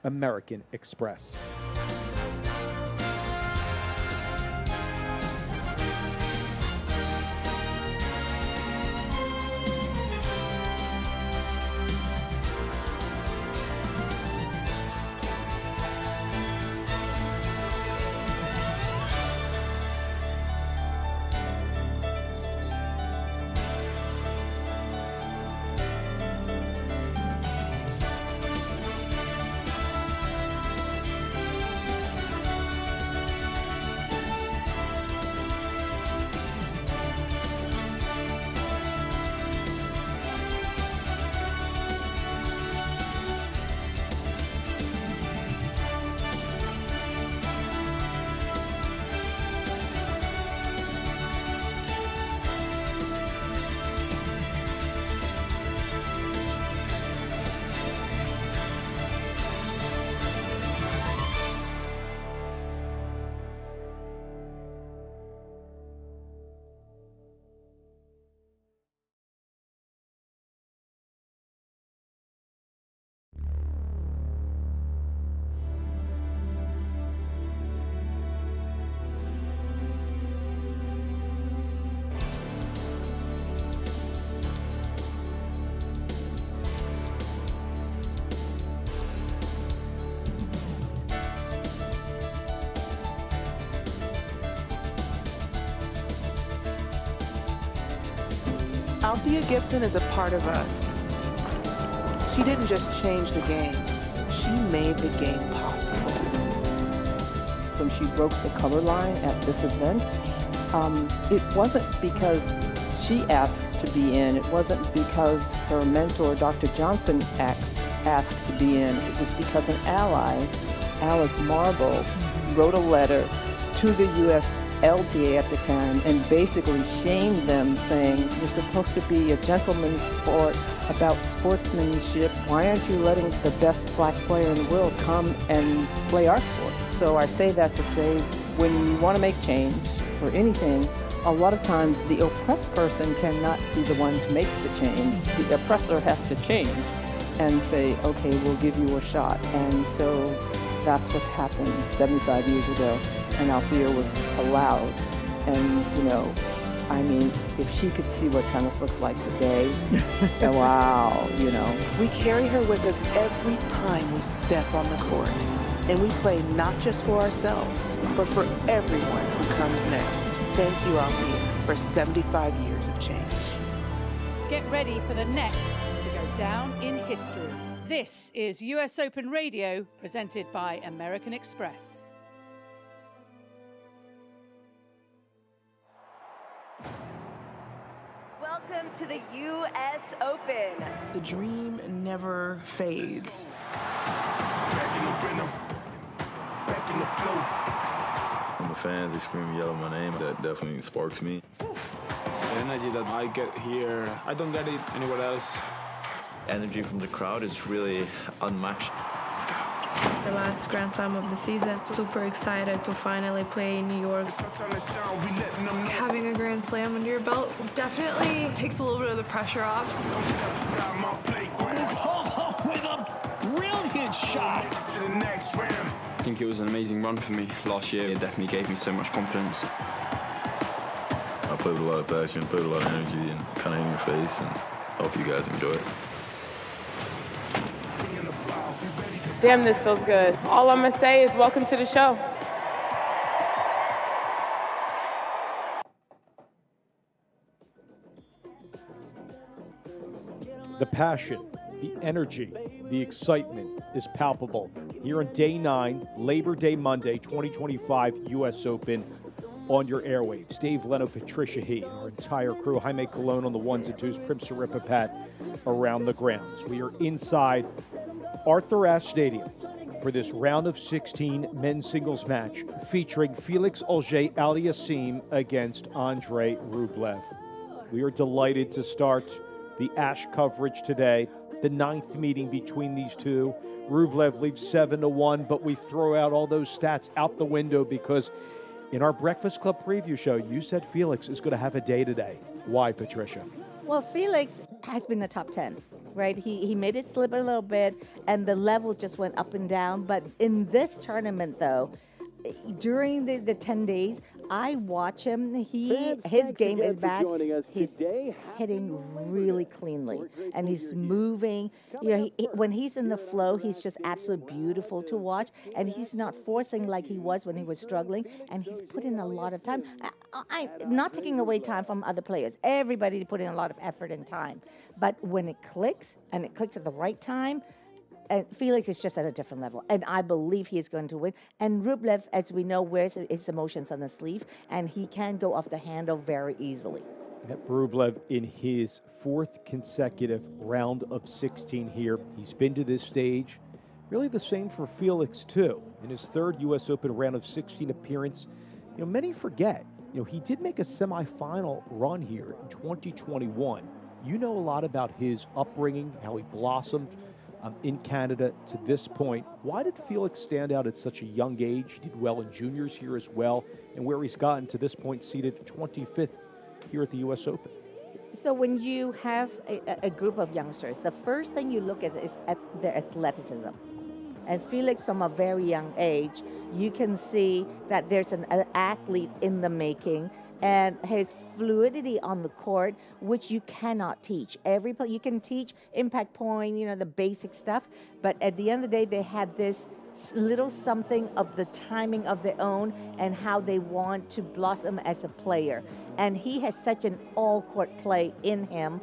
American Express. Althea Gibson is a part of us. She didn't just change the game, she made the game possible. When she broke the color line at this event, it wasn't because she asked to be in, it wasn't because her mentor, Dr. Johnson, asked to be in. It was because an ally, Alice Marble, wrote a letter to the USTA at the time and basically shamed them, saying, you're supposed to be a gentleman's sport about sportsmanship. Why aren't you letting the best black player in the world come and play our sport? So I say that to say, when you want to make change or anything, a lot of times the oppressed person cannot be the one to make the change. The oppressor has to change and say, okay, we'll give you a shot. And so that's what happened 75 years ago. And Althea was allowed. And, you know, I mean, if she could see what tennis looks like today, wow, you know. We carry her with us every time we step on the court. And we play not just for ourselves, but for everyone who comes next. Thank you, Althea, for 75 years of change. Get ready for the next to go down in history. This is US Open Radio, presented by American Express. Welcome to the US Open. The dream never fades. Back in the rhythm, back in the flow. When the fans, they scream and yell my name, that definitely sparks me. The energy that I get here, I don't get it anywhere else. Energy from the crowd is really unmatched. The last Grand Slam of the season. Super excited to finally play in New York. Having a Grand Slam under your belt definitely takes a little bit of the pressure off. With a brilliant shot. I think it was an amazing run for me last year. It definitely gave me so much confidence. I played with a lot of passion, played with a lot of energy, and kind of in your face, and I hope you guys enjoy it. Damn, this feels good. All I'm gonna say is welcome to the show. The passion, the energy, the excitement is palpable here on Day 9, Labor Day Monday, 2025 U.S. Open on your airwaves. Dave Leno, Patricia He, and our entire crew, Jaime Colon on the ones and twos, Prim Saripapat around the grounds. We are inside Arthur Ashe Stadium for this round of 16 men's singles match featuring Felix Auger-Aliassime against Andrei Rublev. We are delighted to start the Ashe coverage today, the 9th meeting between these two. Rublev leads 7-1, but we throw out all those stats out the window because in our Breakfast Club preview show, you said Felix is going to have a day today. Why, Patricia? Well, Felix has been in the top 10 right? He made it slip a little bit, and the level just went up and down. But in this tournament, though, during the 10 days, I watch him. His game is back. He's hitting really cleanly, and he's moving. You know, when he's in the flow, he's just absolutely beautiful to watch, and he's not forcing like he was when he was struggling, and he's put in a lot of time. I'm not taking away time from other players. Everybody put in a lot of effort and time, but when it clicks, and it clicks at the right time, and Felix is just at a different level, and I believe he is going to win. And Rublev, as we know, wears his emotions on the sleeve, and he can go off the handle very easily. Rublev in his 4th consecutive round of 16 here. He's been to this stage. Really the same for Felix, too. In his 3rd U.S. Open round of 16 appearance, you know, many forget, you know, he did make a semifinal run here in 2021. You know a lot about his upbringing, how he blossomed in Canada to this point. Why did Felix stand out at such a young age? He did well in juniors here as well, and where he's gotten to this point, seated 25th here at the U.S. Open. So when you have a group of youngsters, the first thing you look at is at their athleticism. And Felix, from a very young age, you can see that there's an athlete in the making, and his fluidity on the court, which you cannot teach. You can teach impact point, you know, the basic stuff, but at the end of the day, they have this little something of the timing of their own and how they want to blossom as a player. And he has such an all-court play in him,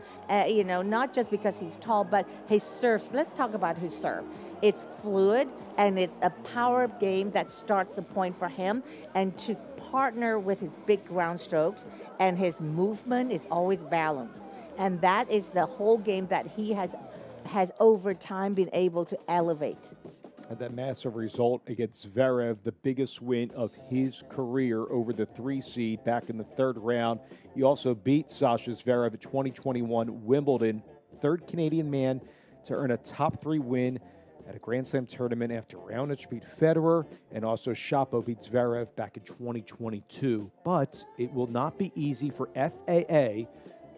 you know, not just because he's tall, but his serves. Let's talk about his serve. It's fluid, and it's a power game that starts the point for him, and to partner with his big ground strokes, and his movement is always balanced. And that is the whole game that he has over time been able to elevate. And that massive result against Zverev, the biggest win of his career over the 3 seed back in the 3rd round. He also beat Sasha Zverev at 2021 Wimbledon, 3rd Canadian man to earn a top 3 win at a Grand Slam tournament after Raonic beat Federer, and also Shapo beat Zverev back in 2022. But it will not be easy for FAA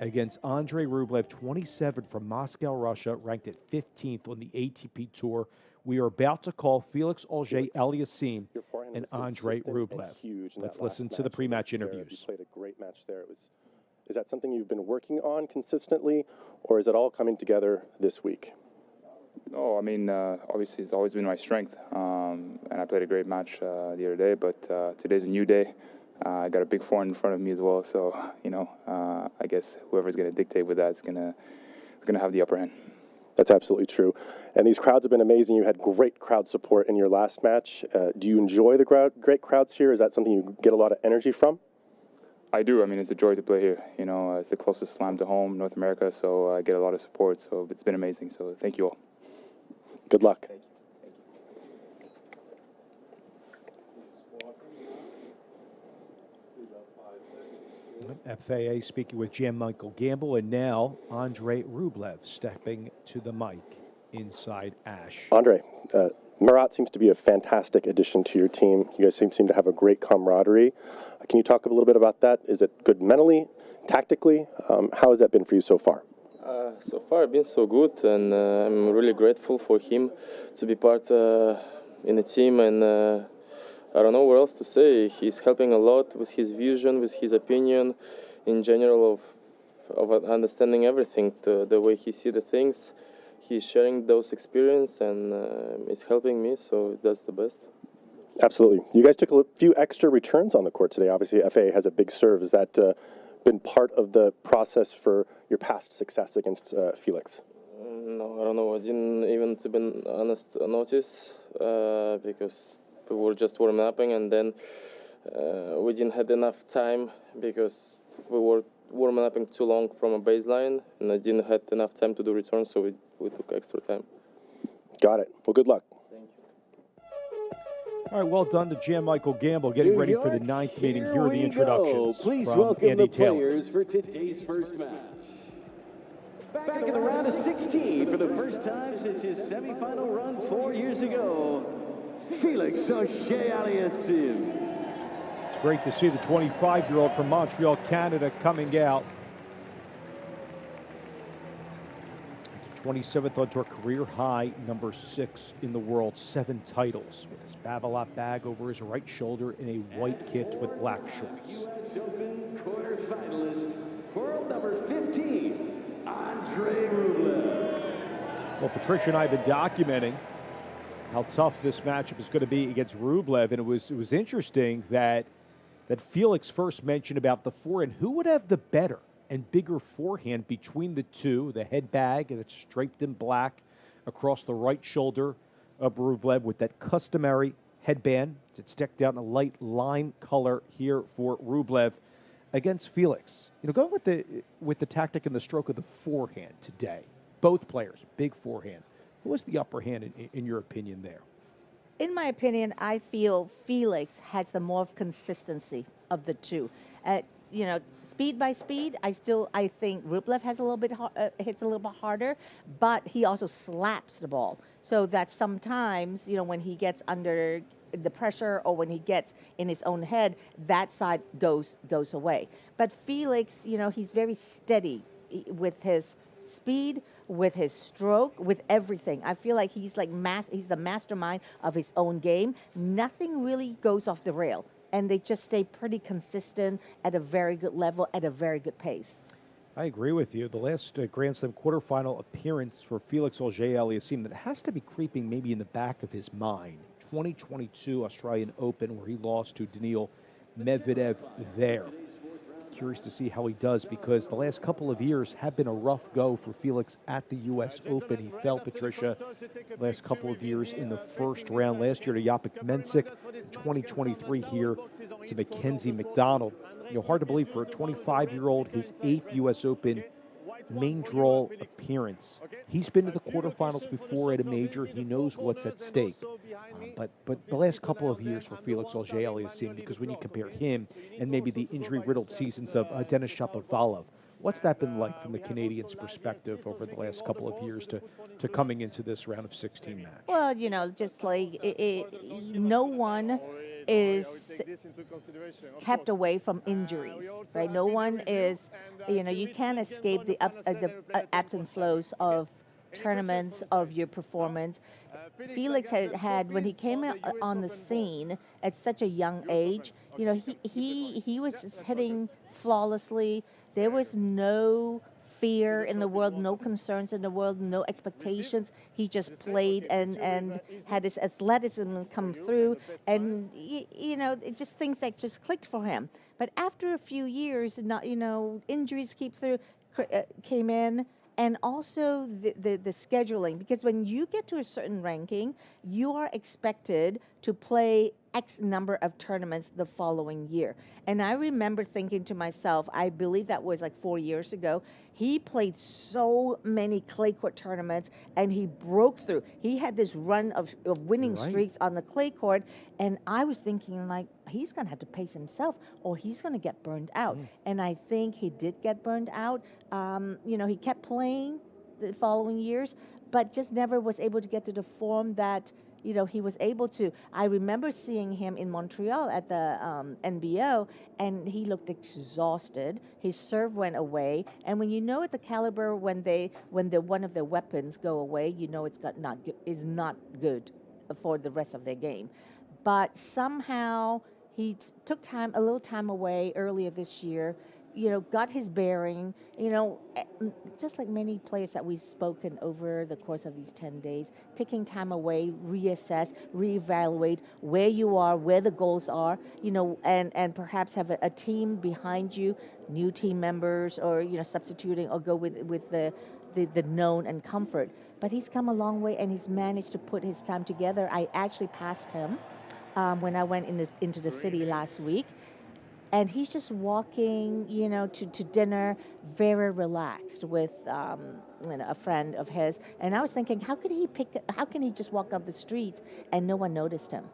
against Andrei Rublev, 27 from Moscow, Russia, ranked at 15th on the ATP Tour. We are about to call Felix Auger-Aliassime and Andrei Rublev. Let's listen to the pre-match interviews. You played a great match there. Is that something you've been working on consistently, or is it all coming together this week? No, I mean, obviously it's always been my strength, and I played a great match the other day, but today's a new day. I got a big forehand in front of me as well, so, you know, I guess whoever's going to dictate with that is going to have the upper hand. That's absolutely true. And these crowds have been amazing. You had great crowd support in your last match. Do you enjoy the great crowds here? Is that something you get a lot of energy from? I do. I mean, it's a joy to play here. You know, it's the closest slam to home, North America, so I get a lot of support. So it's been amazing. So thank you all. Good luck. Thank you. FAA speaking with Jan-Michael Gamble, and now Andrei Rublev stepping to the mic inside Ash. Andrei, Marat seems to be a fantastic addition to your team. You guys seem to have a great camaraderie. Can you talk a little bit about that? Is it good mentally, tactically? How has that been for you so far? So far, it's been so good, and I'm really grateful for him to be part in the team, and I don't know what else to say. He's helping a lot with his vision, with his opinion, in general of understanding everything, the way he sees the things. He's sharing those experiences, and it's helping me, so that's the best. Absolutely. You guys took a few extra returns on the court today. Obviously, FAA has a big serve. Has that been part of the process for your past success against Felix? No, I don't know. I didn't even, to be honest, notice because we were just warming up, and then we didn't have enough time because we were warming up too long from a baseline, and I didn't have enough time to do returns, so we took extra time. Got it. Well, good luck. All right, well done to Jan-Michael Gamble, getting ready for the 9th meeting. Here are the introductions. Please from welcome Andy the Taylor. players for today's first match. Back in the round of 16 for the first time since his semifinal run 4 years ago, Felix Auger-Aliassime. It's great to see the 25-year-old from Montreal, Canada, coming out 27th on tour, career high, number 6 in the world, 7 titles, with his Babolat bag over his right shoulder in a white kit with black shorts. U.S. Open quarterfinalist, world number 15, Andrei Rublev. Well, Patricia and I have been documenting how tough this matchup is going to be against Rublev, and it was interesting that Felix first mentioned about the forehand. Who would have the better and bigger forehand between the two? The head bag that's striped in black across the right shoulder of Rublev with that customary headband that's decked out in a light lime color here for Rublev against Felix. Going with the tactic and the stroke of the forehand today. Both players, big forehand. Who has the upper hand in your opinion there? In my opinion, I feel Felix has the more consistency of the two. Speed by speed, I think Rublev has hits a little bit harder, but he also slaps the ball. So that sometimes, when he gets under the pressure or when he gets in his own head, that side goes away. But Felix, he's very steady with his speed, with his stroke, with everything. I feel like he's the mastermind of his own game. Nothing really goes off the rail, and they just stay pretty consistent at a very good level, at a very good pace. I agree with you. The last Grand Slam quarterfinal appearance for Felix Auger-Aliassime that has to be creeping maybe in the back of his mind. 2022 Australian Open, where he lost to Daniil Medvedev there. Curious to see how he does, because the last couple of years have been a rough go for Felix at the U.S. Open. He fell, Patricia, last couple of years in the first round. Last year to Japek Mensik, in 2023 here to Mackenzie McDonald. Hard to believe for a 25-year-old, his 8th U.S. Open main draw appearance. He's been to the quarterfinals before at a major. He knows what's at stake. But the last couple of years for Felix Auger-Aliassime, because when you compare him and maybe the injury-riddled seasons of Denis Shapovalov, what's that been like from the Canadians' perspective over the last couple of years to coming into this round of 16 match? Well, just like no one is kept away from injuries, right? No one is, you can't escape the ebbs and flows of tournaments, of your performance. Felix had when he came out on the scene at such a young age, he was hitting flawlessly. There was no fear in the world, no concerns in the world, no expectations. He just played and had his athleticism come through, and just things that just clicked for him. But after a few years, injuries came in, and also the scheduling, because when you get to a certain ranking, you are expected to play X number of tournaments the following year. And I remember thinking to myself, I believe that was like 4 years ago, he played so many clay court tournaments and he broke through. He had this run of winning streaks on the clay court, and I was thinking, like, he's going to have to pace himself or he's going to get burned out. And I think he did get burned out. He kept playing the following years, but just never was able to get to the form that he was able to. I remember seeing him in Montreal at the NBO, and he looked exhausted. His serve went away, and when at the caliber, when one of their weapons go away, it's is not good for the rest of their game. But somehow he took a little time away earlier this year. Got his bearing, just like many players that we've spoken over the course of these 10 days, taking time away, reassess, reevaluate where you are, where the goals are, and perhaps have a team behind you, new team members, or, substituting, or go with the known and comfort. But he's come a long way, and he's managed to put his time together. I actually passed him when I went into the city last week. And he's just walking, to dinner, very relaxed with, a friend of his. And I was thinking, how can he just walk up the streets and no one noticed him?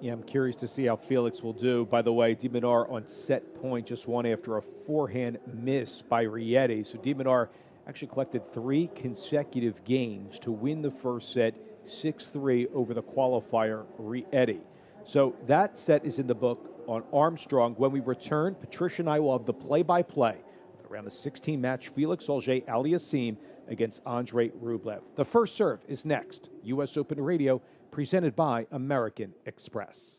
Yeah, I'm curious to see how Felix will do. By the way, de Minaur on set point just won after a forehand miss by Rieti. So de Minaur actually collected 3 consecutive games to win the first set, 6-3 over the qualifier Rieti. So that set is in the book on Armstrong. When we return, Patricia and I will have the play-by-play. Around the 16 match, Felix Auger-Aliassime against Andrei Rublev. The first serve is next. U.S. Open Radio, presented by American Express.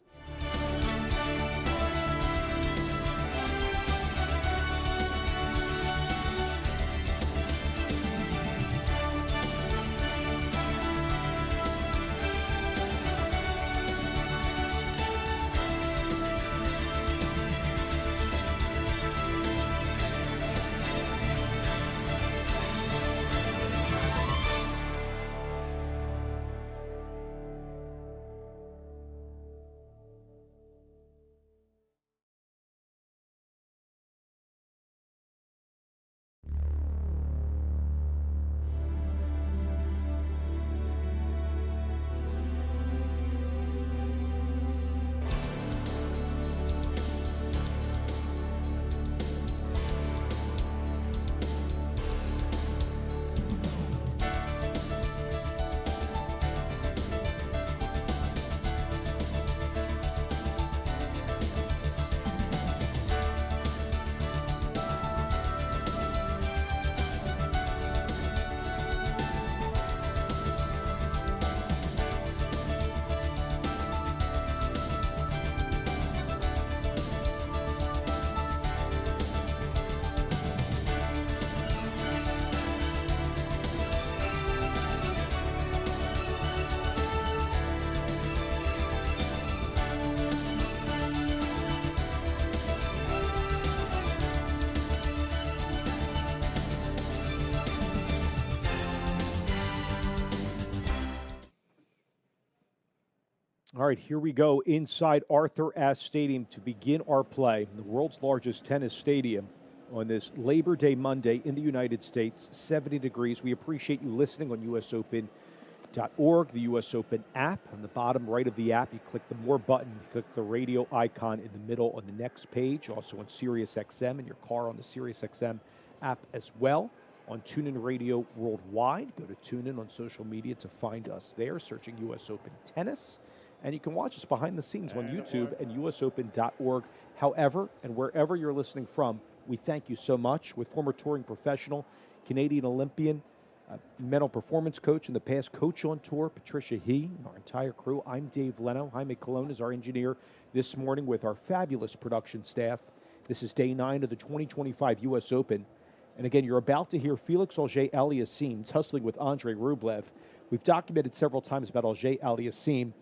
All right, here we go inside Arthur Ashe Stadium to begin our play, the world's largest tennis stadium, on this Labor Day Monday in the United States, 70 degrees. We appreciate you listening on usopen.org, the US Open app. On the bottom right of the app, you click the More button, you click the radio icon in the middle on the next page, also on Sirius XM in your car on the Sirius XM app as well. On TuneIn Radio worldwide, go to TuneIn on social media to find us there, searching US Open Tennis. And you can watch us behind the scenes on YouTube and usopen.org. However, and wherever you're listening from, we thank you so much. With former touring professional, Canadian Olympian, mental performance coach, in the past coach on tour, Patricia He, and our entire crew. I'm Dave Leno. Jaime Colon is our engineer this morning with our fabulous production staff. This is day 9 of the 2025 U.S. Open. And again, you're about to hear Felix Auger-Aliassime tussling with Andrei Rublev. We've documented several times about Auger-Aliassime.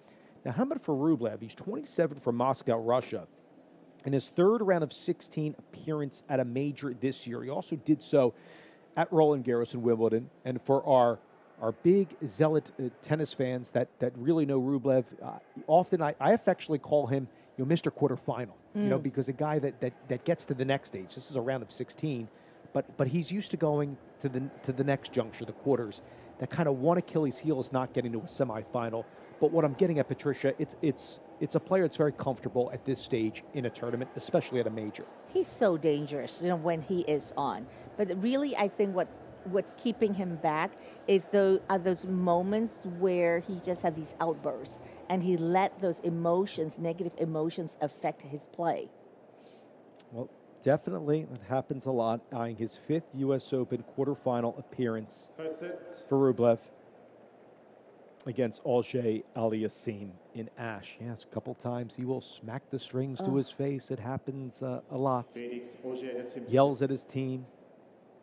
Now, how about for Rublev? He's 27 from Moscow, Russia. In his third round of 16 appearance at a major this year. He also did so at Roland Garros in Wimbledon. And for our big zealot tennis fans that really know Rublev, often I affectionately call him Mr. Quarterfinal, because a guy that gets to the next stage. This is a round of 16, but he's used to going to the next juncture, the quarters. That kind of one Achilles heel is not getting to a semifinal. But what I'm getting at, Patricia, it's a player that's very comfortable at this stage in a tournament, especially at a major. He's so dangerous, when he is on. But really, I think what's keeping him back is those moments where he just had these outbursts, and he let those negative emotions, affect his play. Well, definitely, that happens a lot. Eyeing his 5th U.S. Open quarterfinal appearance for Rublev against Auger-Aliassime in Ashe. Yes, a couple times he will smack the strings to his face. It happens a lot. Yells at his team.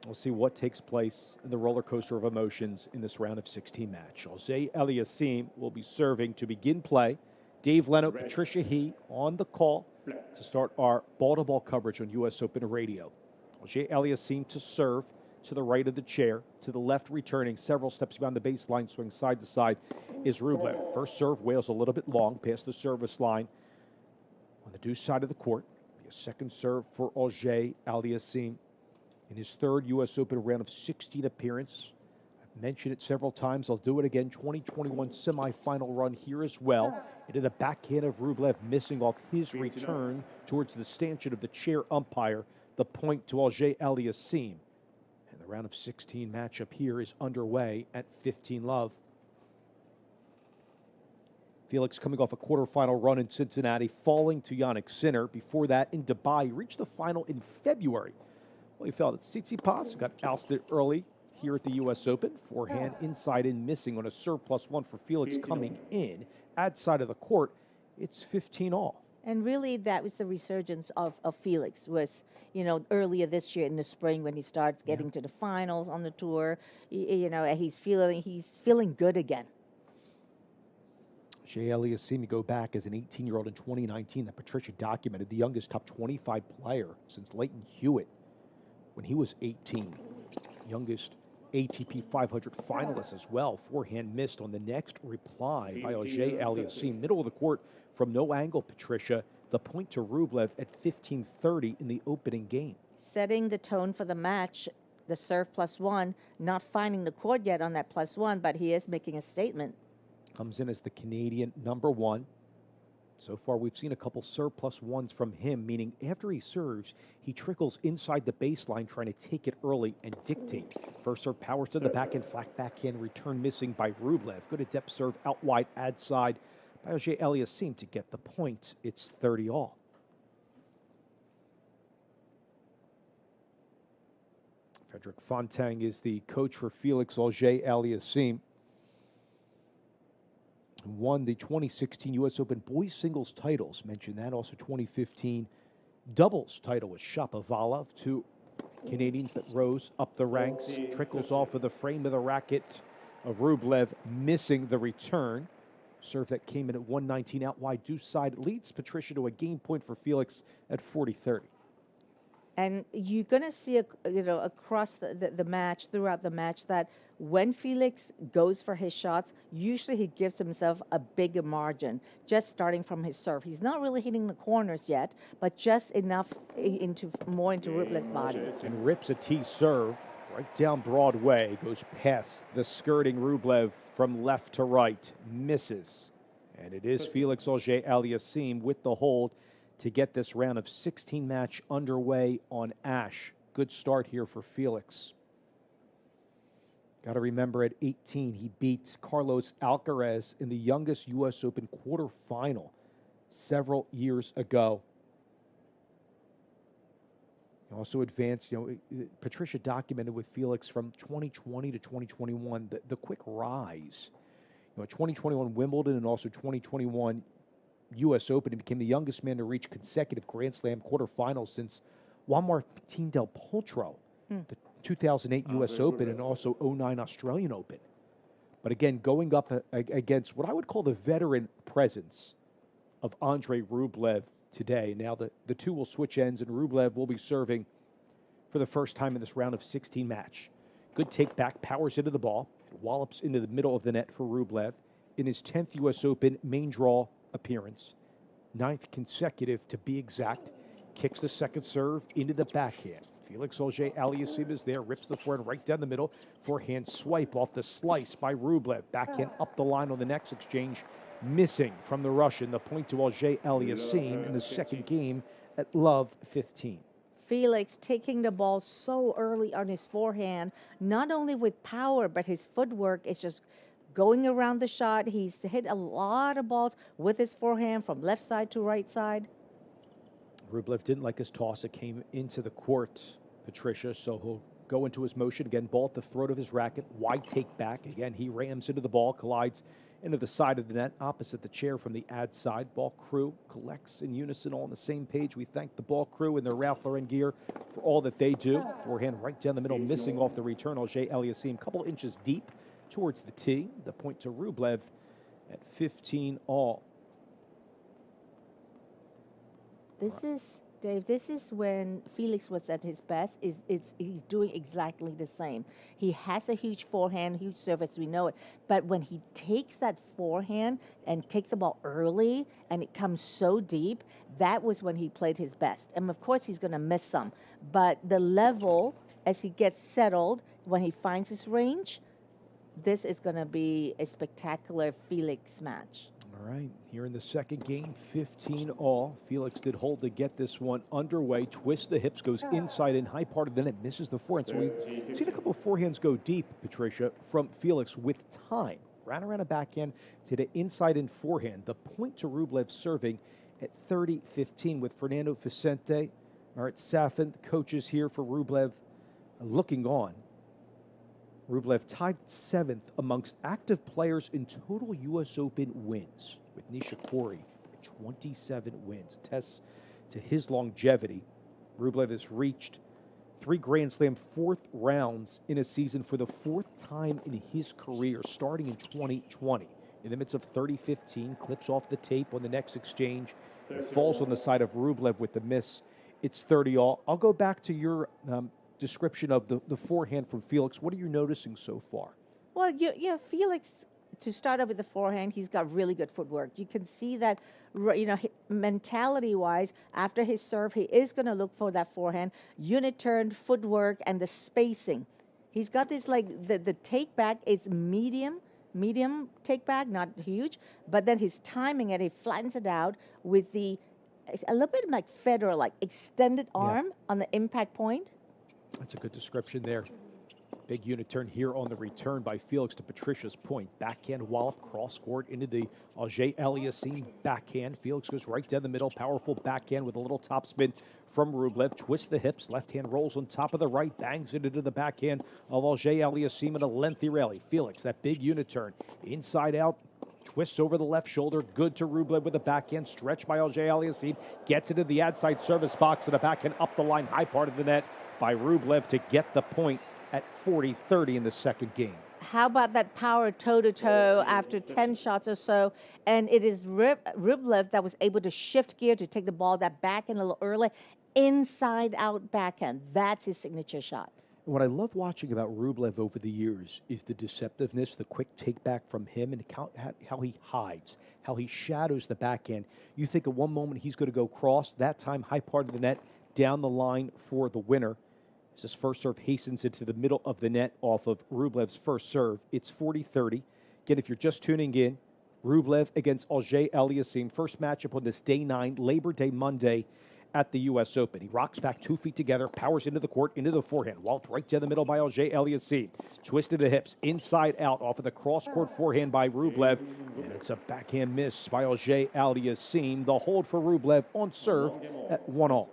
We'll see what takes place in the roller coaster of emotions in this round of 16 match. Auger-Aliassime will be serving to begin play. Dave Leno, Patricia He on the call to start our ball-to-ball coverage on U.S. Open Radio. Auger-Aliassime to serve. To the right of the chair, to the left returning several steps beyond the baseline, swing side to side is Rublev. First serve wails a little bit long past the service line on the deuce side of the court. Be a second serve for Auger-Aliassime in his third U.S. Open round of 16 appearance. I've mentioned it several times. I'll do it again. 2021 semifinal run here as well. Into the backhand of Rublev, missing off his return towards the stanchion of the chair umpire. The point to Auger-Aliassime. The round of 16 matchup here is underway at 15 love. Felix coming off a quarterfinal run in Cincinnati, falling to Jannik Sinner. Before that, in Dubai, he reached the final in February Well, he felt that Tsitsipas got ousted early here at the U.S. Open. Forehand inside in missing on a serve +1 for Felix coming in. Ad side of the court, it's 15 all. And really, that was the resurgence of Felix. Was, you know, earlier this year in the spring when he starts getting to the finals on the tour. You know, he's feeling good again. Jay Eliassime, go back as an 18-year-old in 2019 that Patricia documented, the youngest top 25 player since Leighton Hewitt when he was 18. Youngest ATP 500 finalist as well. Forehand missed on the next reply by Jay Eliassime. Middle of the court from no angle, Patricia. The point to Rublev at 15:30 in the opening game. Setting the tone for the match, the serve +1, not finding the court yet on that +1, but he is making a statement. Comes in as the Canadian #1. So far, we've seen a couple serve +1s from him, meaning after he serves, he trickles inside the baseline, trying to take it early and dictate. First serve powers to the backhand, flat backhand return missing by Rublev. Good at depth serve out wide, ad side by Jay Eliassime to get the point. It's 30 all. Frederic Fontang is the coach for Felix Auger-Aliassime. Won the 2016 U.S. Open boys singles titles. Mentioned that. Also 2015 doubles title with Shapovalov. Two Canadians that rose up the ranks. Trickles off of the frame of the racket of Rublev, missing the return. Serve that came in at 119 out wide, deuce side. Leads Patricia to a game point for Felix at 40-30. And you're going to see, across the match, throughout the match, that when Felix goes for his shots, usually he gives himself a bigger margin, just starting from his serve. He's not really hitting the corners yet, but just enough into Rublev's body. And rips a tee serve right down Broadway, goes past the skirting Rublev from left to right, misses. And it is Felix Auger-Aliassime with the hold to get this round of 16 match underway on Ash. Good start here for Felix. Got to remember, at 18, he beat Carlos Alcaraz in the youngest U.S. Open quarterfinal several years ago. He also advanced, Patricia documented with Felix from 2020 to 2021 the quick rise. 2021 Wimbledon and also 2021 U.S. Open, he became the youngest man to reach consecutive Grand Slam quarterfinals since Juan Martín del Potro, the 2008 U.S. Open and also 2009 Australian Open. But again, going up against what I would call the veteran presence of Andrei Rublev today. Now the two will switch ends, and Rublev will be serving for the first time in this round of 16 match. Good take back, powers into the ball, wallops into the middle of the net for Rublev in his 10th U.S. Open main draw appearance, 9th consecutive to be exact. Kicks the second serve into the backhand. Felix Auger-Aliassime is there, rips the forehand right down the middle. Forehand swipe off the slice by Rublev. Backhand up the line on the next exchange, missing from the Russian. The point to Auger-Aliassime in the second game at love 15. Felix taking the ball so early on his forehand, not only with power, but his footwork is just going around the shot. He's hit a lot of balls with his forehand from left side to right side. Rublev didn't like his toss. It came into the court, Patricia, so he'll go into his motion. Again, ball at the throat of his racket. Wide take back. Again, he rams into the ball, collides into the side of the net, opposite the chair from the ad side. Ball crew collects in unison, all on the same page. We thank the ball crew and their Ralph Lauren gear for all that they do. Forehand right down the middle, missing off the return. Auger-Aliassime, a couple inches deep towards the tee. The point to Rublev at 15 all. This is when Felix was at his best. He's doing exactly the same. He has a huge forehand, huge serve as we know it. But when he takes that forehand and takes the ball early and it comes so deep, that was when he played his best. And of course, he's going to miss some. But the level, as he gets settled, when he finds his range, this is going to be a spectacular Felix match. All right, here in the second game, 15 all. Felix did hold to get this one underway. Twists the hips, goes inside in high part of the net, misses the forehand. So we've seen a couple of forehands go deep, Patricia, from Felix with time. Ran around a backhand to the inside in forehand. The point to Rublev serving at 30-15 with Fernando Vicente All right, Safin, the coaches here for Rublev, looking on. Rublev tied 7th amongst active players in total U.S. Open wins, with Nishikori at 27 wins. Attests to his longevity. Rublev has reached 3 Grand Slam 4th rounds in a season for the 4th time in his career, starting in 2020. In the midst of 30-15, clips off the tape on the next exchange. It falls on the side of Rublev with the miss. It's 30-all. I'll go back to your description of the forehand from Felix. What are you noticing so far? Well, Felix, to start off with the forehand, he's got really good footwork. You can see that, mentality-wise, after his serve, he is going to look for that forehand, unit turn, footwork, and the spacing. He's got this, the take back is medium take back, not huge, but then his timing it, he flattens it out with a little bit like Federer, like extended arm on the impact point. That's a good description there. Big unit turn here on the return by Felix to Patricia's point. Backhand wallop, cross court into the Auger-Aliassime backhand. Felix goes right down the middle. Powerful backhand with a little topspin from Rublev. Twists the hips. Left hand rolls on top of the right. Bangs it into the backhand of Auger-Aliassime in a lengthy rally. Felix, that big unit turn. Inside out. Twists over the left shoulder. Good to Rublev with a backhand. Stretched by Auger-Aliassime. Gets into the outside service box and a backhand up the line. High part of the net by Rublev to get the point at 40-30 in the second game. How about that power toe-to-toe after 10 shots or so? And it is Rublev that was able to shift gear to take the ball that backhand a little early. Inside-out backhand. That's his signature shot. What I love watching about Rublev over the years is the deceptiveness, the quick take back from him, and how he hides, how he shadows the backhand. You think at one moment he's going to go cross, that time high part of the net, down the line for the winner. As his first serve hastens into the middle of the net off of Rublev's first serve. It's 40-30. Again, if you're just tuning in, Rublev against Auger-Aliassime. First matchup on this day 9, Labor Day Monday at the U.S. Open. He rocks back 2 feet together, powers into the court, into the forehand. Walloped right down the middle by Auger-Aliassime. Twisted the hips, inside out, off of the cross-court forehand by Rublev. And it's a backhand miss by Auger-Aliassime. The hold for Rublev on serve at 1-all.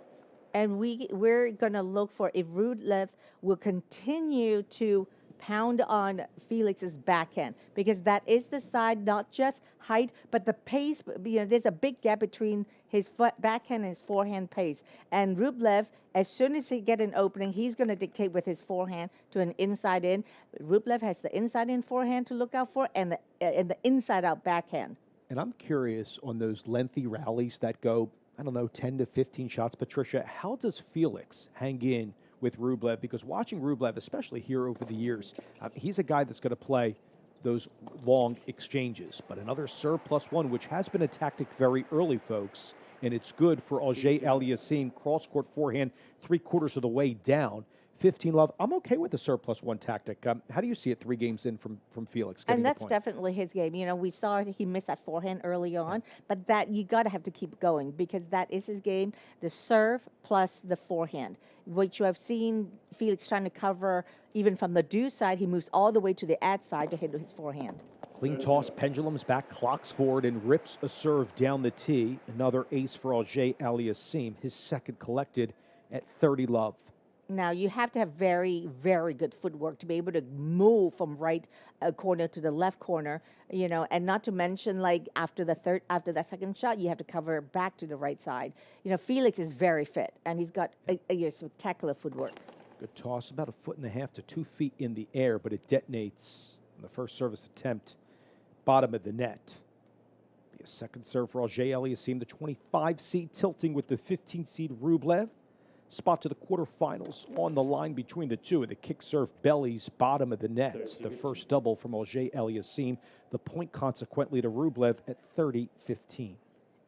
And we're going to look for if Rublev will continue to pound on Felix's backhand, because that is the side, not just height, but the pace. There's a big gap between his backhand and his forehand pace. And Rublev, as soon as he get an opening, he's going to dictate with his forehand to an inside in. Rublev has the inside in forehand to look out for, and the inside out backhand. And I'm curious on those lengthy rallies that go, 10 to 15 shots. Patricia, how does Felix hang in with Rublev? Because watching Rublev, especially here over the years, he's a guy that's going to play those long exchanges. But another serve +1, which has been a tactic very early, folks, and it's good for Auger-Aliassime. Cross-court forehand, 3/4 of the way down. 15 love. I'm okay with the serve +1 tactic. How do you see it 3 games in from Felix? And that's definitely his game. We saw he missed that forehand early on, but that you got to have to keep going, because that is his game, the serve plus the forehand, which you have seen Felix trying to cover even from the do side. He moves all the way to the ad side to hit his forehand. Clean toss, pendulums back, clocks forward, and rips a serve down the tee. Another ace for Auger-Aliassime, his second collected at 30 love. Now, you have to have very, very good footwork to be able to move from right corner to the left corner, and not to mention, after that second shot, you have to cover back to the right side. Felix is very fit, and he's got a spectacular footwork. Good toss, about 1.5 feet to 2 feet in the air, but it detonates on the first service attempt, bottom of the net. Be a second serve for Auger-Aliassime, the 25 seed, tilting with the 15 seed Rublev. Spot to the quarterfinals on the line between the two. The kick serve bellies, bottom of the net. The first double from Auger-Aliassime. The point consequently to Rublev at 30-15.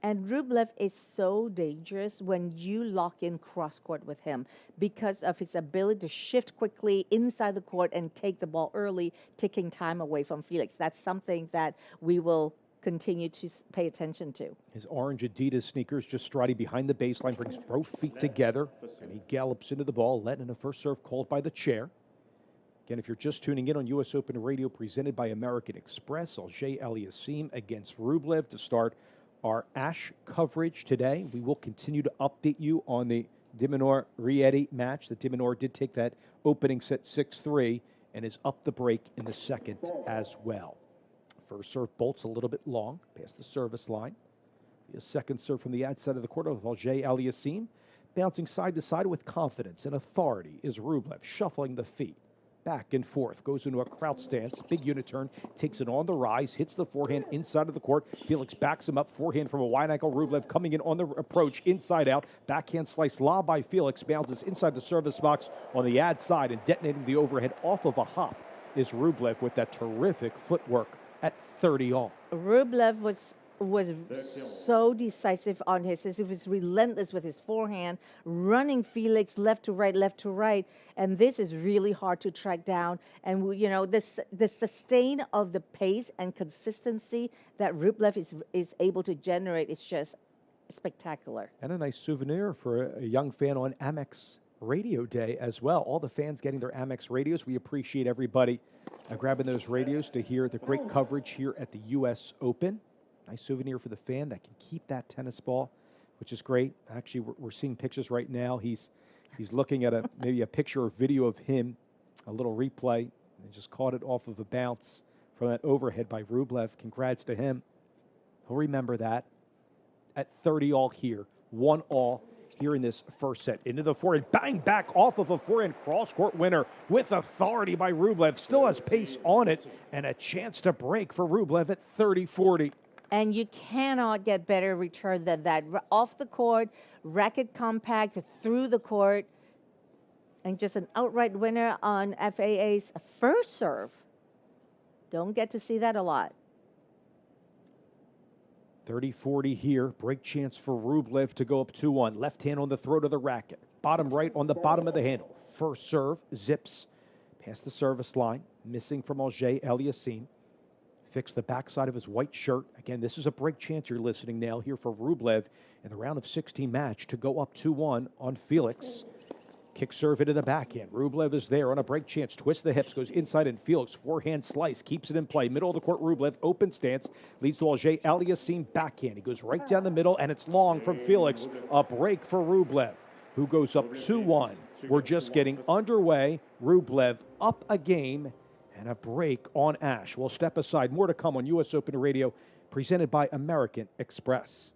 And Rublev is so dangerous when you lock in cross-court with him, because of his ability to shift quickly inside the court and take the ball early, taking time away from Felix. That's something that we will continue to pay attention to. His orange Adidas sneakers just striding behind the baseline, brings both feet together, and he gallops into the ball, letting in a first serve called by the chair. Again, if you're just tuning in on U.S. Open Radio, presented by American Express, Auger-Aliassime against Rublev to start our ASH coverage today. We will continue to update you on the de Minaur-Rieti match. The de Minaur did take that opening set 6-3 and is up the break in the second as well. First serve bolts a little bit long past the service line. A second serve from the outside of the court of Auger-Aliassime. Bouncing side to side with confidence and authority is Rublev, shuffling the feet. Back and forth, goes into a crouch stance, big unit turn, takes it on the rise, hits the forehand inside of the court. Felix backs him up, forehand from a wide ankle. Rublev coming in on the approach, inside out. Backhand slice lob by Felix, bounces inside the service box on the ad side and detonating the overhead off of a hop is Rublev with that terrific footwork at 30-all. Rublev was so decisive on his. He was relentless with his forehand, running Felix left to right, and this is really hard to track down. And you know, the sustain of the pace and consistency that Rublev is able to generate is just spectacular. And a nice souvenir for a young fan on Amex Radio Day as well. All the fans getting their Amex radios. We appreciate everybody grabbing those radios to hear the great coverage here at the U.S. Open. Nice souvenir for the fan that can keep that tennis ball, which is great. Actually, we're seeing pictures right now. He's looking at maybe a picture or video of him, a little replay, and just caught it off of a bounce from that overhead by Rublev. Congrats to him. He'll remember that. At 30-all here, 1-all here in this first set. Into the forehand, bang, back off of a forehand cross-court winner with authority by Rublev. Still has pace on it and a chance to break for Rublev at 30-40. And you cannot get better return than that. Off the court, racket compact, through the court, and just an outright winner on FAA's first serve. Don't get to see that a lot. 30-40 here. Break chance for Rublev to go up 2-1. Left hand on the throat of the racket. Bottom right on the bottom of the handle. First serve, zips past the service line. Missing from Auger-Aliassime. Fix the backside of his white shirt. Again, this is a break chance you're listening now here for Rublev in the round of 16 match to go up 2-1 on Felix. Kick serve into the backhand. Rublev is there on a break chance. Twists the hips, goes inside and Felix. Forehand slice, keeps it in play. Middle of the court, Rublev, open stance. Leads to Auger-Aliassime backhand. He goes right down the middle and it's long from Felix. A break for Rublev, who goes up 2-1. We're just getting underway. Rublev up a game. And a break on Ash. We'll step aside. More to come on U.S. Open Radio, presented by American Express.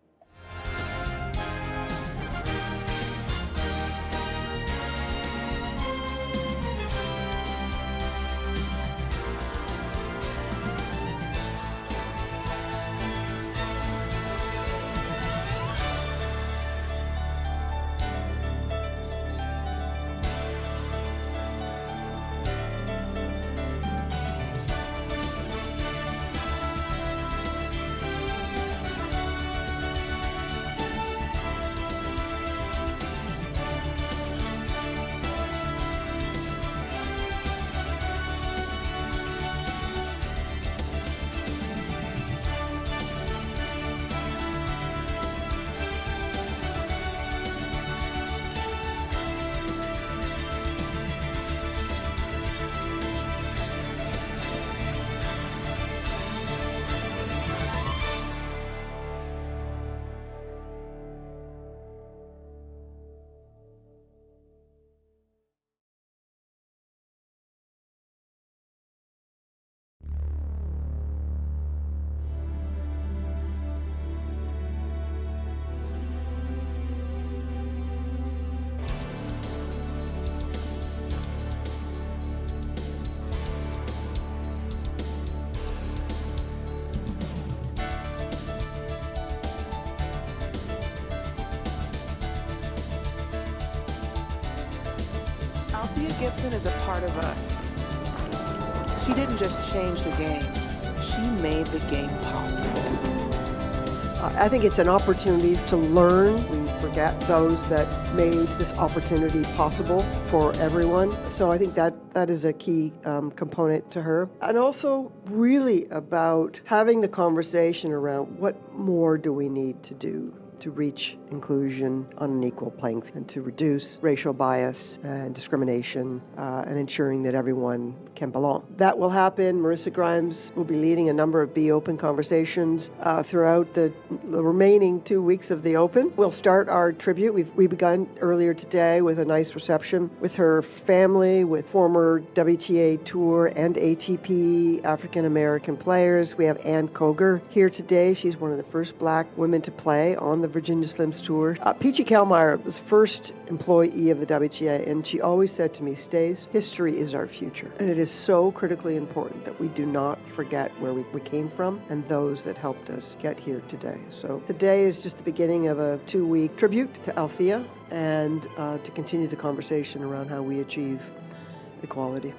Gibson is a part of us. She didn't just change the game, she made the game possible. I think it's an opportunity to learn. We forget those that made this opportunity possible for everyone. So I think that is a key component to her. And also really about having the conversation around what more do we need to do to reach inclusion on an equal playing field and to reduce racial bias and discrimination and ensuring that everyone can belong. That will happen. Marissa Grimes will be leading a number of Be Open conversations throughout the remaining 2 weeks of the Open. We'll start our tribute. We begun earlier today with a nice reception with her family, with former WTA Tour and ATP African American players. We have Ann Koger here today. She's one of the first black women to play on the Virginia Slims Tour. Peachy Kellmeyer was first employee of the WTA, and she always said to me, Stace, history is our future. And it is so critically important that we do not forget where we came from and those that helped us get here today. So today is just the beginning of a 2-week tribute to Althea and to continue the conversation around how we achieve equality.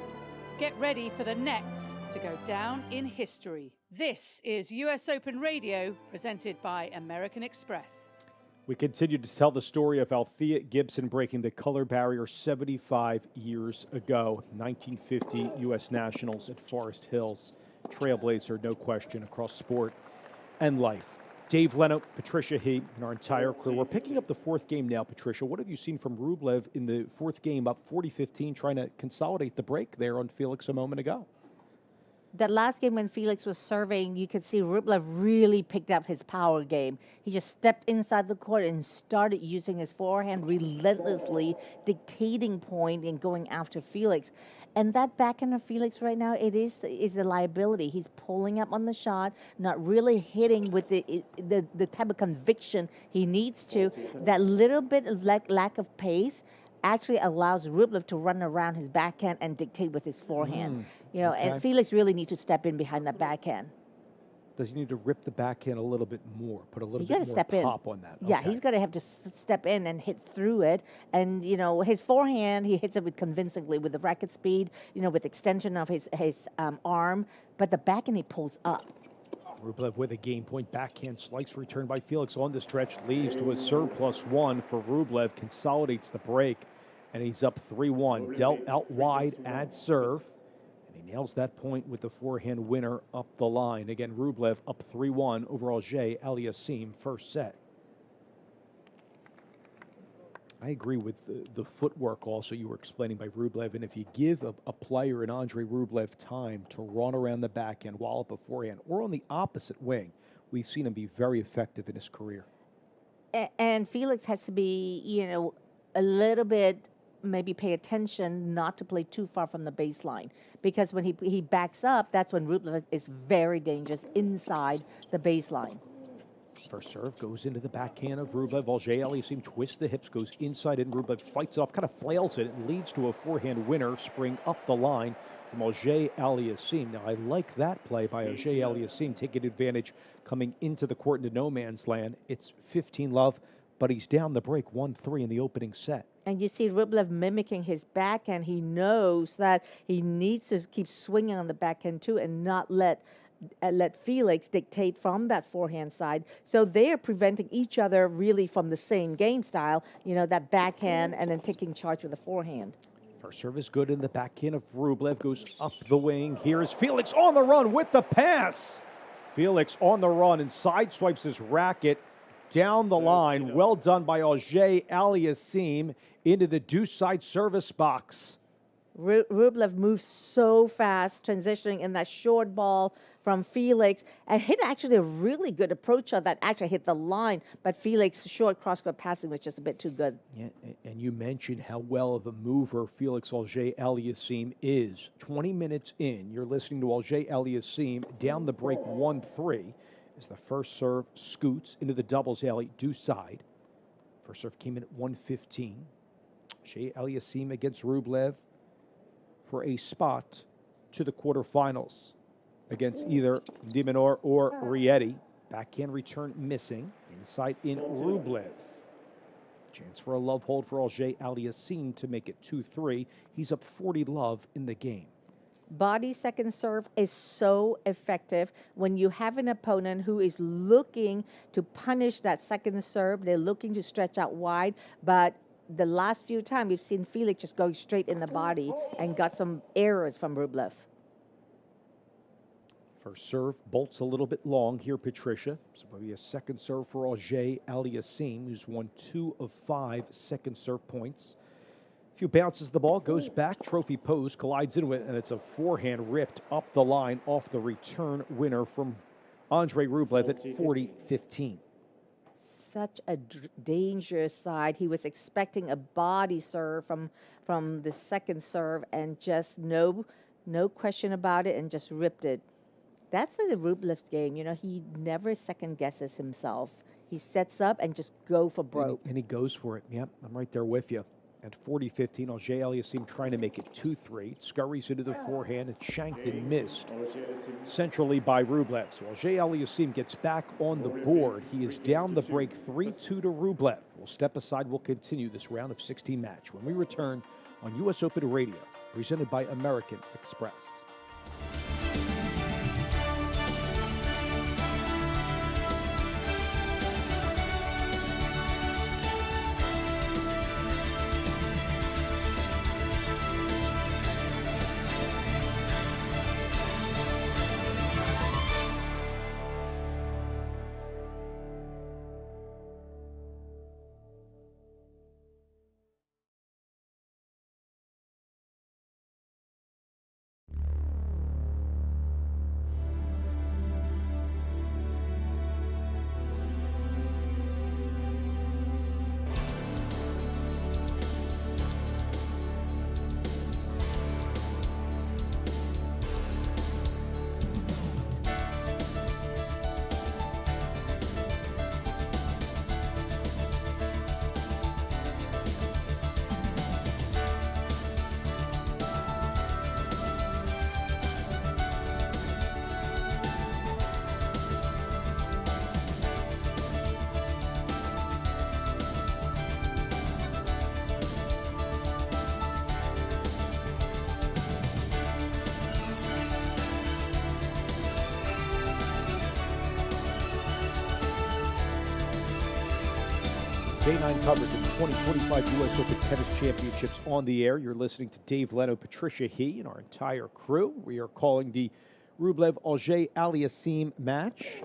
Get ready for the next to go down in history. This is US Open Radio, presented by American Express. We continue to tell the story of Althea Gibson breaking the color barrier 75 years ago, 1950 U.S. Nationals at Forest Hills. Trailblazer, no question, across sport and life. Dave Leno, Patricia He, and our entire crew. We're picking up the fourth game now, Patricia. What have you seen from Rublev in the fourth game, up 40-15, trying to consolidate the break there on Felix a moment ago? That last game when Felix was serving, you could see Rublev really picked up his power game. He just stepped inside the court and started using his forehand relentlessly, dictating point and going after Felix. And that backhand of Felix right now, it is a liability. He's pulling up on the shot, not really hitting with the type of conviction he needs to. That little bit of lack of pace actually allows Rublev to run around his backhand and dictate with his forehand. And Felix really needs to step in behind that backhand. Does he need to rip the backhand a little bit more, put a little bit more step pop on that? Yeah, he's going to have to step in and hit through it. And, his forehand, he hits it with convincingly with the racket speed, with extension of his arm. But the backhand, he pulls up. Rublev with a game point backhand slice return by Felix on the stretch, leads to a serve +1 for Rublev, consolidates the break, and he's up 3-1. Dealt out wide, adds serve. Nails that point with the forehand winner up the line. Again, Rublev up 3-1 over Auger Aliassime, first set. I agree with the footwork also you were explaining by Rublev. And if you give a player in Andre Rublev time to run around the backhand, wallop a forehand, or on the opposite wing, we've seen him be very effective in his career. And Felix has to be, a little bit maybe pay attention not to play too far from the baseline, because when he backs up, that's when Rublev is very dangerous inside the baseline. First serve goes into the backhand of Rublev. Auger Aliassime twists the hips, goes inside in. Rublev fights off, kind of flails it, and leads to a forehand winner, spring up the line from Auger Aliassime. Now, I like that play by Auger Aliassime, taking advantage coming into the court into no man's land. It's 15-love, but he's down the break 1-3 in the opening set. And you see Rublev mimicking his backhand. He knows that he needs to keep swinging on the backhand too and not let Felix dictate from that forehand side. So they are preventing each other really from the same game style, that backhand and then taking charge with the forehand. First serve is good in the backhand of Rublev, goes up the wing. Here is Felix on the run with the pass. Felix on the run and sideswipes his racket down the line. Well done by Auger Aliassime into the deuce side service box. Rublev moves so fast, transitioning in that short ball from Felix, and hit actually a really good approach shot that actually hit the line, but Felix's short cross-court passing was just a bit too good. Yeah, and you mentioned how well of a mover Felix Auger Aliassime is. 20 minutes in, you're listening to Auger Aliassime down the break 1-3. As the first serve scoots into the doubles alley, deuce side. First serve came in at 1:15. Auger Aliassime against Rublev for a spot to the quarterfinals against either de Minaur or Rieti. Backhand return missing. Inside in Rublev. Chance for a love hold for Auger Aliassime to make it 2-3. He's up 40-love in the game. Body second serve is so effective when you have an opponent who is looking to punish that second serve. They're looking to stretch out wide, but the last few times we've seen Felix just going straight in the body and got some errors from Rublev. First serve bolts a little bit long here, Patricia. So maybe a second serve for Auger Aliassime, who's won 2 of 5 second serve points. A few bounces the ball, goes back, trophy pose, collides into it, and it's a forehand ripped up the line off the return winner from Andrei Rublev at 40-15. Such a dangerous side. He was expecting a body serve from the second serve, and just no question about it, and just ripped it. That's the Rublev game. You know, he never second guesses himself. He sets up and just go for broke. And he goes for it. Yep, I'm right there with you. At 40-15, Auger Aliassime trying to make it 2-3. Scurries into the forehand and shanked and missed centrally by Rublev. So Auger Aliassime gets back on the board. He is down the break 3-2 to Rublev. We'll step aside. We'll continue this round of 16 match when we return on U.S. Open Radio, presented by American Express. Day 9 coverage of the 2025 U.S. Open Tennis Championships on the air. You're listening to Dave Leno, Patricia He, and our entire crew. We are calling the Rublev-Auger Aliassime match.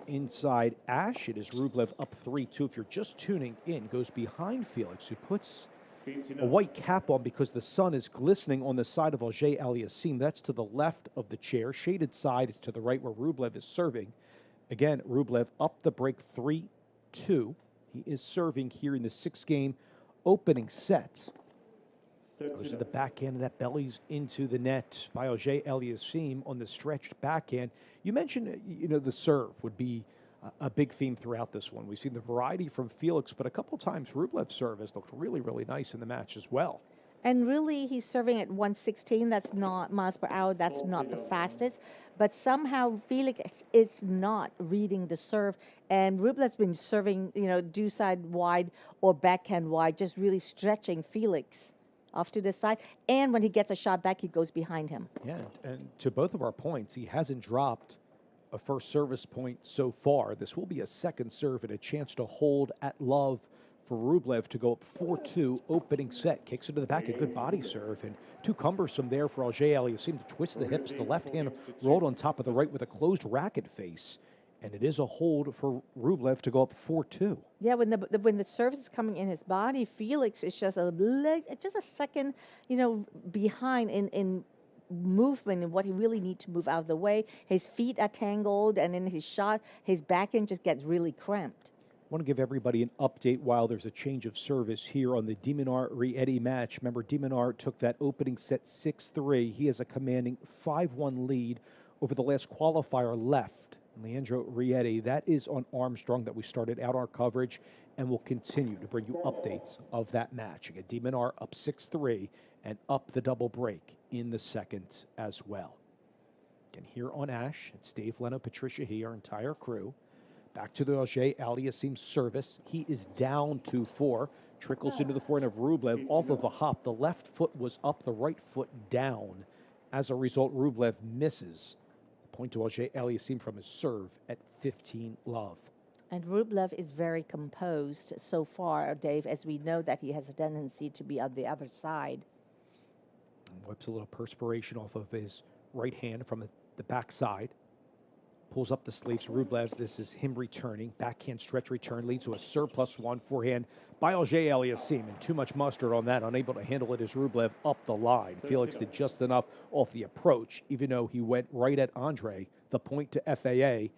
Inside Ash, it is Rublev up 3-2. If you're just tuning in, goes behind Felix, who puts a white cap on because the sun is glistening on the side of Auger Aliassime. That's to the left of the chair. Shaded side is to the right where Rublev is serving. Again, Rublev up the break 3-2. He is serving here in the 6-game opening set. Goes to the backhand, and that bellies into the net by Auger Aliassime on the stretched backhand. You mentioned, the serve would be a big theme throughout this one. We've seen the variety from Felix, but a couple times Rublev's serve has looked really, really nice in the match as well. And really, he's serving at 116. That's not miles per hour. That's not the fastest. But somehow Felix is not reading the serve. And Rublev's been serving, due side wide or backhand wide, just really stretching Felix off to the side. And when he gets a shot back, he goes behind him. Yeah, and to both of our points, he hasn't dropped a first service point so far. This will be a second serve and a chance to hold at love for Rublev to go up 4-2 opening set. Kicks into the back, a good body serve, and too cumbersome there for Auger Aliassime to twist the hips. The left hand rolled on top of the right with a closed racket face, and it is a hold for Rublev to go up 4-2. Yeah, when the service is coming in his body, Felix is just a second, behind in movement and what he really needs to move out of the way. His feet are tangled, and in his shot, his backhand just gets really cramped. I want to give everybody an update while there's a change of service here on the de Minaur-Rieti match. Remember, de Minaur took that opening set 6-3. He has a commanding 5-1 lead over the last qualifier left, Leandro Rieti. That is on Armstrong that we started out our coverage, and we'll continue to bring you updates of that match. Again, de Minaur up 6-3 and up the double break in the second as well. Again, here on Ash, it's Dave Leno, Patricia He, our entire crew. Back to the Auger Aliassime service. He is down 2-4. Trickles into the forehand of Rublev off of a hop. The left foot was up, the right foot down. As a result, Rublev misses. Point to Auger Aliassime from his serve at 15-love. And Rublev is very composed so far, Dave, as we know that he has a tendency to be on the other side. Wipes a little perspiration off of his right hand from the back side. Pulls up the sleeves. Rublev, this is him returning. Backhand stretch return leads to a serve +1 forehand by Auger-Aliassime. And too much mustard on that. Unable to handle it is Rublev up the line. Felix did just enough off the approach, even though he went right at Andre, the point to FAA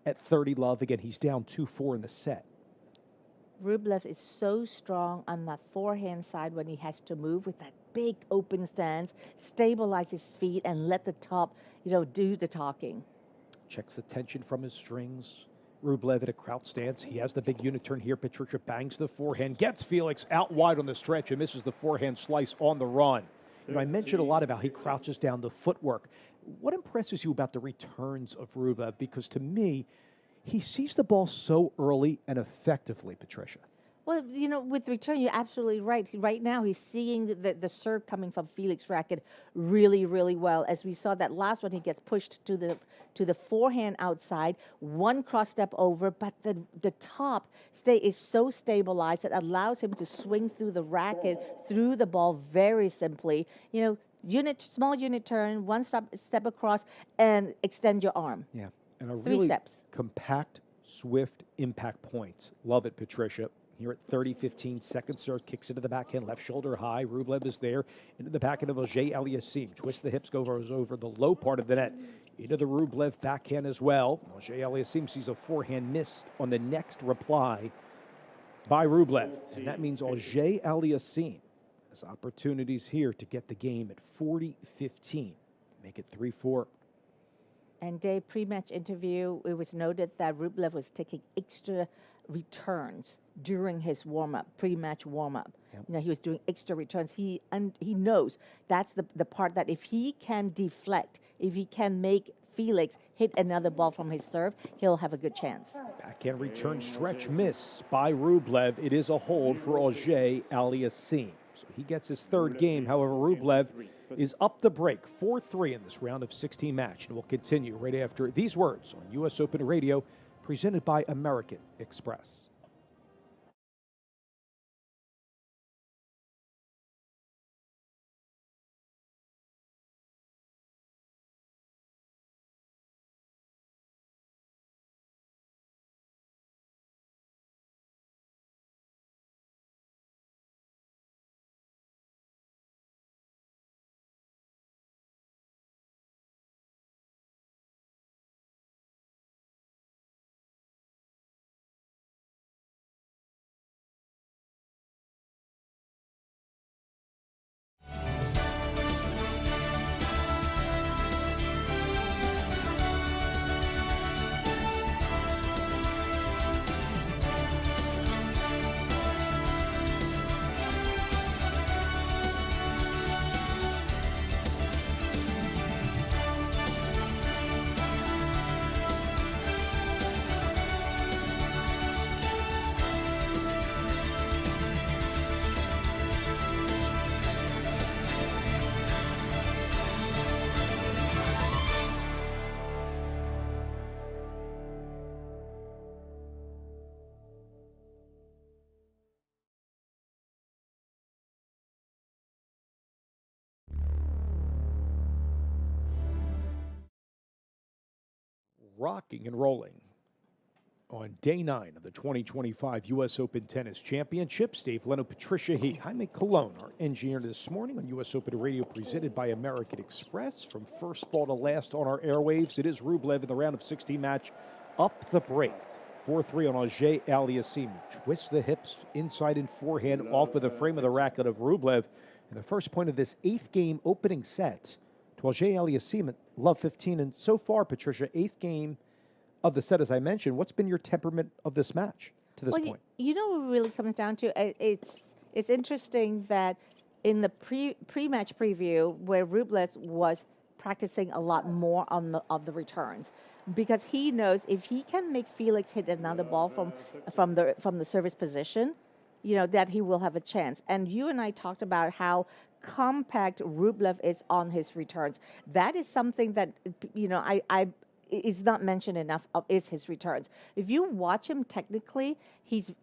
at 30-love. Again, he's down 2-4 in the set. Rublev is so strong on that forehand side when he has to move with that big open stance, stabilize his feet, and let the top, do the talking. Checks the tension from his strings. Rublev at a crouch stance. He has the big unit turn here. Patricia bangs the forehand, gets Felix out wide on the stretch, and misses the forehand slice on the run. I mentioned a lot about he crouches down the footwork. What impresses you about the returns of Rublev? Because to me, he sees the ball so early and effectively, Patricia. Well, with return, you're absolutely right. Right now, he's seeing the serve coming from Felix racket really, really well. As we saw that last one, he gets pushed to the forehand outside, one cross step over, but the top stay is so stabilized that allows him to swing through the racket, through the ball very simply. Small unit turn, one step across, and extend your arm. Yeah, and a 3 really steps. Compact, swift impact points. Love it, Patricia. Here at 30-15, second serve, kicks into the backhand, left shoulder high. Rublev is there, into the backhand of Auger-Aliassime. Twist the hips, goes over the low part of the net. Into the Rublev backhand as well. Auger-Aliassime sees a forehand miss on the next reply by Rublev. And that means Auger-Aliassime has opportunities here to get the game at 40-15. Make it 3-4. And Dave, pre-match interview, it was noted that Rublev was taking extra returns during his warm-up, pre-match warm-up. Yep. He was doing extra returns. He knows that's the part that if he can deflect, if he can make Felix hit another ball from his serve, he'll have a good chance. Backhand return stretch miss by Rublev. It is a hold for Auger-Aliassime. So he gets his third game. However, Rublev is up the break, 4-3 in this round of 16 match. And we'll continue right after these words on U.S. Open Radio, presented by American Express. Rocking and rolling on day 9 of the 2025 U.S. Open Tennis Championships. Dave Leno, Patricia He, Jaime Colon, our engineer this morning on U.S. Open Radio, presented by American Express. From first ball to last on our airwaves, it is Rublev in the round of 16 match. Up the break, 4-3 on Auger-Aliassime. Twists the hips inside and forehand off of the frame of the racket of Rublev. And the first point of this 8th game opening set to Auger-Aliassime at love 15. And so far, Patricia, 8th game of the set, as I mentioned. What's been your temperament of this match to this point? You know what it really comes down to? It's interesting that in the pre-match preview, where Rublev was practicing a lot more on the returns, because he knows if he can make Felix hit another ball from the service position, that he will have a chance. And you and I talked about how compact Rublev is on his returns. That is something that I is not mentioned enough is his returns. If you watch him technically, he's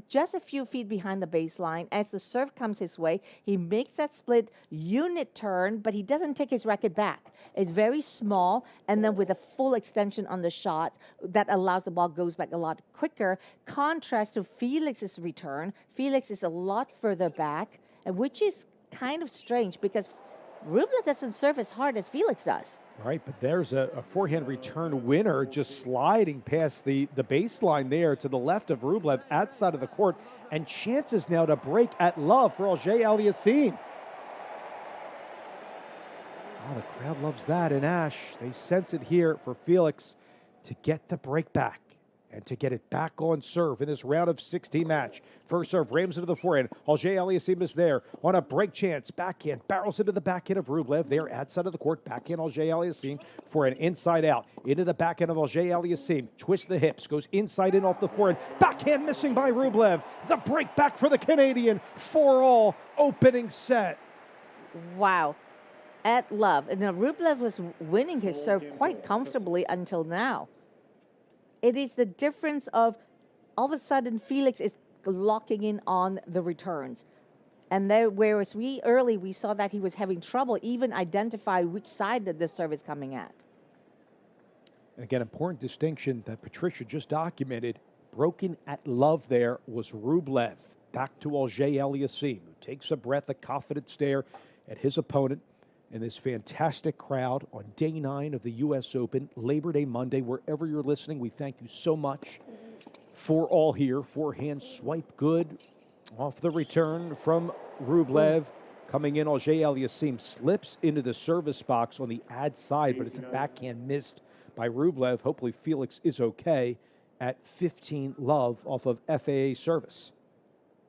just a few feet behind the baseline. As the serve comes his way, he makes that split unit turn, but he doesn't take his racket back. It's very small, and then with a full extension on the shot, that allows the ball goes back a lot quicker. Contrast to Felix's return. Felix is a lot further back, which is kind of strange because Rublev doesn't serve as hard as Felix does. Right, but there's a forehand return winner just sliding past the baseline there to the left of Rublev, outside of the court, and chances now to break at love for Auger-Aliassime. Oh, the crowd loves that in Ash. They sense it here for Felix to get the break back and to get it back on serve in this round of 16 match. First serve, rams into the forehand. Auger-Aliassime is there on a break chance. Backhand, barrels into the backhand of Rublev. There, outside of the court, backhand Auger-Aliassime for an inside out. Into the backhand of Auger-Aliassime. Twists the hips, goes inside in off the forehand. Backhand missing by Rublev. The break back for the Canadian. 4-all opening set. Wow. At love. And now Rublev was winning his serve quite comfortably until now. It is the difference of all of a sudden Felix is locking in on the returns. And there, whereas we saw that he was having trouble even identify which side that the serve is coming at. And again, important distinction that Patricia just documented. Broken at love there was Rublev. Back to Auger-Aliassime, who takes a breath, a confident stare at his opponent. And this fantastic crowd on day 9 of the U.S. Open, Labor Day Monday, wherever you're listening, we thank you so much. 4-all here, forehand swipe good. Off the return from Rublev. Coming in, Auger-Aliassime slips into the service box on the ad side, but it's a backhand missed by Rublev. Hopefully Felix is okay at 15 love off of FAA service.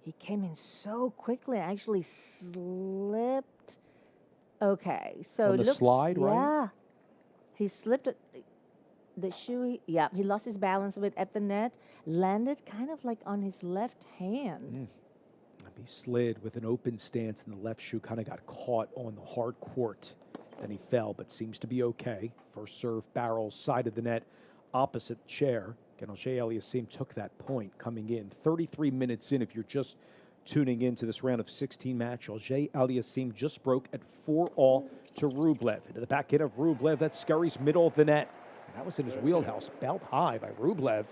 He came in so quickly, actually slipped. Okay, so on the slide, right? Yeah, he slipped the shoe. Yeah, he lost his balance with at the net, landed kind of like on his left hand. He slid with an open stance, and the left shoe kind of got caught on the hard court. Then he fell, but seems to be okay. First serve, barrel, side of the net, opposite chair. Again, Auger-Aliassime took that point coming in. 33 minutes in, if you're just tuning into this round of 16 match, Auger-Aliassime just broke at 4-all to Rublev. Into the back end of Rublev, that scurries middle of the net. And that was in his wheelhouse, belt high by Rublev.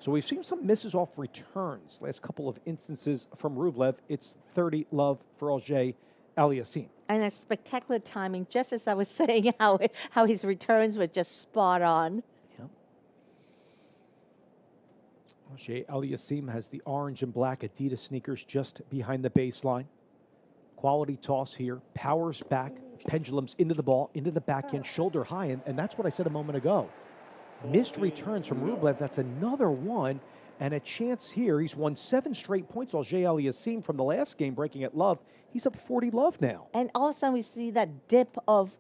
So we've seen some misses off returns. Last couple of instances from Rublev, it's 30 love for Auger-Aliassime. And a spectacular timing, just as I was saying, how his returns were just spot on. Auger-Aliassime has the orange and black Adidas sneakers just behind the baseline. Quality toss here, powers back, pendulums into the ball, into the backhand, shoulder high, and that's what I said a moment ago. Missed returns from Rublev, that's another one, and a chance here. He's won 7 straight points, Auger-Aliassime, from the last game, breaking at love. He's up 40 love now. And all of a sudden we see that dip of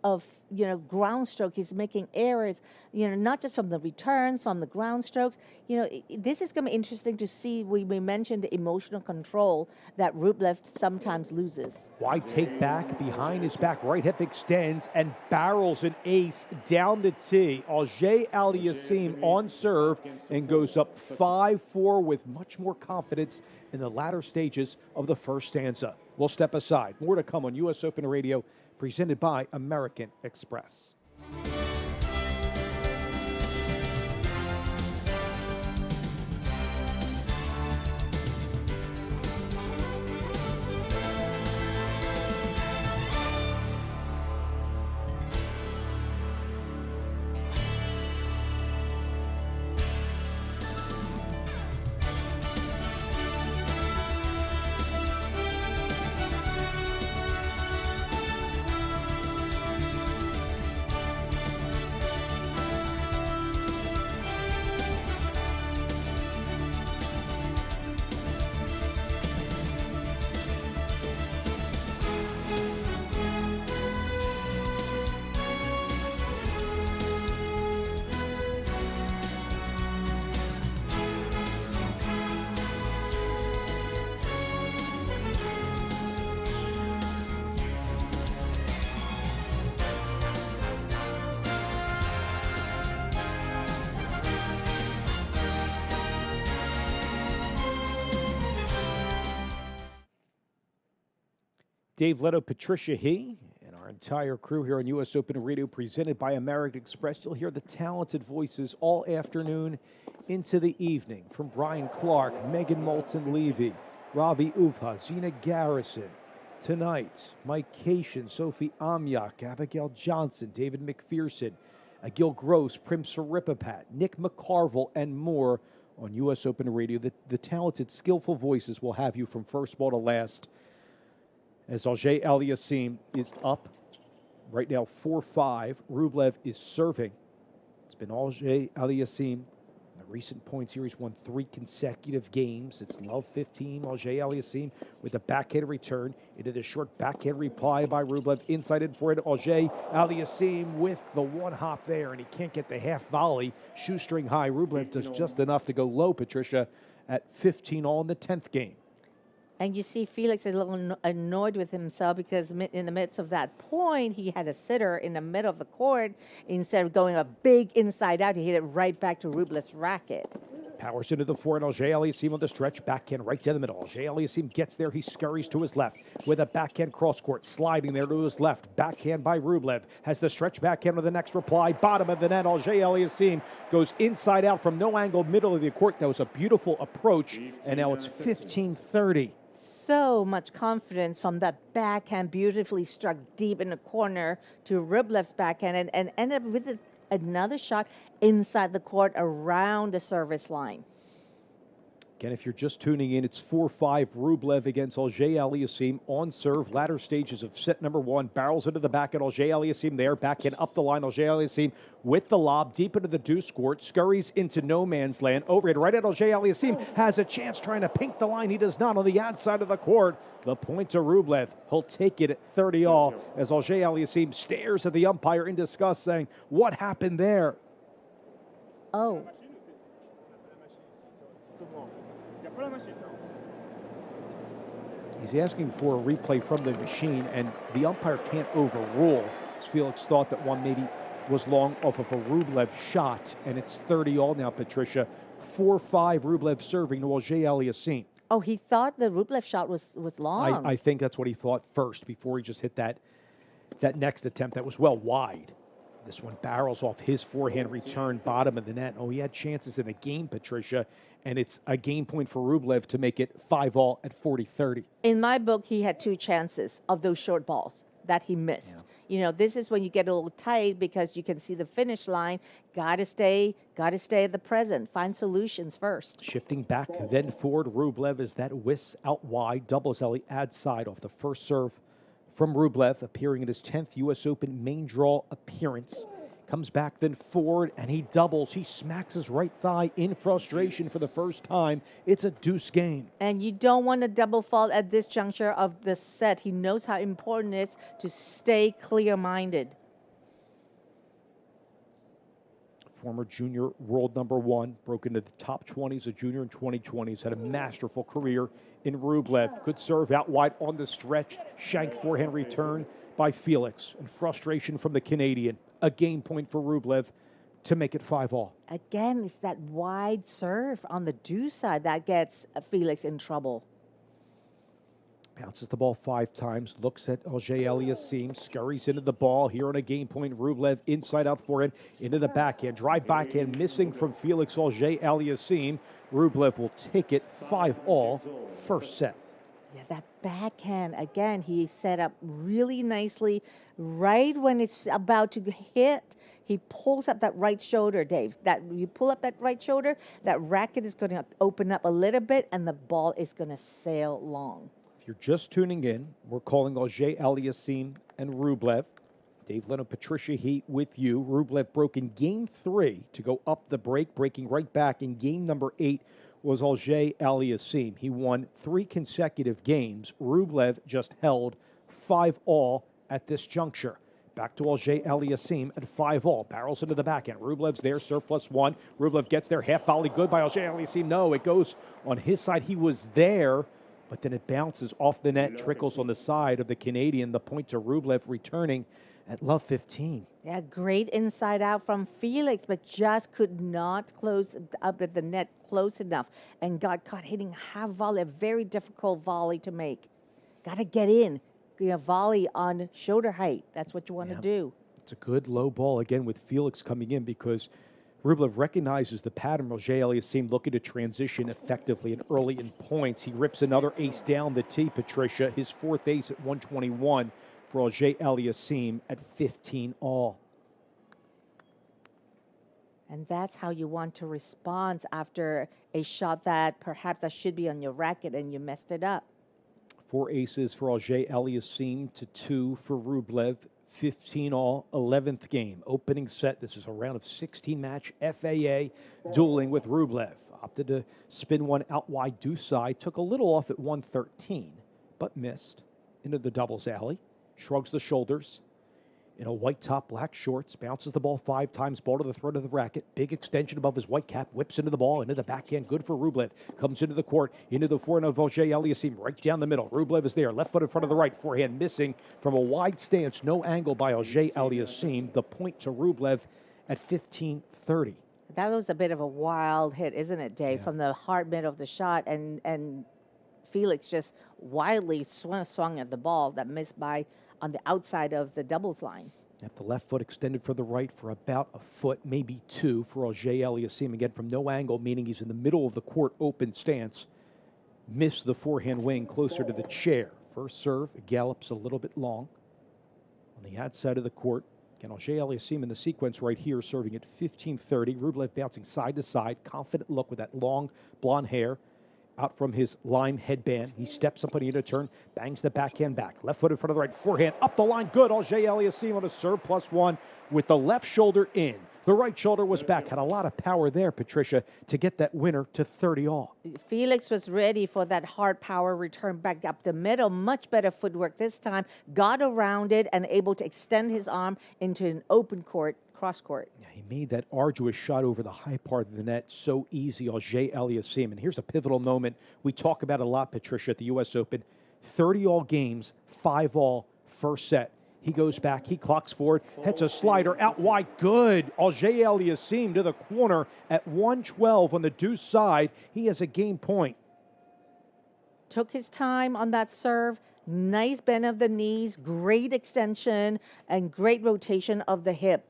ground stroke. He's making errors, not just from the returns, from the ground strokes. This is going to be interesting to see. We mentioned the emotional control that Rublev sometimes loses. Wide take back, behind his back, right hip extends and barrels an ace down the tee. Auger-Aliassime on serve and goes up 5-4 with much more confidence in the latter stages of the first stanza. We'll step aside. More to come on U.S. Open Radio, presented by American Express. Dave Leto, Patricia He, and our entire crew here on U.S. Open Radio, presented by American Express. You'll hear the talented voices all afternoon into the evening from Brian Clark, Megan Moulton-Levy, Ravi Uvha, Zina Garrison. Tonight, Mike Cation, Sophie Amyak, Abigail Johnson, David McPherson, Gil Gross, Prim Saripapat, Nick McCarville, and more on U.S. Open Radio. The talented, skillful voices will have you from first ball to last. As Alger Aliassime is up right now 4-5. Rublev is serving. It's been Alger Aliassime. In the recent point series, won 3 consecutive games. It's love 15. Alger Aliassime with a backhand return into the short backhand reply by Rublev. Inside in for it. Alger Aliassime with the one hop there, and he can't get the half volley. Shoestring high. Rublev does just enough to go low, Patricia, at 15 all in the 10th game. And you see Felix a little annoyed with himself because in the midst of that point, he had a sitter in the middle of the court. Instead of going a big inside out, he hit it right back to Rublev's racket. Powers into the forehand. Alger Aliassime on the stretch. Backhand right down the middle. Alger Aliassime gets there. He scurries to his left with a backhand cross court. Sliding there to his left. Backhand by Rublev. Has the stretch backhand with the next reply. Bottom of the net. Alger Aliassime goes inside out from no angle, middle of the court. That was a beautiful approach. And now it's 15-30. So much confidence from that backhand, beautifully struck deep in the corner to Rublev's backhand, and ended up with another shot inside the court around the service line. Again, if you're just tuning in, it's 4-5 Rublev against Alger Aliassime on serve. Latter stages of set number 1. Barrels into the back at Alger Aliassime there. Backhand up the line. Alger Aliassime with the lob deep into the deuce court. Scurries into no man's land. Overhead right at Alger Aliassime. Has a chance trying to pink the line. He does not on the outside of the court. The point to Rublev. He'll take it at 30 all as Alger Aliassime stares at the umpire in disgust, saying, "What happened there?" Oh. He's asking for a replay from the machine, and the umpire can't overrule. Felix thought that one maybe was long off of a Rublev shot, and it's 30 all now, Patricia. 4-5 Rublev serving to Alger Aliassime. Oh, he thought the Rublev shot was long. I think that's what he thought first before he just hit that next attempt that was well wide. This one barrels off his forehand return, bottom of the net. Oh, he had chances in the game, Patricia, and it's a game point for Rublev to make it 5 all at 40-30. In my book, he had 2 chances of those short balls that he missed. Yeah. You know, this is when you get a little tight because you can see the finish line. Got to stay at the present. Find solutions first. Shifting back, then forward. Rublev as that whisks out wide. Doubles Ellie ad side off the first serve from Rublev, appearing in his 10th U.S. Open main draw appearance. Comes back then forward, and he doubles. He smacks his right thigh in frustration for the first time. It's a deuce game. And you don't want a double fault at this juncture of the set. He knows how important it is to stay clear-minded. Former junior world number 1, broke into the top 20 as a junior in 2020s, had a masterful career in Rublev. Good serve out wide on the stretch. Shank forehand return by Felix. And frustration from the Canadian. A game point for Rublev to make it 5 all. Again, it's that wide serve on the deuce side that gets Felix in trouble. Bounces the ball 5 times, looks at Alger Aliassime, scurries into the ball. Here on a game point, Rublev inside out forehand, into the backhand. Drive backhand missing from Felix Alger Aliassime. Rublev will take it 5 all, first set. Yeah, that backhand, again, he set up really nicely. Right when it's about to hit, he pulls up that right shoulder, Dave. That you pull up that right shoulder, that racket is going to open up a little bit, and the ball is going to sail long. If you're just tuning in, we're calling Alger Aliassime and Rublev. Dave Leno, Patricia Heat with you. Rublev broke in game 3 to go up the break, breaking right back in game number 8 was Alger Aliassime. He won 3 consecutive games. Rublev just held 5 all at this juncture. Back to Alger Aliassime at 5 all. Barrels into the backhand. Rublev's there, serve +1. Rublev gets there, half volley, good by Alger Aliassime. No, it goes on his side. He was there, but then it bounces off the net, trickles on the side of the Canadian. The point to Rublev returning at love 15. Yeah, great inside out from Felix, but just could not close up at the net close enough and got caught hitting half volley, a very difficult volley to make. Got to get in volley on shoulder height. That's what you want to do. It's a good low ball again with Felix coming in because Rublev recognizes the pattern. Roger Aliassime looking to transition effectively and early in points. He rips another ace down the tee, Patricia. His fourth ace at 121 for Roger Aliassime at 15 all. And that's how you want to respond after a shot that perhaps that should be on your racket and you messed it up. 4 aces for Roger Aliassime to 2 for Rublev. 15 all, 11th game. Opening set. This is a round of 16 match FAA dueling with Rublev. Opted to spin one out wide deuce side. Took a little off at 113, but missed into the doubles alley. Shrugs the shoulders. In a white top, black shorts, bounces the ball 5 times, ball to the throat of the racket. Big extension above his white cap, whips into the ball, into the backhand, good for Rublev. Comes into the court, into the forehand of Roger Aliassime, right down the middle. Rublev is there, left foot in front of the right, forehand missing from a wide stance, no angle by Roger Aliassime. The point to Rublev at 15-30. That was a bit of a wild hit, isn't it, Dave? From the hard mid of the shot, and Felix just wildly swung at the ball that missed by on the outside of the doubles line. At the left foot extended for the right for about a foot, maybe 2 for Roger Aliassime. Again, from no angle, meaning he's in the middle of the court open stance. Missed the forehand wing closer to the chair. First serve, gallops a little bit long. On the outside of the court, again, Roger Aliassime in the sequence right here, serving at 15-30. Rublev bouncing side to side, confident look with that long blonde hair. Out from his lime headband. He steps up on the inner turn, bangs the backhand back. Left foot in front of the right, forehand up the line. Good. Roger Aliassime on a serve +1 with the left shoulder in. The right shoulder was back. Had a lot of power there, Patricia, to get that winner to 30 all. Felix was ready for that hard power return back up the middle. Much better footwork this time. Got around it and able to extend his arm into an open court, cross court. Yeah, he made that arduous shot over the high part of the net so easy, Roger Aliassime. And here's a pivotal moment. We talk about it a lot, Patricia, at the U.S. Open. 30 all games, 5 all, first set. He goes back, he clocks forward, hits a slider out wide, good. Roger Aliassime to the corner at 112 on the deuce side. He has a game point. Took his time on that serve. Nice bend of the knees, great extension, and great rotation of the hip.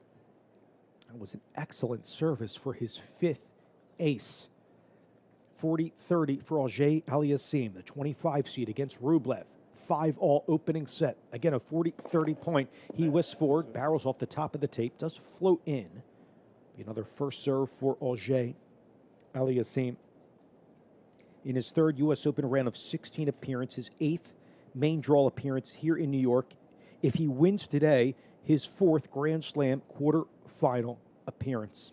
That was an excellent service for his 5th ace. 40-30 for Roger Aliassime, the 25 seed against Rublev. 5 all opening set. Again, a 40-30 point. He whisks forward, barrels off the top of the tape, does float in. Be another first serve for Roger Aliassime. In his 3rd U.S. Open round of 16 appearances, 8th main draw appearance here in New York. If he wins today, his 4th Grand Slam quarterfinal appearance.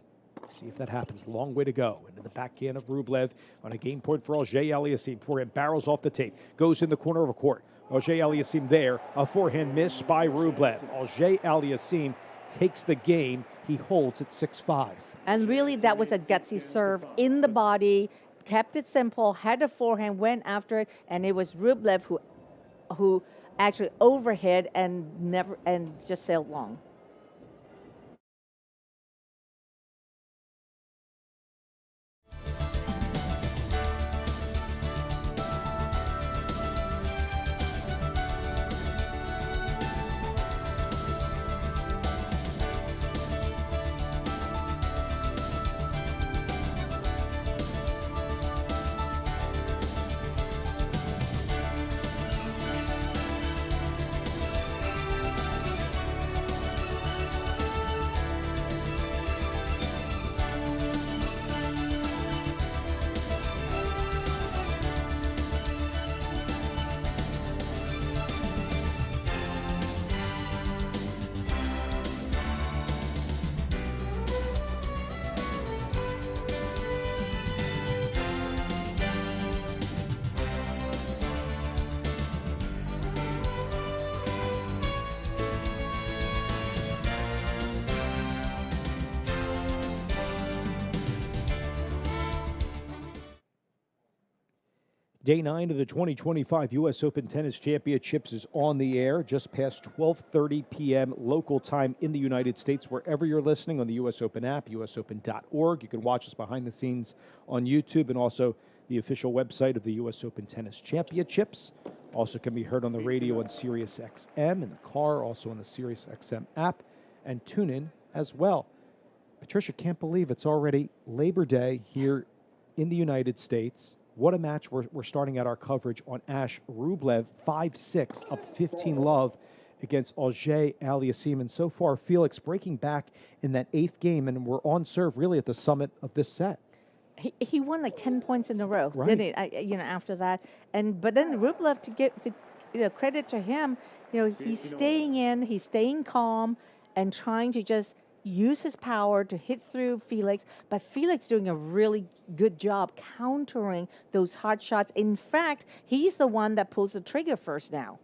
See if that happens. Long way to go. Into the backhand of Rublev on a game point for Roger Aliassime. Forehand barrels off the tape. Goes in the corner of a court. Roger Aliassime there. A forehand miss by Rublev. Roger Aliassime takes the game. He holds at 6-5. And really, that was a gutsy serve in the body. Kept it simple. Had a forehand, went after it, and it was Rublev who actually overhit and just sailed long. Day 9 of the 2025 U.S. Open Tennis Championships is on the air just past 12:30 p.m. local time in the United States. Wherever you're listening on the U.S. Open app, usopen.org. You can watch us behind the scenes on YouTube and also the official website of the U.S. Open Tennis Championships. Also can be heard on the radio on Sirius XM, in the car, also on the Sirius XM app, and tune in as well. Patricia, can't believe it's already Labor Day here in the United States. What a match we're starting out our coverage on. Ash Rublev, 5-6, up 15-love against Auger Aliassime. And so far, Felix breaking back in that 8th game, and we're on serve really at the summit of this set. He won like 10 points in a row, right. didn't he? After that, but then Rublev, to credit to him, he's staying in, he's staying calm, and trying to just use his power to hit through Felix. But Felix doing a really good job countering those hard shots. In fact, he's the one that pulls the trigger first now.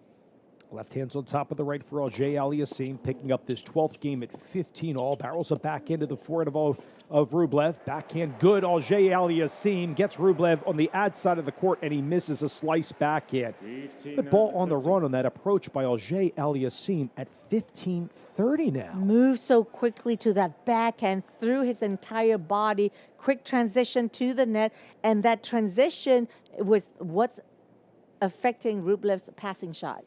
Left hand's on top of the right for Auger Aliassime, picking up this 12th game at 15-all. Barrels a backhand to the forehand of Rublev. Backhand good. Auger Aliassime gets Rublev on the ad side of the court, and he misses a slice backhand. Good ball on the run on that approach by Auger Aliassime at 15-30 now. Moves so quickly to that backhand through his entire body. Quick transition to the net, and that transition was what's affecting Rublev's passing shot.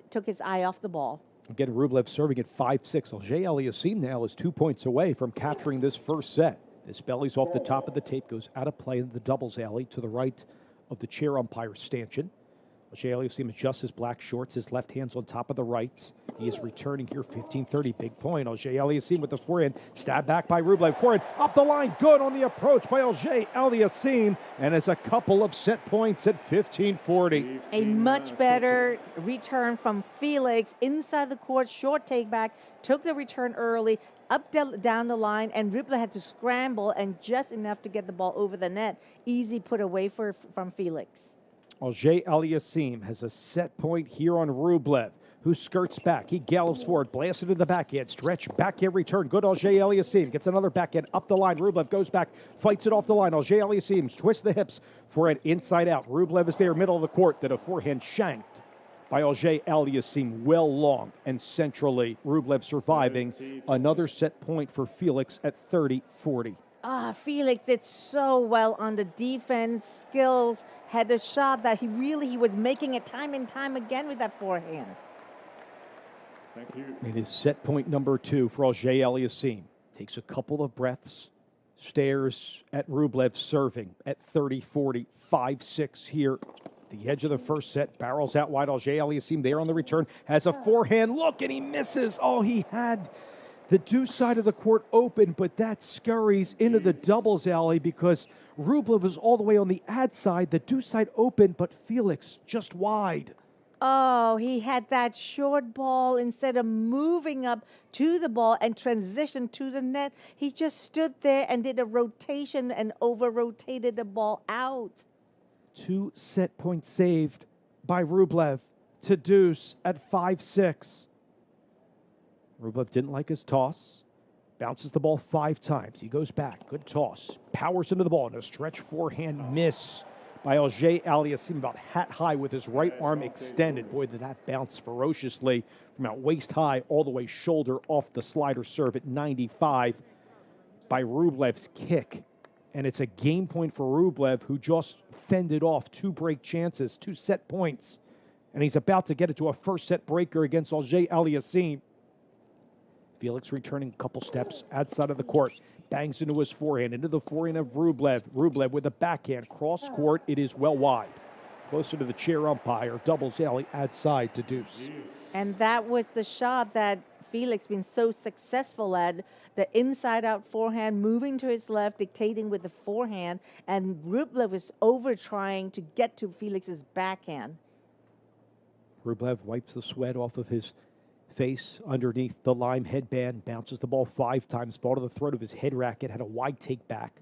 Took his eye off the ball. Again, Rublev serving at 5-6. Auger Aliassime now is 2 points away from capturing this first set. This belly's off the top of the tape, goes out of play in the doubles alley to the right of the chair umpire stanchion. Auger Aliassime adjusts his black shorts. His left hand's on top of the right. He is returning here, 15-30. Big point. Auger Aliassime with the forehand. Stab back by Rublev. Forehand up the line. Good on the approach by Auger Aliassime. And it's a couple of set points at 15-40. A much better return from Felix. Inside the court, short take back. Took the return early. Down the line, and Rublev had to scramble, and just enough to get the ball over the net. Easy put away from Felix. Auger Aliassime has a set point here on Rublev, who skirts back. He gallops forward, blasted to the backhand, stretch, backhand return. Good Auger Aliassime gets another backhand up the line. Rublev goes back, fights it off the line. Auger Aliassime twists the hips, forehand inside out. Rublev is there, middle of the court, then a forehand shanked by Auger Aliassime, well long and centrally. Rublev surviving. Another set point for Felix at 30-40. Felix did so well on the defense skills, had a shot that he was making it time and time again with that forehand. Thank you. It is set point number 2 for Auger Aliassime. Takes a couple of breaths, stares at Rublev serving at 30-40, 5-6 here. The edge of the first set, barrels out wide. Auger Aliassime there on the return, has a forehand look, and he misses. Oh, he had the deuce side of the court open, but that scurries into the doubles alley because Rublev was all the way on the ad side. The deuce side open, but Felix just wide. Oh, he had that short ball. Instead of moving up to the ball and transition to the net, he just stood there and did a rotation and over-rotated the ball out. 2 set points saved by Rublev to deuce at 5-6. Rublev didn't like his toss. Bounces the ball 5 times. He goes back. Good toss. Powers into the ball. And a stretch forehand miss by Auger Aliassime, about hat high with his right arm extended. Boy, did that bounce ferociously from out waist high all the way shoulder off the slider serve at 95 by Rublev's kick. And it's a game point for Rublev, who just fended off 2 break chances, 2 set points. And he's about to get it to a first set breaker against Auger Aliassime. Felix returning a couple steps outside of the court. Bangs into his forehand, into the forehand of Rublev. Rublev with a backhand. Cross court, it is well wide. Closer to the chair umpire. Doubles alley outside to deuce. And that was the shot that Felix been so successful at. The inside-out forehand, moving to his left, dictating with the forehand. And Rublev was over trying to get to Felix's backhand. Rublev wipes the sweat off of his face underneath the lime headband, bounces the ball 5 times, ball to the throat of his head racket, had a wide take back,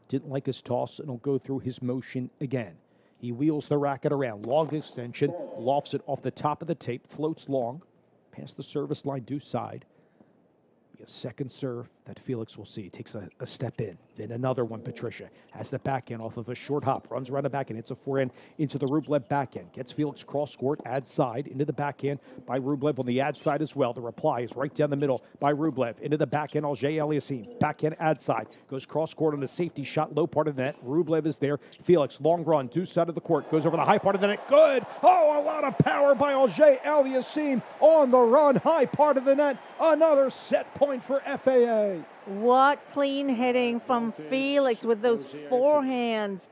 didn't like his toss, and will go through his motion again. He wheels the racket around, long extension, lofts it off the top of the tape, floats long, past the service line, deuce side. Be a second serve that Felix will see. Takes a step in. Then another one, Patricia. Has the backhand off of a short hop. Runs around the backhand. Hits a forehand into the Rublev backhand. Gets Felix cross-court, ad side, into the backhand by Rublev on the ad side as well. The reply is right down the middle by Rublev. Into the backhand, Auger-Aliassime. Backhand, ad side. Goes cross-court on a safety shot, low part of the net. Rublev is there. Felix, long run, deuce side of the court. Goes over the high part of the net. Good! Oh, a lot of power by Auger-Aliassime on the run, high part of the net. Another set point for FAA. What clean hitting from Felix with those forehands.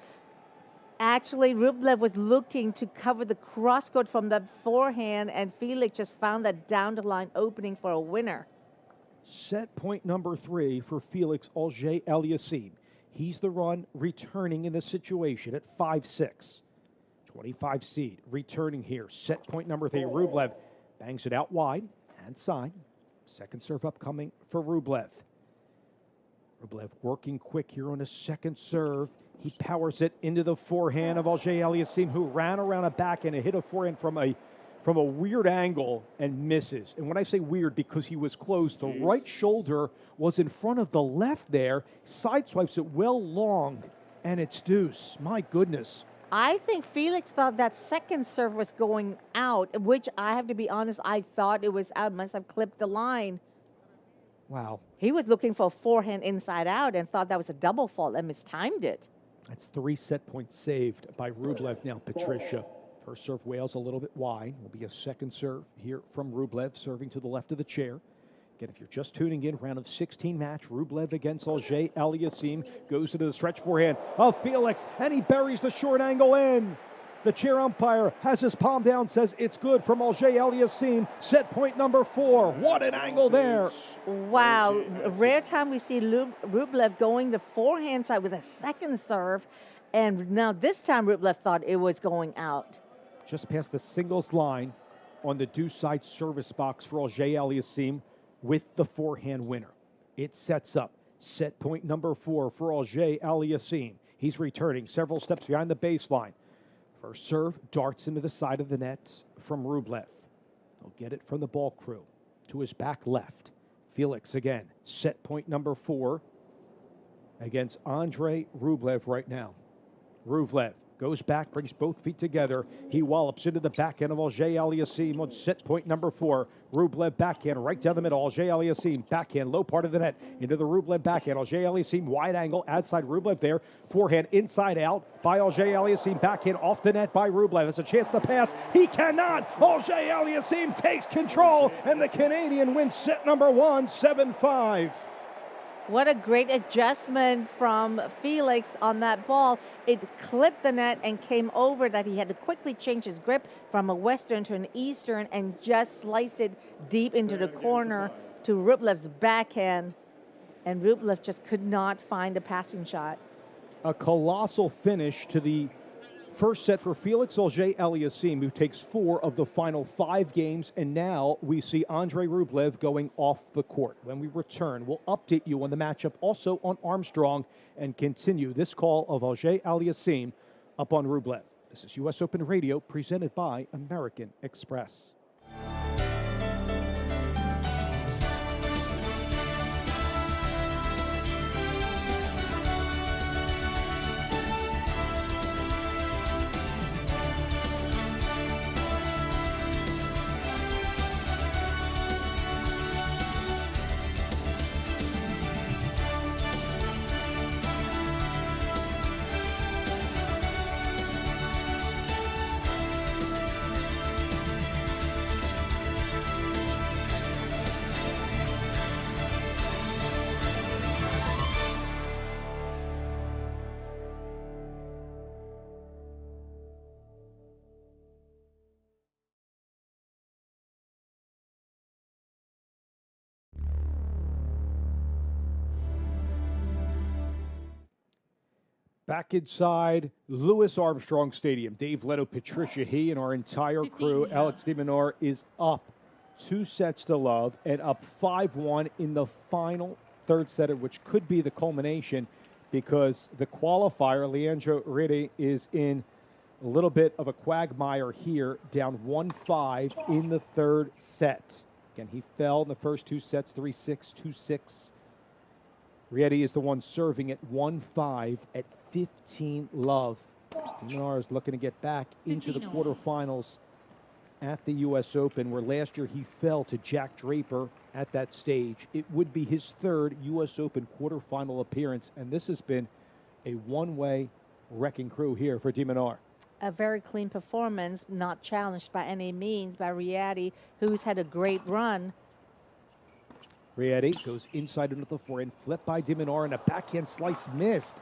Actually, Rublev was looking to cover the cross-court from the forehand, and Felix just found that down-the-line opening for a winner. Set point number 3 for Felix Auger-Aliassime. He's the run returning in this situation at 5-6. 25 seed returning here. Set point number 3. Rublev bangs it out wide and side. Second serve upcoming for Rublev. Rublev working quick here on his second serve. He powers it into the forehand of Auger-Aliassime, who ran around a backhand and hit a forehand from a weird angle and misses. And when I say weird, because he was close, the right shoulder was in front of the left there. Sideswipes it well long, and it's deuce. My goodness. I think Felix thought that second serve was going out, which I have to be honest, I thought it was out. Must have clipped the line. Wow. He was looking for a forehand inside out and thought that was a double fault and mistimed it. That's 3 set points saved by Rublev now, Patricia. First serve wails a little bit wide. Will be a second serve here from Rublev, serving to the left of the chair. Again, if you're just tuning in, round of 16 match, Rublev against Auger-Aliassime. Goes into the stretch forehand of Felix, and he buries the short angle in. The chair umpire has his palm down, says it's good from Auger-Aliassime. Set point number 4. What an angle there. Wow. A rare time we see Rublev going the forehand side with a second serve. And now this time Rublev thought it was going out. Just past the singles line on the deuce side service box for Auger-Aliassime with the forehand winner. It sets up set point number 4 for Auger-Aliassime. He's returning several steps behind the baseline. First serve darts into the side of the net from Rublev. He'll get it from the ball crew to his back left. Felix again, set point number 4 against Andrei Rublev right now. Rublev goes back, brings both feet together. He wallops into the backhand of Auger-Aliassime on set point number 4. Rublev backhand right down the middle. Auger-Aliassime backhand, low part of the net into the Rublev backhand. Auger-Aliassime wide angle, outside Rublev there. Forehand inside out by Auger-Aliassime. Backhand off the net by Rublev. It's a chance to pass. He cannot. Auger-Aliassime takes control, and the Canadian wins set number 1, 7-5. What a great adjustment from Felix on that ball. It clipped the net and came over that he had to quickly change his grip from a western to an eastern and just sliced it deep into the corner to Rublev's backhand. And Rublev just could not find a passing shot. A colossal finish to the first set for Felix Auger-Aliassime, who takes 4 of the final 5 games, and now we see Andrei Rublev going off the court. When we return, we'll update you on the matchup also on Armstrong and continue this call of Auger-Aliassime up on Rublev. This is U.S. Open Radio presented by American Express. Back inside Louis Armstrong Stadium. Dave Leto, Patricia He, and our entire crew. Alex DeMinor is up 2 sets to love and up 5-1 in the final third set, which could be the culmination because the qualifier, Leandro Rede, is in a little bit of a quagmire here, down 1-5 in the third set. Again, he fell in the first 2 sets, 3-6, 2-6. Rieti is the one serving at 1-5 at 15 love. de Minaur is looking to get back into the quarterfinals at the U.S. Open, where last year he fell to Jack Draper at that stage. It would be his third U.S. Open quarterfinal appearance, and this has been a one-way wrecking crew here for de Minaur. A very clean performance, not challenged by any means by Rieti, who's had a great run. Rieti goes inside into the forehand, flipped by de Minaur, and a backhand slice missed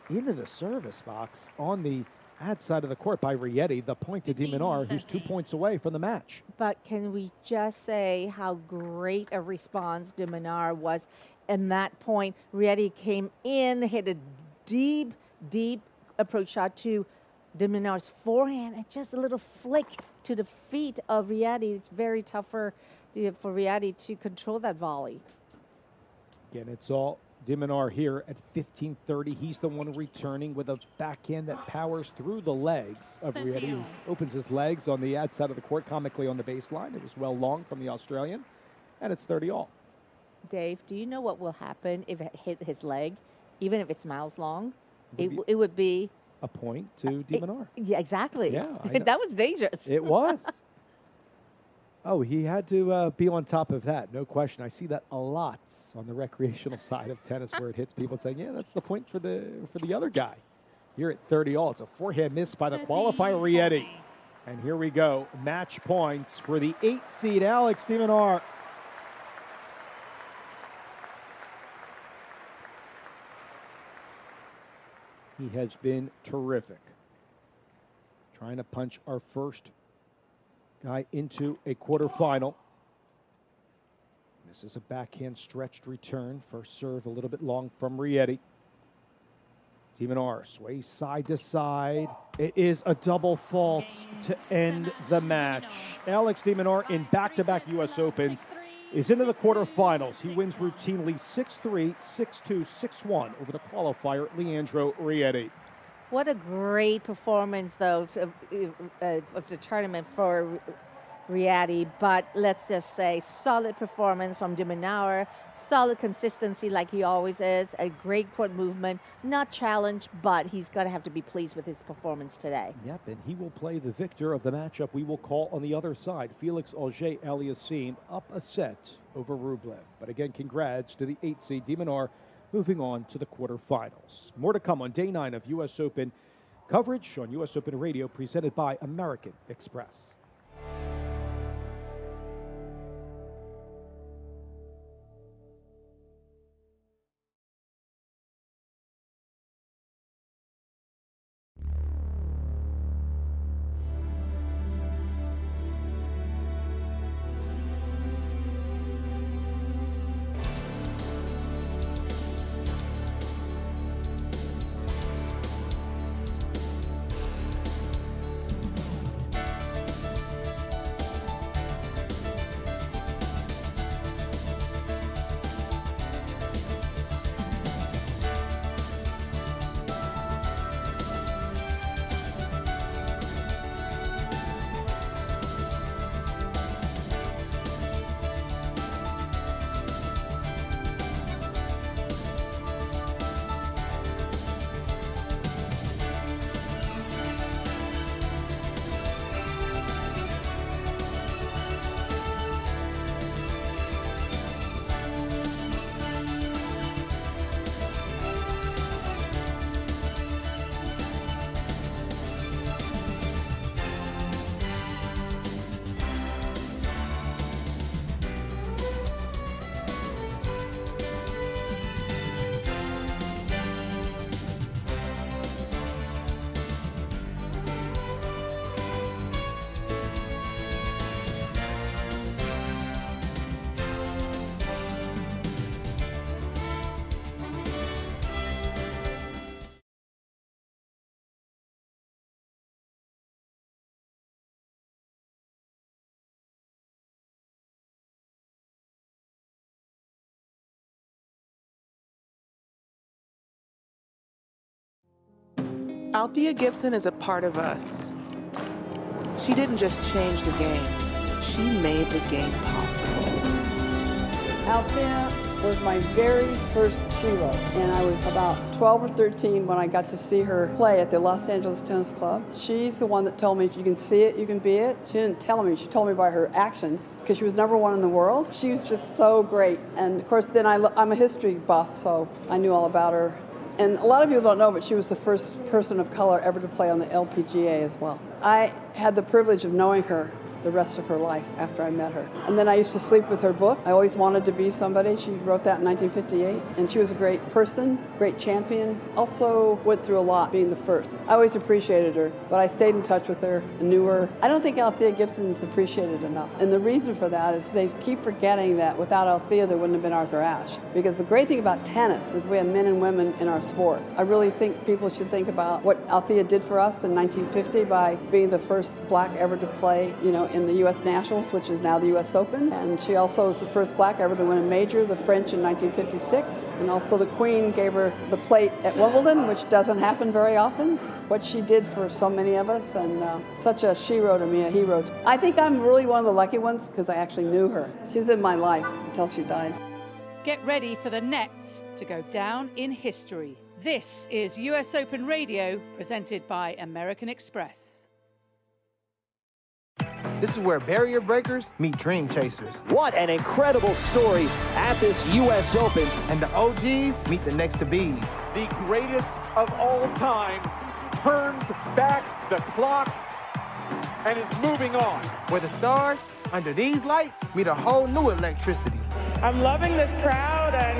into the service box on the ad side of the court by Rieti. The point to de Minaur, who's 2 points away from the match. But can we just say how great a response de Minaur was in that point? Rieti came in, hit a deep, deep approach shot to de Minaur's forehand, and just a little flick to the feet of Rieti. It's very tough for Rieti to control that volley. Again, it's all de Minaur here at 15-30. He's the one returning with a backhand that powers through the legs of Rieti. He opens his legs on the ad side of the court, comically on the baseline. It was well long from the Australian, and it's 30-all. Dave, do you know what will happen if it hit his leg, even if it's miles long? It would be a point to de Minaur. Yeah, exactly. Yeah, that was dangerous. It was. Oh, he had to be on top of that, no question. I see that a lot on the recreational side of tennis, where it hits people saying, "Yeah, that's the point for the other guy." Here at 30-all, it's a forehand miss by the qualifier Rieti, and here we go, match points for the 8th seed Alex de Minaur. He has been terrific. Trying to punch our first guy into a quarterfinal. This is a backhand stretched return. First serve a little bit long from Rieti. de Minaur sways side to side. It is a double fault to end the match. Alex de Minaur in back-to-back U.S. Opens is into the quarterfinals. He wins routinely 6-3, 6-2, 6-1 over the qualifier, Leandro Rieti. What a great performance, though, of the tournament for Rieti. But let's just say solid performance from de Minaur, solid consistency like he always is, a great court movement, not challenged, but he's going to have to be pleased with his performance today. Yep, and he will play the victor of the matchup we will call on the other side, Felix Auger-Aliassime, up a set over Rublev. But again, congrats to the 8th seed de Minaur, moving on to the quarterfinals. More to come on day 9 of U.S. Open coverage on U.S. Open Radio, presented by American Express. Althea Gibson is a part of us. She didn't just change the game, she made the game possible. Althea was my very first shero, and I was about 12 or 13 when I got to see her play at the Los Angeles Tennis Club. She's the one that told me if you can see it, you can be it. She didn't tell me, she told me by her actions, because she was #1 in the world. She was just so great. And of course, then I'm a history buff, so I knew all about her. And a lot of people don't know, but she was the first person of color ever to play on the LPGA as well. I had the privilege of knowing her the rest of her life after I met her. And then I used to sleep with her book. I always wanted to be somebody. She wrote that in 1958. And she was a great person, great champion. Also went through a lot being the first. I always appreciated her, but I stayed in touch with her and knew her. I don't think Althea Gibson's appreciated enough. And the reason for that is they keep forgetting that without Althea, there wouldn't have been Arthur Ashe. Because the great thing about tennis is we have men and women in our sport. I really think people should think about what Althea did for us in 1950 by being the first black ever to play, in the U.S. Nationals, which is now the U.S. Open. And she also was the first black ever to win a major, the French in 1956. And also the Queen gave her the plate at Wimbledon, which doesn't happen very often. What she did for so many of us, and such a shero to me, a hero. I think I'm really one of the lucky ones because I actually knew her. She was in my life until she died. Get ready for the next to go down in history. This is US Open Radio, presented by American Express. This is where barrier breakers meet dream chasers. What an incredible story at this U.S. Open. And the OGs meet the next to be. The greatest of all time turns back the clock and is moving on. Where the stars, under these lights, meet a whole new electricity. I'm loving this crowd, and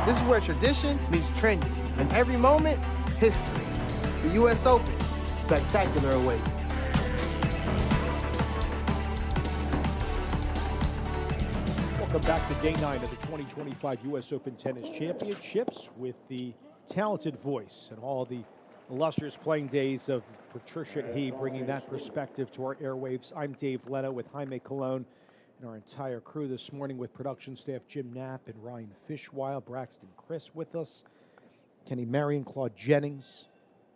this is where tradition meets trendy. And every moment, history. The U.S. Open, spectacular awaits. Welcome back to day 9 of the 2025 U.S. Open Tennis Championships with the talented voice and all the illustrious playing days of Patricia He, bringing that perspective to our airwaves. I'm Dave Leno with Jaime Colon and our entire crew this morning with production staff Jim Knapp and Ryan Fishwile, Braxton Chris with us, Kenny Marion, Claude Jennings,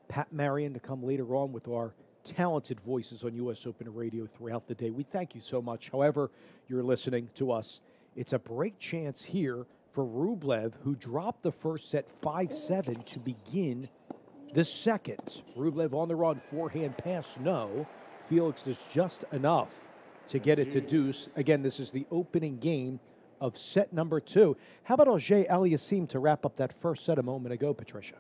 Pat Marion to come later on with our talented voices on U.S. Open Radio throughout the day. We thank you so much. However you're listening to us, it's a break chance here for Rublev, who dropped the first set 5-7 to begin the second. Rublev on the run, forehand pass, no. Felix does just enough to get it to deuce. Again, this is the opening game of set number 2. How about Auger-Aliassime to wrap up that first set a moment ago, Patricia?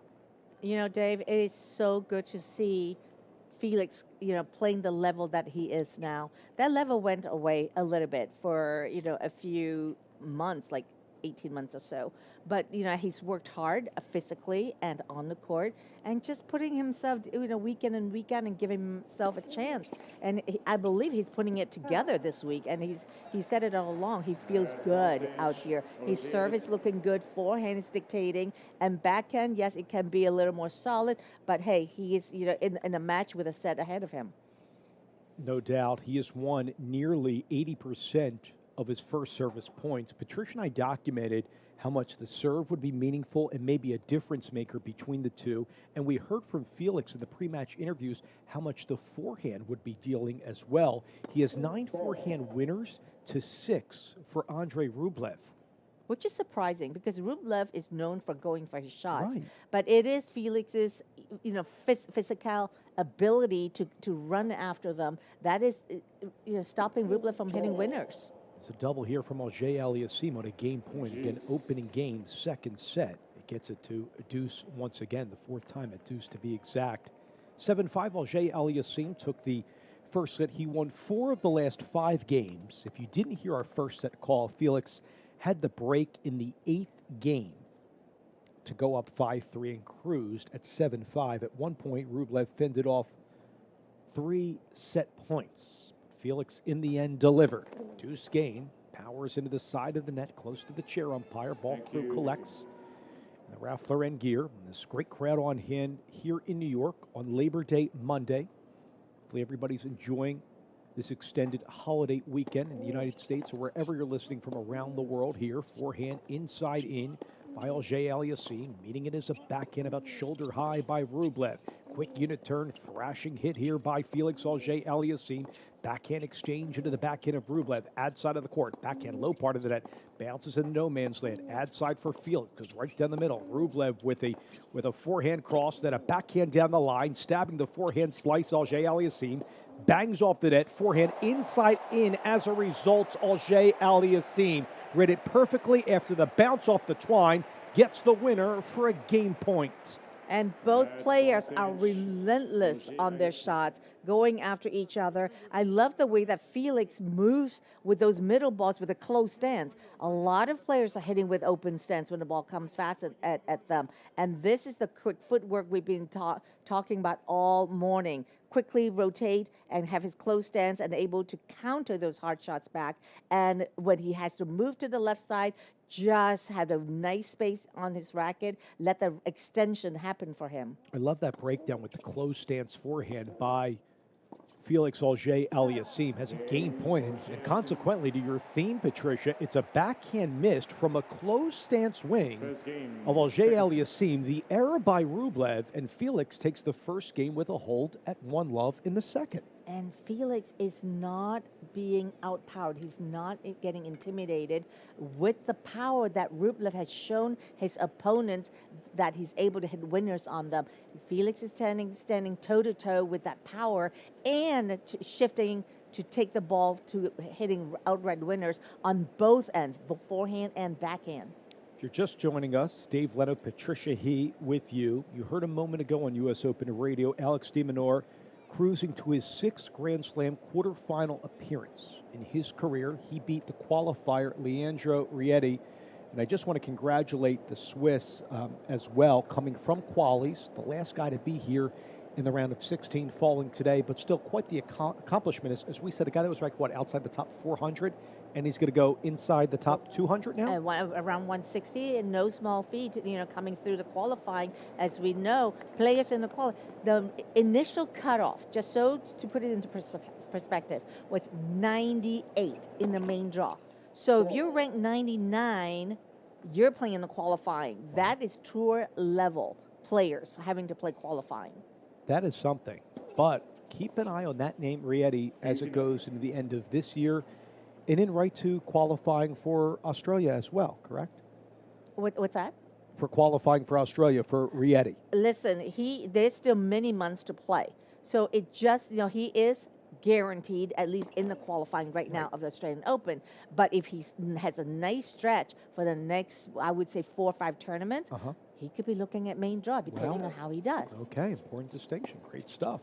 Dave, it is so good to see Felix, playing the level that he is now. That level went away a little bit for, a few months, like 18 months or so. But, he's worked hard physically and on the court and just putting himself, week in and week out and giving himself a chance. And I believe he's putting it together this week. And he said it all along. He feels good out here. His service looking good. Forehand is dictating. And backhand, yes, it can be a little more solid. But, hey, he is, in a match with a set ahead of him. No doubt. He has won nearly 80% of his first service points. Patricia and I documented how much the serve would be meaningful and maybe a difference maker between the two. And we heard from Felix in the pre-match interviews how much the forehand would be dealing as well. He has 9 forehand winners to 6 for Andrei Rublev. Which is surprising because Rublev is known for going for his shots. Right. But it is Felix's, physical ability to run after them that is, stopping Rublev from hitting winners. It's a double here from Auger-Aliassime on a game point. Again, opening game, second set. It gets it to a deuce once again, the 4th time at deuce to be exact. 7-5, Auger-Aliassime took the first set. He won 4 of the last 5 games. If you didn't hear our first set call, Felix had the break in the 8th game to go up 5-3 and cruised at 7-5. At one point, Rublev fended off 3 set points. Felix, in the end, delivered. Deuce game, powers into the side of the net, close to the chair umpire. Ball crew collects in the Ralph Lauren gear. And this great crowd on hand here in New York on Labor Day Monday. Hopefully everybody's enjoying this extended holiday weekend in the United States or wherever you're listening from around the world here. Forehand, inside in by Auger-Aliassime. Meeting it as a backhand about shoulder high by Rublev. quick unit turn, thrashing hit here by Felix Auger-Aliassime. Backhand exchange into the backhand of Rublev. Ad side of the court. Backhand low part of the net. Bounces into no man's land. Ad side for Felix. Goes right down the middle. Rublev with a forehand cross. Then a backhand down the line. Stabbing the forehand slice. Auger-Aliassime bangs off the net. Forehand inside in. As a result, Auger-Aliassime read it perfectly after the bounce off the twine. Gets the winner for a game point. And both players are relentless on their shots, going after each other. I love the way that Felix moves with those middle balls with a close stance. A lot of players are hitting with open stance when the ball comes fast at them. And this is the quick footwork we've been talking about all morning. Quickly rotate and have his close stance and able to counter those hard shots back. And when he has to move to the left side, just had a nice space on his racket, let the extension happen for him. I love that breakdown with the close stance forehand by Felix Auger-Aliassime. Has a game point, and consequently to your theme, Patricia, it's a backhand missed from a close stance wing of Auger-Aliassime. The error by Rublev, and Felix takes the first game with a hold at 1-love in the second. And Felix is not being outpowered. He's not getting intimidated with the power that Rublev has shown his opponents that he's able to hit winners on them. Felix is standing toe-to-toe with that power and shifting to take the ball to hitting outright winners on both ends, both forehand and backhand. If you're just joining us, Dave Leno, Patricia He with you. You heard a moment ago on U.S. Open Radio, Alex de Minaur cruising to his 6th Grand Slam quarterfinal appearance in his career. He beat the qualifier, Leandro Rietti. And I just want to congratulate the Swiss as well, coming from qualies, the last guy to be here in the round of 16, falling today, but still quite the accomplishment. As we said, a guy that was ranked, outside the top 400, and he's going to go inside the top 200 now? Around 160, and no small feat, coming through the qualifying. As we know, players in the initial cutoff, just so to put it into perspective, was 98 in the main draw. So if you're ranked 99, you're playing in the qualifying. That is tour level players having to play qualifying. That is something. But keep an eye on that name, Rietti, as it goes into the end of this year. And in right to qualifying for Australia as well, correct? What's that? For qualifying for Australia for Rietti. Listen, there's still many months to play. So it just, he is guaranteed, at least in the qualifying right now of the Australian Open. But if he has a nice stretch for the next, I would say 4 or 5 tournaments, he could be looking at main draw, depending on how he does. Okay, important distinction. Great stuff.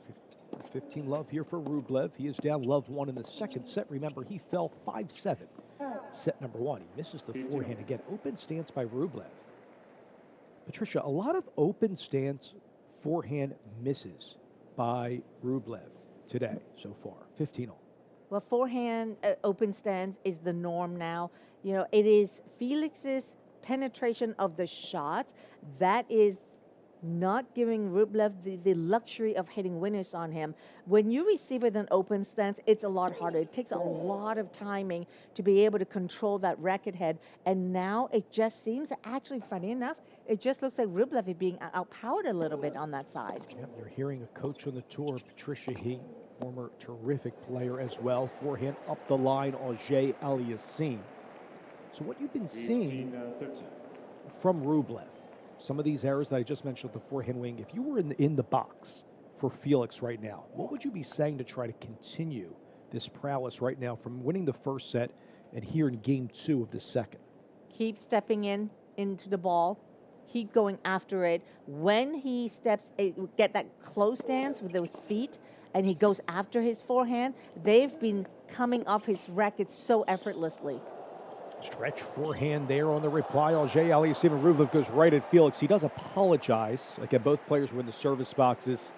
15-love here for Rublev. He is down love 1 in the second set. Remember, he fell 5-7. Set number 1. He misses the forehand again. Open stance by Rublev. Patricia, a lot of open stance forehand misses by Rublev today so far. 15-all. Well, forehand open stance is the norm now. It is Felix's penetration of the shots that is not giving Rublev the luxury of hitting winners on him. When you receive it in open stance, it's a lot harder. It takes a lot of timing to be able to control that racket head. And now it just seems, actually, funny enough, it just looks like Rublev is being outpowered a little bit on that side. Yep, you're hearing a coach on the tour, Patricia He, former terrific player as well. Forehand up the line, Auger-Aliassime. So what you've been seeing from Rublev, some of these errors that I just mentioned with the forehand wing, if you were in the box for Felix right now, what would you be saying to try to continue this prowess right now from winning the first set and here in game 2 of the second? Keep stepping into the ball. Keep going after it. When he steps, get that close stance with those feet, and he goes after his forehand, they've been coming off his racket so effortlessly. Stretch forehand there on the reply. Auger-Aliassime. Rublev goes right at Felix. He does apologize. Again, both players were in the service boxes.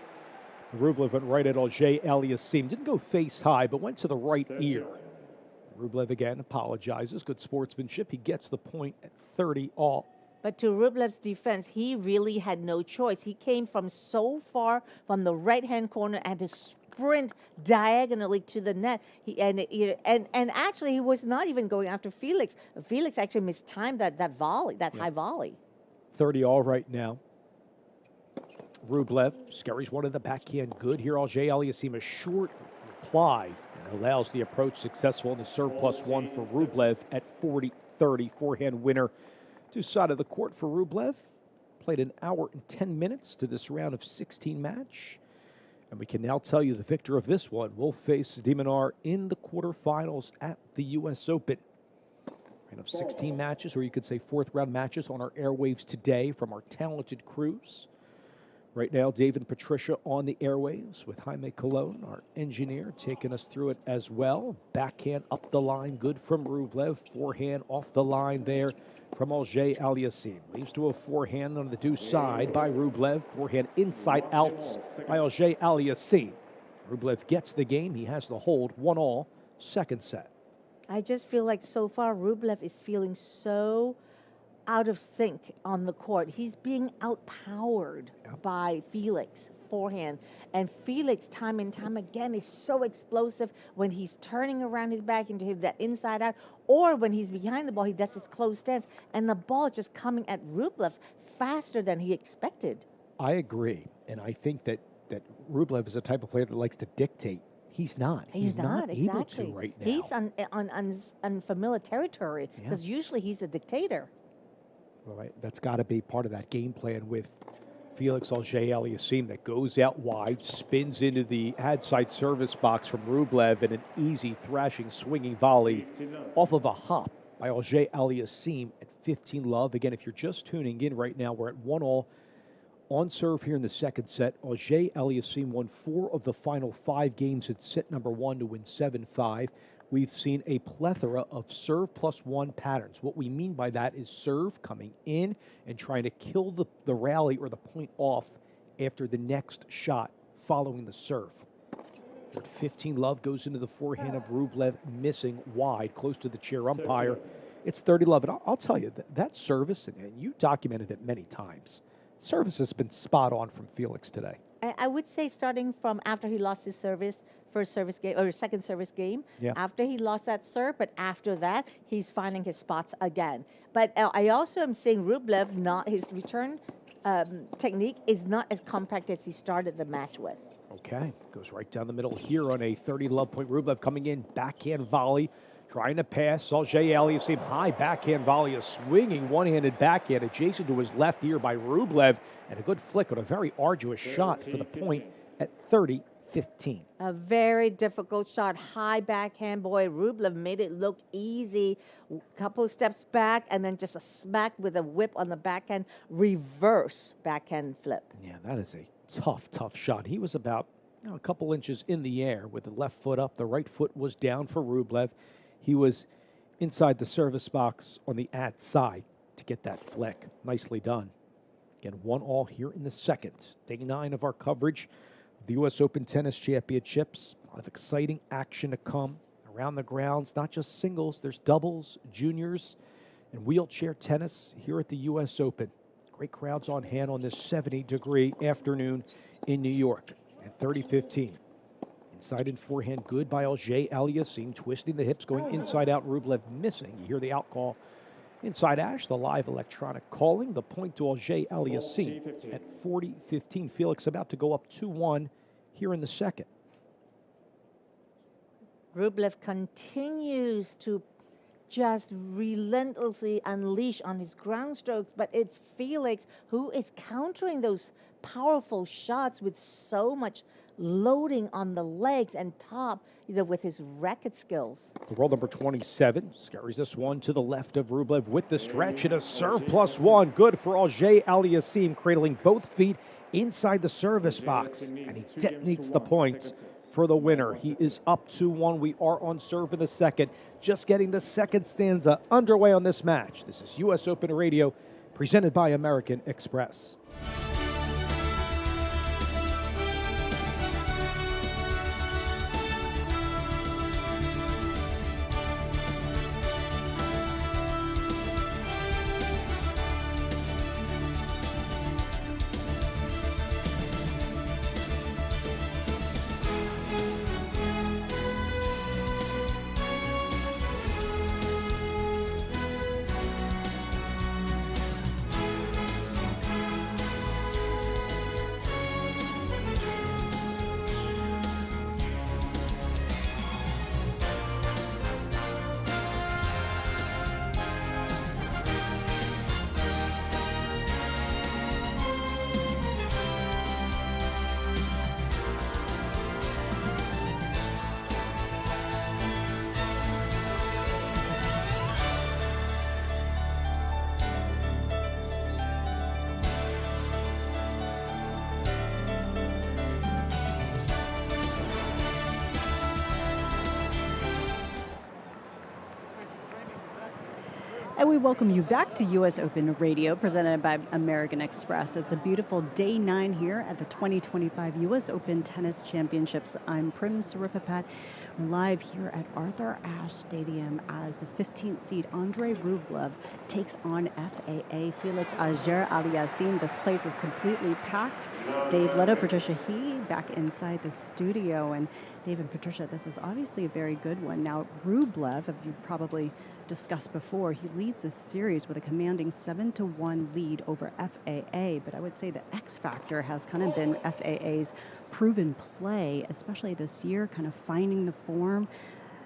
Rublev went right at Auger-Aliassime. Didn't go face high, but went to the right ear. Rublev again apologizes. Good sportsmanship. He gets the point at 30-all. But to Rublev's defense, he really had no choice. He came from so far from the right-hand corner and to sprint diagonally to the net. And actually, he was not even going after Felix. Felix actually mistimed that volley, that high volley. 30-all right now. Rublev. Skerry's one of the backhand good here. Auger-Aliassime a short reply and allows the approach successful in the serve +1 for Rublev at 40-30. Forehand winner to side of the court for Rublev. Played an hour and 10 minutes to this round of 16 match. And we can now tell you the victor of this one will face de Minaur in the quarterfinals at the U.S. Open. Round of 16 matches, or you could say fourth round matches on our airwaves today from our talented crews. Right now, Dave and Patricia on the airwaves with Jaime Colon, our engineer, taking us through it as well. Backhand up the line, good from Rublev. Forehand off the line there from Auger-Aliassime. Leaves to a forehand on the deuce side by Rublev. Forehand inside outs by Auger-Aliassime. Rublev gets the game. He has the hold. 1-all, second set. I just feel like so far Rublev is feeling so out of sync on the court. He's being outpowered by Felix forehand. And Felix, time and time again, is so explosive when he's turning around his back into that inside out, or when he's behind the ball, he does his closed stance, and the ball just coming at Rublev faster than he expected. I agree. And I think that Rublev is a type of player that likes to dictate. He's not. He's not able to right now. He's on unfamiliar territory because usually he's a dictator. Well, that's got to be part of that game plan with Felix Auger-Aliassime that goes out wide, spins into the ad side service box from Rublev, and an easy thrashing swinging volley off of a hop by Auger-Aliassime at 15-love. Again, if you're just tuning in right now, we're at 1-all on serve here in the second set. Auger-Aliassime won 4 of the final 5 games in set number 1 to win 7-5. We've seen a plethora of serve +1 patterns. What we mean by that is serve coming in and trying to kill the rally or the point off after the next shot following the serve. 15-love goes into the forehand of Rublev, missing wide, close to the chair umpire. It's 30-love. And I'll tell you, that service, and you documented it many times, service has been spot on from Felix today. I would say starting from after he lost his first service game or second service game, after he lost that serve, but after that, he's finding his spots again. But I also am seeing Rublev, not his return technique is not as compact as he started the match with. Okay, goes right down the middle here on a 30-love point. Rublev coming in, backhand volley, trying to pass. Auger-Aliassime, high backhand volley, a swinging one-handed backhand adjacent to his left ear by Rublev, and a good flick on a very arduous shot for the point at 30-15. A very difficult shot, high backhand. Boy, Rublev made it look easy. Couple steps back, and then just a smack with a whip on the backhand, reverse backhand flip. Yeah, that is a tough shot. He was about a couple inches in the air with the left foot up. The right foot was down for Rublev. He was inside the service box on the ad side to get that flick. Nicely done. Again, 1-all here in the second. Day 9 of our coverage of the U.S. Open Tennis Championships. A lot of exciting action to come around the grounds. Not just singles, there's doubles, juniors, and wheelchair tennis here at the U.S. Open. Great crowds on hand on this 70-degree afternoon in New York at 30-15. Inside and forehand good by Auger-Aliassime, twisting the hips, going inside out. Rublev missing. You hear the out call inside Ash, the live electronic calling. The point to Auger-Aliassime at 40-15. Felix about to go up 2-1 here in the second. Rublev continues to just relentlessly unleash on his ground strokes, but it's Felix who is countering those powerful shots with so much loading on the legs and top, with his racket skills. The world number 27 carries this one to the left of Rublev with the stretch and a serve +1. Good for Auger-Aliassime, cradling both feet inside the service box, and he detonates the points for the winner. He is up 2-1. We are on serve in the second. Just getting the second stanza underway on this match. This is U.S. Open Radio, presented by American Express. And we welcome you back to U.S. Open Radio, presented by American Express. It's a beautiful day 9 here at the 2025 U.S. Open Tennis Championships. I'm Prim Siripapat. We're live here at Arthur Ashe Stadium as the 15th seed Andrei Rublev takes on FAA Felix Auger-Aliassime. This place is completely packed. Dave Leto, Patricia He back inside the studio. And Dave and Patricia, this is obviously a very good one. Now, Rublev, as you probably discussed before, he leads this series with a commanding 7-1 lead over FAA, but I would say the X factor has kind of been FAA's proven play, especially this year, kind of finding the form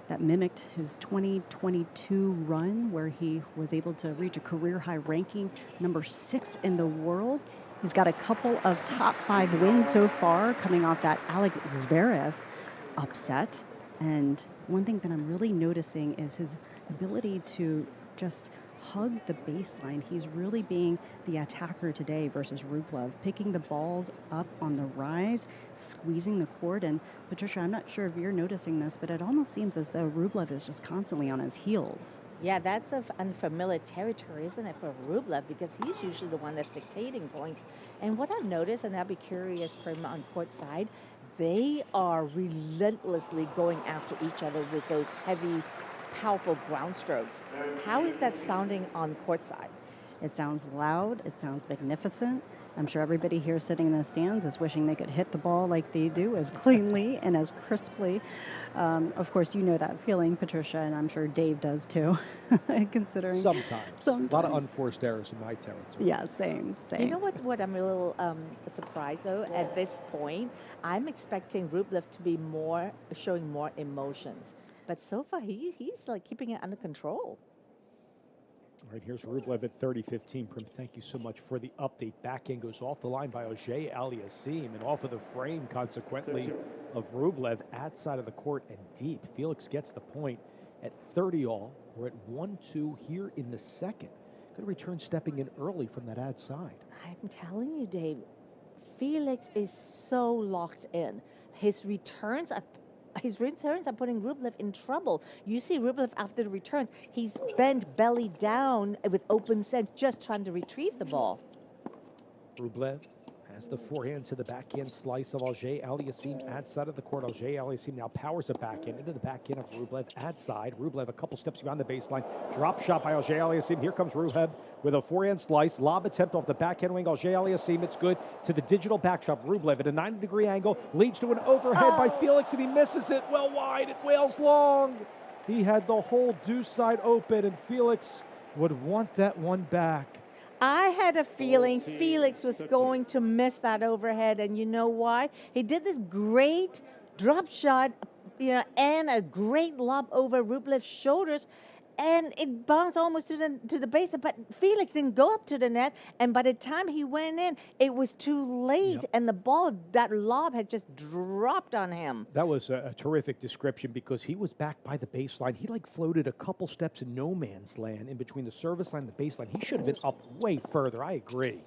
that mimicked his 2022 run, where he was able to reach a career high ranking, number 6 in the world. He's got a couple of top 5 wins so far, coming off that Alex Zverev upset. And one thing that I'm really noticing is his ability to just hug the baseline. He's really being the attacker today versus Rublev, picking the balls up on the rise, squeezing the court. And Patricia, I'm not sure if you're noticing this, but it almost seems as though Rublev is just constantly on his heels. Yeah, that's unfamiliar territory, isn't it, for Rublev? Because he's usually the one that's dictating points. And what I've noticed, and I'll be curious from on court side, they are relentlessly going after each other with those heavy, powerful ground strokes. How is that sounding on court side? It sounds loud. It sounds magnificent. I'm sure everybody here sitting in the stands is wishing they could hit the ball like they do, as cleanly and as crisply. Of course, you know that feeling, Patricia, and I'm sure Dave does too, considering. Sometimes. A lot of unforced errors in my territory. Yeah, same. You know what I'm a little surprised, though, at this point? I'm expecting Rublev to be showing more emotions. But so far, he's like keeping it under control. All right, here's Rublev at 30-15. Prim, thank you so much for the update. Backhand goes off the line by Auger-Aliassime and off of the frame, consequently, of Rublev at side of the court and deep. Felix gets the point at 30 all. We're at 1-2 here in the second. Good return stepping in early from that ad side. I'm telling you, Dave, Felix is so locked in. His returns are putting Rublev in trouble. You see Rublev after the returns, he's bent belly down with open set, just trying to retrieve the ball. Rublev has the forehand to the backhand slice of Auger-Aliassime at side of the court. Auger-Aliassime now powers a backhand into the backhand of Rublev at side. Rublev a couple steps behind the baseline. Drop shot by Auger-Aliassime. Here comes Rublev with a forehand slice. Lob attempt off the backhand wing. Auger-Aliassime, it's good. To the digital backdrop. Rublev at a 90-degree angle leads to an overhead by Felix, and he misses it well wide. It wails long. He had the whole deuce side open, and Felix would want that one back. I had a feeling Felix was going to miss that overhead, and you know why? He did this great drop shot, and a great lob over Rublev's shoulders, and it bounced almost to the base, but Felix didn't go up to the net, and by the time he went in, it was too late, and the ball, that lob had just dropped on him. That was a terrific description because he was back by the baseline. He floated a couple steps in no man's land in between the service line and the baseline. He should have been up way further. I agree.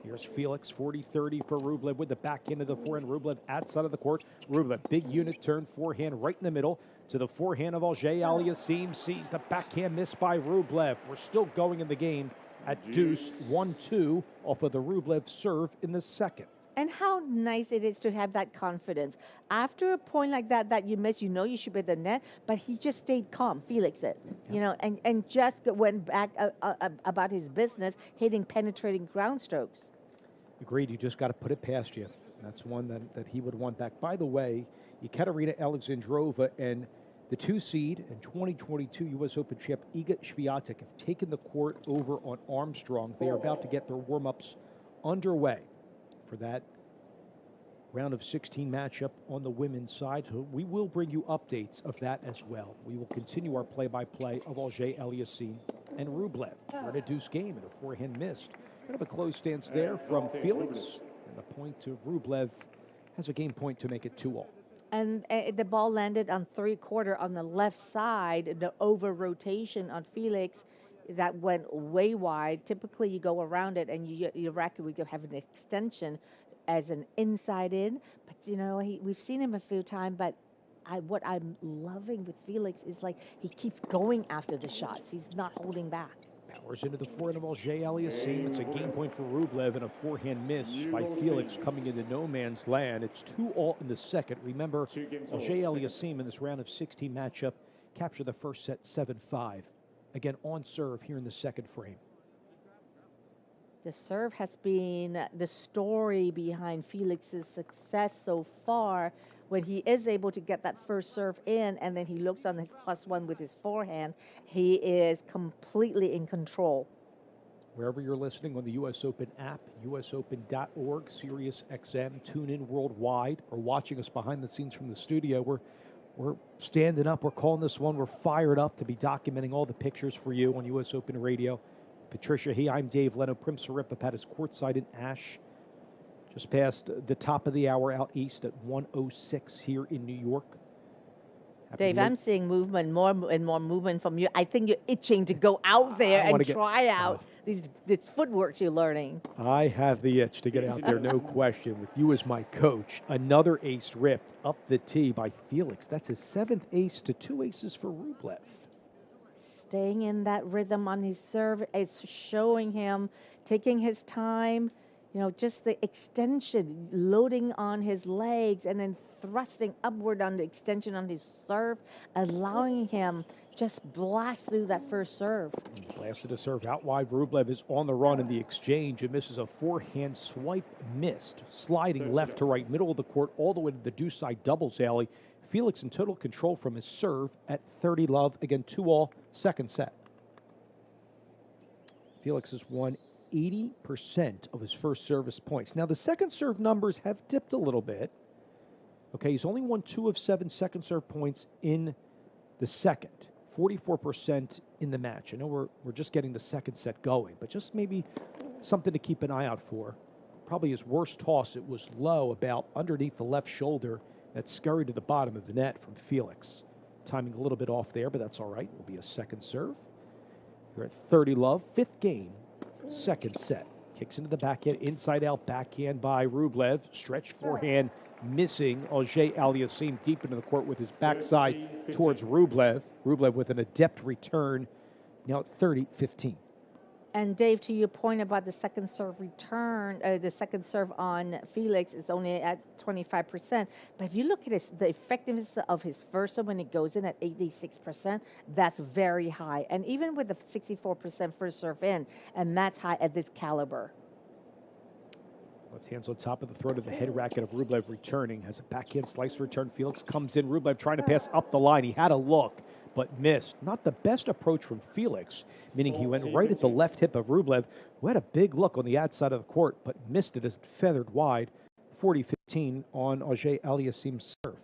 Here's Felix, 40-30 for Rublev with the backhand of the forehand. Rublev at side of the court. Rublev, big unit turn, forehand right in the middle to the forehand of Auger-Aliassime. Sees the backhand miss by Rublev. We're still going in the game at deuce, 1-2 off of the Rublev serve in the second. And how nice it is to have that confidence. After a point like that you miss, you should be the net, but he just stayed calm, Felix did, and just went back about his business, hitting penetrating ground strokes. Agreed, you just got to put it past you. That's one that he would want back. By the way, Ekaterina Alexandrova and the 2 seed and 2022 U.S. Open champ Iga Swiatek have taken the court over on Armstrong. They are about to get their warm-ups underway for that round of 16 matchup on the women's side. So we will bring you updates of that as well. We will continue our play-by-play of Auger-Aliassime and Rublev. We're in a deuce game and a forehand missed. Kind of a close stance there from Felix. And the point to Rublev has a game point to make it 2-all. And the ball landed on 3/4 on the left side. The over-rotation on Felix that went way wide. Typically, you go around it, and your racket would have an extension as an inside in. But, we've seen him a few times, but what I'm loving with Felix is he keeps going after the shots. He's not holding back. Powers into the forehand of Auger-Aliassime. It's a game point for Rublev and a forehand miss by Felix coming into no man's land. It's 2-all in the second. Remember, Auger-Aliassime in this round of 16 matchup captured the first set 7-5. Again, on serve here in the second frame. The serve has been the story behind Felix's success so far. When he is able to get that first serve in and then he looks on his +1 with his forehand, he is completely in control. Wherever you're listening on the U.S. Open app, usopen.org, Sirius XM, tune in worldwide, or watching us behind the scenes from the studio, we're standing up, we're calling this one, we're fired up to be documenting all the pictures for you on U.S. Open Radio. Patricia, hey, I'm Dave Leno. Prim Saripapat is courtside in Ash. Just past the top of the hour out east at 1:06 here in New York. Dave, I'm seeing movement, more and more movement from you. I think you're itching to go out there and try out these footworks you're learning. I have the itch to get out there, no question. With you as my coach, another ace ripped up the tee by Felix. That's his 7th ace to 2 aces for Rublev. Staying in that rhythm on his serve, it's showing him taking his time. You know, just the extension, loading on his legs and then thrusting upward on the extension on his serve, allowing him just blast through that first serve. Blasted a serve out wide. Rublev is on the run in the exchange and misses a forehand swipe missed. Sliding left to right, middle of the court, all the way to the deuce side doubles alley. Felix in total control from his serve at 30-love. Again, 2-all, second set. Felix has won 80% of his first service points. Now, the second serve numbers have dipped a little bit. Okay, he's only won 2 of 7 second serve points in the second. 44% in the match. I know we're just getting the second set going, but just maybe something to keep an eye out for. Probably his worst toss, it was low, about underneath the left shoulder, that scurried to the bottom of the net from Felix. Timing a little bit off there, but that's all right. Will be a second serve. You're at 30-love, 5th game. Second set. Kicks into the backhand, inside out backhand by Rublev. Stretch forehand missing. Auger-Aliassime deep into the court with his backside towards Rublev. Rublev with an adept return. Now at 30-15. And Dave, to your point about the second serve return, the second serve on Felix is only at 25%. But if you look at the effectiveness of his first serve when it goes in at 86%, that's very high. And even with the 64% first serve in, and that's high at this caliber. Left hand's on top of the throat of the head racket of Rublev returning. Has a backhand slice return. Felix comes in. Rublev trying to pass up the line. He had a look, but missed. Not the best approach from Felix, meaning he went right at the left hip of Rublev, who had a big look on the outside of the court, but missed it as it feathered wide. 40-15 on Auger-Aliassime's serve.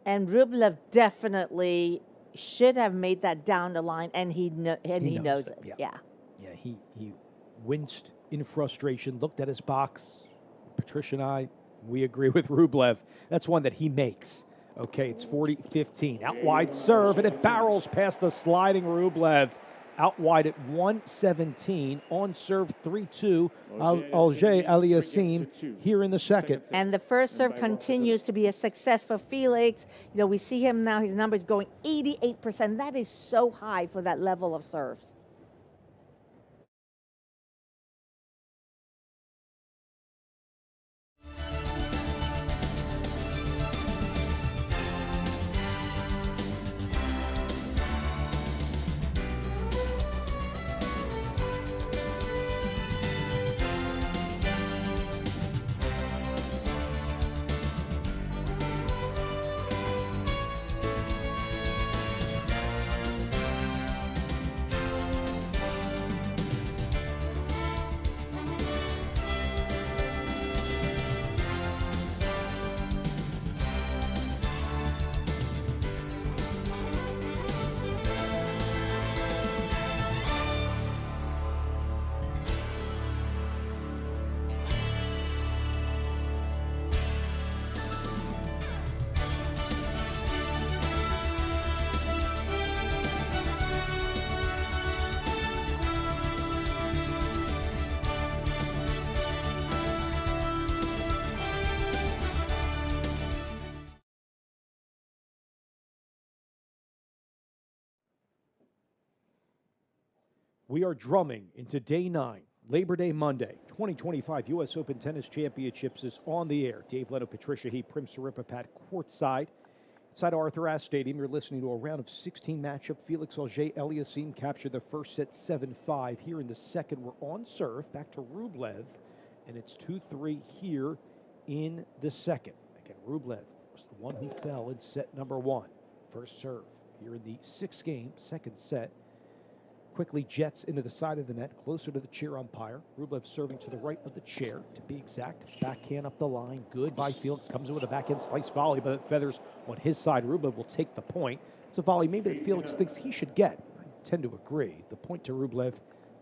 And Rublev definitely should have made that down the line, and he knows it. Yeah, he winced in frustration, looked at his box. Patricia and I, we agree with Rublev. That's one that he makes. Okay, it's 40-15. Out wide serve, and it barrels past the sliding Rublev. Out wide at 117. On serve 3-2. Auger-Aliassime here in the second. And the first serve continues to be a success for Felix. You know, we see him now, his numbers going 88%. That is so high for that level of serves. We are drumming into day 9, Labor Day Monday. 2025 U.S. Open Tennis Championships is on the air. Dave Leno, Patricia Heap, Prim Siripapat courtside. Inside Arthur Ashe Stadium, you're listening to a round of 16 matchup. Felix Auger-Aliassime captured the first set 7-5. Here in the second, we're on serve. Back to Rublev, and it's 2-3 here in the second. Again, Rublev was the one who fell in set number 1. First serve here in the 6th game, second set. Quickly jets into the side of the net, closer to the chair umpire. Rublev serving to the right of the chair, to be exact. Backhand up the line, good by Felix. Comes in with a backhand slice volley, but it feathers on his side. Rublev will take the point. It's a volley maybe that Felix thinks he should get. I tend to agree. The point to Rublev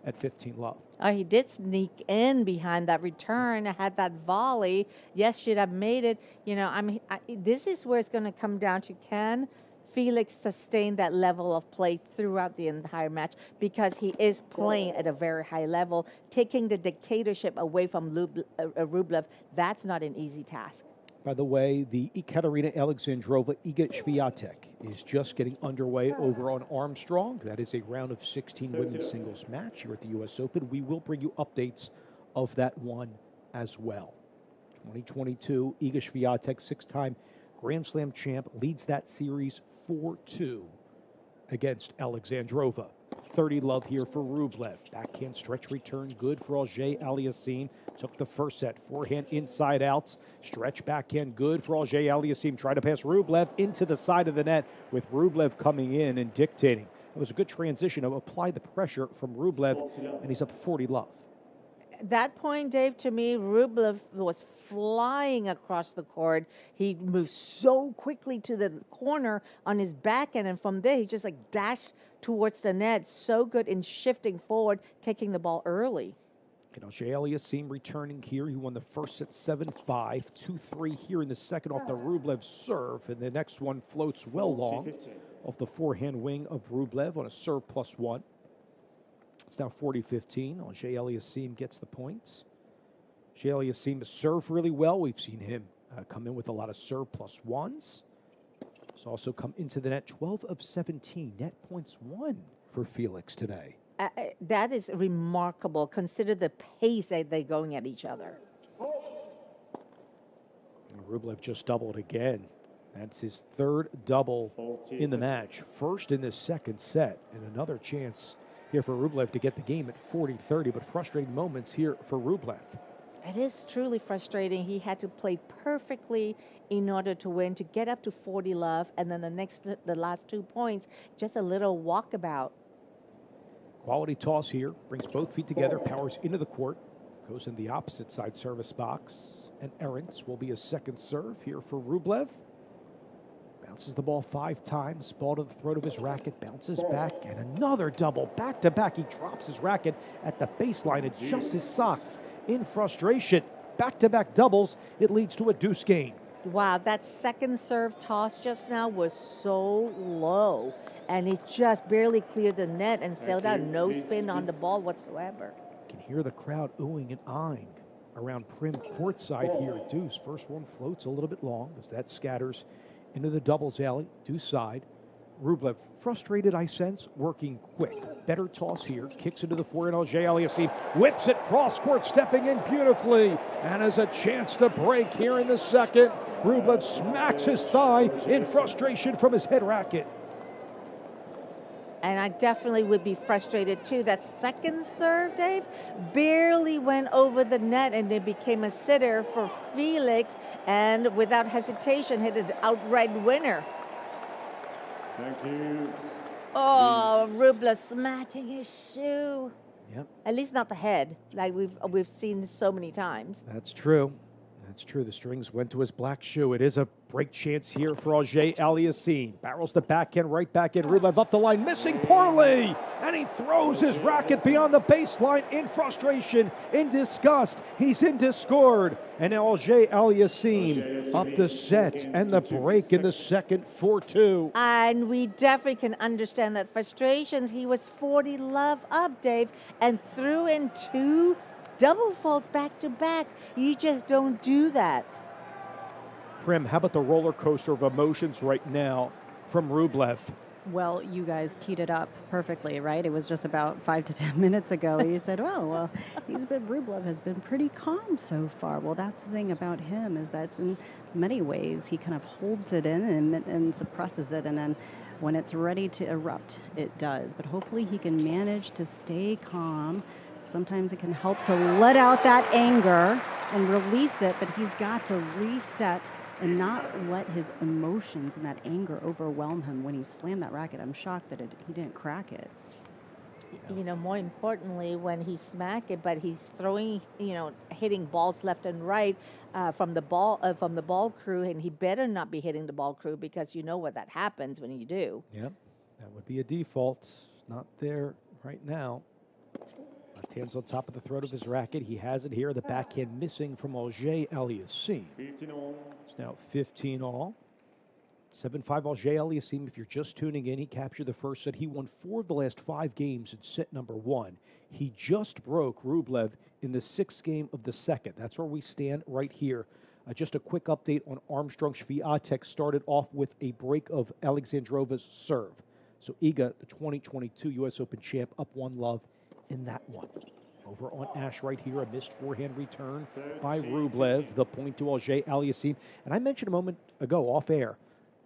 at 15-love. He did sneak in behind that return, had that volley. Yes, should have made it. You know, this is where it's going to come down to, can Felix sustained that level of play throughout the entire match, because he is playing at a very high level, taking the dictatorship away from Rublev. That's not an easy task. By the way, the Ekaterina Alexandrova Iga Swiatek is just getting underway over on Armstrong. That is a round of 16 women's singles match here at the U.S. Open. We will bring you updates of that one as well. 2022, Iga Swiatek, 6-time Grand Slam champ, leads that series 4-2 against Alexandrova. 30-love here for Rublev. Backhand stretch return, good for Auger-Aliassime. Took the first set. Forehand inside outs. Stretch backhand, good for Auger-Aliassime. Try to pass Rublev into the side of the net, with Rublev coming in and dictating. It was a good transition to apply the pressure from Rublev, and he's up 40-love. That point, Dave, to me, Rublev was flying across the court. He moved so quickly to the corner on his backhand, and from there he just dashed towards the net. So good in shifting forward, taking the ball early. Auger-Aliassime returning here. He won the first set 7-5, 2-3 here in the second off the Rublev serve, and the next one floats well long off the forehand wing of Rublev on a serve +1. It's now 40-15. Auger-Aliassime gets the points. Auger-Aliassime has served really well. We've seen him come in with a lot of serve +1s. He's also come into the net 12 of 17. Net points 1 for Felix today. That is remarkable. Consider the pace that they're going at each other. Rublev just doubled again. That's his third double in the match. First in this second set, and another chance here for Rublev to get the game at 40-30, but frustrating moments here for Rublev. It is truly frustrating. He had to play perfectly in order to win, to get up to 40-love, and then the last 2 points, just a little walkabout. Quality toss here, brings both feet together, powers into the court, goes in the opposite side service box, and errant will be a second serve here for Rublev. Bounces the ball 5 times, ball to the throat of his racket, bounces back, and another double, back-to-back. He drops his racket at the baseline, adjusts his socks in frustration. Back-to-back doubles, it leads to a deuce game. Wow, that second serve toss just now was so low, and it just barely cleared the net and sailed out. No spin on the ball whatsoever. You can hear the crowd oohing and eyeing around Prim courtside here at deuce. First one floats a little bit long as that scatters into the doubles alley, deuce side. Rublev, frustrated, I sense, working quick. Better toss here, kicks into the forehand. Auger-Aliassime whips it cross court, stepping in beautifully, and has a chance to break here in the second. Rublev smacks his thigh in frustration from his head racket. And I definitely would be frustrated too. That second serve, Dave, barely went over the net, and it became a sitter for Felix, and without hesitation hit an outright winner. Thank you. Oh, Rublev smacking his shoe. Yep. At least not the head, like we've seen so many times. That's true. That's true. The strings went to his black shoe. It is a break chance here for Auger-Aliassime. Barrels the backhand, right back in. Rublev up the line, missing poorly. And he throws his racket beyond the baseline in frustration, in disgust. He's in discord. And now Auger-Aliassime up the set and the break in the second, 4-2. And we definitely can understand that frustrations. He was 40-love up, Dave, and threw in 2 double faults back to back. You just don't do that. Prim, how about the roller coaster of emotions right now from Rublev? Well, you guys teed it up perfectly, right? It was just about 5 to 10 minutes ago. You said, "Oh, well, Rublev has been pretty calm so far." Well, that's the thing about him is that in many ways he kind of holds it in and suppresses it, and then when it's ready to erupt, it does. But hopefully he can manage to stay calm. Sometimes it can help to let out that anger and release it, but he's got to reset and not let his emotions and that anger overwhelm him when he slammed that racket. I'm shocked that he didn't crack it. You know, more importantly, when he smacked it, but he's throwing, hitting balls left and right from the ball crew, and he better not be hitting the ball crew because you know what that happens when you do. Yep, that would be a default. Not there right now. Left hand's on top of the throat of his racket. He has it here. The backhand missing from Auger-Aliassime. It's now 15 all. 7-5 Auger-Aliassime. If you're just tuning in, he captured the first set. He won 4 of the last 5 games in set number 1. He just broke Rublev in the 6th game of the second. That's where we stand right here. Just a quick update on Armstrong. Swiatek started off with a break of Alexandrova's serve. So Iga, the 2022 U.S. Open champ, up 1-love in that one. Over on Ash right here, a missed forehand return by Rublev, the point to Auger-Aliassime. And I mentioned a moment ago off air,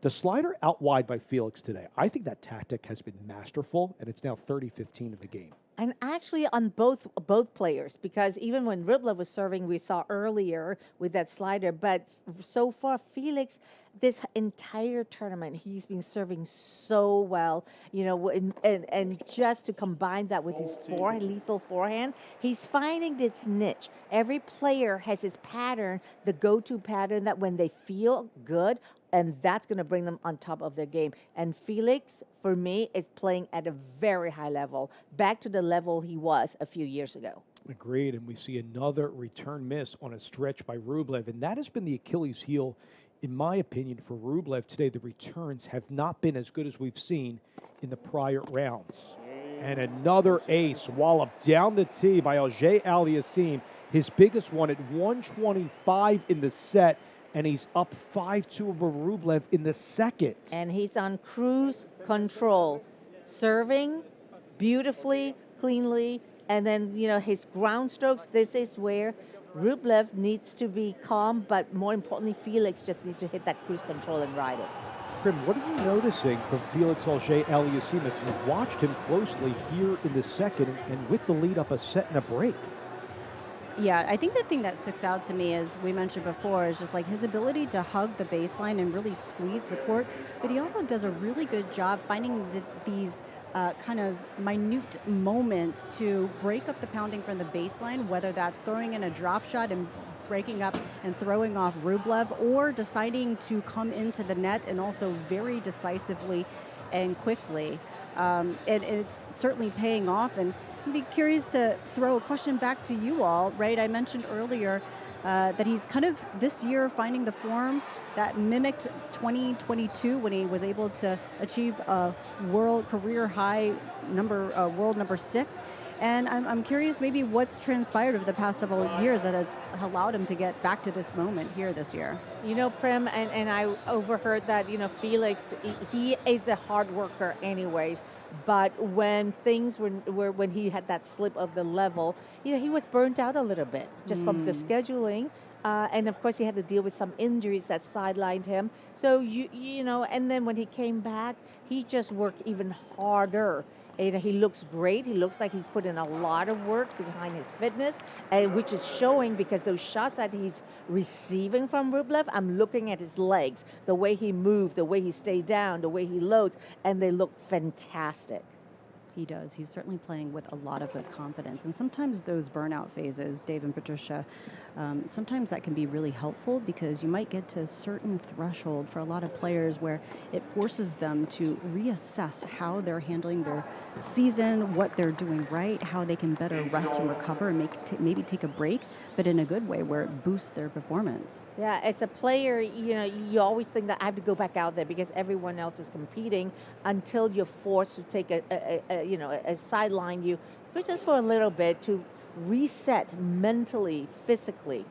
the slider out wide by Felix today. I think that tactic has been masterful, and it's now 30-15 in the game. And actually on both players, because even when Rublev was serving, we saw earlier with that slider, but so far Felix, this entire tournament, he's been serving so well, and just to combine that with his lethal forehand, he's finding this niche. Every player has his pattern, the go-to pattern that when they feel good, and that's going to bring them on top of their game. And Felix, for me, is playing at a very high level, back to the level he was a few years ago. Agreed, and we see another return miss on a stretch by Rublev, and that has been the Achilles heel, in my opinion, for Rublev today. The returns have not been as good as we've seen in the prior rounds. And another ace walloped down the tee by Auger-Aliassime, his biggest one at 125 in the set, and he's up 5-2 over Rublev in the second. And he's on cruise control, serving beautifully, cleanly, and then, his ground strokes, this is where Rublev needs to be calm, but more importantly, Felix just needs to hit that cruise control and ride it. Prim, what are you noticing from Felix Auger-Aliassime? You've watched him closely here in the second and with the lead up a set and a break. Yeah, I think the thing that sticks out to me, as we mentioned before, is just like his ability to hug the baseline and really squeeze the court. But he also does a really good job finding these kind of minute moments to break up the pounding from the baseline, whether that's throwing in a drop shot and breaking up and throwing off Rublev, or deciding to come into the net and also very decisively and quickly. And it's certainly paying off. And I'd be curious to throw a question back to you all, right? I mentioned earlier that he's kind of this year finding the form that mimicked 2022 when he was able to achieve a world career high world number 6. And I'm curious maybe what's transpired over the past several years that has allowed him to get back to this moment here this year. Prim, and I overheard that, Felix, he is a hard worker anyways. But when things were when he had that slip of the level, he was burnt out a little bit just from the scheduling. And of course, he had to deal with some injuries that sidelined him. So, and then when he came back, he just worked even harder. And he looks great. He looks like he's put in a lot of work behind his fitness, which is showing because those shots that he's receiving from Rublev, I'm looking at his legs, the way he moved, the way he stayed down, the way he loads, and they look fantastic. He does. He's certainly playing with a lot of confidence. And sometimes those burnout phases, Dave and Patricia, sometimes that can be really helpful because you might get to a certain threshold for a lot of players where it forces them to reassess how they're handling their season, what they're doing right, how they can better rest and recover and maybe take a break, but in a good way where it boosts their performance. Yeah, as a player, you always think that I have to go back out there because everyone else is competing until you're forced to take a sideline you for just for a little bit to reset mentally, physically.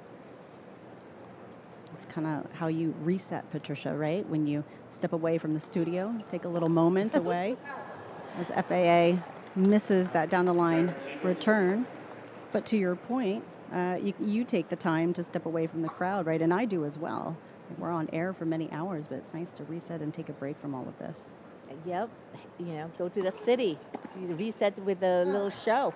It's kind of how you reset, Patricia, right? When you step away from the studio, take a little moment away as FAA misses that down the line return. But to your point, you take the time to step away from the crowd, right? And I do as well. We're on air for many hours, but it's nice to reset and take a break from all of this. Yep. Go to the city. You reset with a little show.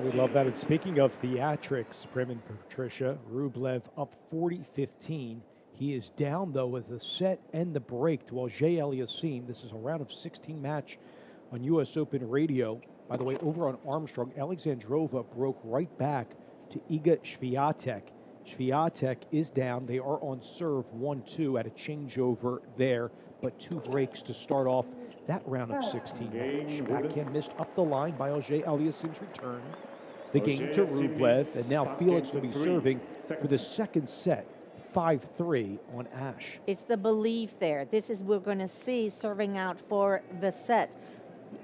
We love that. And speaking of theatrics, Prim and Patricia, Rublev up 40-15. He is down, though, with the set and the break to Auger-Aliassime. This is a round of 16 match on U.S. Open Radio. By the way, over on Armstrong, Alexandrova broke right back to Iga Swiatek. Swiatek is down. They are on serve 1-2 at a changeover there, but 2 breaks to start off that round of 16 match. Backhand missed up the line by Auger-Aliassime's return. The game to Rublev, and now Felix will be serving for the second set, 5-3 on Ash. It's the belief there. This is we're going to see serving out for the set.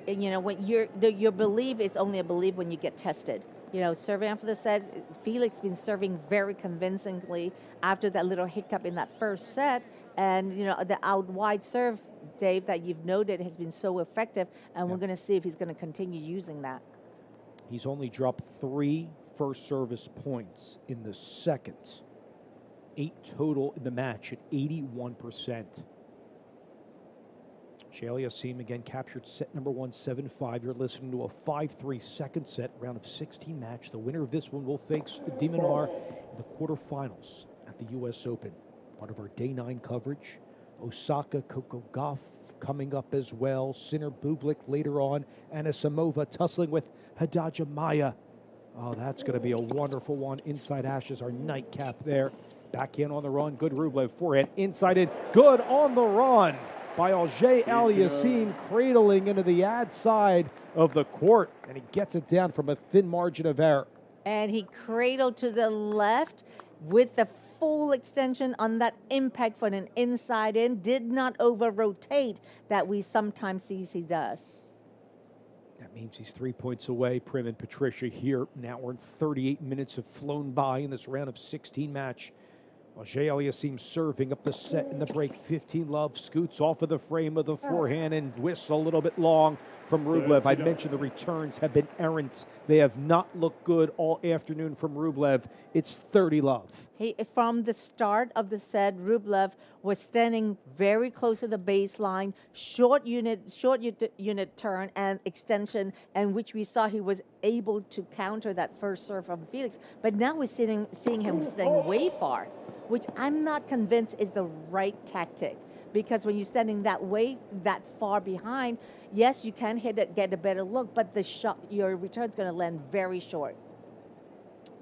When your belief is only a belief when you get tested. Serving out for the set, Felix been serving very convincingly after that little hiccup in that first set. And, the out wide serve, Dave, that you've noted has been so effective. And we're going to see if he's going to continue using that. He's only dropped 3 first service points in the second. 8 total in the match at 81%. Auger-Aliassime again captured set number 1, 7-5. You're listening to a 5-3 second set, round of 16 match. The winner of this one will face de Minaur in the quarterfinals at the U.S. Open. Part of our Day 9 coverage. Osaka, Coco Gauff coming up as well. Sinner, Bublik later on. Anisimova tussling with Hadaja Maya. Oh, that's going to be a wonderful one. Inside Ashes, our nightcap there. Backhand on the run. Good Rublev forehand. Inside in. Good on the run by Auger-Aliassime, cradling into the ad side of the court. And he gets it down from a thin margin of error. And he cradled to the left with the full extension on that impact for an inside in. Did not over-rotate that we sometimes see he does. That means he's 3 points away. Prim and Patricia here. Now we're in 38 minutes have flown by in this round of 16 match. Auger-Aliassime serving up the set in the break. 15-love scoots off of the frame of the forehand and whisks a little bit long from Rublev. I mentioned the returns have been errant. They have not looked good all afternoon from Rublev. It's 30-love. From the start of the set, Rublev was standing very close to the baseline, short unit turn and extension, and which we saw he was able to counter that first serve from Felix. But now we're seeing him standing way far, which I'm not convinced is the right tactic. Because when you're standing that way, that far behind, yes, you can hit it, get a better look, but the shot, your return's going to land very short.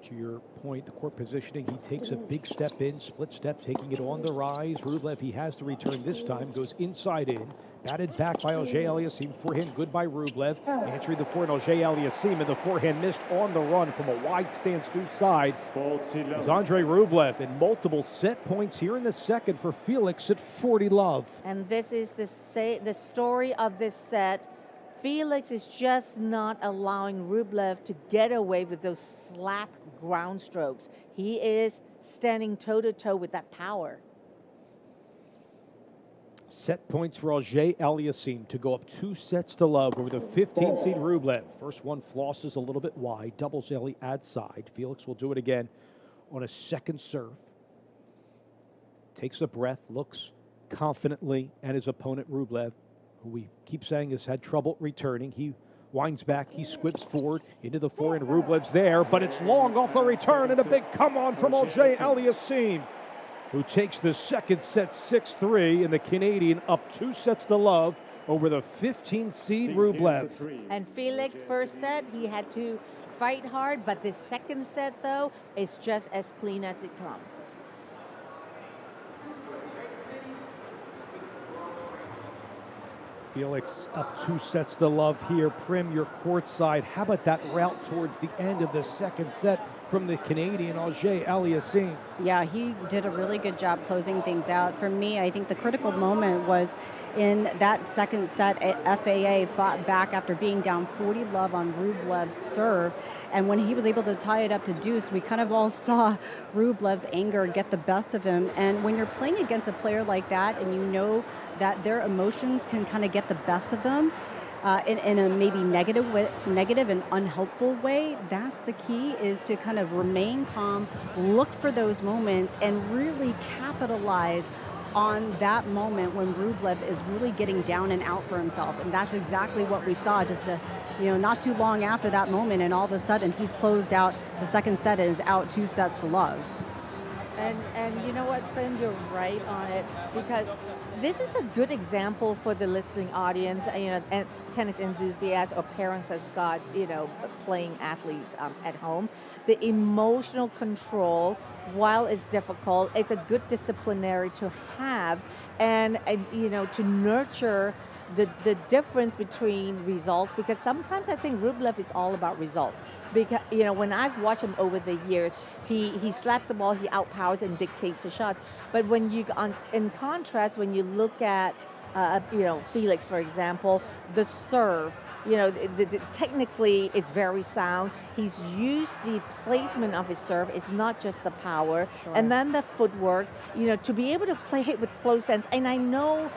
To your point, the court positioning, he takes a big step in, split step, taking it on the rise. Rublev, he has to return this time, goes inside in. Batted back by Auger-Aliassime. Forehand good by Rublev. Answering the forehand, Auger-Aliassime, and the forehand missed on the run from a wide stance due side. It's Andre Rublev, and multiple set points here in the second for Felix at 40-love. And this is the story of this set. Felix is just not allowing Rublev to get away with those slap ground strokes. He is standing toe-to-toe with that power. Set points for Auger-Aliassime to go up 2-love over the 15-seed Rublev. First one flosses a little bit wide, doubles alley ad side. Felix will do it again on a second serve. Takes a breath, looks confidently at his opponent Rublev, who we keep saying has had trouble returning. He winds back, he squibs forward into the forehand. Rublev's there, but it's long off the return and a big come on from Auger-Aliassime, who takes the second set 6-3, and the Canadian up 2-love over the 15-seed Rublev. And Felix, first set, he had to fight hard, but the second set, though, is just as clean as it comes. Felix up 2-love here. Prim, your courtside. How about that route towards the end of the second set? from the Canadian, Auger Aliassime. Yeah, he did a really good job closing things out. For me, I think the critical moment was in that second set. FAA fought back after being down 40-love on Rublev's serve. And when he was able to tie it up to deuce, we kind of all saw Rublev's anger get the best of him. And when you're playing against a player like that and you know that their emotions can kind of get the best of them, in a maybe negative and unhelpful way, that's the key, is to kind of remain calm, look for those moments, and really capitalize on that moment when Rublev is really getting down and out for himself. And that's exactly what we saw just not too long after that moment, and all of a sudden he's closed out the second set and is out 2-0. And you know what, Prim, you're right on it, because this is a good example for the listening audience, and tennis enthusiasts or parents that's got, playing athletes at home. The emotional control, while it's difficult, it's a good disciplinary to have, and to nurture the difference between results, because sometimes I think Rublev is all about results. Because when I've watched him over the years, he slaps the ball, he outpowers and dictates the shots. But when in contrast, when you look at Felix, for example, the serve, technically it's very sound. He's used the placement of his serve. It's not just the power, and then the footwork. To be able to hit with close stance, and I know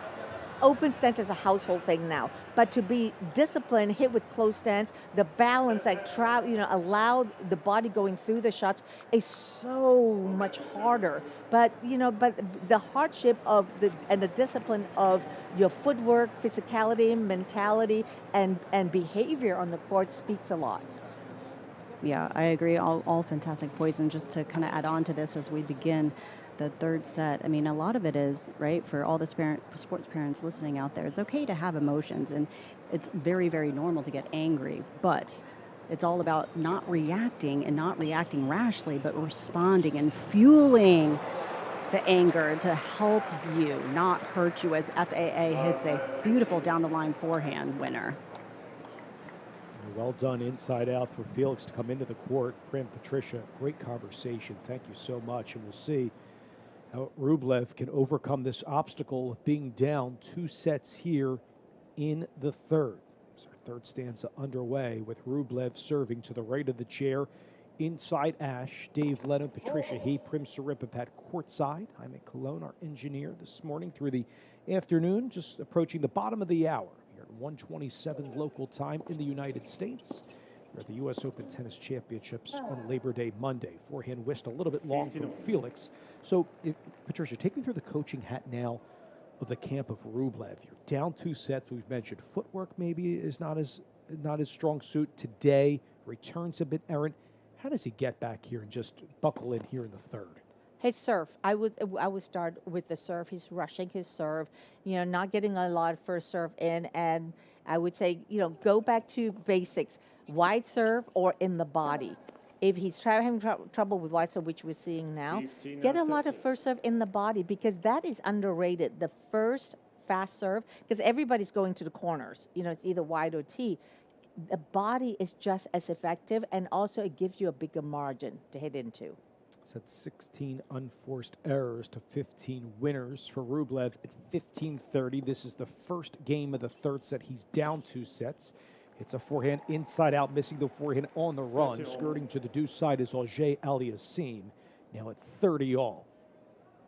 open stance is a household thing now, but to be disciplined, hit with close stance, the balance, allow the body going through the shots is so much harder. But the hardship of the discipline of your footwork, physicality, mentality, and behavior on the court speaks a lot. Yeah, I agree. All fantastic points. And just to kind of add on to this as we begin the third set, I mean, a lot of it is, right, for all the sports parents listening out there, it's okay to have emotions, and it's very, very normal to get angry, but it's all about not reacting rashly, but responding and fueling the anger to help you, not hurt you, as FAA hits a beautiful down-the-line forehand winner. Well done inside out for Felix to come into the court. Prim, Patricia, great conversation. Thank you so much, and we'll see how Rublev can overcome this obstacle of being down 2 sets here in the third. So our third stanza underway with Rublev serving to the right of the chair. Inside Ash, Dave Leno, Patricia He, Prim Saripapat courtside. Jaime Colon, our engineer, this morning through the afternoon, just approaching the bottom of the hour here at 1:27 local time in the United States. We're at the U.S. Open Tennis Championships on Labor Day Monday. Forehand whist a little bit long from Felix. So, Patricia, take me through the coaching hat now of the camp of Rublev. You're down 2 sets. We've mentioned footwork maybe is not his strong suit today. Returns a bit errant. How does he get back here and just buckle in here in the third? His serve, I would start with the serve. He's rushing his serve, not getting a lot of first serve in, and I would say, go back to basics. Wide serve or in the body. If he's having trouble with wide serve, which we're seeing now, get a lot of first serve in the body, because that is underrated. The first fast serve, because everybody's going to the corners. It's either wide or T. The body is just as effective, and also it gives you a bigger margin to hit into. It's at 16 unforced errors to 15 winners for Rublev at 15-30. This is the first game of the third set. He's down 2 sets. It's a forehand inside out, missing the forehand on the run. Skirting to the deuce side is Auger Aliassime, now at 30 all.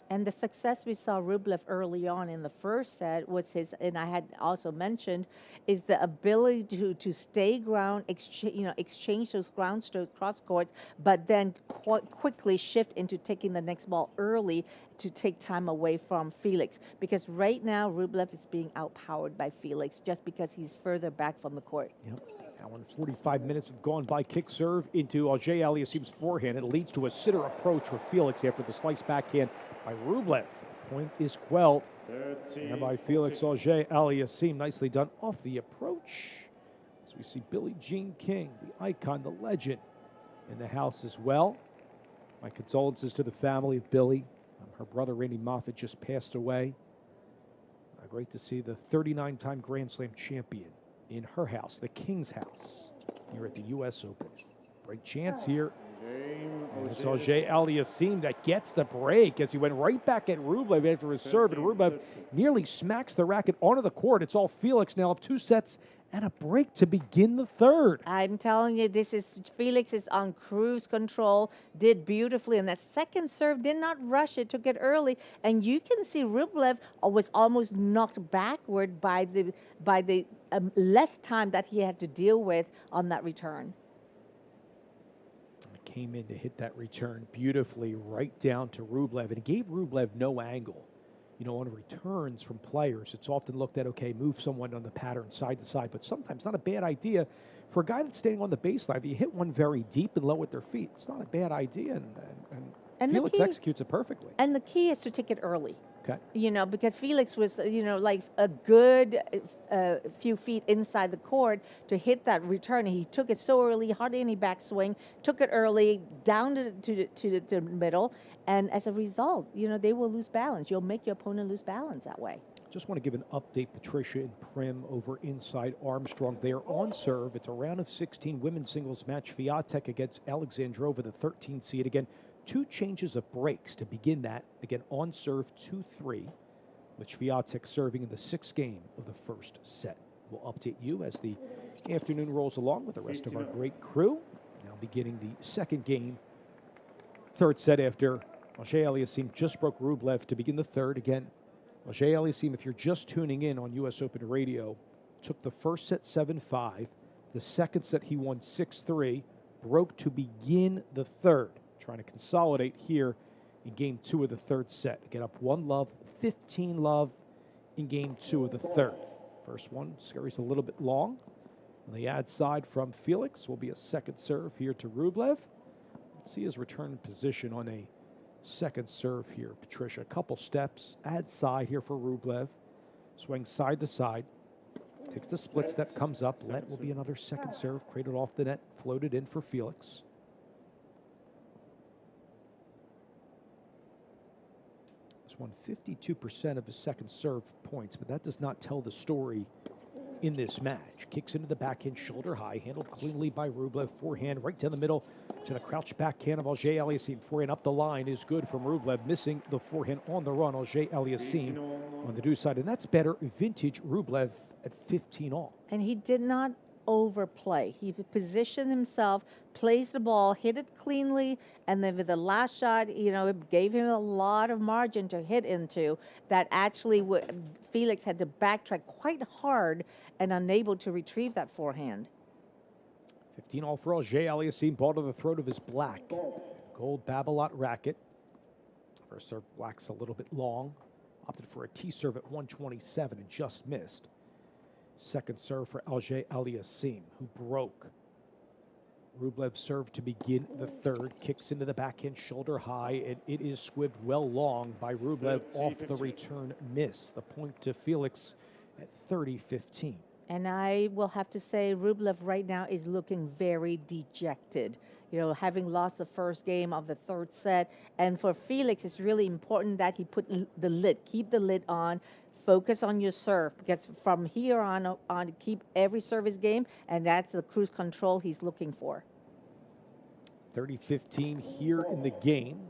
And the success we saw Rublev early on in the first set was his, and I had also mentioned, is the ability to stay ground, exchange those ground strokes cross courts, but then quickly shift into taking the next ball early to take time away from Felix. Because right now, Rublev is being outpowered by Felix just because he's further back from the court. Yep. Hour and 45 minutes have gone by. Kick serve into Auger Aliassime's forehand. It leads to a sitter approach for Felix after the slice backhand by Rublev. Point is quelled. And by Felix Auger Aliassime. Nicely done off the approach. As we see Billie Jean King, the icon, the legend, in the house as well. My condolences to the family of Billie. Her brother, Randy Moffat, just passed away. Great to see the 39-time Grand Slam champion in her house, the King's house, here at the U.S. Open. Great chance here It's Auger Aliassime that gets the break as he went right back at Rublev after his serve, and Rublev nearly smacks the racket onto the court. It's all Felix now up 2 sets and a break to begin the third. I'm telling you, Felix is on cruise control, did beautifully, and that second serve did not rush it, took it early, and you can see Rublev was almost knocked backward by the less time that he had to deal with on that return. Came in to hit that return beautifully right down to Rublev, and it gave Rublev no angle. You know, on returns from players, it's often looked at, okay, move someone on the pattern side to side, but sometimes not a bad idea for a guy that's standing on the baseline. If you hit one very deep and low with their feet, it's not a bad idea, and Felix executes it perfectly. And the key is to take it early. Okay. You know, because Felix was, like a good few feet inside the court to hit that return. He took it so early, hardly any backswing, took it early, down to the middle, and as a result, they will lose balance. You'll make your opponent lose balance that way. Just want to give an update, Patricia and Prim over inside Armstrong. They are on serve. It's a round of 16 women's singles match. Swiatek against Alexandrova, the 13th seed. Again, 2 changes of breaks to begin that. Again, on serve 2-3, with Swiatek serving in the 6th game of the first set. We'll update you as the afternoon rolls along with the rest of our great crew. Now beginning the 2nd game, 3rd set after Auger Aliassime just broke Rublev to begin the 3rd. Again, Auger Aliassime, if you're just tuning in on U.S. Open Radio, took the first set 7-5. The 2nd set he won 6-3, broke to begin the 3rd. Trying to consolidate here in game 2 of the 3rd set. Get up 1-love, 15-love in game 2 of the 3rd. First one scurries a little bit long. On the ad side from Felix will be a 2nd serve here to Rublev. Let's see his return position on a 2nd serve here, Patricia. A couple steps, ad side here for Rublev. Swing side to side. Takes the split step, comes up. Let will be another 2nd serve, cradled off the net, floated in for Felix. Won 52% of his 2nd serve points, but that does not tell the story in this match. Kicks into the backhand, shoulder high, handled cleanly by Rublev. Forehand right down the middle to the crouch backhand of Auger Aliassime. Forehand up the line is good from Rublev, missing the forehand on the run. Auger Aliassime on the due side, and that's better vintage Rublev at 15 all. And he did not overplay. He positioned himself, placed the ball, hit it cleanly, and then with the last shot, it gave him a lot of margin to hit into that actually Felix had to backtrack quite hard and unable to retrieve that forehand. 15 all for Auger Aliassime, ball to the throat of his black gold Babolat racket. First serve, black's a little bit long. Opted for a T serve at 127 and just missed. 2nd serve for Auger Aliassime, who broke. Rublev serve to begin the 3rd. Kicks into the backhand, shoulder high, and it is squibbed well long by Rublev off the return miss. The point to Felix at 30-15. And I will have to say Rublev right now is looking very dejected. Having lost the first game of the 3rd set. And for Felix, it's really important that he put the lid, keep the lid on, focus on your serve, because from here on, keep every service game, and that's the cruise control he's looking for. 30-15 here in the game.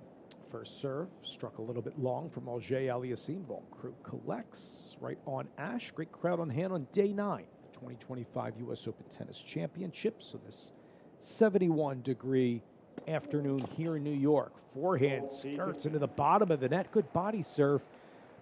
First serve struck a little bit long from Auger Aliassime. Ball crew collects right on Ash. Great crowd on hand on day 9, the 2025 U.S. Open Tennis Championship. So this 71-degree afternoon here in New York. Forehand skirts into the bottom of the net. Good body serve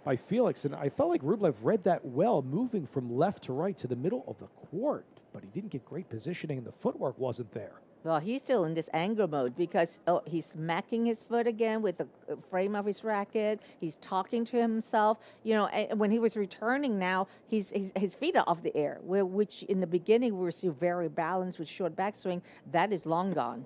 by Felix, and I felt like Rublev read that well, moving from left to right to the middle of the court, but he didn't get great positioning, and the footwork wasn't there. Well, he's still in this anger mode because he's smacking his foot again with the frame of his racket. He's talking to himself. And when he was returning now, his feet are off the air, which in the beginning we were still very balanced with short backswing. That is long gone.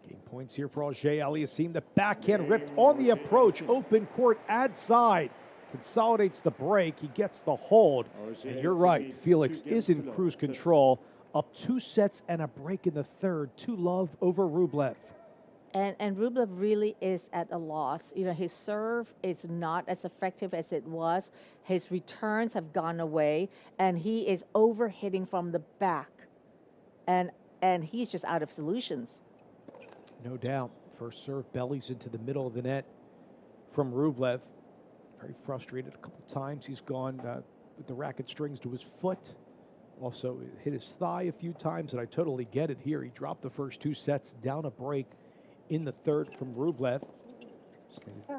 Game points here for Auger Aliassime. The backhand ripped on the approach. Open court ad side. Consolidates the break. He gets the hold. And you're right. Felix is in cruise control. Up 2 sets and a break in the 3rd. 2-love over Rublev. And Rublev really is at a loss. His serve is not as effective as it was. His returns have gone away, and he is overhitting from the back. And he's just out of solutions. No doubt. First serve, bellies into the middle of the net from Rublev. Very frustrated a couple times. He's gone with the racket strings to his foot. Also hit his thigh a few times, and I totally get it here. He dropped the first 2 sets down a break in the third from Rublev.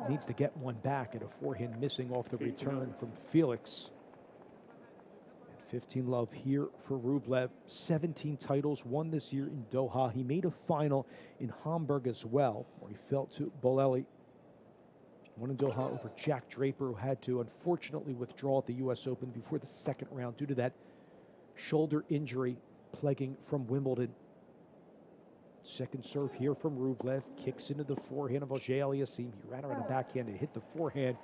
Needs to get one back, and a forehand missing off the return from Felix. And 15-love here for Rublev. 17 titles, won this year in Doha. He made a final in Hamburg as well, where he fell to Bolelli. Won in Doha over Jack Draper, who had to unfortunately withdraw at the U.S. Open before the second round due to that shoulder injury plaguing from Wimbledon. Second serve here from Rublev. Kicks into the forehand of Auger-Aliassime. He ran around a backhand and hit the forehand.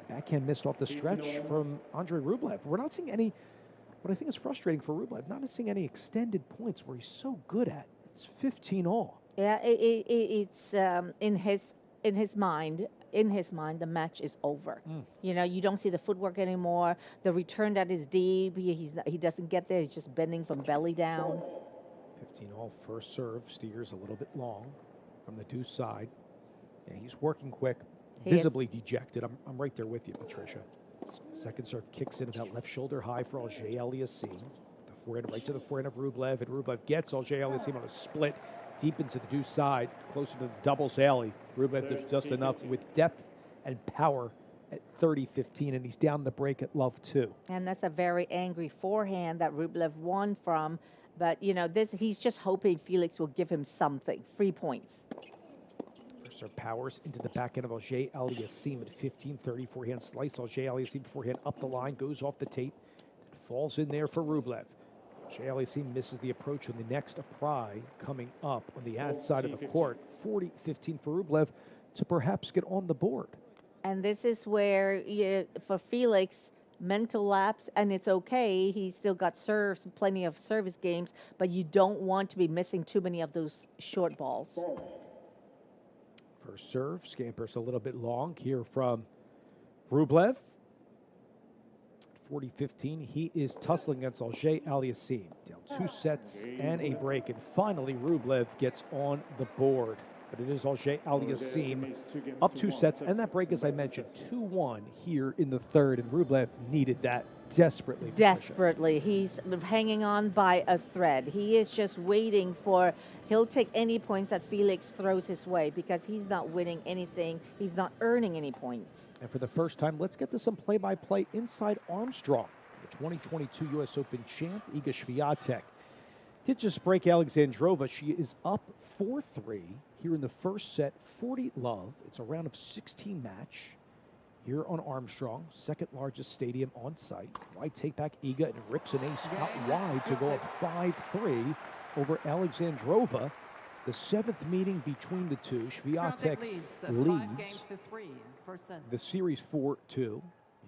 Backhand missed off the stretch from Andre Rublev. We're not seeing any, what I think is frustrating for Rublev, not seeing any extended points where he's so good at. It's 15-all. Yeah, it's in his mind. In his mind, the match is over. You know, you don't see the footwork anymore. The return that is deep, he doesn't get there. He's just bending from belly down. 15-all first serve. Steers a little bit long from the deuce side. And he's working quick, visibly dejected. I'm right there with you, Patricia. Second serve kicks into that left shoulder high for Auger-Aliassime. The forehand right to the forehand of Rublev, and Rublev gets Auger-Aliassime on a split deep into the deuce side, closer to the doubles alley. Rublev does just enough with depth and power at 30-15, and he's down the break at love 2. And that's a very angry forehand that Rublev won from. But, you know, he's just hoping Felix will give him something. 3 points. First serve powers into the backhand of Auger-Aliassime at 15-30. Forehand slice. Auger-Aliassime forehand up the line, goes off the tape, and falls in there for Rublev. Auger-Aliassime misses the approach on the next pry coming up on the ad side of the court. 40-15 for Rublev to perhaps get on the board. And this is where, for Felix, mental lapse, and it's okay. He's still got serves, plenty of service games, but you don't want to be missing too many of those short balls. First serve, scampers a little bit long here from Rublev. 40-15, he is tussling against Auger-Aliassime. Down 2 sets and a break, and finally Rublev gets on the board. But it is Auger-Aliassime up 2 sets, and that break, as I mentioned, 2-1 here in the third, and Rublev needed that desperately. Desperately. He's hanging on by a thread. He is just waiting for, he'll take any points that Felix throws his way because he's not winning anything. He's not earning any points. And for the first time, let's get to some play-by-play inside Armstrong. The 2022 U.S. Open champ, Iga Swiatek, did just break Alexandrova. She is up 4-3 here in the first set, 40-love. It's a round of 16 match here on Armstrong, second largest stadium on site. Wide take back Iga and rips an ace out wide to go up 5-3 over Alexandrova. The 7th meeting between the two. Swiatek leads the series 4-2. You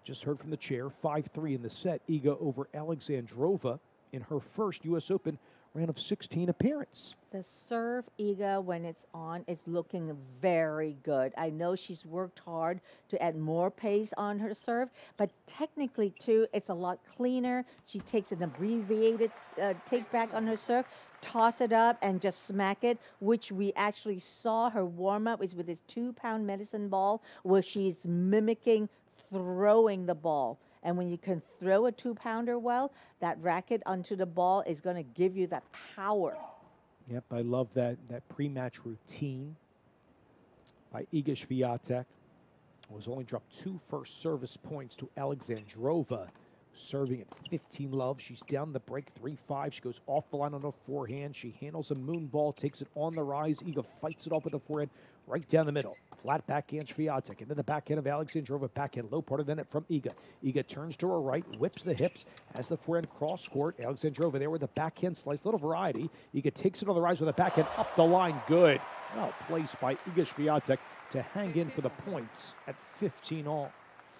just heard from the chair, 5-3 in the set. Iga over Alexandrova in her first U.S. Open round of 16 appearance. The serve, Iga, when it's on, is looking very good. I know she's worked hard to add more pace on her serve, but technically, too, it's a lot cleaner. She takes an abbreviated take back on her serve, toss it up, and just smack it, which we actually saw her warm-up is with this 2-pound medicine ball, where she's mimicking throwing the ball. And when you can throw a 2-pounder well, that racket onto the ball is going to give you that power. Yep, I love that pre-match routine by Iga Swiatek. Was only dropped 2 first service points to Alexandrova, serving at 15-love. She's down the break 3-5. She goes off the line on her forehand. She handles a moon ball, takes it on the rise. Iga fights it off with the forehand right down the middle. Flat backhand Swiatek. Into the backhand of Alexandrova. Backhand low part of the net from Iga. Iga turns to her right, whips the hips, has the forehand cross court. Alexandrova there with a backhand slice. Little variety. Iga takes it on the rise with a backhand up the line. Good. Well placed by Iga Swiatek to hang in for the points at 15-all.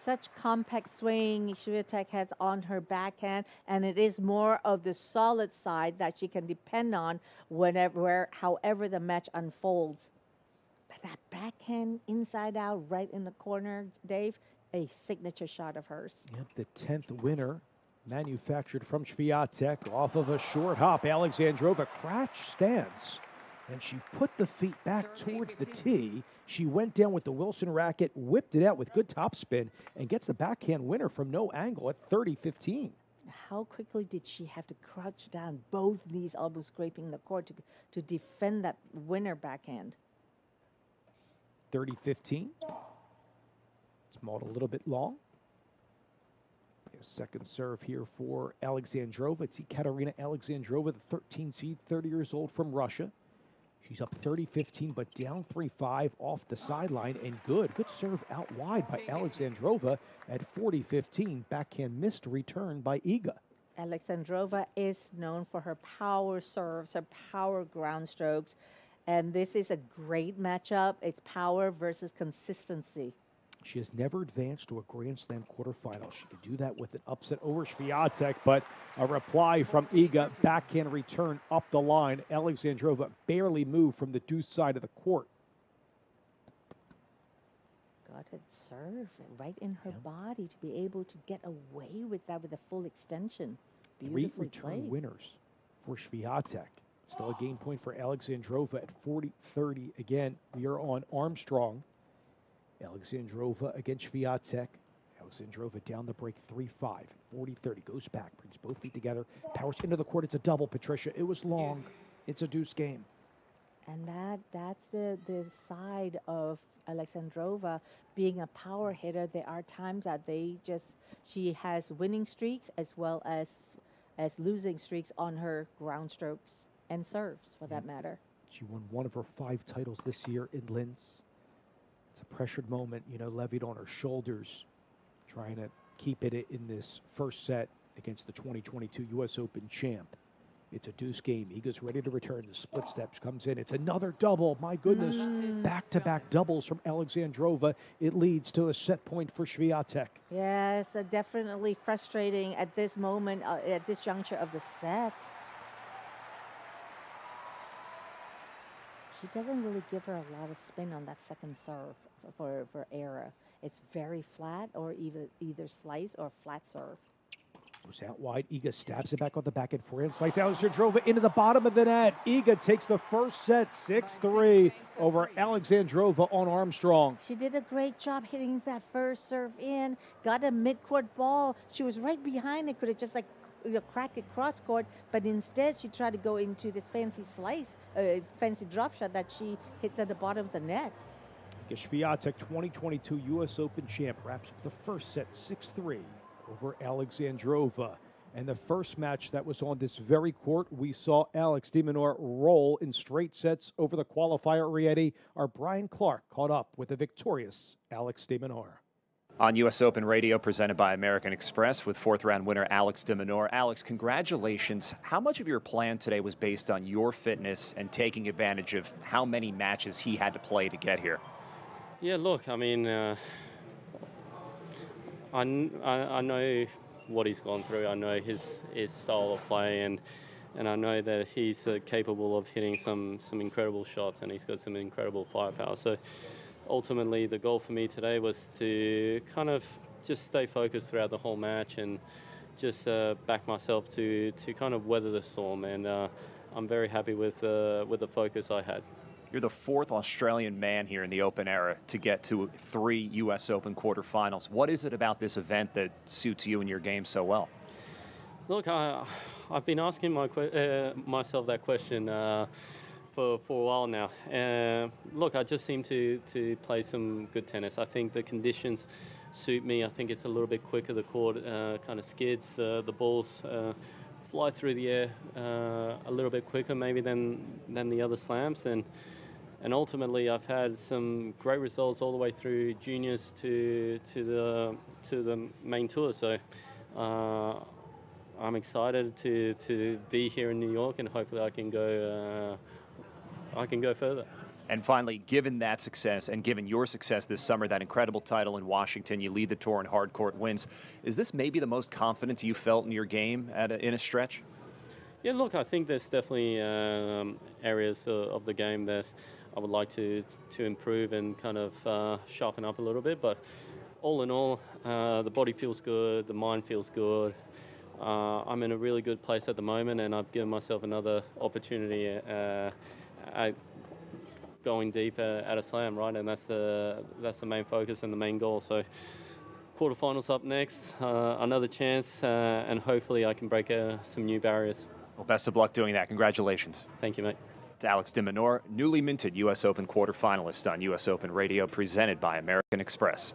Such compact swing Swiatek has on her backhand, and it is more of the solid side that she can depend on however the match unfolds. But that backhand inside out right in the corner, Dave, a signature shot of hers. Yep, the 10th winner manufactured from Swiatek off of a short hop. Alexandrova crash stands and she put the feet back towards the tee. She went down with the Wilson racket, whipped it out with good topspin, and gets the backhand winner from no angle at 30-15. How quickly did she have to crouch down, both knees elbows scraping the court to defend that winner backhand? 30-15. It's mauled a little bit long. A second serve here for Alexandrova. It's Ekaterina Alexandrova, the 13 seed, 30 years old from Russia. She's up 30-15, but down 3-5 off the sideline, and good serve out wide by Alexandrova at 40-15. Backhand missed return by Iga. Alexandrova is known for her power serves, her power ground strokes, and this is a great matchup. It's power versus consistency. She has never advanced to a Grand Slam quarterfinal. She could do that with an upset over Swiatek, but a reply from Iga, backhand return up the line. Alexandrova barely moved from the deuce side of the court. Got to serve right in her body to be able to get away with that with a full extension. Beautifully Three return played. winners for Swiatek. Still a game point for Alexandrova at 40-30. Again, we are on Armstrong. Alexandrova against Swiatek. Alexandrova down the break 3-5. 40-30. Goes back. Brings both feet together. Powers into the court. It's a double, Patricia. It was long. It's a deuce game. And that's the side of Alexandrova being a power hitter. There are times that she has winning streaks as well as losing streaks on her ground strokes and serves, for that matter. She won one of her 5 titles this year in Linz. It's a pressured moment, levied on her shoulders, trying to keep it in this first set against the 2022 U.S. Open champ. It's a deuce game. Iga's ready to return. The split steps comes in. It's another double. My goodness. Back-to-back doubles from Alexandrova. It leads to a set point for Swiatek. Yes, definitely frustrating at this moment, at this juncture of the set. She doesn't really give her a lot of spin on that second serve for Aryna. It's very flat, or either slice or flat serve. Goes out wide. Iga stabs it back on the backhand forehand slice. Alexandrova into the bottom of the net. Iga takes the first set 6-3 over Alexandrova on Armstrong. She did a great job hitting that first serve in. Got a mid-court ball. She was right behind it. Could have just cracked it cross court, but instead she tried to go into this fancy slice. Fancy drop shot that she hits at the bottom of the net. Swiatek, 2022 U.S. Open champ, wraps up the first set 6-3 over Alexandrova. And the first match that was on this very court, we saw Alex de Minaur roll in straight sets over the qualifier. Rieti, our Brian Clark caught up with the victorious Alex de Minaur. On U.S. Open Radio, presented by American Express, with fourth-round winner Alex de Minaur. Alex, congratulations. How much of your plan today was based on your fitness and taking advantage of how many matches he had to play to get here? Yeah, look, I mean, I know what he's gone through. I know his style of play, and I know that he's capable of hitting some incredible shots, and he's got some incredible firepower. So ultimately, the goal for me today was to kind of just stay focused throughout the whole match and just back myself to kind of weather the storm. And I'm very happy with the focus I had. You're the 4th Australian man here in the Open era to get to 3 U.S. Open quarterfinals. What is it about this event that suits you and your game so well? Look, I've been asking myself that question for a while now. Look, I just seem to play some good tennis. I think the conditions suit me. I think it's a little bit quicker. The court kind of skids. The balls fly through the air a little bit quicker maybe than the other slams. And ultimately, I've had some great results all the way through juniors to the main tour. So I'm excited to be here in New York, and hopefully I can go further. And finally, given that success and given your success this summer, that incredible title in Washington, you lead the tour in hard court wins. Is this maybe the most confidence you felt in your game in a stretch? Yeah, look, I think there's definitely areas of the game that I would like to improve and kind of sharpen up a little bit. But all in all, the body feels good, the mind feels good. I'm in a really good place at the moment, and I've given myself another opportunity going deep at a slam, right? And that's the main focus and the main goal. So quarterfinals up next, another chance, and hopefully I can break some new barriers. Well, best of luck doing that. Congratulations. Thank you, mate. It's Alex de Minaur, newly minted U.S. Open quarterfinalist on U.S. Open Radio, presented by American Express.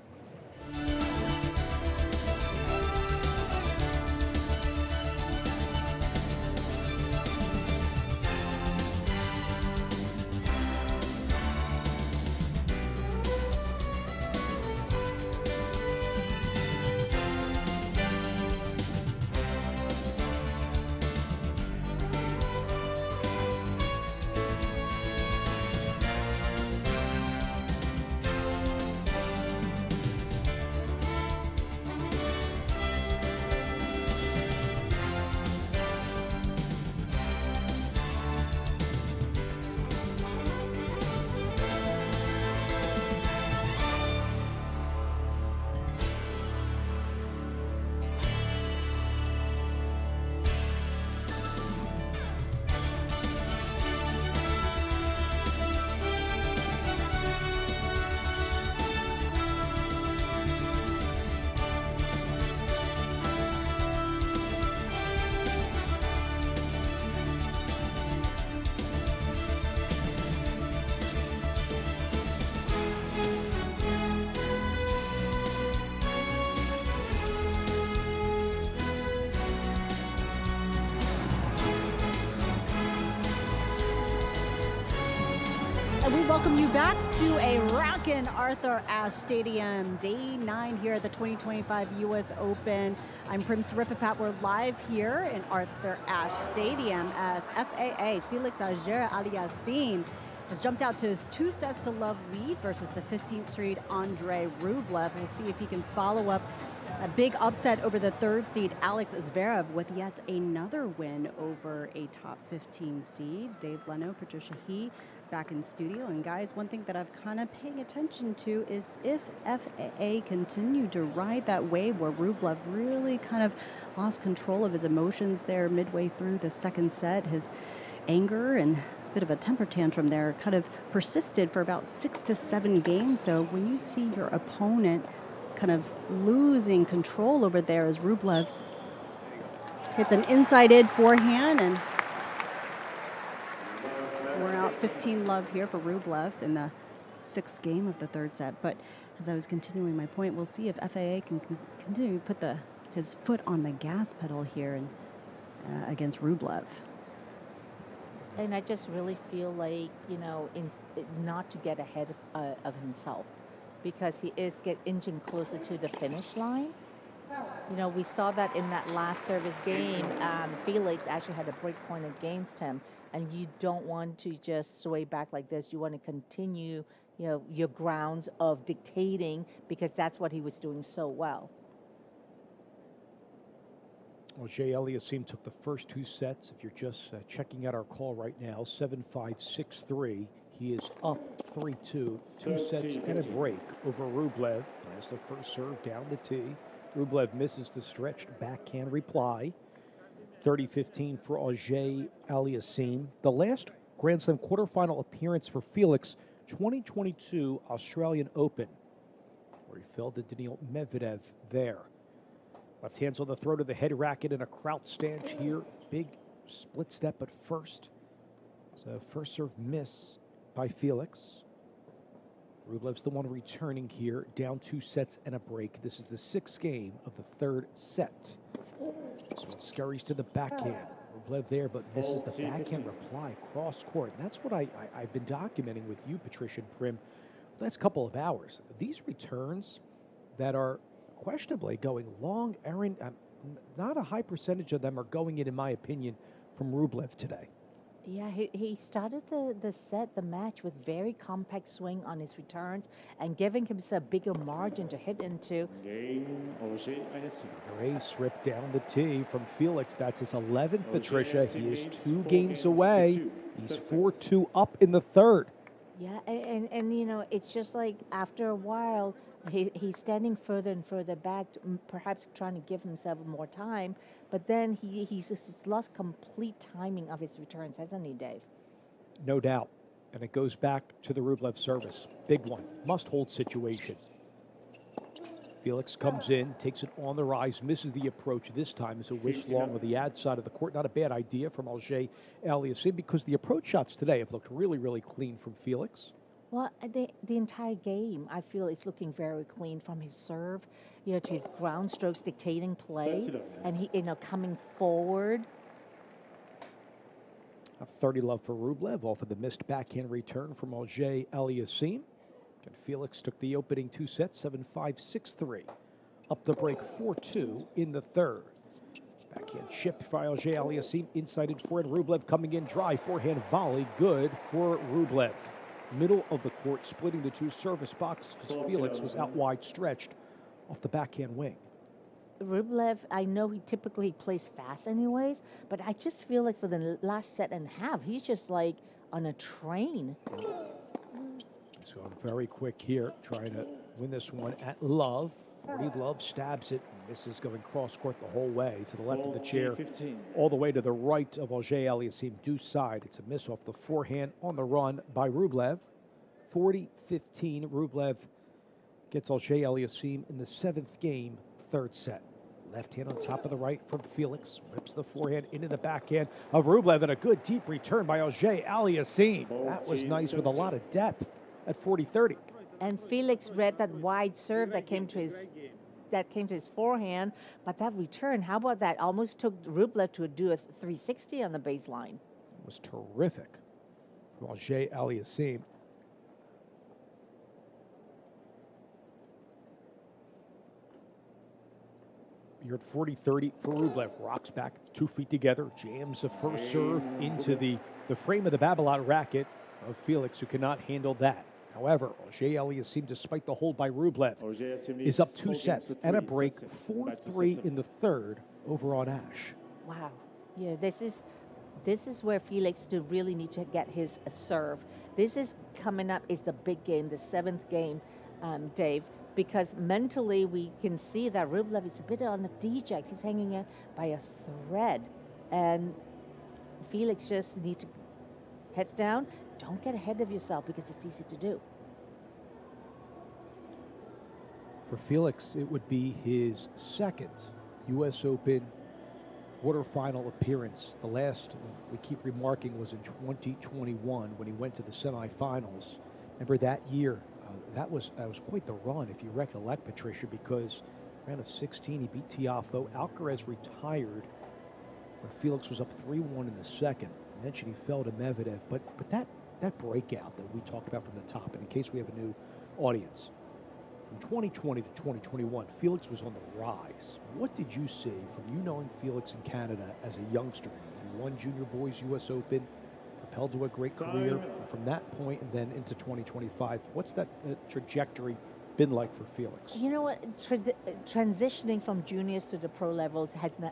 And we welcome you back to a rockin' Arthur Ashe Stadium, day 9 here at the 2025 U.S. Open. I'm Prim Siripipat. We're live here in Arthur Ashe Stadium as FAA Felix Auger-Aliassime has jumped out to his 2-sets-to-love lead versus the 15th Street Andrei Rublev. We'll see if he can follow up a big upset over the 3rd seed Alex Zverev with yet another win over a top 15 seed. Dave Leno, Patricia He back in studio. And guys, one thing that I've kind of paying attention to is if FAA continued to ride that wave where Rublev really kind of lost control of his emotions there midway through the 2nd set, his anger and a bit of a temper tantrum there kind of persisted for about 6 to 7 games. So when you see your opponent kind of losing control over there as Rublev hits an inside-ed forehand, and we're out 15-love here for Rublev in the 6th game of the 3rd set. But as I was continuing my point, we'll see if FAA can continue to put his foot on the gas pedal here and against Rublev. And I just really feel like, not to get ahead of himself, because he is inching closer to the finish line. We saw that in that last service game. Felix actually had a break point against him, and you don't want to just sway back like this. You want to continue, your grounds of dictating, because that's what he was doing so well. Well, Auger-Aliassime took the first 2 sets. If you're just checking out our call right now, 7-5, 6-3. He is up 3-2, 2 sets and a break over Rublev. As the first serve down the tee. Rublev misses the stretched backhand reply. 30-15 for Auger-Aliassime. The last Grand Slam quarterfinal appearance for Felix, 2022 Australian Open, where he fell to Daniil Medvedev there. Left hands on the throat of the head racket in a crouch stance here. Big split step at first. So first serve miss by Felix. Rublev's the one returning here, down 2 sets and a break. This is the 6th game of the 3rd set. This one scurries to the backhand. Rublev there, but misses the backhand reply cross court. And that's what I've been documenting with you, Patricia and Prim, the last couple of hours. These returns that are questionably going long, not a high percentage of them are going in my opinion, from Rublev today. Yeah, he started the match with very compact swing on his returns and giving himself a bigger margin to hit into. Race ripped down the tee from Felix. That's his 11th, Patricia. He is 2 games away. He's 4-2 up in the 3rd. Yeah, and it's just like after a while, he's standing further and further back, perhaps trying to give himself more time. But then he's lost complete timing of his returns, hasn't he, Dave? No doubt. And it goes back to the Rublev service. Big one. Must-hold situation. Felix comes in, takes it on the rise, misses the approach. This time is a wish long on the ad side of the court. Not a bad idea from Auger Aliassime because the approach shots today have looked really, really clean from Felix. Well, the entire game, I feel, is looking very clean from his serve, to his ground strokes dictating play, and he, coming forward. 30 love for Rublev off of the missed backhand return from Auger Aliassime. And Felix took the opening 2 sets, 7-5, 6-3. Up the break, 4-2 in the third. Backhand chip by Auger Aliassime, inside and forehand. Rublev coming in, dry forehand volley, good for Rublev. Middle of the court, splitting the two service box because Felix was out wide stretched off the backhand wing. Rublev, I know he typically plays fast anyways, but I just feel like for the last set and a half, he's just like on a train. So very quick here, trying to win this one at love. Reed Love stabs it, and this is going cross-court the whole way to the left of the chair, all the way to the right of Auger Aliassime, deuce side. It's a miss off the forehand on the run by Rublev. 40-15, Rublev gets Auger Aliassime in the 7th game, 3rd set. Left hand on top of the right from Felix, rips the forehand into the backhand of Rublev, and a good deep return by Auger Aliassime. That was nice with a lot of depth at 40-30. And Felix read that wide serve that came to his forehand, but that return, how about that? Almost took Rublev to do a 360 on the baseline. It was terrific from Auger Aliassime. You're at 40-30 for Rublev. Rocks back 2 feet together, jams a first serve into the frame of the Babolat racket of Felix, who cannot handle that. However, Auger Aliassime, despite the hold by Rublev, is up 2 sets and a break, 4-3 in the third over on Ash. Wow. This is where Felix really need to get his serve. This is coming up is the big game, the 7th game, Dave, because mentally we can see that Rublev is a bit on a deject. He's hanging by a thread. And Felix just needs to heads down. Don't get ahead of yourself because it's easy to do. For Felix, it would be his 2nd U.S. Open quarterfinal appearance. The last, we keep remarking, was in 2021 when he went to the semifinals. Remember that year? That was quite the run, if you recollect, Patricia, because round of 16 he beat Tiafoe. Alcaraz retired, where Felix was up 3-1 in the second. I mentioned he fell to Medvedev, but that breakout that we talked about from the top, and in case we have a new audience, from 2020 to 2021, Felix was on the rise. What did you see from you knowing Felix in Canada as a youngster? He won Junior Boys U.S. Open, propelled to a great career. And from that point and then into 2025, what's that trajectory been like for Felix? You know what? Transitioning from juniors to the pro levels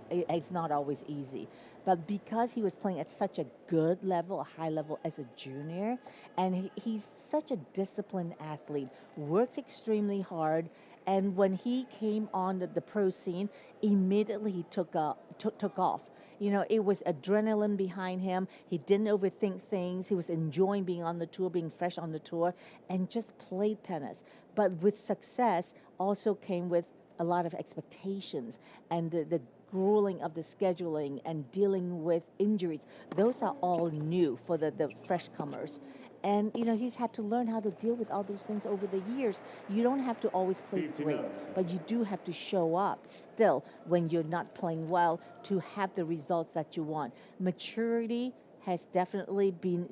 is not always easy. But because he was playing at such a good level, a high level as a junior, and he's such a disciplined athlete, works extremely hard, and when he came on the pro scene, immediately he took off. It was adrenaline behind him. He didn't overthink things. He was enjoying being on the tour, being fresh on the tour, and just played tennis. But with success also came with a lot of expectations and the grueling of the scheduling and dealing with injuries. Those are all new for the fresh comers. And, he's had to learn how to deal with all those things over the years. You don't have to always play great, but you do have to show up still when you're not playing well to have the results that you want. Maturity has definitely been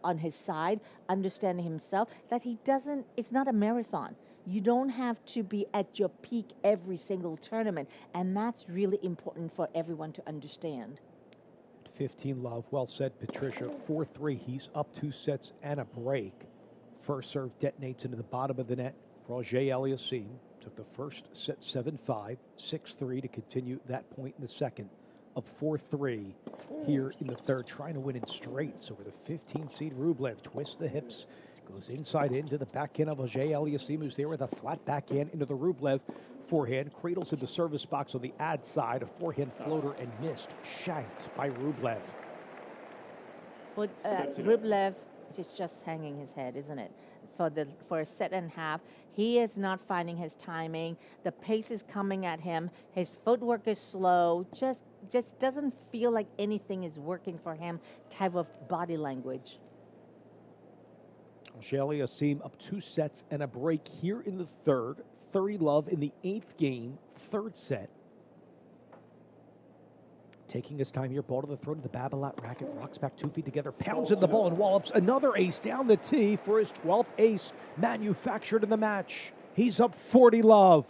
on his side, understanding himself that it's not a marathon. You don't have to be at your peak every single tournament, and that's really important for everyone to understand. 15 love. Well said, Patricia. 4-3. He's up 2 sets and a break. First serve detonates into the bottom of the net for Auger Aliassime. Took the first set 7-5, 6-3 to continue that point in the second. Up 4-3 here in the third, trying to win in straights over the 15-seed Rublev. Twists the hips, goes inside into the backhand of Auger Aliassime, who's there with a flat backhand into the Rublev forehand. Cradles in the service box on the ad side. A forehand floater and missed. Shanked by Rublev. Rublev is just hanging his head, isn't it? For a set and a half, he is not finding his timing. The pace is coming at him. His footwork is slow. Just doesn't feel like anything is working for him. Type of body language. Aliassime up 2 sets and a break here in the third. 30-love in the 8th game, third set. Taking his time here, ball to the throat of the Babolat racket, rocks back 2 feet together, pounds in the ball and wallops another ace down the tee for his 12th ace manufactured in the match. He's up 40-love.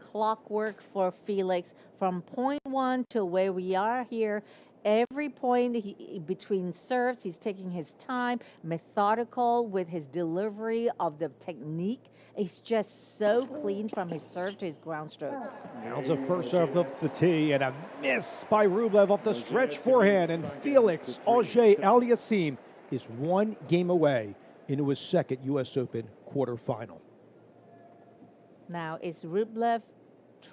Clockwork for Felix from point 1 to where we are here. Every point between serves, he's taking his time, methodical with his delivery of the technique. It's just so clean from his serve to his ground strokes. Pounds a first serve up the tee and a miss by Rublev off the stretch forehand. And Felix Auger-Aliassime is 1 game away into his second U.S. Open quarterfinal. Now, is Rublev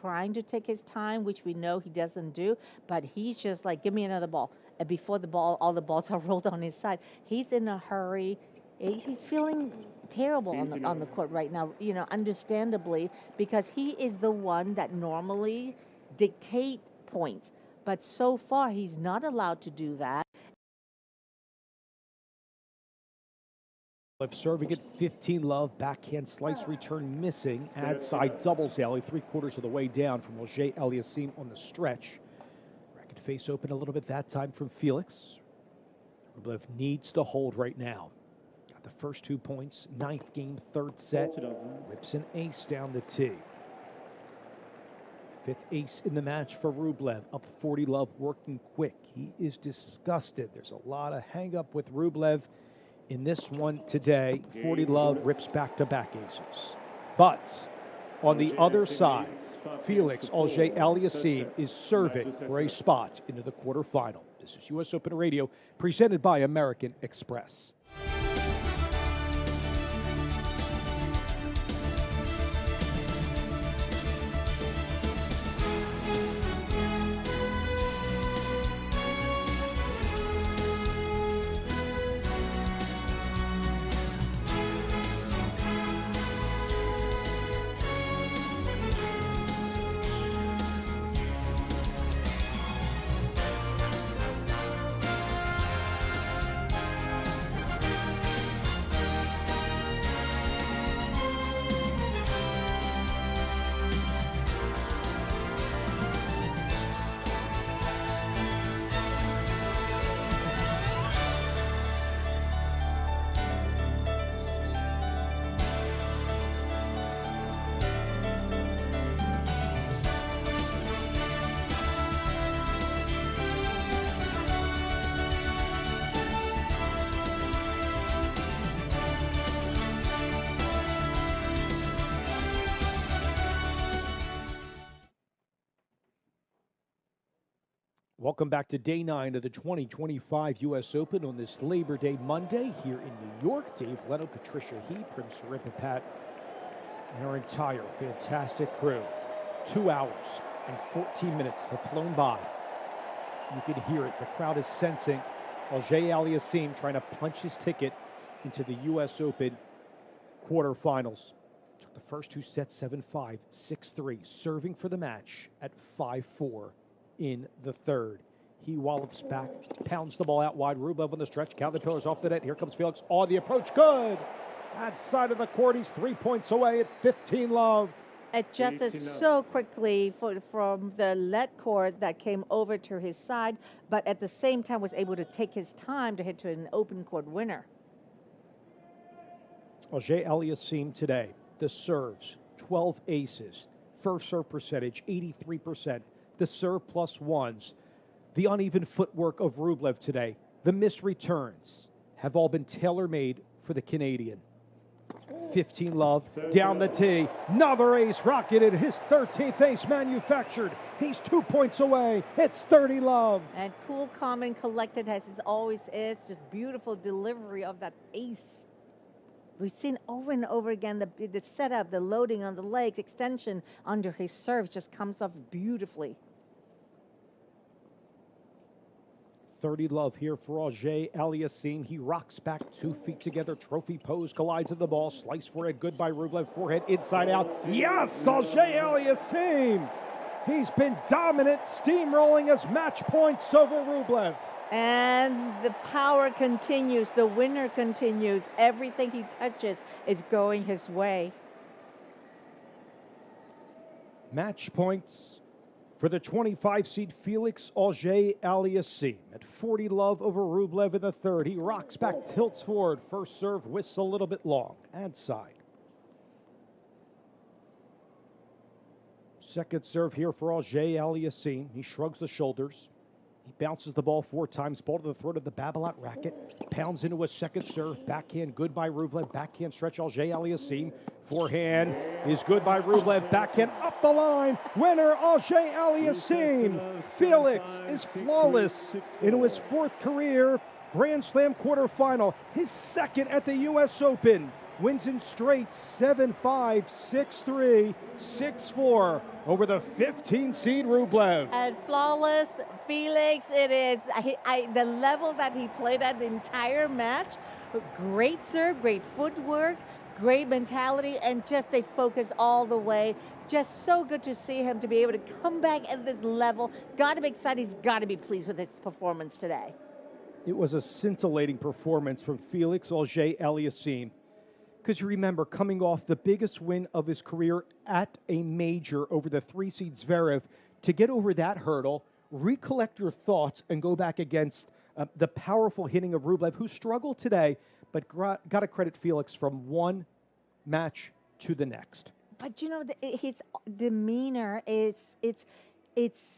trying to take his time, which we know he doesn't do, but he's just like, give me another ball. And before all the balls are rolled on his side, he's in a hurry. He's feeling terrible on the court right now, understandably, because he is the one that normally dictate points. But so far, he's not allowed to do that. Serving at 15-love, backhand slice return missing, ad side doubles alley, 3/4 of the way down from Auger-Aliassime on the stretch. Racket face open a little bit that time from Felix. Rublev needs to hold right now. Got the first 2 points, 9th game, third set. Rips an ace down the tee. 5th ace in the match for Rublev, up 40-love, working quick. He is disgusted. There's a lot of hang-up with Rublev in this one today. 40-love rips back-to-back aces. But on the other side, Felix Auger-Aliassime is serving for a spot into the quarterfinal. This is U.S. Open Radio, presented by American Express. Welcome back to day 9 of the 2025 U.S. Open on this Labor Day Monday here in New York. Dave Leno, Patricia Heath, Prim Saripapat, and our entire fantastic crew. 2 hours and 14 minutes have flown by. You can hear it. The crowd is sensing Auger-Aliassime trying to punch his ticket into the U.S. Open quarterfinals. Took the first 2 sets 7-5, 6-3, serving for the match at 5-4. In the third. He wallops back, pounds the ball out wide. Rublev on the stretch, count the pillars off the net. Here comes Felix on the approach. Good! That side of the court, he's 3 points away at 15-love. Adjusted so quickly from the let court that came over to his side, but at the same time was able to take his time to hit to an open court winner. Auger-Aliassime today, the serves, 12 aces. First serve percentage, 83%. The serve plus ones, the uneven footwork of Rublev today, the missed returns have all been tailor-made for the Canadian. 15-love, down the tee, another ace rocketed, his 13th ace manufactured. He's 2 points away, it's 30-love. And cool, calm, and collected as it always is, just beautiful delivery of that ace. We've seen over and over again the setup, the loading on the leg, extension under his serve just comes off beautifully. 30 love here for Auger Aliassime. He rocks back 2 feet together. Trophy pose, collides with the ball. Slice forehead, good by Rublev. Forehead inside out. Yes, Auger Aliassime. He's been dominant, steamrolling his match points over Rublev. And the power continues. The winner continues. Everything he touches is going his way. Match points for the 25 seed Felix Auger Aliassime at 40 love over Rublev in the third. He rocks back, tilts forward. First serve, whistle a little bit long. And side. Second serve here for Auger Aliassime. He shrugs the shoulders. He bounces the ball 4 times, ball to the throat of the Babolat racket. Pounds into a second serve. Backhand good by Rublev. Backhand stretch Auger Aliassime. Forehand is good by Rublev. Backhand up the line. Winner Auger Aliassime. Felix is flawless into his 4th career Grand Slam quarterfinal. His 2nd at the U.S. Open. Wins in straight 7-5, 6-3, 6-4 over the 15-seed Rublev. And flawless, Felix, it is the level that he played at the entire match. Great serve, great footwork, great mentality, and just they focus all the way. Just so good to see him to be able to come back at this level. Got to be excited. He's got to be pleased with his performance today. It was a scintillating performance from Felix Auger Aliassime. Because you remember, coming off the biggest win of his career at a major over the 3-seed Zverev, to get over that hurdle, recollect your thoughts, and go back against the powerful hitting of Rublev, who struggled today, but got to credit Felix from one match to the next. But you know, his demeanor, it's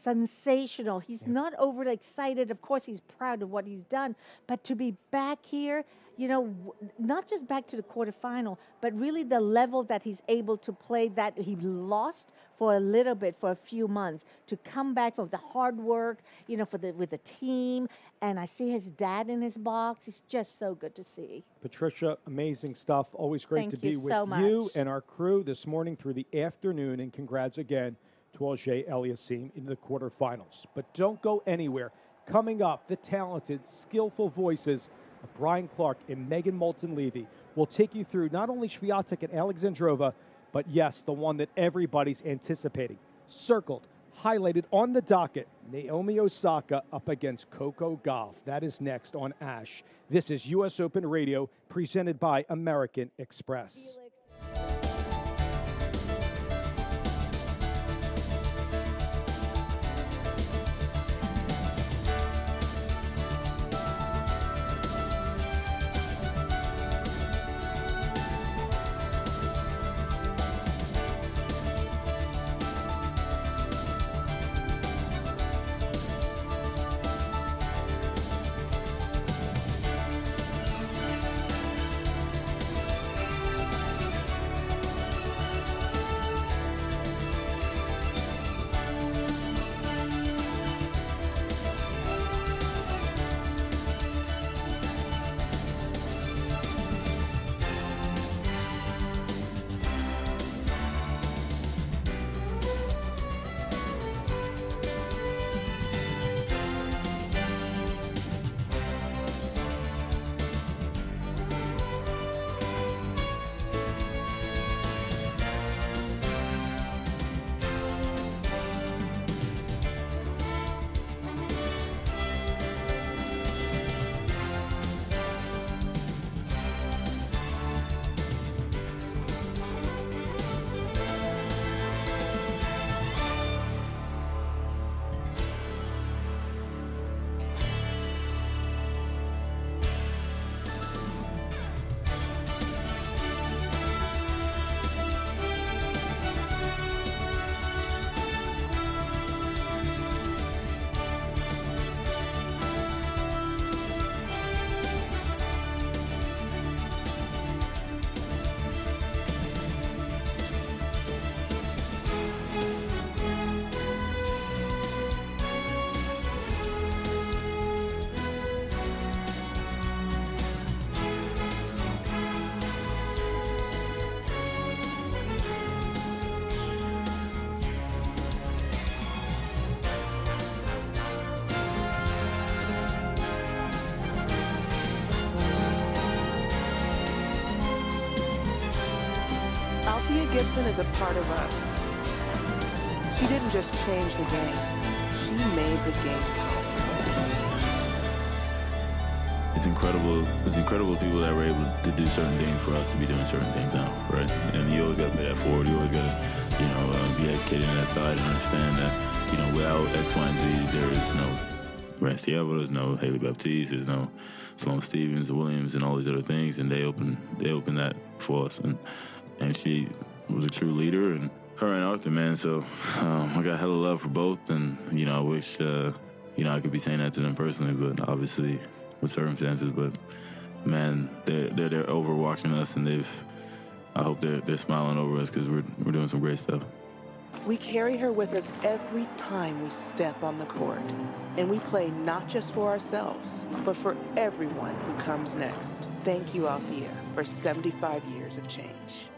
sensational. He's not overly excited. Of course, he's proud of what he's done. But to be back here, you know, not just back to the quarterfinal, but really the level that he's able to play that he lost for a little bit, for a few months, to come back for the hard work, you know, with the team. And I see his dad in his box. It's just so good to see. Patricia, amazing stuff. Always great to be with you and our crew this morning through the afternoon. And congrats again to Auger Aliassime into the quarterfinals. But don't go anywhere. Coming up, the talented, skillful voices of Brian Clark and Megan Moulton-Levy will take you through not only Swiatek and Alexandrova, but yes, the one that everybody's anticipating. Circled, highlighted on the docket, Naomi Osaka up against Coco Gauff. That is next on ASH. This is U.S. Open Radio, presented by American Express. Gibson is a part of us. She didn't just change the game. She made the game possible. It's incredible people that were able to do certain things for us to be doing certain things now, right? And you always got to pay that forward. You always got to, be educated on that side and understand that, without X, Y, and Z, there is no Brant Tiago, there's no Haley Baptiste, there's no Sloane Stephens, Williams, and all these other things, and they opened that for us, and she was a true leader, and her and Arthur, man. So I got hella love for both, and I wish I could be saying that to them personally, but obviously with circumstances. But man, they're overwatching us, and I hope they're smiling over us because we're doing some great stuff. We carry her with us every time we step on the court. And we play not just for ourselves, but for everyone who comes next. Thank you, Althea, for 75 years of change.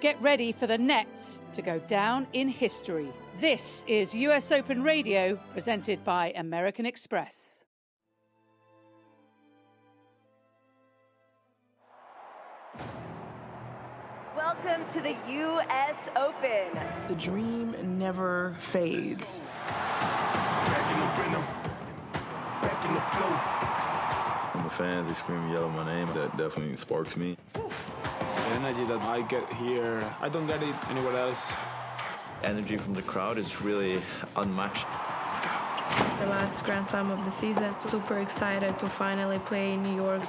Get ready for the next to go down in history. This is US Open Radio, presented by American Express. Welcome to the US Open. The dream never fades. Back in the rhythm, back in the flow. When the fans, they scream and yell my name, that definitely sparks me. The energy that I get here, I don't get it anywhere else. Energy from the crowd is really unmatched. The last Grand Slam of the season. Super excited to finally play in New York.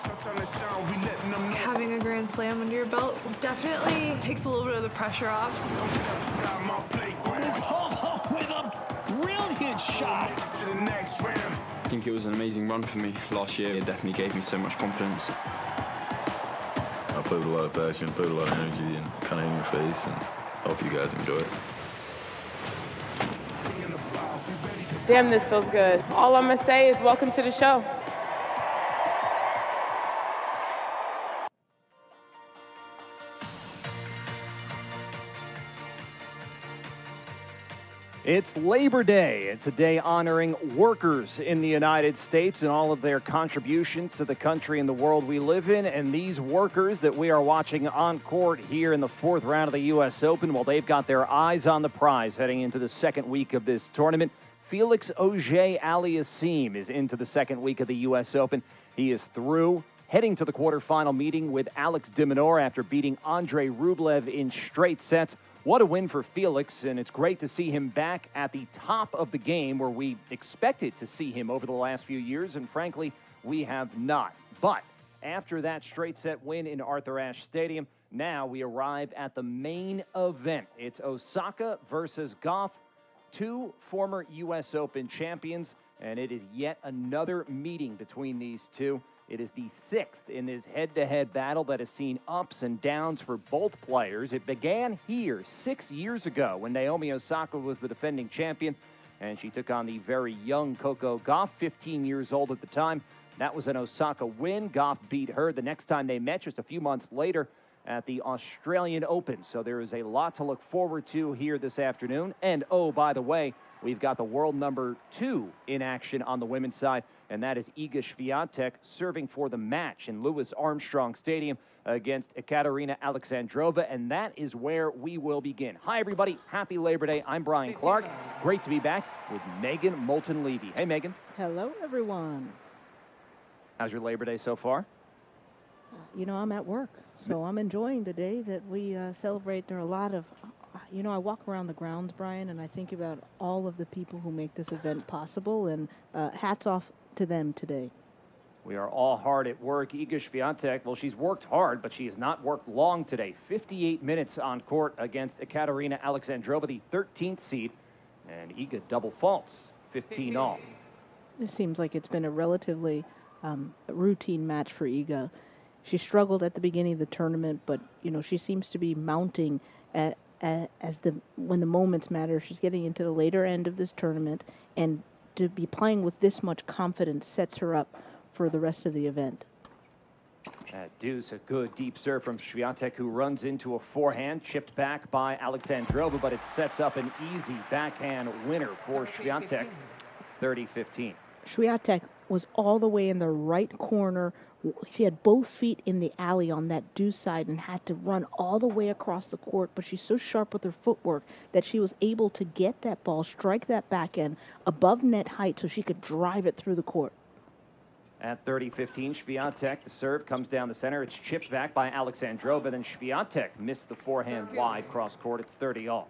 Having a Grand Slam under your belt definitely takes a little bit of the pressure off. With a brilliant shot. I think it was an amazing run for me last year. It definitely gave me so much confidence. I played with a lot of passion, played with a lot of energy, and kind of in your face, and I hope you guys enjoy it. Damn, this feels good. All I'm gonna say is welcome to the show. It's Labor Day. It's a day honoring workers in the United States and all of their contributions to the country and the world we live in. And these workers that we are watching on court here in the fourth round of the U.S. Open, well, they've got their eyes on the prize heading into the second week of this tournament. Felix Auger-Aliassime is into the second week of the U.S. Open. He is through, heading to the quarterfinal meeting with Alex de Minaur after beating Andrei Rublev in straight sets. What a win for Felix, and it's great to see him back at the top of the game where we expected to see him over the last few years, and frankly, we have not. But after that straight set win in Arthur Ashe Stadium, now we arrive at the main event. It's Osaka versus Gauff, two former U.S. Open champions, and it is yet another meeting between these two. It is the sixth in this head-to-head battle that has seen ups and downs for both players. It began here 6 years ago when Naomi Osaka was the defending champion, and she took on the very young Coco Gauff, 15 years old at the time. That was an Osaka win. Gauff beat her the next time they met just a few months later at the Australian Open. So there is a lot to look forward to here this afternoon. And, oh, by the way, we've got the world number 2 in action on the women's side, and that is Iga Swiatek serving for the match in Louis Armstrong Stadium against Ekaterina Alexandrova, and that is where we will begin. Hi, everybody. Happy Labor Day. I'm Brian Clark. Great to be back with Megan Moulton-Levy. Hey, Megan. Hello, everyone. How's your Labor Day so far? I'm at work, so I'm enjoying the day that we celebrate. There are a lot of, I walk around the grounds, Brian, and I think about all of the people who make this event possible, and hats off to them today. We are all hard at work. Iga Swiatek, well, she's worked hard, but she has not worked long today. 58 minutes on court against Ekaterina Alexandrova, the 13th seed, and Iga double faults, 15 all. It seems like it's been a relatively routine match for Iga. She struggled at the beginning of the tournament, but, she seems to be mounting when the moments matter. She's getting into the later end of this tournament, and to be playing with this much confidence sets her up for the rest of the event. That deuce, a good deep serve from Swiatek, who runs into a forehand, chipped back by Alexandrova, but it sets up an easy backhand winner for Swiatek, 30-15. Swiatek was all the way in the right corner. She had both feet in the alley on that deuce side and had to run all the way across the court, but she's so sharp with her footwork that she was able to get that ball, strike that backhand above net height so she could drive it through the court. At 30-15, Swiatek, the serve comes down the center. It's chipped back by Alexandrova. Then Swiatek missed the forehand wide cross court. It's 30-all.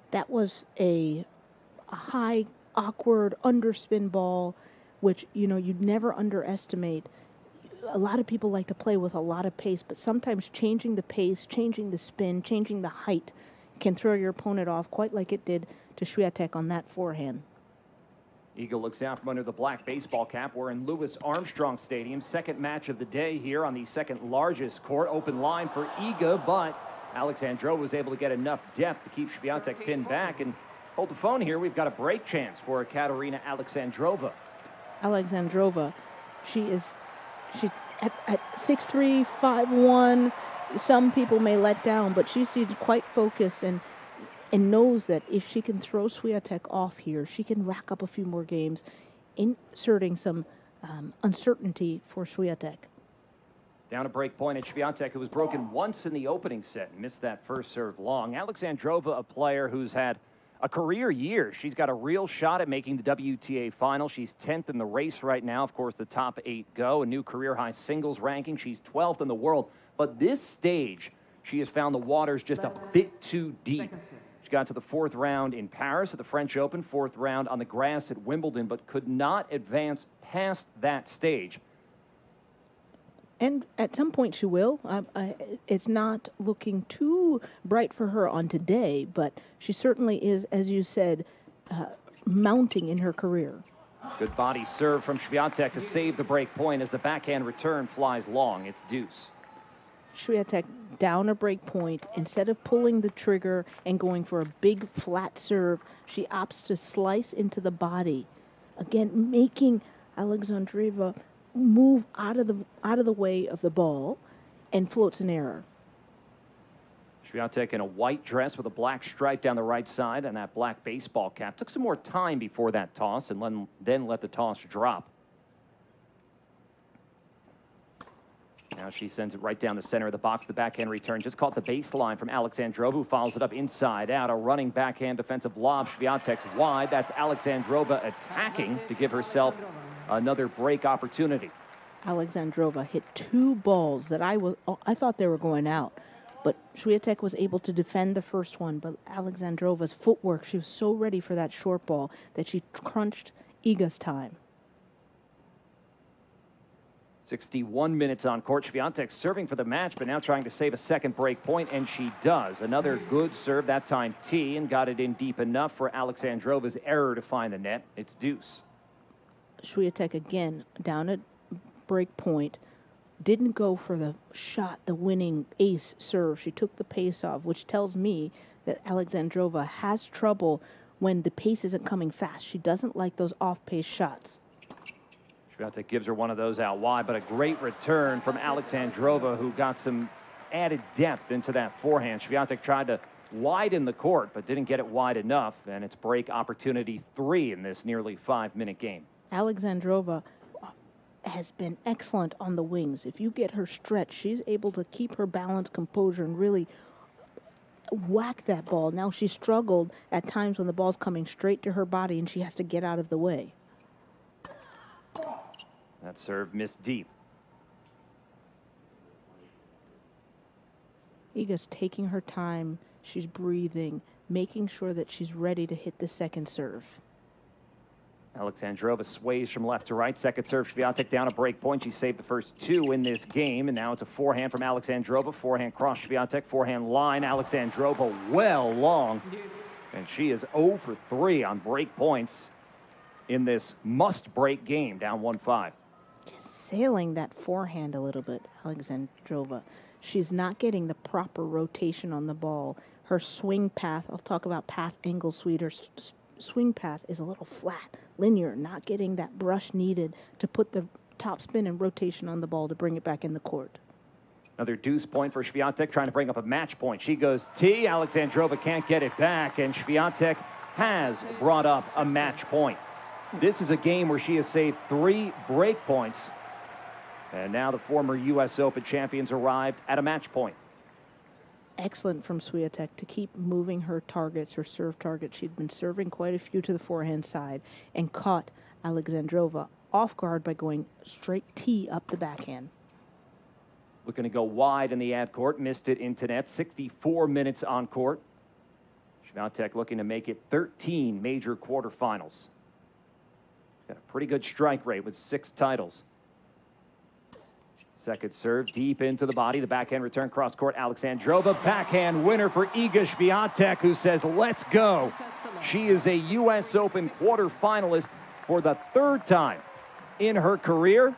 That was a high, awkward underspin ball, which, you know, you'd never underestimate. A lot of people like to play with a lot of pace, but sometimes changing the pace, changing the spin, changing the height can throw your opponent off, quite like it did to Swiatek on that forehand. Eagle looks out from under the black baseball cap. We're in Louis Armstrong Stadium. Second match of the day here on the second largest court. Open line for Iga, but Alexandrova was able to get enough depth to keep Swiatek pinned back. And hold the phone here. We've got a break chance for Katerina Alexandrova. Alexandrova, she's at 6'3", 5'1". Some people may let down, but she seems quite focused and knows that if she can throw Swiatek off here, she can rack up a few more games, inserting some uncertainty for Swiatek. Down a break point at Swiatek, who was broken once in the opening set and missed that first serve long. Alexandrova, a player who's had a career year. She's got a real shot at making the WTA final. She's 10th in the race right now. Of course, the top 8 go. A new career-high singles ranking. She's 12th in the world. But this stage, she has found the waters just a bit too deep. She got to the 4th round in Paris at the French Open, 4th round on the grass at Wimbledon, but could not advance past that stage. And at some point she will. It's not looking too bright for her on today, but she certainly is, as you said, mounting in her career. Good body serve from Swiatek to save the break point as the backhand return flies long. It's deuce. Swiatek down a break point. Instead of pulling the trigger and going for a big flat serve, she opts to slice into the body, again making Alexandrova move out of the way of the ball and floats an error. Swiatek in a white dress with a black stripe down the right side and that black baseball cap. Took some more time before that toss and then let the toss drop. Now she sends it right down the center of the box. The backhand return just caught the baseline from Alexandrova, who follows it up inside out. A running backhand defensive lob. Swiatek's wide. That's Alexandrova attacking to give herself another break opportunity. Alexandrova hit 2 balls that I thought they were going out, but Swiatek was able to defend the first one. But Alexandrova's footwork, she was so ready for that short ball that she crunched Iga's time. 61 minutes on court. Swiatek serving for the match, but now trying to save a second break point, and she does. Another good serve, that time T, and got it in deep enough for Alexandrova's error to find the net. It's deuce. Swiatek again down at break point, didn't go for the shot, the winning ace serve. She took the pace off, which tells me that Alexandrova has trouble when the pace isn't coming fast. She doesn't like those off-pace shots. Swiatek gives her one of those out wide, but a great return from Alexandrova, who got some added depth into that forehand. Swiatek tried to widen the court, but didn't get it wide enough, and it's break opportunity 3 in this nearly 5-minute game. Alexandrova has been excellent on the wings. If you get her stretched, she's able to keep her balance, composure, and really whack that ball. Now she struggled at times when the ball's coming straight to her body and she has to get out of the way. That serve missed deep. Iga's taking her time. She's breathing, making sure that she's ready to hit the second serve. Alexandrova sways from left to right. Second serve, Swiatek down a break point. She saved the first 2 in this game, and now it's a forehand from Alexandrova. Forehand cross Swiatek, forehand line. Alexandrova well long, and she is 0 for 3 on break points in this must-break game, down 1-5. Just sailing that forehand a little bit, Alexandrova. She's not getting the proper rotation on the ball. Her swing path, I'll talk about path angle suite, her swing path is a little flat, linear, not getting that brush needed to put the top spin and rotation on the ball to bring it back in the court. Another deuce point for Swiatek, trying to bring up a match point. She goes T. Alexandrova can't get it back, and Swiatek has brought up a match point. This is a game where she has saved 3 break points. And now the former U.S. Open champions arrived at a match point. Excellent from Swiatek to keep moving her targets, her serve targets. She'd been serving quite a few to the forehand side and caught Alexandrova off guard by going straight tee up the backhand. Looking to go wide in the ad court, missed it into net. 64 minutes on court. Swiatek looking to make it 13 major quarterfinals. Got a pretty good strike rate with 6 titles. Second serve deep into the body. The backhand return cross court. Alexandrova, backhand winner for Iga Swiatek, who says, let's go. She is a U.S. Open quarterfinalist for the 3rd time in her career.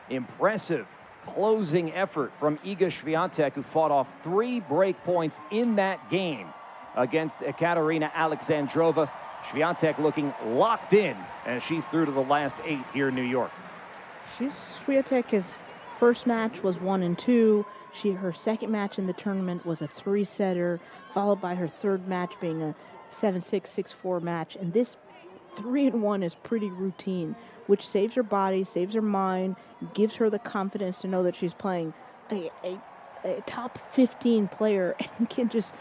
Impressive closing effort from Iga Swiatek, who fought off 3 break points in that game against Ekaterina Alexandrova. Swiatek looking locked in as she's through to the last 8 here in New York. Swiatek's first match was 1-2. Her second match in the tournament was a 3-setter, followed by her third match being a 7-6, 6-4 match. And this 3-1 is pretty routine, which saves her body, saves her mind, gives her the confidence to know that she's playing a top 15 player and can just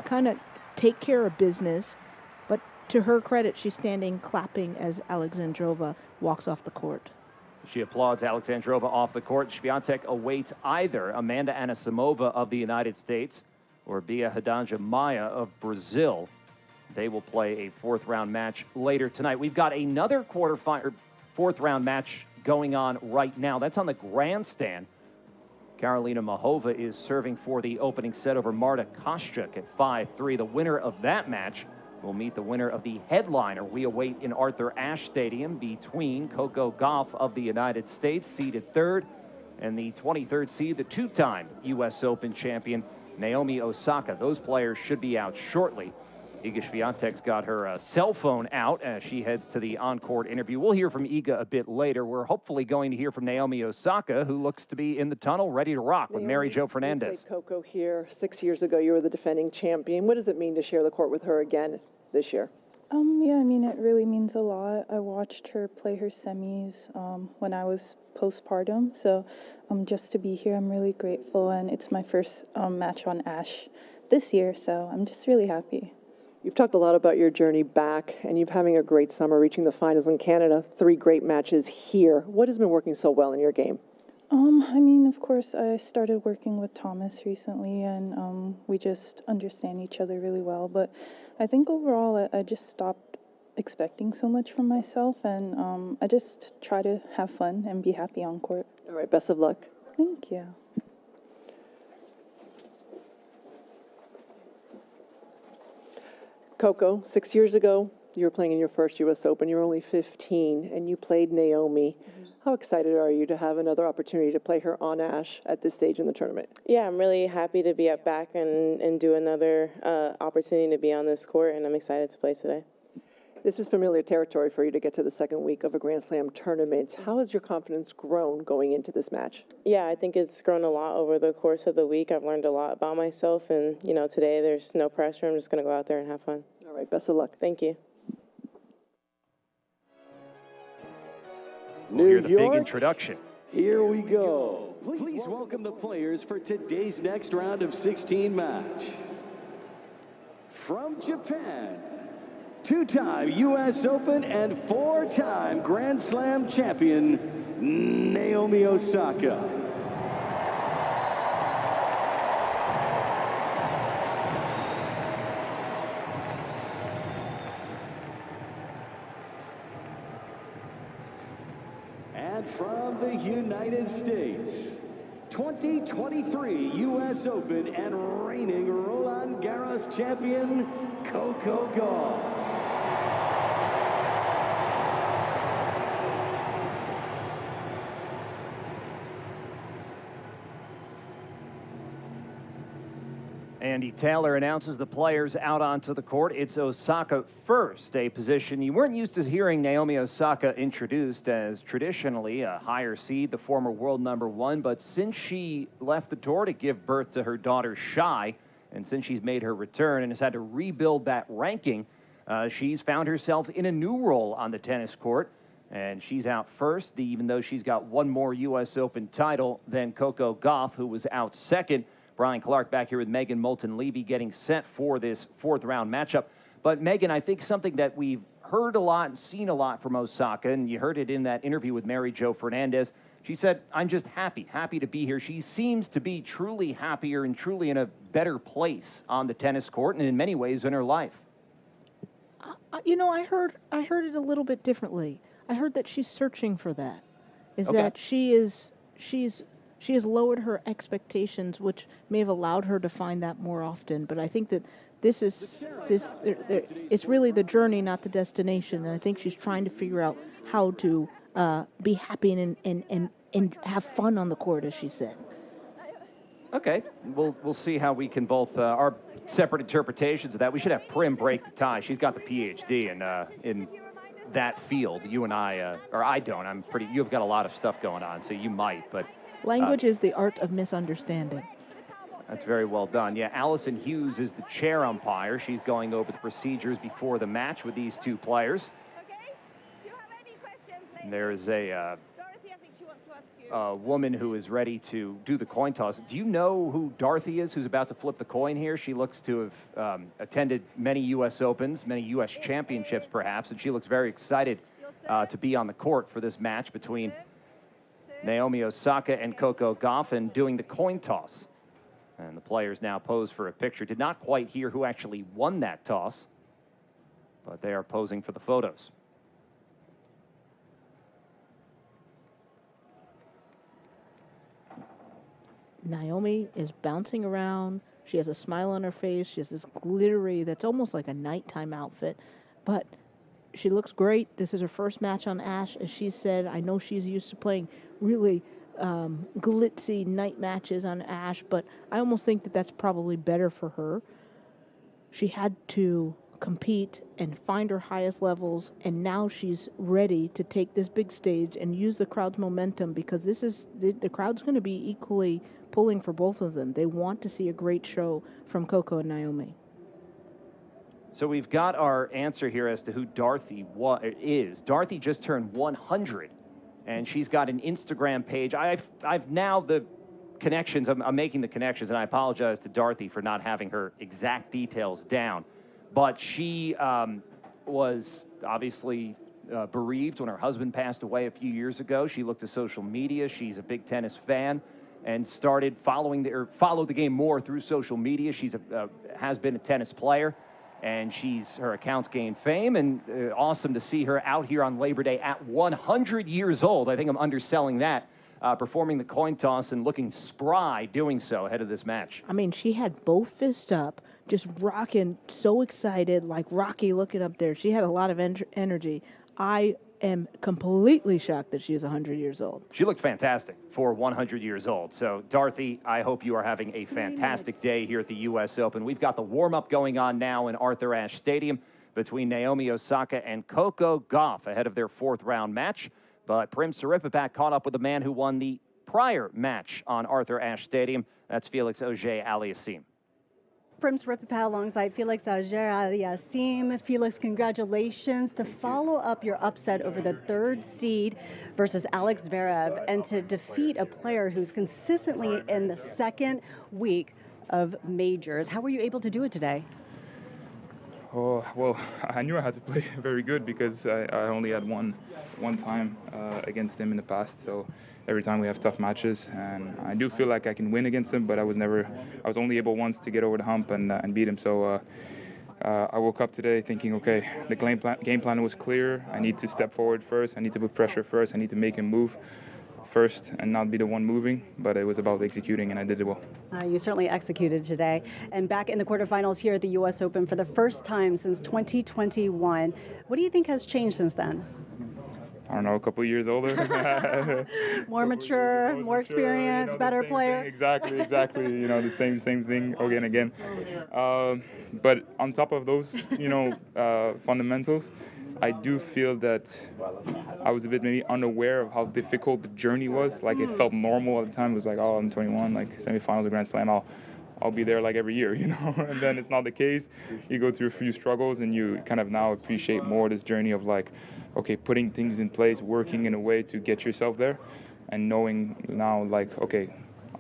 kind of take care of business. But to her credit, she's standing clapping as Alexandrova walks off the court. She applauds Alexandrova off the court. Swiatek awaits either Amanda Anisimova of the United States or Bia Hadanja Maia of Brazil. They will play a 4th-round match later tonight. We've got another 4th-round match going on right now. That's on the grandstand. Karolina Mahova is serving for the opening set over Marta Kostyuk at 5-3. The winner of that match will meet the winner of the headliner we await in Arthur Ashe Stadium between Coco Gauff of the United States, seeded 3rd, and the 23rd seed, the 2-time U.S. Open champion, Naomi Osaka. Those players should be out shortly. Iga Swiatek's got her cell phone out as she heads to the on-court interview. We'll hear from Iga a bit later. We're hopefully going to hear from Naomi Osaka, who looks to be in the tunnel, ready to rock with Mary Jo Fernandez. You played Coco here 6 years ago. You were the defending champion. What does it mean to share the court with her again this year? Yeah, I mean, it really means a lot. I watched her play her semis when I was postpartum, so just to be here, I'm really grateful, and it's my first match on Ashe this year, so I'm just really happy. You've talked a lot about your journey back, and you're having a great summer, reaching the finals in Canada, 3 great matches here. What has been working so well in your game? I mean, of course, I started working with Thomas recently, and we just understand each other really well. But I think overall, I just stopped expecting so much from myself, and I just try to have fun and be happy on court. All right, best of luck. Thank you. Coco, 6 years ago, you were playing in your first U.S. Open. You were only 15, and you played Naomi. How excited are you to have another opportunity to play her on Ashe at this stage in the tournament? Yeah, I'm really happy to be up back and do another opportunity to be on this court, and I'm excited to play today. This is familiar territory for you to get to the second week of a Grand Slam tournament. How has your confidence grown going into this match? Yeah, I think it's grown a lot over the course of the week. I've learned a lot about myself, and, today there's no pressure. I'm just going to go out there and have fun. All right, best of luck. Thank you. We'll hear the big introduction. Here we go. Please welcome the players for today's next round of 16 match. From Japan, 2-time U.S. Open and 4-time Grand Slam champion, Naomi Osaka. And from the United States, 2023 U.S. Open and reigning Roland Garros champion, Coco Gauff. Andy Taylor announces the players out onto the court. It's Osaka first, a position you weren't used to hearing Naomi Osaka introduced as traditionally a higher seed, the former world #1. But since she left the tour to give birth to her daughter Shai, and since she's made her return and has had to rebuild that ranking, she's found herself in a new role on the tennis court, and she's out first, even though she's got one more U.S. Open title than Coco Gauff, who was out second. Brian Clark back here with Megan Moulton-Levy getting set for this fourth-round matchup. But, Megan, I think something that we've heard a lot and seen a lot from Osaka, and you heard it in that interview with Mary Jo Fernandez. She said, I'm just happy to be here. She seems to be truly happier and truly in a better place on the tennis court and in many ways in her life. I heard it a little bit differently. I heard that she's searching for that. That she has lowered her expectations, which may have allowed her to find that more often. But I think that it's really the journey, not the destination. And I think she's trying to figure out how to be happy and have fun on the court, as she said. Okay, we'll see how we can both our separate interpretations of that. We should have Prim break the tie. She's got the PhD in that field. You and I, or I don't. You've got a lot of stuff going on, so you might. But language is the art of misunderstanding. That's very well done. Yeah, Allison Hughes is the chair umpire. She's going over the procedures before the match with these two players. And there's a woman who is ready to do the coin toss. Do you know who Dorothy is, who's about to flip the coin here? She looks to have attended many U.S. Opens, many U.S. championships perhaps, and she looks very excited to be on the court for this match between Naomi Osaka and Coco Gauff and doing the coin toss. And the players now pose for a picture. Did not quite hear who actually won that toss, but they are posing for the photos. Naomi is bouncing around. She has a smile on her face. She has this glittery, that's almost like a nighttime outfit. But she looks great. This is her first match on Ash. As she said, I know she's used to playing really glitzy night matches on Ash, but I almost think that that's probably better for her. She had to compete and find her highest levels, and now she's ready to take this big stage and use the crowd's momentum, because this is the crowd's going to be equally pulling for both of them. They want to see a great show from Coco and Naomi. So we've got our answer here as to who Dorothy is. Dorothy just turned 100, and she's got an Instagram page. I've now the connections. I'm making the connections, and I apologize to Dorothy for not having her exact details down. But she was obviously bereaved when her husband passed away a few years ago. She looked to social media. She's a big tennis fan and started followed the game more through social media. She's has been a tennis player, and her accounts gained fame, and awesome to see her out here on Labor Day at 100 years old. I think I'm underselling that, performing the coin toss and looking spry doing so ahead of this match. I mean, she had both fists up, just rocking, so excited, like Rocky looking up there. She had a lot of energy. I am completely shocked that she is 100 years old. She looked fantastic for 100 years old. So, Dorothy, I hope you are having a fantastic day here at the U.S. Open. We've got the warm-up going on now in Arthur Ashe Stadium between Naomi Osaka and Coco Gauff ahead of their fourth-round match. But Prim Siripipat caught up with the man who won the prior match on Arthur Ashe Stadium. That's Felix Auger-Aliassime. Prim Siripipat alongside Felix Auger-Aliassime. Felix, congratulations to follow up your upset over the third seed versus Alex Zverev and to defeat a player who's consistently in the second week of majors. How were you able to do it today? Oh, well, I knew I had to play very good because I only had one time against him in the past. So every time we have tough matches, and I do feel like I can win against him, but I was only able once to get over the hump and beat him. So I woke up today thinking, okay, the game plan was clear. I need to step forward first. I need to put pressure first. I need to make him move first and not be the one moving, but it was about executing, and I did it well. You certainly executed today. And back in the quarterfinals here at the U.S. Open for the first time since 2021. What do you think has changed since then? I don't know, a couple of years older. More mature, more experience, better player. Exactly. The same thing again. But on top of those, fundamentals, I do feel that I was a bit maybe unaware of how difficult the journey was. Like it felt normal at the time. It was like, oh, I'm 21, like semifinals of Grand Slam. I'll be there like every year, you know. And then it's not the case. You go through a few struggles, and you kind of now appreciate more this journey of like, okay, putting things in place, working in a way to get yourself there, and knowing now like, okay,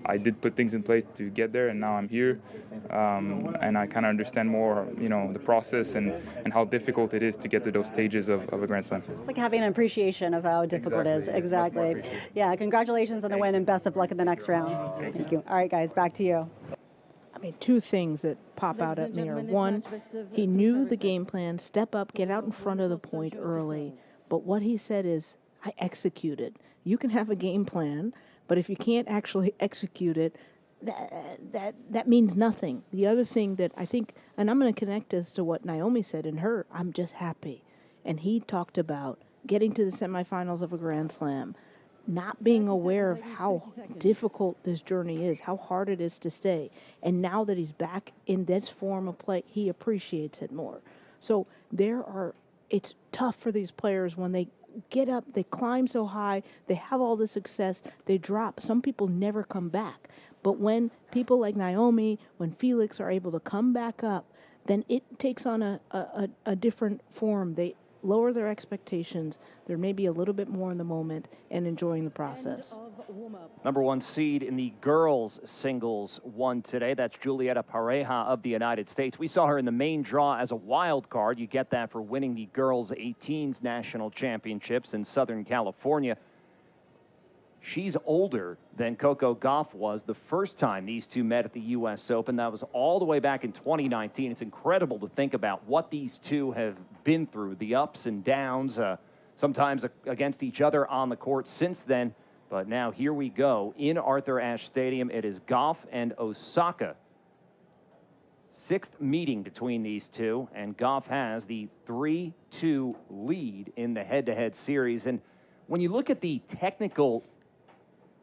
I did put things in place to get there, and now I'm here, and I kind of understand more, you know, the process and how difficult it is to get to those stages of a Grand Slam. It's like having an appreciation of how difficult it is. Exactly. Yeah, congratulations on the win and best of luck in the next round. Thank you. All right, guys, back to you. I mean, two things that pop out at me are, one, he knew the game plan, step up, get out in front of the point early. But what he said is, I executed. You can have a game plan, but if you can't actually execute it, that means nothing. The other thing that I think, and I'm going to connect this to what Naomi said in her, I'm just happy. And he talked about getting to the semifinals of a Grand Slam, not being aware of how difficult this journey is, how hard it is to stay. And now that he's back in this form of play, he appreciates it more. So it's tough for these players when they get up, they climb so high, they have all the success, they drop. Some people never come back. But when people like Naomi, when Felix are able to come back up, then it takes on a different form. They lower their expectations. They're maybe a little bit more in the moment and enjoying the process. Number one seed in the girls singles won today. That's Julieta Pareja of the United States. We saw her in the main draw as a wild card. You get that for winning the girls 18s national championships in Southern California. She's older than Coco Gauff was the first time these two met at the U.S. Open. That was all the way back in 2019. It's incredible to think about what these two have been through, the ups and downs, sometimes against each other on the court since then. But now here we go in Arthur Ashe Stadium. It is Gauff and Osaka. Sixth meeting between these two, and Gauff has the 3-2 lead in the head-to-head series. And when you look at the technical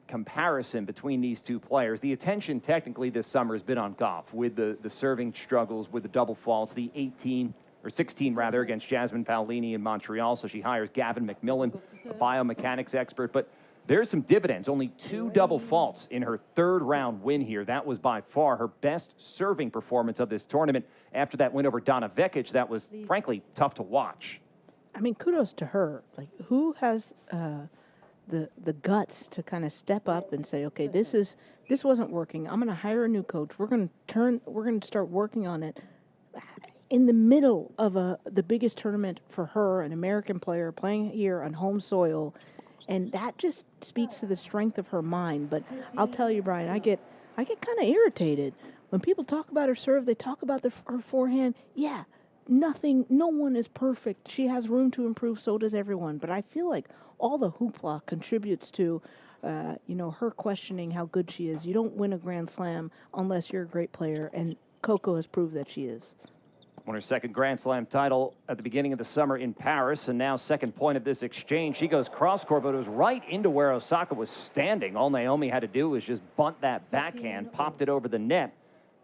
comparison between these two players, the attention technically this summer has been on Gauff with the serving struggles, with the double faults, the 16 against Jasmine Paolini in Montreal. So she hires Gavin McMillan, a biomechanics expert. But there's some dividends. Only 2 double faults in her third round win here. That was by far her best serving performance of this tournament. After that win over Donna Vekic, that was frankly tough to watch. I mean, kudos to her. Like, who has the guts to kind of step up and say, okay, this wasn't working. I'm going to hire a new coach. We're going to start working on it in the middle of the biggest tournament for her, an American player playing here on home soil. And that just speaks to the strength of her mind. But I'll tell you, Brian, I get kind of irritated when people talk about her serve. They talk about her forehand. Yeah, no one is perfect. She has room to improve. So does everyone. But I feel like all the hoopla contributes to, her questioning how good she is. You don't win a Grand Slam unless you're a great player, and Coco has proved that she is. Won her second Grand Slam title at the beginning of the summer in Paris, and now second point of this exchange. She goes cross-court, but it was right into where Osaka was standing. All Naomi had to do was just bunt that backhand, popped it over the net,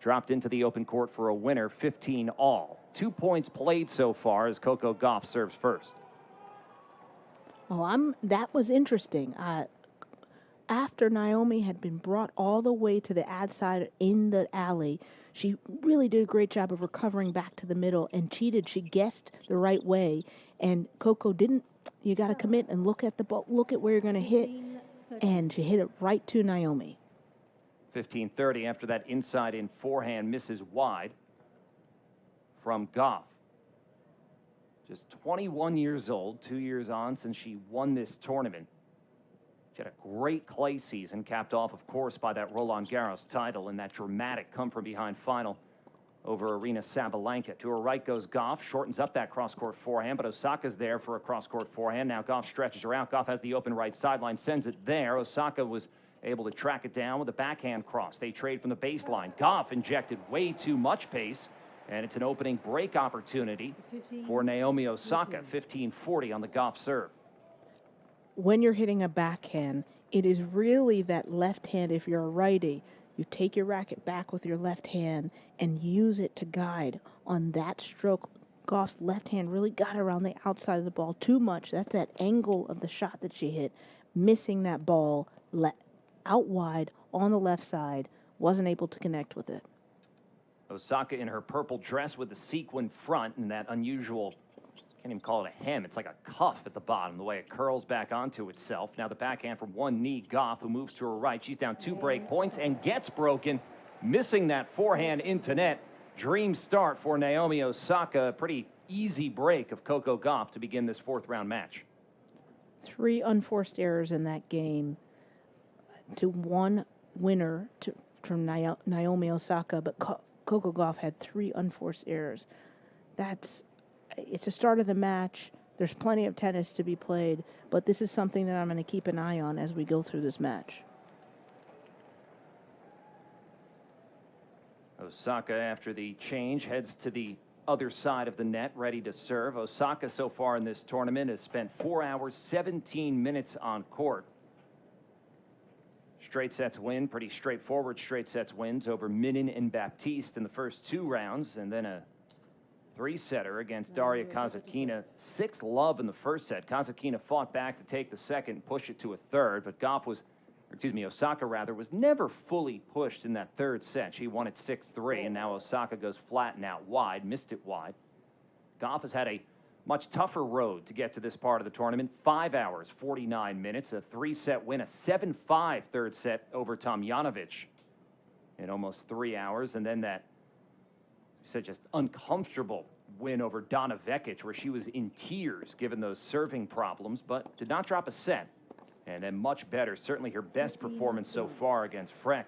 dropped into the open court for a winner, 15-all. 2 points played so far as Coco Gauff serves first. Oh, that was interesting. After Naomi had been brought all the way to the ad side in the alley, she really did a great job of recovering back to the middle and cheated. She guessed the right way, and Coco didn't. You got to commit and look at the ball, look at where you're going to hit, and she hit it right to Naomi. 15-30 after that inside-in forehand misses wide from Gauff. Just 21 years old, 2 years on since she won this tournament. She had a great clay season, capped off, of course, by that Roland Garros title and that dramatic come-from-behind final over Aryna Sabalenka. To her right goes Gauff, shortens up that cross-court forehand, but Osaka's there for a cross-court forehand. Now Gauff stretches her out. Gauff has the open right sideline, sends it there. Osaka was able to track it down with a backhand cross. They trade from the baseline. Gauff injected way too much pace, and it's an opening break opportunity for Naomi Osaka. 15-40 on the Gauff serve. When you're hitting a backhand, it is really that left hand. If you're a righty, you take your racket back with your left hand and use it to guide on that stroke. Gauff's left hand really got around the outside of the ball too much. That's that angle of the shot that she hit, missing that ball out wide on the left side, wasn't able to connect with it. Osaka in her purple dress with the sequin front and that unusual, can't even call it a hem, it's like a cuff at the bottom, the way it curls back onto itself. Now the backhand from one knee, Gauff, who moves to her right. She's down 2 break points and gets broken, missing that forehand into net. Dream start for Naomi Osaka. Pretty easy break of Coco Gauff to begin this 4th round match. 3 unforced errors in that game to 1 winner from Naomi Osaka, but Coco Gauff had 3 unforced errors. It's a start of the match. There's plenty of tennis to be played, but this is something that I'm going to keep an eye on as we go through this match. Osaka, after the change, heads to the other side of the net, ready to serve. Osaka, so far in this tournament, has spent 4 hours, 17 minutes on court. Straight sets win, pretty straightforward straight sets wins over Minin and Baptiste in the first 2 rounds, and then a 3-setter against Daria Kasatkina. 6-love in the first set. Kasatkina fought back to take the second and push it to a third, but Osaka was never fully pushed in that 3rd set. She won it 6-3, and now Osaka goes flat and out wide, missed it wide. Gauff has had a much tougher road to get to this part of the tournament. 5 hours, 49 minutes, a 3-set win, a 7-5 3rd set over Tomljanovic in almost 3 hours, and then that just uncomfortable win over Donna Vekic, where she was in tears given those serving problems, but did not drop a set. And then much better, certainly her best performance so far against Freck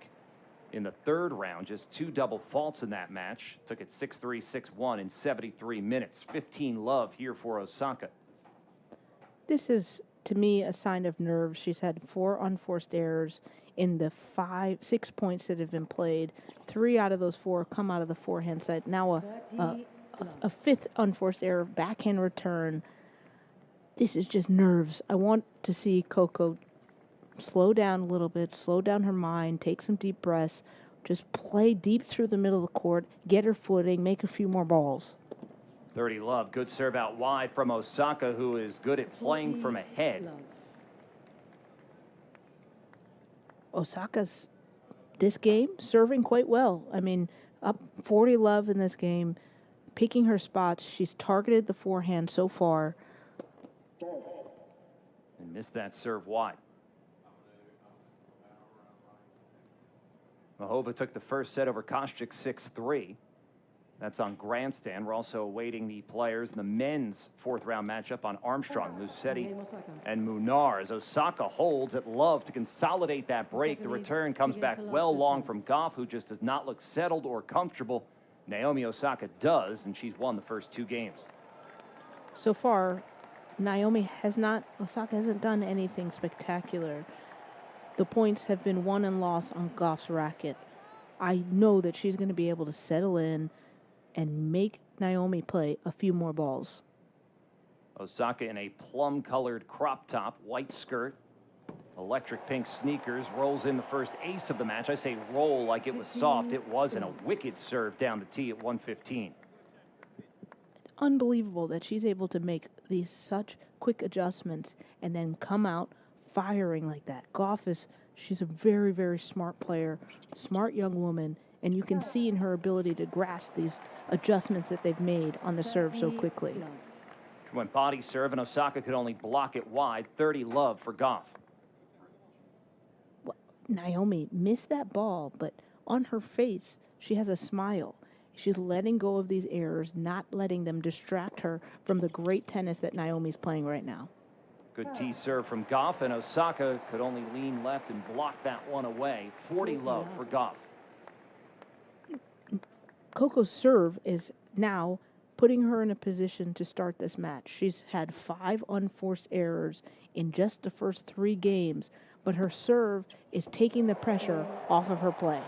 in the 3rd round. Just 2 double faults in that match. Took it 6-3, 6-1 in 73 minutes. 15-love here for Osaka. This is, to me, a sign of nerves. She's had 4 unforced errors in the 6 points that have been played. 3 out of those 4 come out of the forehand side. Now a 5th unforced error, backhand return. This is just nerves. I want to see Coco slow down a little bit, slow down her mind, take some deep breaths, just play deep through the middle of the court, get her footing, make a few more balls. 30-love, good serve out wide from Osaka, who is good at playing from ahead. Osaka's, this game, serving quite well. I mean, up 40-love in this game, picking her spots. She's targeted the forehand so far. And missed that serve wide. Mahova took the first set over Kostyuk 6-3. That's on grandstand. We're also awaiting the players in the men's 4th round matchup on Armstrong, Musetti, and Munar. As Osaka holds at love to consolidate that break. The return comes back well long from Gauff, who just does not look settled or comfortable. Naomi Osaka does, and she's won the first 2 games. So far, Osaka hasn't done anything spectacular. The points have been won and lost on Gauff's racket. I know that she's going to be able to settle in and make Naomi play a few more balls. Osaka in a plum-colored crop top, white skirt, electric pink sneakers, rolls in the first ace of the match. I say roll like it was soft. It wasn't. A wicked serve down the tee at 115. Unbelievable that she's able to make these such quick adjustments and then come out firing like that. Gauff she's a very, very smart player, smart young woman, and you can see in her ability to grasp these adjustments that they've made on the serve so quickly. Went body serve, and Osaka could only block it wide. 30-love for Gauff. Well, Naomi missed that ball, but on her face, she has a smile. She's letting go of these errors, not letting them distract her from the great tennis that Naomi's playing right now. Good tee serve from Gauff, and Osaka could only lean left and block that one away. 40-love for Gauff. Coco's serve is now putting her in a position to start this match. She's had 5 unforced errors in just the first 3 games, but her serve is taking the pressure off of her play.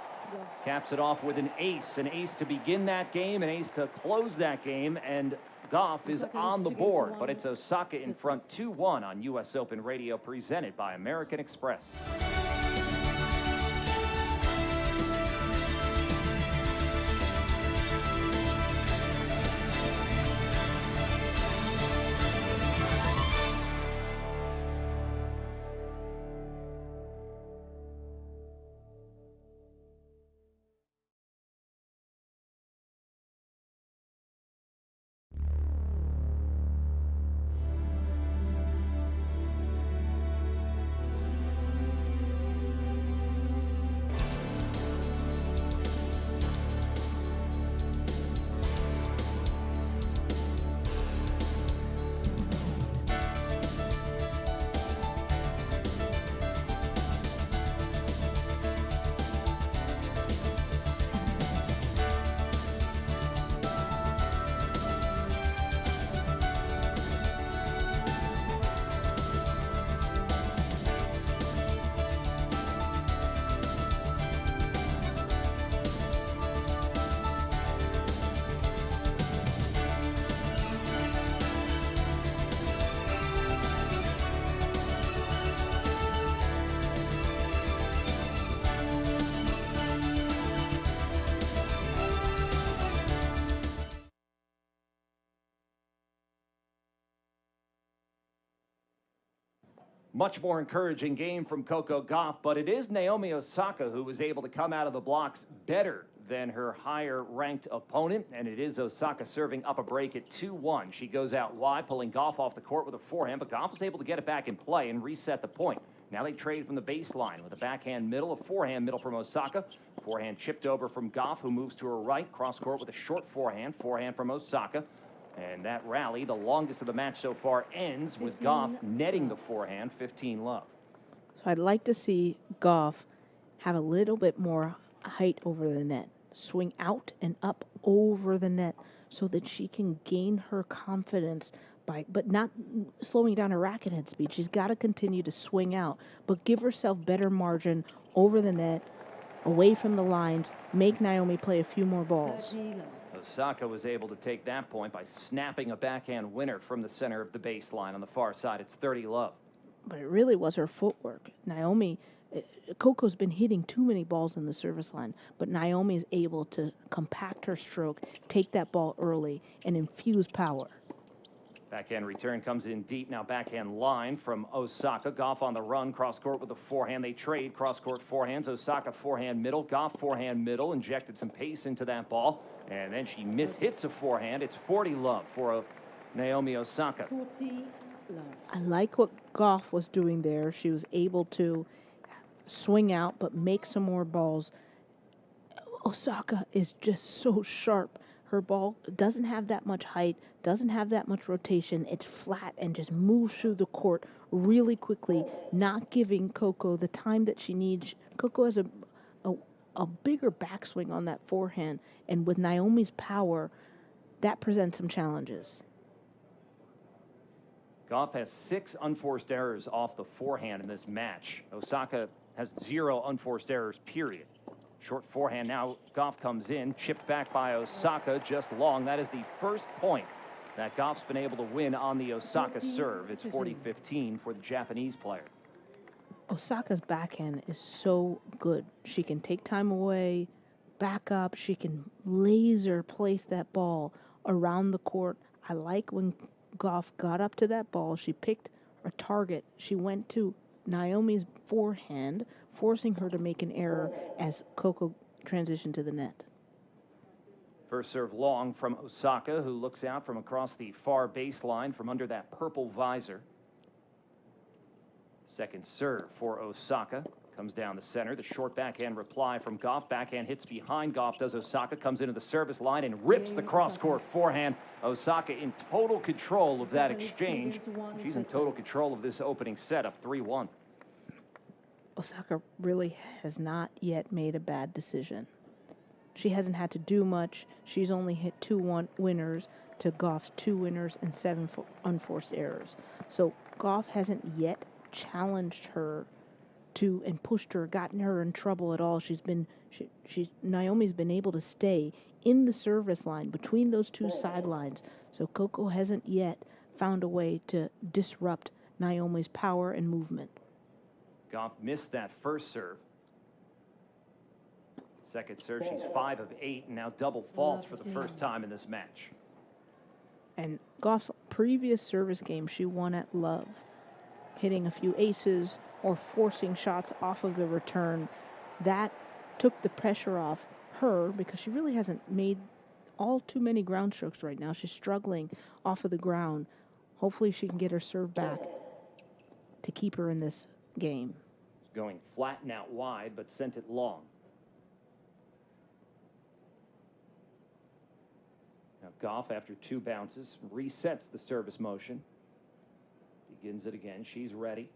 Caps it off with an ace to begin that game, an ace to close that game, and Gauff is on the board, but it's Osaka in front 2-1 on US Open Radio, presented by American Express. Much more encouraging game from Coco Gauff, but it is Naomi Osaka who was able to come out of the blocks better than her higher-ranked opponent, and it is Osaka serving up a break at 2-1. She goes out wide, pulling Gauff off the court with a forehand, but Gauff was able to get it back in play and reset the point. Now they trade from the baseline with a backhand middle, a forehand middle from Osaka. Forehand chipped over from Gauff, who moves to her right, cross-court with a short forehand from Osaka. And that rally, the longest of the match so far, ends with Gauff netting the forehand, 15-love. So I'd like to see Gauff have a little bit more height over the net, swing out and up over the net so that she can gain her confidence but not slowing down her racket head speed. She's got to continue to swing out, but give herself better margin over the net, away from the lines, make Naomi play a few more balls. Osaka was able to take that point by snapping a backhand winner from the center of the baseline on the far side. It's 30-love. But it really was her footwork. Coco's been hitting too many balls in the service line, but Naomi is able to compact her stroke, take that ball early, and infuse power. Backhand return comes in deep. Now backhand line from Osaka. Gauff on the run, cross-court with a forehand. They trade cross-court forehands. Osaka forehand middle. Gauff forehand middle. Injected some pace into that ball. And then she mishits a forehand. It's 40-love for Naomi Osaka. I like what Gauff was doing there. She was able to swing out but make some more balls. Osaka is just so sharp. Her ball doesn't have that much height, doesn't have that much rotation. It's flat and just moves through the court really quickly, not giving Coco the time that she needs. Coco has a bigger backswing on that forehand, and with Naomi's power, that presents some challenges. Gauff has 6 unforced errors off the forehand in this match. Osaka has 0 unforced errors, period. Short forehand now. Gauff comes in, chipped back by Osaka, just long. That is the first point that Gauff's been able to win on the Osaka serve. It's 40-15 for the Japanese player. Osaka's backhand is so good. She can take time away, back up. She can laser place that ball around the court. I like when Gauff got up to that ball. She picked a target. She went to Naomi's forehand, forcing her to make an error as Coco transitioned to the net. First serve long from Osaka, who looks out from across the far baseline from under that purple visor. Second serve for Osaka. Comes down the center. The short backhand reply from Gauff. Backhand hits behind Gauff. Does Osaka. Comes into the service line and rips the cross-court forehand. Osaka in total control of that exchange. She's in total control of this opening set, up 3-1. Osaka really has not yet made a bad decision. She hasn't had to do much. She's only hit 2 winners to Gauff's 2 winners and 7 unforced errors. So Gauff hasn't yet challenged her and pushed her, gotten her in trouble at all. Naomi's been able to stay in the service line between those 2 sidelines. So Coco hasn't yet found a way to disrupt Naomi's power and movement. Gauff missed that first serve. Second serve, she's 5 of 8, and now double faults for the first time in this match. And Gauff's previous service game, she won at love, hitting a few aces or forcing shots off of the return. That took the pressure off her because she really hasn't made all too many ground strokes right now. She's struggling off of the ground. Hopefully she can get her serve back to keep her in this game. Going flat and out wide, but sent it long. Now Gauff, after 2 bounces, resets the service motion. Begins it again. She's ready.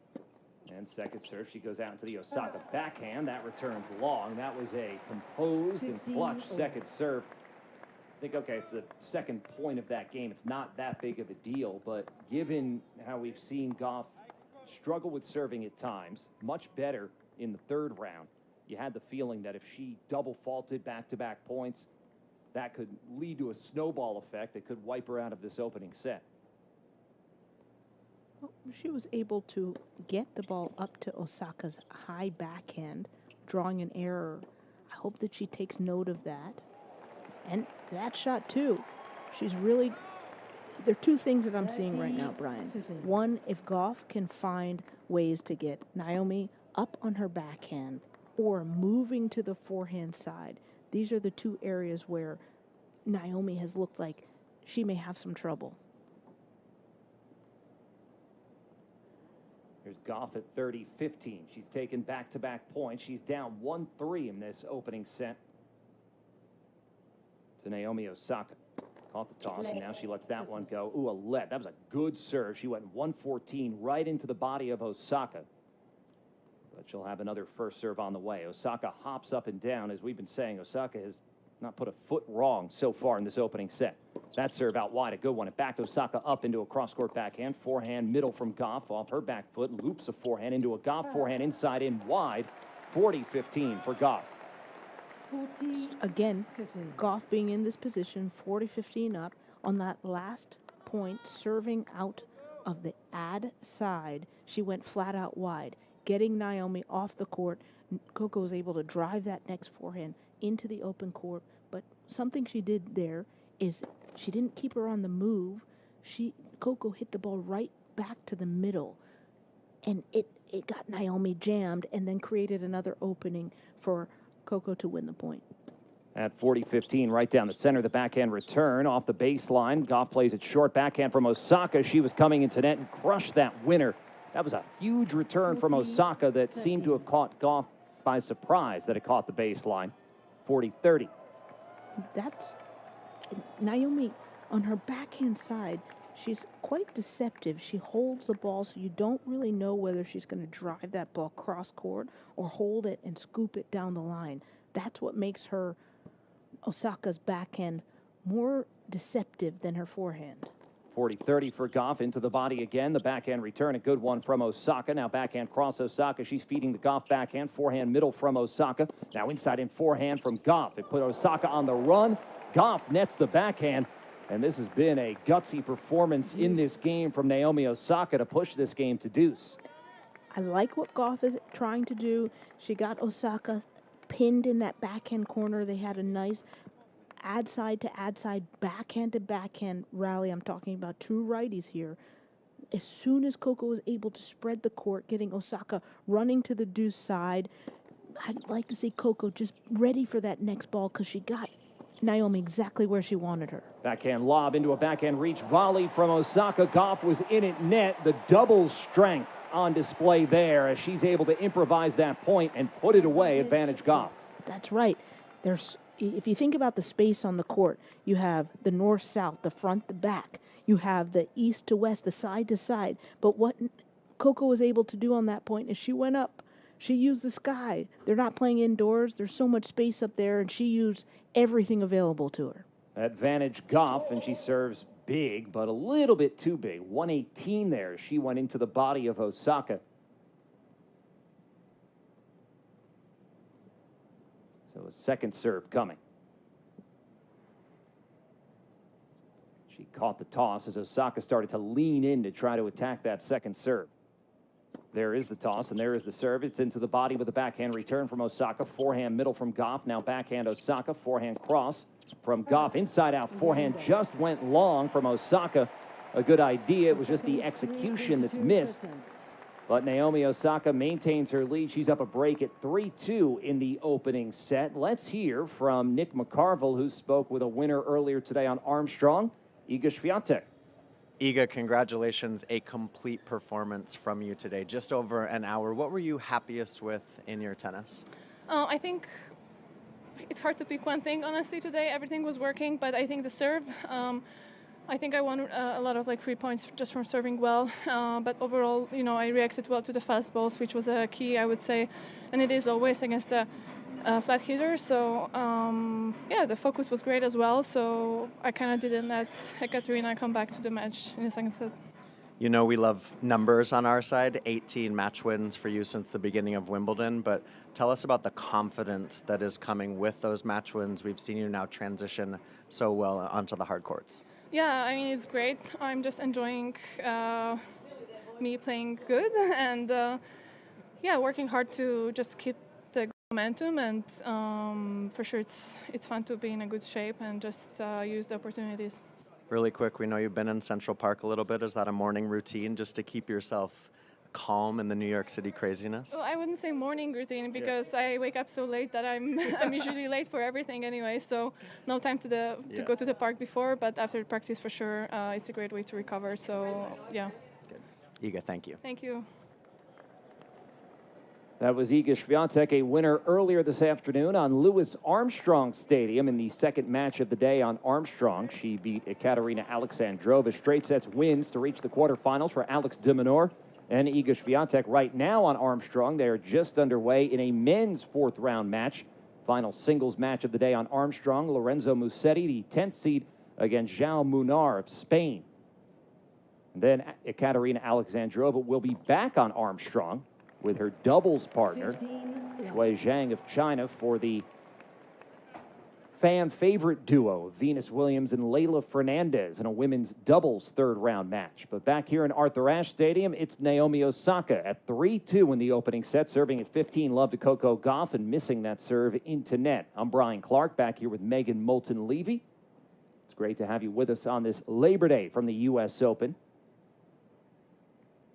And second serve, she goes out into the Osaka backhand. That returns long. That was a composed and clutch second serve. I think, okay, it's the second point of that game. It's not that big of a deal, but given how we've seen Gauff struggle with serving at times, much better in the 3rd round, you had the feeling that if she double faulted back-to-back points, that could lead to a snowball effect that could wipe her out of this opening set. Well, she was able to get the ball up to Osaka's high backhand, drawing an error. I hope that she takes note of that. And that shot, too. She's really There are two things that I'm seeing right now, Brian. One, if Gauff can find ways to get Naomi up on her backhand or moving to the forehand side, these are the two areas where Naomi has looked like she may have some trouble. Here's Gauff at 30-15. She's taken back-to-back points. She's down 1-3 in this opening set to Naomi Osaka. Caught the toss, and now she lets that one go. Ooh, a let. That was a good serve. She went 114 right into the body of Osaka. But she'll have another first serve on the way. Osaka hops up and down. As we've been saying, Osaka has not put a foot wrong so far in this opening set. That serve out wide, a good one. It backed Osaka up into a cross-court backhand. Forehand middle from Gauff off her back foot. Loops a forehand into a Gauff forehand inside in wide. 40-15 for Gauff. Again, Gauff being in this position, 40-15 up. On that last point, serving out of the ad side, she went flat out wide, getting Naomi off the court. Coco was able to drive that next forehand into the open court, but something she did there is she didn't keep her on the move. Coco hit the ball right back to the middle, and it got Naomi jammed and then created another opening for Coco to win the point. At 40-15, right down the center, the backhand return off the baseline. Gauff plays it short, backhand from Osaka. She was coming into net and crushed that winner. That was a huge return from Osaka that seemed to have caught Gauff by surprise that it caught the baseline. 40-30. That's Naomi on her backhand side. She's quite deceptive. She holds the ball so you don't really know whether she's going to drive that ball cross court or hold it and scoop it down the line. That's what makes her, Osaka's backhand, more deceptive than her forehand. 40-30 for Gauff, into the body again. The backhand return, a good one from Osaka. Now backhand cross Osaka. She's feeding the Gauff backhand. Forehand middle from Osaka. Now inside in forehand from Gauff. It put Osaka on the run. Gauff nets the backhand. And this has been a gutsy performance in this game from Naomi Osaka to push this game to deuce. I like what Gauff is trying to do. She got Osaka pinned in that backhand corner. They had a nice ad side to ad side, backhand to backhand rally. I'm talking about two righties here. As soon as Coco was able to spread the court, getting Osaka running to the deuce side, I'd like to see Coco just ready for that next ball because she got Naomi exactly where she wanted her. Backhand lob into a backhand reach volley from Osaka. Gauff was in it net. The double strength on display there as she's able to improvise that point and put it away. Advantage Gauff. That's right. If you think about the space on the court, you have the north-south, the front, the back. You have the east to west, the side to side. But what Coco was able to do on that point is she went up. She used the sky. They're not playing indoors. There's so much space up there, and she used everything available to her. Advantage Gauff, and she serves big, but a little bit too big. 118 there. She went into the body of Osaka. So a second serve coming. She caught the toss as Osaka started to lean in to try to attack that second serve. There is the toss, and there is the serve. It's into the body with a backhand return from Osaka. Forehand middle from Gauff. Now backhand Osaka. Forehand cross from Gauff. Inside out forehand just went long from Osaka. A good idea. It was just the execution that's missed. But Naomi Osaka maintains her lead. She's up a break at 3-2 in the opening set. Let's hear from Nick McCarville, who spoke with a winner earlier today on Armstrong, Iga Swiatek. Iga, congratulations. A complete performance from you today. Just over an hour. What were you happiest with in your tennis? I think it's hard to pick one thing, honestly, today. Everything was working, but I think the serve, I think I won a lot of 3 points just from serving well. But overall, I reacted well to the fast balls, which was a key, I would say. And it is always against a flat hitter. So, the focus was great as well. So I kind of didn't let Ekaterina come back to the match in the second set. You know we love numbers on our side, 18 match wins for you since the beginning of Wimbledon, but tell us about the confidence that is coming with those match wins. We've seen you now transition so well onto the hard courts. Yeah, I mean, it's great. I'm just enjoying me playing good and, working hard to just keep the momentum, and for sure it's fun to be in a good shape and just use the opportunities. Really quick, we know you've been in Central Park a little bit. Is that a morning routine just to keep yourself calm in the New York City craziness? Well, I wouldn't say morning routine because I wake up so late that I'm usually late for everything anyway. So no time to go to the park before, but after practice for sure, it's a great way to recover. So yeah. Good. Iga, thank you. Thank you. That was Iga Swiatek, a winner earlier this afternoon on Louis Armstrong Stadium in the second match of the day on Armstrong. She beat Ekaterina Alexandrova. Straight sets wins to reach the quarterfinals for Alex de Minaur and Iga Swiatek. Right now on Armstrong, they are just underway in a men's fourth-round match. Final singles match of the day on Armstrong. Lorenzo Musetti, the 10th seed, against João Munar of Spain. And then Ekaterina Alexandrova will be back on Armstrong with her doubles partner, Shui Zhang of China, for the fan favorite duo, Venus Williams and Leylah Fernandez, in a women's doubles third-round match. But back here in Arthur Ashe Stadium, it's Naomi Osaka at 3-2 in the opening set, serving at 15-love to Coco Gauff and missing that serve into net. I'm Brian Clark, back here with Megan Moulton-Levy. It's great to have you with us on this Labor Day from the U.S. Open.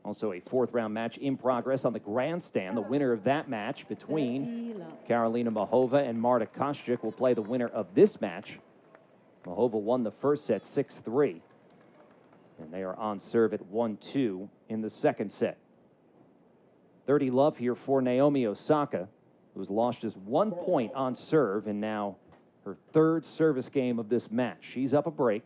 Also a fourth-round match in progress on the grandstand. The winner of that match between Karolina Muchova and Marta Kostyuk will play the winner of this match. Muchova won the first set 6-3. And they are on serve at 1-2 in the second set. 30-love here for Naomi Osaka, who's lost just 1 point on serve, and now her third service game of this match. She's up a break.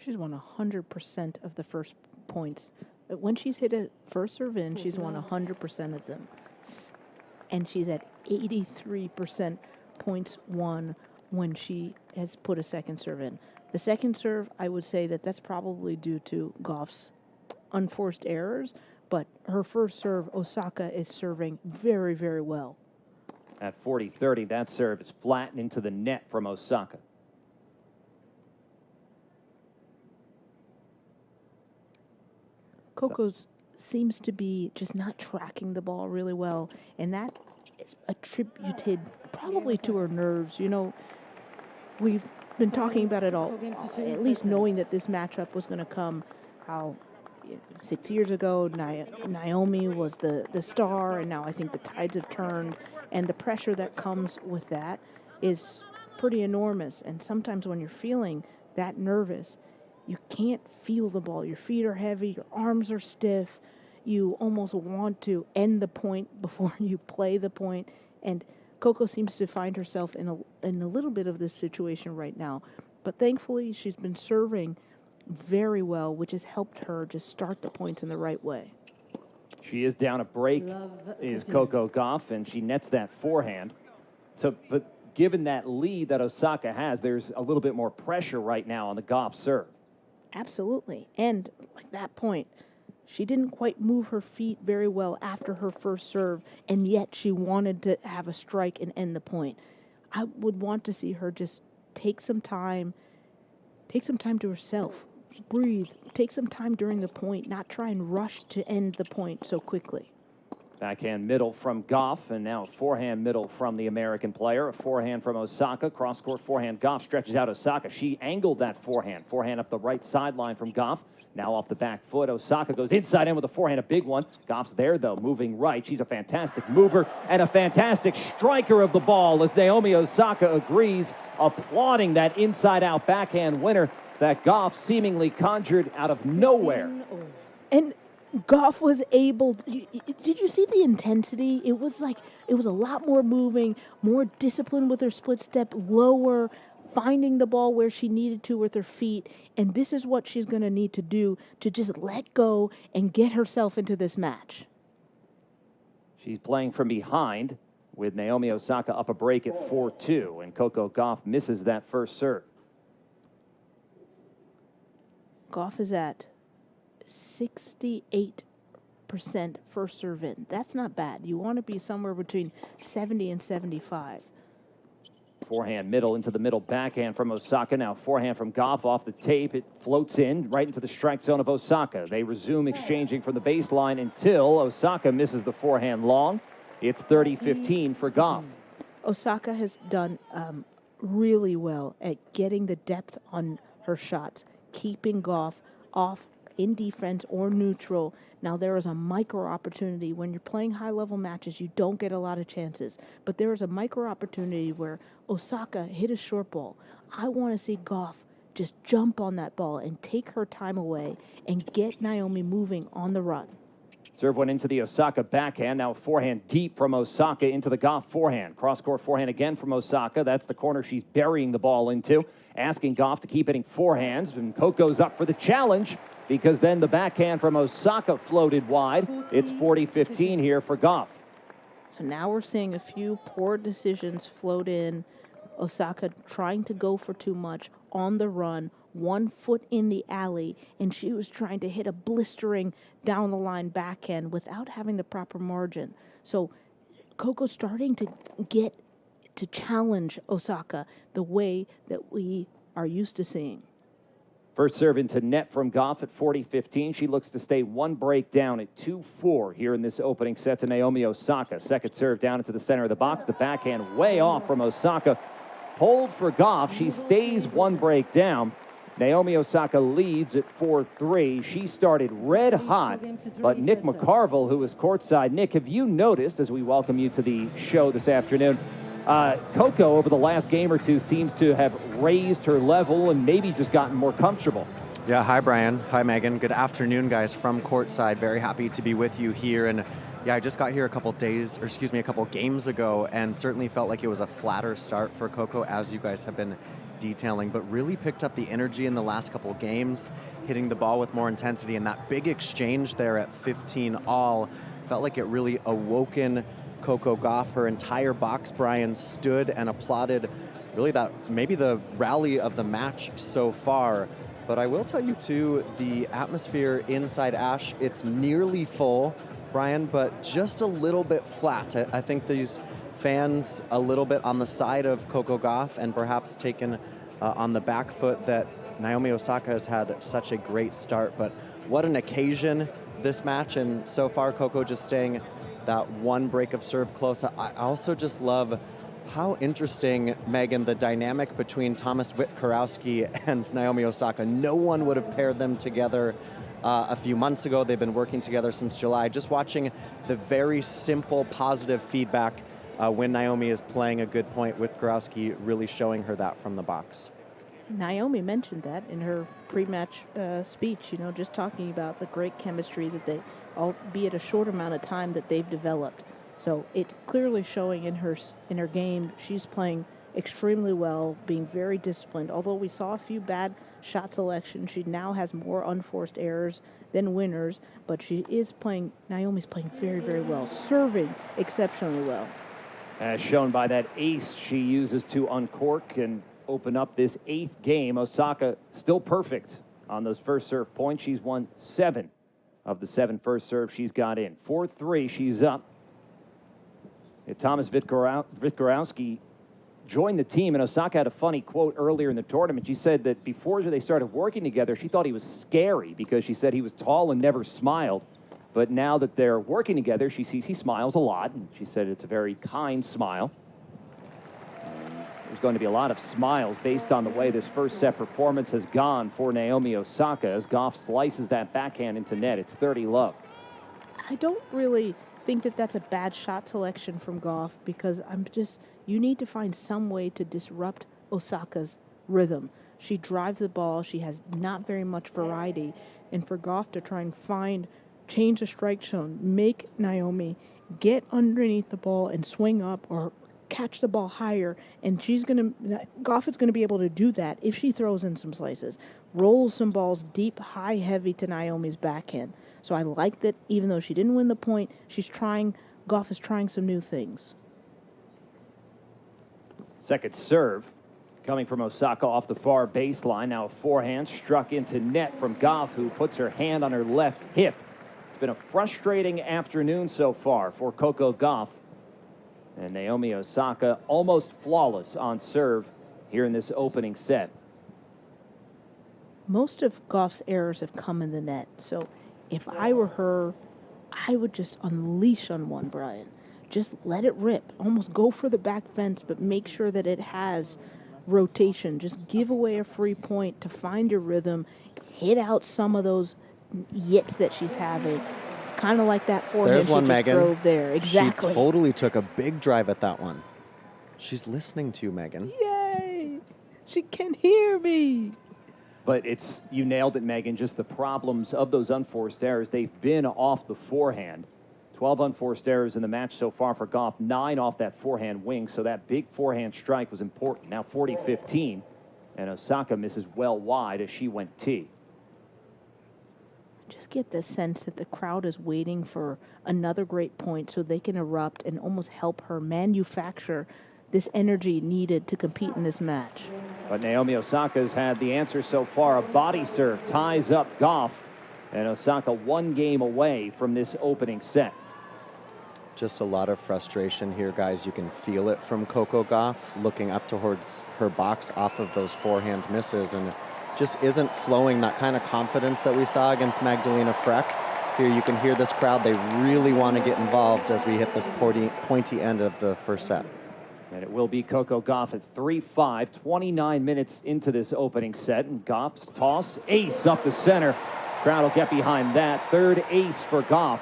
She's won 100% of the first points. When she's hit a first serve in, she's won 100% of them. And she's at 83% points won when she has put a second serve in. The second serve, I would say that's probably due to Gauff's unforced errors, but her first serve, Osaka is serving very, very well. At 40-30, that serve is flattened into the net from Osaka. Coco seems to be just not tracking the ball really well, and that is attributed probably to her nerves. You know, we've been talking about it all, at least knowing that this matchup was going to come. How 6 years ago, Naomi was the star, and now I think the tides have turned, and the pressure that comes with that is pretty enormous. And sometimes when you're feeling that nervous, you can't feel the ball. Your feet are heavy, your arms are stiff. You almost want to end the point before you play the point. And Coco seems to find herself in a little bit of this situation right now. But thankfully, she's been serving very well, which has helped her just start the points in the right way. She is down a break, is Coco Gauff, and she nets that forehand. So, but given that lead that Osaka has, there's a little bit more pressure right now on the Gauff serve. Absolutely. And at that point, she didn't quite move her feet very well after her first serve, and yet she wanted to have a strike and end the point. I would want to see her just take some time to herself, breathe, take some time during the point, not try and rush to end the point so quickly. Backhand middle from Gauff, and now a forehand middle from the American player. A forehand from Osaka. Cross-court forehand. Gauff stretches out Osaka. She angled that forehand. Forehand up the right sideline from Gauff. Now off the back foot. Osaka goes inside in with a forehand, a big one. Gauff's there, though, moving right. She's a fantastic mover and a fantastic striker of the ball, as Naomi Osaka agrees, applauding that inside-out backhand winner that Gauff seemingly conjured out of nowhere. And Gauff was able, did you see the intensity? It was a lot more moving, more discipline with her split step, lower, finding the ball where she needed to with her feet. And this is what she's going to need to do to just let go and get herself into this match. She's playing from behind with Naomi Osaka up a break at 4-2, and Coco Gauff misses that first serve. Gauff is at 68% first serve in. That's not bad. You want to be somewhere between 70 and 75. Forehand middle into the middle backhand from Osaka. Now forehand from Gauff off the tape. It floats in right into the strike zone of Osaka. They resume exchanging from the baseline until Osaka misses the forehand long. It's 30-15 for Gauff. Osaka has done really well at getting the depth on her shots, keeping Gauff off in defense or neutral. Now, there is a micro opportunity. When you're playing high-level matches, you don't get a lot of chances. But there is a micro opportunity where Osaka hit a short ball. I want to see Gauff just jump on that ball and take her time away and get Naomi moving on the run. Serve went into the Osaka backhand. Now forehand deep from Osaka into the Gauff forehand. Cross-court forehand again from Osaka. That's the corner she's burying the ball into. Asking Gauff to keep hitting forehands. And Coco's up for the challenge because then the backhand from Osaka floated wide. It's 40-15 here for Gauff. So now we're seeing a few poor decisions float in. Osaka trying to go for too much on the run, 1 foot in the alley, and she was trying to hit a blistering down the line backhand without having the proper margin. So Coco's starting to get to challenge Osaka the way that we are used to seeing. First serve into net from Gauff at 40-15. She looks to stay 1 break down at 2-4 here in this opening set to Naomi Osaka. Second serve down into the center of the box. The backhand way off from Osaka. Hold for Gauff. She stays 1 break down. Naomi Osaka leads at 4-3. She started red hot, but Nick McCarville, who was courtside. Nick, have you noticed, as we welcome you to the show this afternoon, Coco over the last game or two seems to have raised her level and maybe just gotten more comfortable. Yeah, hi, Brian. Hi, Megan. Good afternoon, guys, from courtside. Very happy to be with you here. And yeah, I just got here a couple games ago, and certainly felt like it was a flatter start for Coco, as you guys have been detailing, but really picked up the energy in the last couple games, hitting the ball with more intensity, and that big exchange there at 15 all felt like it really awoken Coco Gauff. Her entire box, Brian, stood and applauded really that maybe the rally of the match so far. But I will tell you too, the atmosphere inside Ash, it's nearly full, Brian, but just a little bit flat. I think these fans a little bit on the side of Coco Gauff and perhaps taken on the back foot that Naomi Osaka has had such a great start. But what an occasion this match, and so far Coco just staying that 1 break of serve close. I also just love how interesting, Megan, the dynamic between Thomas Witkowski and Naomi Osaka. No one would have paired them together a few months ago. They've been working together since July. Just watching the very simple, positive feedback when Naomi is playing a good point, Witkowski really showing her that from the box. Naomi mentioned that in her pre-match speech, just talking about the great chemistry that they, albeit a short amount of time, that they've developed. So it's clearly showing in her game. She's playing extremely well, being very disciplined. Although we saw a few bad shot selection, she now has more unforced errors than winners, but Naomi's playing very, very well, serving exceptionally well. As shown by that ace she uses to uncork and open up this 8th game. Osaka still perfect on those first serve points. She's won 7 of the 7 first serves she's got in. 4-3, she's up. And Thomas Witkowski joined the team, and Osaka had a funny quote earlier in the tournament. She said that before they started working together, she thought he was scary because she said he was tall and never smiled. But now that they're working together, she sees he smiles a lot, and she said it's a very kind smile. There's going to be a lot of smiles based on the way this first set performance has gone for Naomi Osaka as Gauff slices that backhand into net. It's 30-love. I don't really think that that's a bad shot selection from Gauff, because you need to find some way to disrupt Osaka's rhythm. She drives the ball. She has not very much variety. And for Gauff to try and change the strike zone, make Naomi get underneath the ball and swing up or catch the ball higher, and Gauff is going to be able to do that if she throws in some slices, rolls some balls deep, high, heavy to Naomi's backhand. So I like that even though she didn't win the point, Gauff is trying some new things. Second serve coming from Osaka off the far baseline. Now a forehand struck into net from Gauff, who puts her hand on her left hip. It's been a frustrating afternoon so far for Coco Gauff. And Naomi Osaka almost flawless on serve here in this opening set. Most of Gauff's errors have come in the net. So if I were her, I would just unleash on one, Brian. Just let it rip. Almost go for the back fence, but make sure that it has rotation. Just give away a free point to find your rhythm, hit out some of those yips that she's having. Kind of like that forehand There's one, she just Megan. drove there. Exactly. She totally took a big drive at that one. She's listening to you, Megan. Yay! She can hear me. But you nailed it, Megan. Just the problems of those unforced errors. They've been off the forehand. 12 unforced errors in the match so far for Gauff, 9 off that forehand wing. So that big forehand strike was important. Now 40-15, and Osaka misses well wide as she went tee. Just get the sense that the crowd is waiting for another great point so they can erupt and almost help her manufacture this energy needed to compete in this match. But Naomi Osaka's had the answer so far. A body serve ties up Gauff, and Osaka 1 game away from this opening set. Just a lot of frustration here, guys. You can feel it from Coco Gauff looking up towards her box off of those forehand misses, and just isn't flowing that kind of confidence that we saw against Magdalena Freck. Here you can hear this crowd. They really want to get involved as we hit this pointy end of the first set. And it will be Coco Gauff at 3-5, 29 minutes into this opening set. And Gauff's toss, ace up the center. Crowd will get behind that. Third ace for Gauff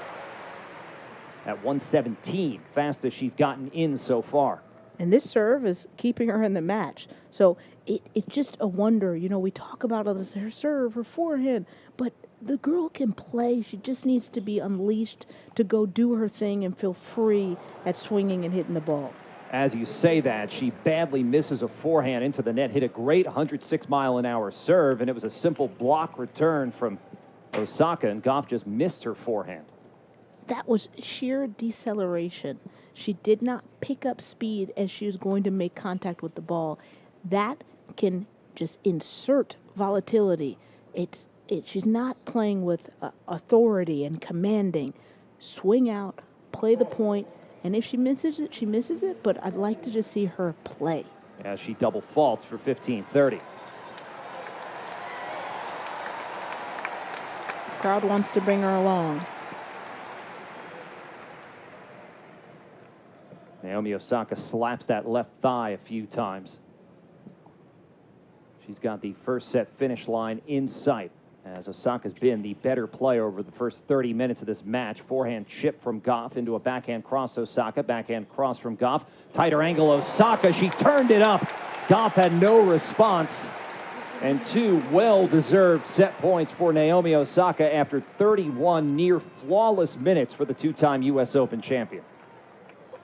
at 117, fastest she's gotten in so far. And this serve is keeping her in the match. So it's just a wonder. You know, we talk about her serve, her forehand, but the girl can play. She just needs to be unleashed to go do her thing and feel free at swinging and hitting the ball. As you say that, she badly misses a forehand into the net, hit a great 106-mile-an-hour serve, and it was a simple block return from Osaka, and Gauff just missed her forehand. That was sheer deceleration. She did not pick up speed as she was going to make contact with the ball. That can just insert volatility. She's not playing with authority and commanding. Swing out, play the point, and if she misses it, she misses it, but I'd like to just see her play. As she double faults for 15-30. Crowd wants to bring her along. Naomi Osaka slaps that left thigh a few times. She's got the first set finish line in sight, as Osaka's been the better player over the first 30 minutes of this match. Forehand chip from Gauff into a backhand cross Osaka. Backhand cross from Gauff. Tighter angle Osaka. She turned it up. Gauff had no response. And 2 well-deserved set points for Naomi Osaka after 31 near flawless minutes for the 2-time U.S. Open champion.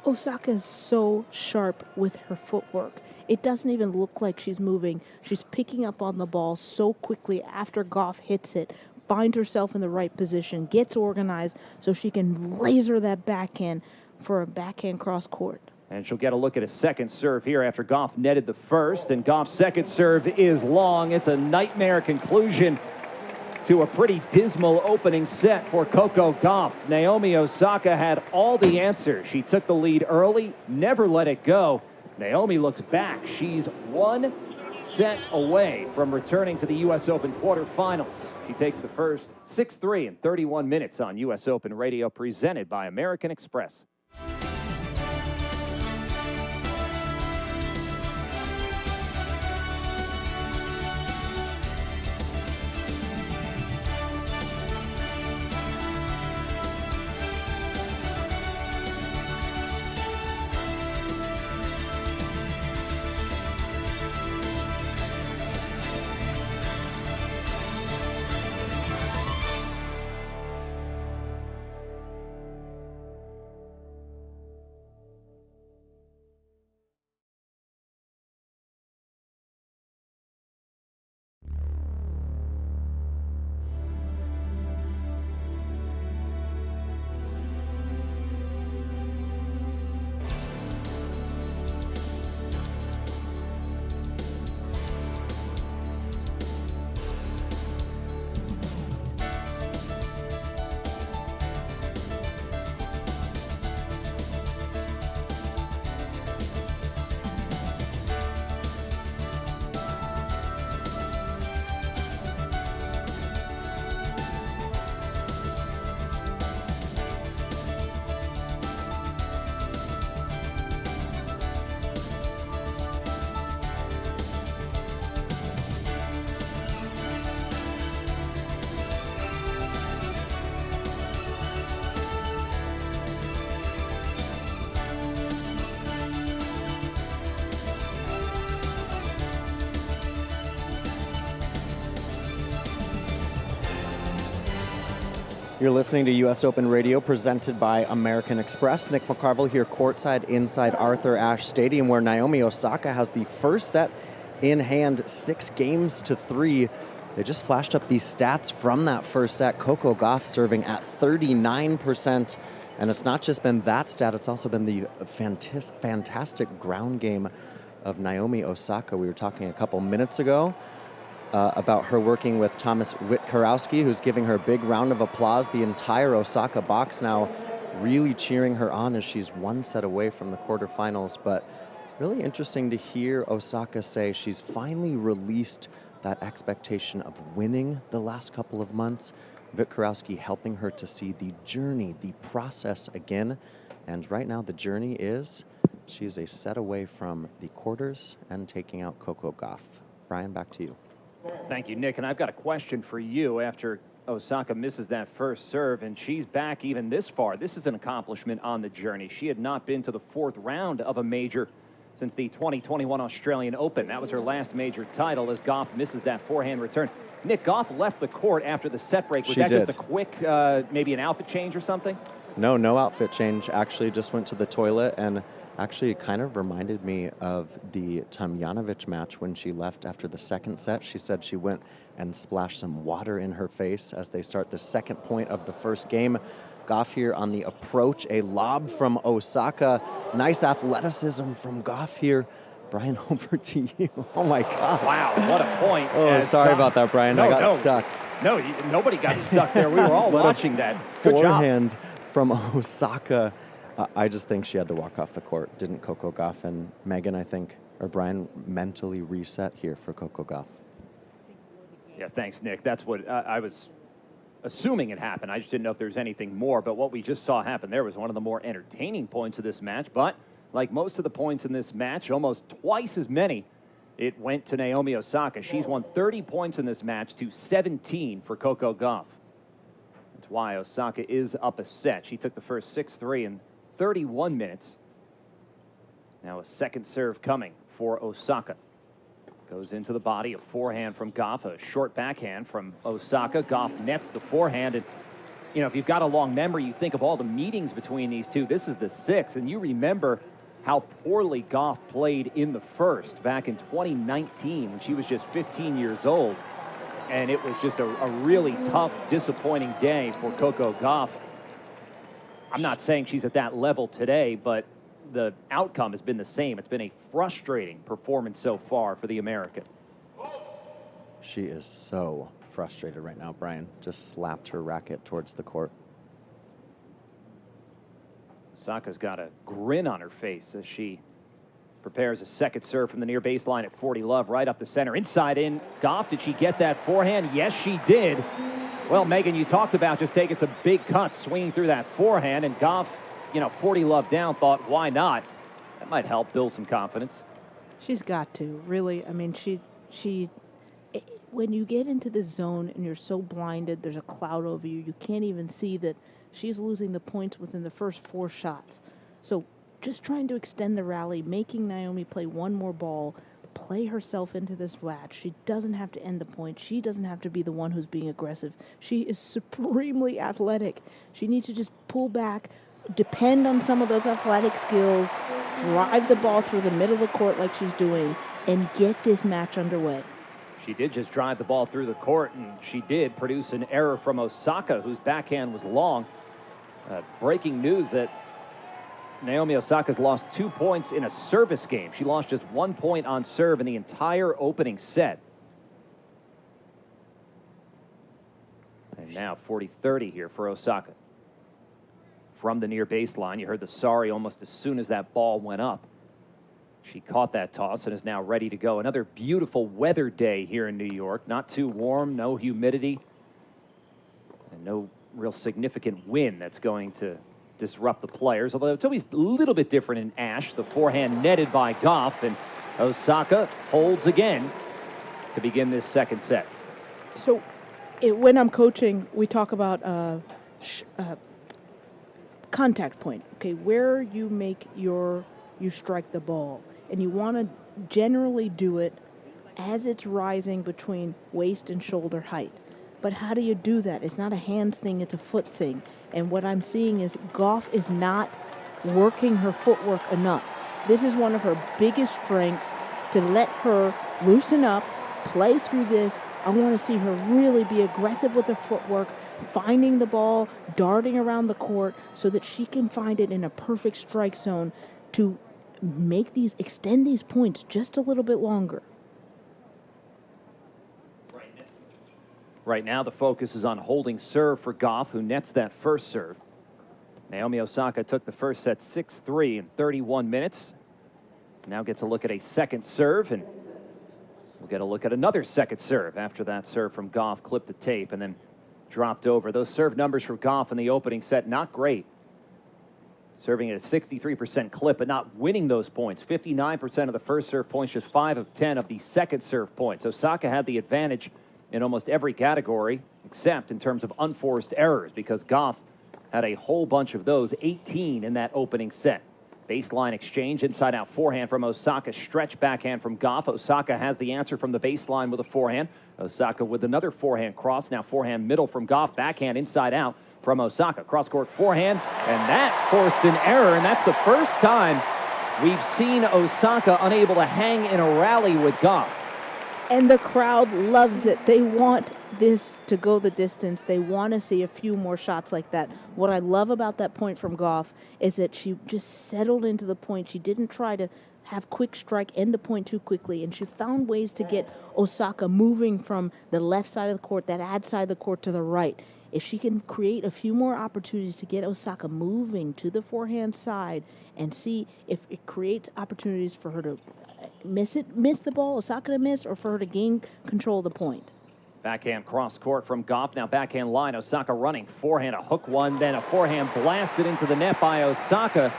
Osaka is so sharp with her footwork. It doesn't even look like she's moving. She's picking up on the ball so quickly after Gauff hits it, finds herself in the right position, gets organized so she can laser that backhand for a backhand cross court. And she'll get a look at a second serve here after Gauff netted the first, and Gauff's second serve is long. It's a nightmare conclusion to a pretty dismal opening set for Coco Gauff. Naomi Osaka had all the answers. She took the lead early, never let it go. Naomi looks back. She's 1 set away from returning to the U.S. Open quarterfinals. She takes the first 6-3 in 31 minutes on U.S. Open Radio, presented by American Express. You're listening to U.S. Open Radio presented by American Express. Nick McCarville here courtside inside Arthur Ashe Stadium, where Naomi Osaka has the first set in hand, 6-3. They just flashed up these stats from that first set. Coco Gauff serving at 39%. And it's not just been that stat, it's also been the fantastic ground game of Naomi Osaka. We were talking a couple minutes ago about her working with Thomas Witkarowski, who's giving her a big round of applause. The entire Osaka box now really cheering her on as she's one set away from the quarterfinals. But really interesting to hear Osaka say she's finally released that expectation of winning the last couple of months. Witkarowski helping her to see the journey, the process again. And right now the journey is she's a set away from the quarters and taking out Coco Gauff. Brian, back to you. Thank you, Nick. And I've got a question for you after Osaka misses that first serve, and she's back even this far. This is an accomplishment on the journey. She had not been to the fourth round of a major since the 2021 Australian Open. That was her last major title as Gauff misses that forehand return. Nick, Gauff left the court after the set break. Was that just a quick, maybe an outfit change or something? No outfit change. Actually just went to the toilet, and actually it kind of reminded me of the Tomljanovic match when she left after the second set. She said she went and splashed some water in her face as they start the second point of the first game. Gauff here on the approach, a lob from Osaka. Nice athleticism from Gauff here. Brian, over to you. Oh my God. Wow, what a point. Oh, sorry about that, Brian. I got stuck. No, nobody got stuck there. We were all watching that. Good forehand job from Osaka. I just think she had to walk off the court. Didn't Coco Gauff and Megan, I think, or Brian, mentally reset here for Coco Gauff? Yeah, thanks, Nick. That's what I was assuming it happened. I just didn't know if there was anything more. But what we just saw happen there was one of the more entertaining points of this match. But like most of the points in this match, almost twice as many, it went to Naomi Osaka. She's won 30 points in this match to 17 for Coco Gauff. That's why Osaka is up a set. She took the first 6-3 in 31 minutes. Now a second serve coming for Osaka. Goes into the body, a forehand from Gauff, a short backhand from Osaka. Gauff nets the forehand. And, you know, if you've got a long memory, you think of all the meetings between these two. This is the sixth, and you remember how poorly Gauff played in the first back in 2019 when she was just 15 years old. And it was just a really tough, disappointing day for Coco Gauff. I'm not saying she's at that level today, but the outcome has been the same. It's been a frustrating performance so far for the American. She is so frustrated right now, Brian. Just slapped her racket towards the court. Osaka's got a grin on her face as she prepares a second serve from the near baseline at 40 love, right up the center. Inside in. Gauff, did she get that forehand? Yes, she did. Well, Megan, you talked about just taking some big cuts, swinging through that forehand, and Gauff, 40 love down, thought, why not? That might help build some confidence. She's got to, really. I mean, when you get into this zone and you're so blinded, there's a cloud over you, you can't even see that she's losing the points within the first 4 shots. So just trying to extend the rally, making Naomi play one more ball, play herself into this match. She doesn't have to end the point. She doesn't have to be the one who's being aggressive. She is supremely athletic. She needs to just pull back, depend on some of those athletic skills, drive the ball through the middle of the court like she's doing, and get this match underway. She did just drive the ball through the court, and she did produce an error from Osaka, whose backhand was long. Breaking news that Naomi Osaka's lost 2 points in a service game. She lost just 1 point on serve in the entire opening set. And now 40-30 here for Osaka. From the near baseline, you heard the sorry almost as soon as that ball went up. She caught that toss and is now ready to go. Another beautiful weather day here in New York. Not too warm, no humidity, and no real significant wind that's going to disrupt the players, although it's always a little bit different in Ashe. The forehand netted by Gauff, and Osaka holds again to begin this second set. So when I'm coaching, we talk about contact point, okay, where you you strike the ball, and you want to generally do it as it's rising between waist and shoulder height. But how do you do that? It's not a hands thing, it's a foot thing. And what I'm seeing is Gauff is not working her footwork enough. This is one of her biggest strengths, to let her loosen up, play through this. I want to see her really be aggressive with her footwork, finding the ball, darting around the court so that she can find it in a perfect strike zone to extend these points just a little bit longer. Right now, the focus is on holding serve for Gauff, who nets that first serve. Naomi Osaka took the first set 6-3 in 31 minutes. Now gets a look at a second serve, and we'll get a look at another second serve after that serve from Gauff clipped the tape and then dropped over. Those serve numbers for Gauff in the opening set, not great. Serving at a 63% clip, but not winning those points. 59% of the first serve points, just 5 of 10 of the second serve points. Osaka had the advantage in almost every category, except in terms of unforced errors, because Gauff had a whole bunch of those, 18 in that opening set. Baseline exchange, inside-out forehand from Osaka, stretch backhand from Gauff. Osaka has the answer from the baseline with a forehand. Osaka with another forehand cross, now forehand middle from Gauff, backhand inside-out from Osaka. Cross-court forehand, and that forced an error, and that's the first time we've seen Osaka unable to hang in a rally with Gauff. And the crowd loves it. They want this to go the distance. They want to see a few more shots like that. What I love about that point from Gauff is that she just settled into the point. She didn't try to have quick strike, end the point too quickly, and she found ways to get Osaka moving from the left side of the court, that ad side of the court, to the right. If she can create a few more opportunities to get Osaka moving to the forehand side and see if it creates opportunities for her to miss the ball, Osaka to miss, or for her to gain control of the point. Backhand cross court from Gauff. Now backhand line. Osaka running forehand, a hook one, then a forehand blasted into the net by Osaka.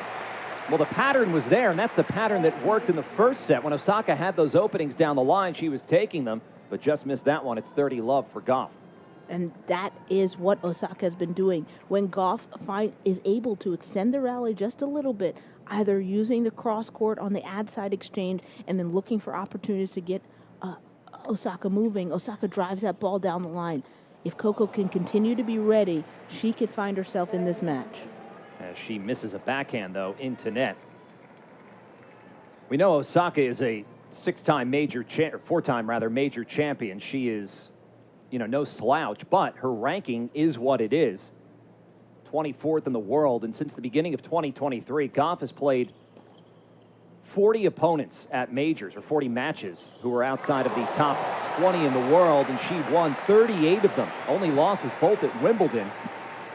Well, the pattern was there, and that's the pattern that worked in the first set. When Osaka had those openings down the line, she was taking them, but just missed that one. It's 30-love for Gauff. And that is what Osaka has been doing. When Gauff is able to extend the rally just a little bit, either using the cross court on the ad side exchange and then looking for opportunities to get Osaka moving, Osaka drives that ball down the line. If Coco can continue to be ready, she could find herself in this match. As she misses a backhand, though, into net. We know Osaka is a four-time major champion. She is, no slouch, but her ranking is what it is. 24th in the world, and since the beginning of 2023, Gauff has played 40 opponents at majors, or 40 matches, who were outside of the top 20 in the world, and she won 38 of them. Only losses both at Wimbledon,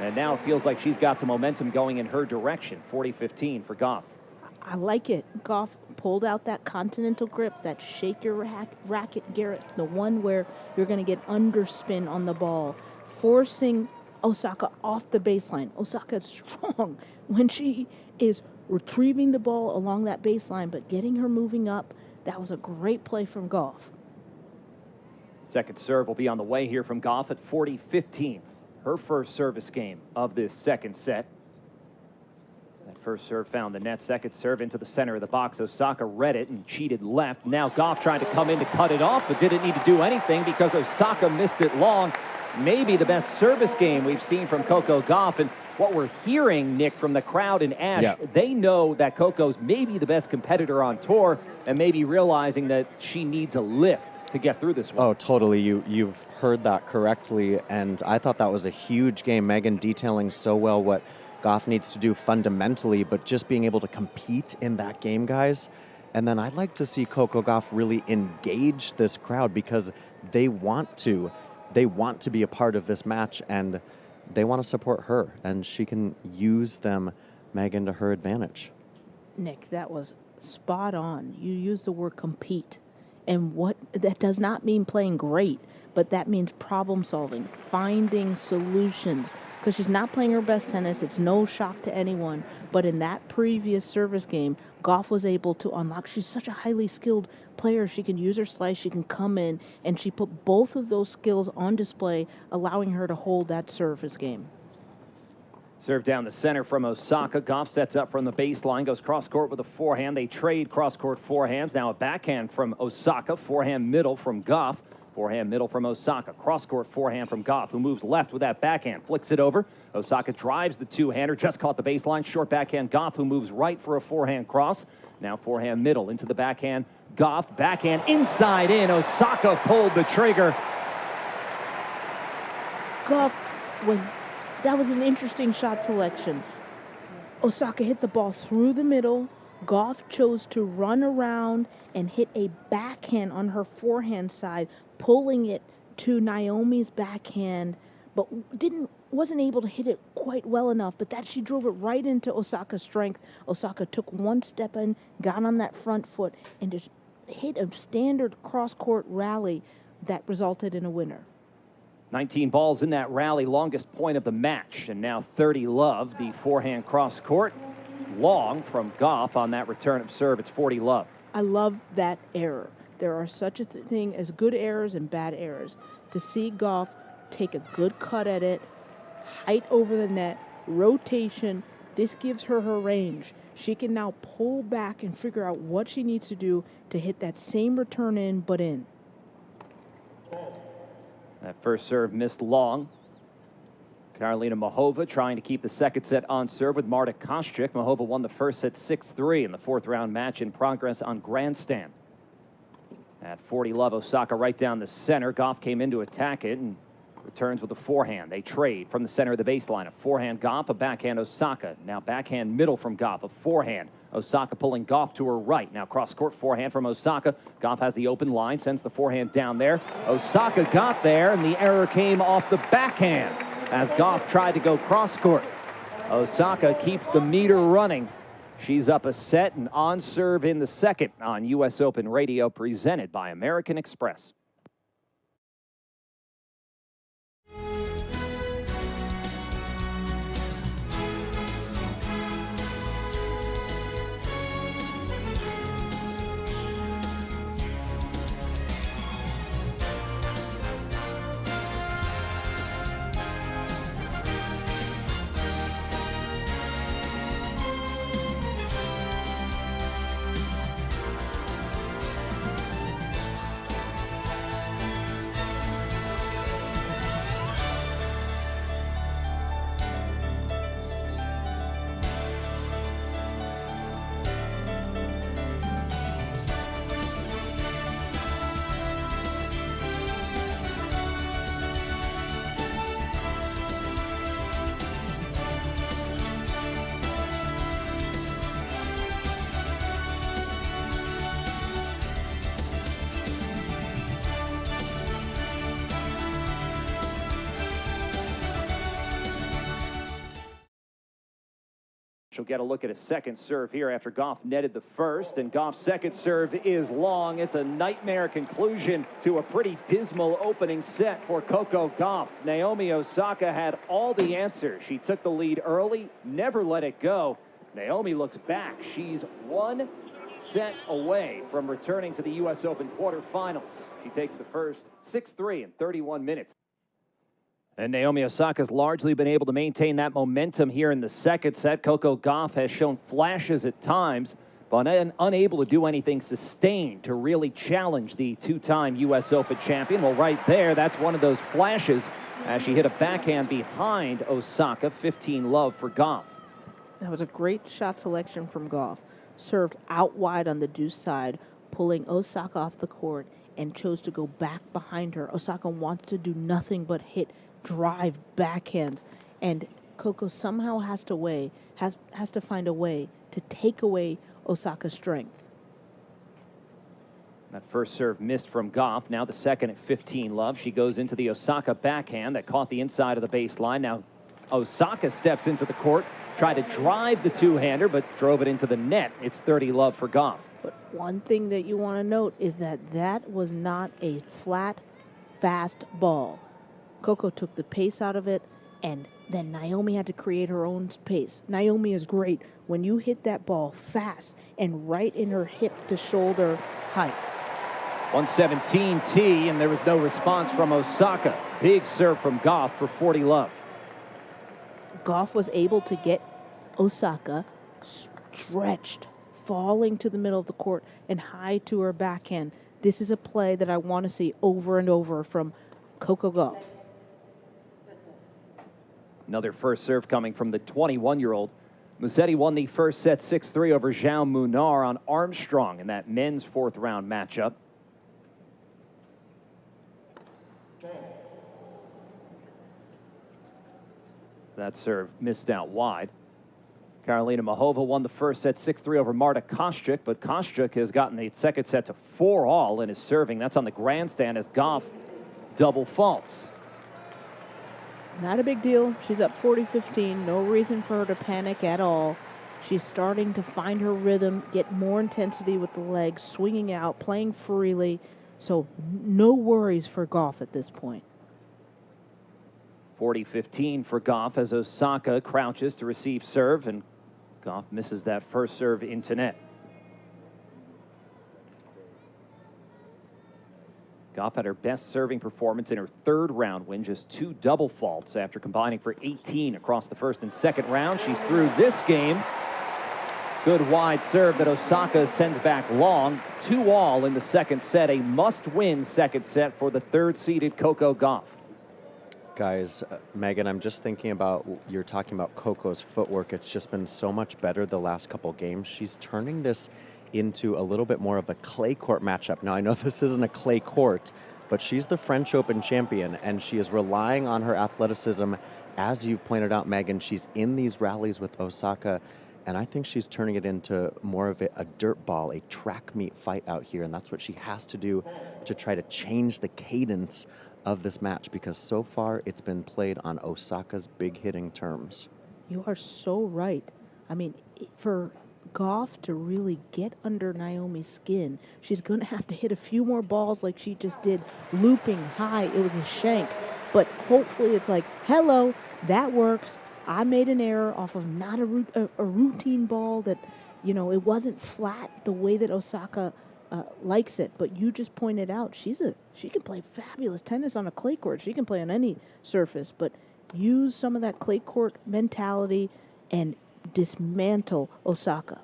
and now it feels like she's got some momentum going in her direction. 40-15 for Gauff. I like it. Gauff pulled out that continental grip, that shake your racket, Garrett, the one where you're going to get underspin on the ball, forcing Osaka off the baseline. Osaka is strong when she is retrieving the ball along that baseline, but getting her moving up, that was a great play from Gauff. Second serve will be on the way here from Gauff at 40-15. Her first service game of this second set. That first serve found the net. Second serve into the center of the box. Osaka read it and cheated left. Now Gauff trying to come in to cut it off, but didn't need to do anything because Osaka missed it long. Maybe the best service game we've seen from Coco Gauff. And what we're hearing, Nick, from the crowd in Ash, they know that Coco's maybe the best competitor on tour and maybe realizing that she needs a lift to get through this one. Oh, totally. You've heard that correctly, and I thought that was a huge game. Megan detailing so well what Gauff needs to do fundamentally, but just being able to compete in that game, guys. And then I'd like to see Coco Gauff really engage this crowd because they want to be a part of this match, and they want to support her, and she can use them, Megan, to her advantage. Nick, that was spot on. You used the word compete. And what that does not mean playing great, but that means problem solving, finding solutions. Because she's not playing her best tennis. It's no shock to anyone. But in that previous service game, Gauff was able to unlock. She's such a highly skilled player. She can use her slice. She can come in. And she put both of those skills on display, allowing her to hold that service game. Serve down the center from Osaka. Gauff sets up from the baseline, goes cross-court with a forehand. They trade cross-court forehands. Now a backhand from Osaka, forehand middle from Gauff. Forehand middle from Osaka. Cross-court forehand from Gauff, who moves left with that backhand. Flicks it over. Osaka drives the two-hander. Just caught the baseline. Short backhand Gauff, who moves right for a forehand cross. Now forehand middle into the backhand. Gauff, backhand inside in. Osaka pulled the trigger. Gauff that was an interesting shot selection. Osaka hit the ball through the middle. Gauff chose to run around and hit a backhand on her forehand side, pulling it to Naomi's backhand, but wasn't able to hit it quite well enough. But that she drove it right into Osaka's strength. Osaka took one step in, got on that front foot, and just hit a standard cross-court rally that resulted in a winner. 19 balls in that rally, longest point of the match, and now 30 love. The forehand cross-court. Long from Gauff on that return of serve. It's 40 love. I love that error. There are such a thing as good errors and bad errors. To see Gauff take a good cut at it, height over the net, rotation, this gives her range. She can now pull back and figure out what she needs to do to hit that same return in, but in. That first serve missed long. Karolina Muchova trying to keep the second set on serve with Marta Kostyuk. Muchova won the first set 6-3 in the fourth round match in progress on grandstand. At 40 love, Osaka right down the center. Gauff came in to attack it and returns with a forehand. They trade from the center of the baseline. A forehand Gauff, a backhand Osaka. Now backhand middle from Gauff, a forehand. Osaka pulling Gauff to her right. Now cross-court forehand from Osaka. Gauff has the open line, sends the forehand down there. Osaka got there, and the error came off the backhand as Gauff tried to go cross-court. Osaka keeps the meter running. She's up a set and on serve in the second on U.S. Open Radio, presented by American Express. She'll get a look at a second serve here after Gauff netted the first, and Gauff's second serve is long. It's a nightmare conclusion to a pretty dismal opening set for Coco Gauff. Naomi Osaka had all the answers. She took the lead early, never let it go. Naomi looks back. She's one set away from returning to the U.S. Open quarterfinals. She takes the first 6-3 in 31 minutes. And Naomi Osaka's largely been able to maintain that momentum here in the second set. Coco Gauff has shown flashes at times, but unable to do anything sustained to really challenge the two-time U.S. Open champion. Well, right there, that's one of those flashes as she hit a backhand behind Osaka. 15 love for Gauff. That was a great shot selection from Gauff. Served out wide on the deuce side, pulling Osaka off the court, and chose to go back behind her. Osaka wants to do nothing but hit drive backhands, and Coco somehow has to find a way to take away Osaka's strength. That first serve missed from Gauff. Now the second at 15 love. She goes into the Osaka backhand that caught the inside of the baseline. Now Osaka steps into the court, tried to drive the two-hander, but drove it into the net. It's 30 love for Gauff. But one thing that you want to note is that was not a flat, fast ball. Coco took the pace out of it, and then Naomi had to create her own pace. Naomi is great when you hit that ball fast and right in her hip to shoulder height. 117 T, and there was no response from Osaka. Big serve from Gauff for 40 love. Gauff was able to get Osaka stretched, falling to the middle of the court and high to her backhand. this is a play that I want to see over and over from Coco Gauff. Another first serve coming from the 21-year-old. Musetti won the first set 6-3 over Jean Munar on Armstrong in that men's fourth-round matchup. That serve missed out wide. Karolina Mahova won the first set 6-3 over Marta Kostyuk, but Kostyuk has gotten the second set to 4-all in his serving. That's on the grandstand as Gauff double faults. Not a big deal. She's up 40-15. No reason for her to panic at all. She's starting to find her rhythm, get more intensity with the legs, swinging out, playing freely. So no worries for Gauff at this point. 40-15 for Gauff as Osaka crouches to receive serve, and Gauff misses that first serve into net. Gauff had her best serving performance in her third round win, just 2 double faults after combining for 18 across the first and second round. She's through this game. Good wide serve that Osaka sends back long. 2-all in the second set, a must-win second set for the third-seeded Coco Gauff. Guys, Megan, I'm just thinking about, you're talking about Coco's footwork. It's just been so much better the last couple games. She's turning this into a little bit more of a clay court matchup. Now, I know this isn't a clay court, but she's the French Open champion, and she is relying on her athleticism. As you pointed out, Megan, she's in these rallies with Osaka, and I think she's turning it into more of a dirt ball, a track meet fight out here, and that's what she has to do to try to change the cadence of this match, because so far it's been played on Osaka's big hitting terms. You are so right. I mean, for Gauff to really get under Naomi's skin, she's going to have to hit a few more balls like she just did, looping high. It was a shank, but hopefully it's like, hello, that works. I made an error off of not a routine ball that, you know, it wasn't flat the way that Osaka likes it, but you just pointed out she can play fabulous tennis on a clay court. She can play on any surface, but use some of that clay court mentality and dismantle Osaka.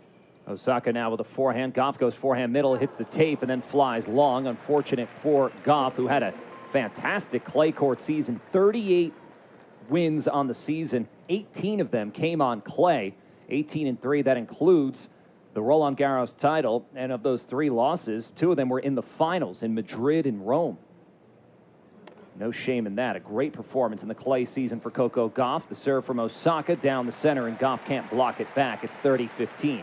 Osaka now with a forehand. Gauff goes forehand middle, hits the tape, and then flies long. Unfortunate for Gauff, who had a fantastic clay court season. 38 wins on the season. 18 of them came on clay. 18-3. That includes the Roland Garros title, and of those 3 losses, 2 of them were in the finals in Madrid and Rome. No shame in that. A great performance in the clay season for Coco Gauff. The serve from Osaka down the center, and Gauff can't block it back. It's 30-15.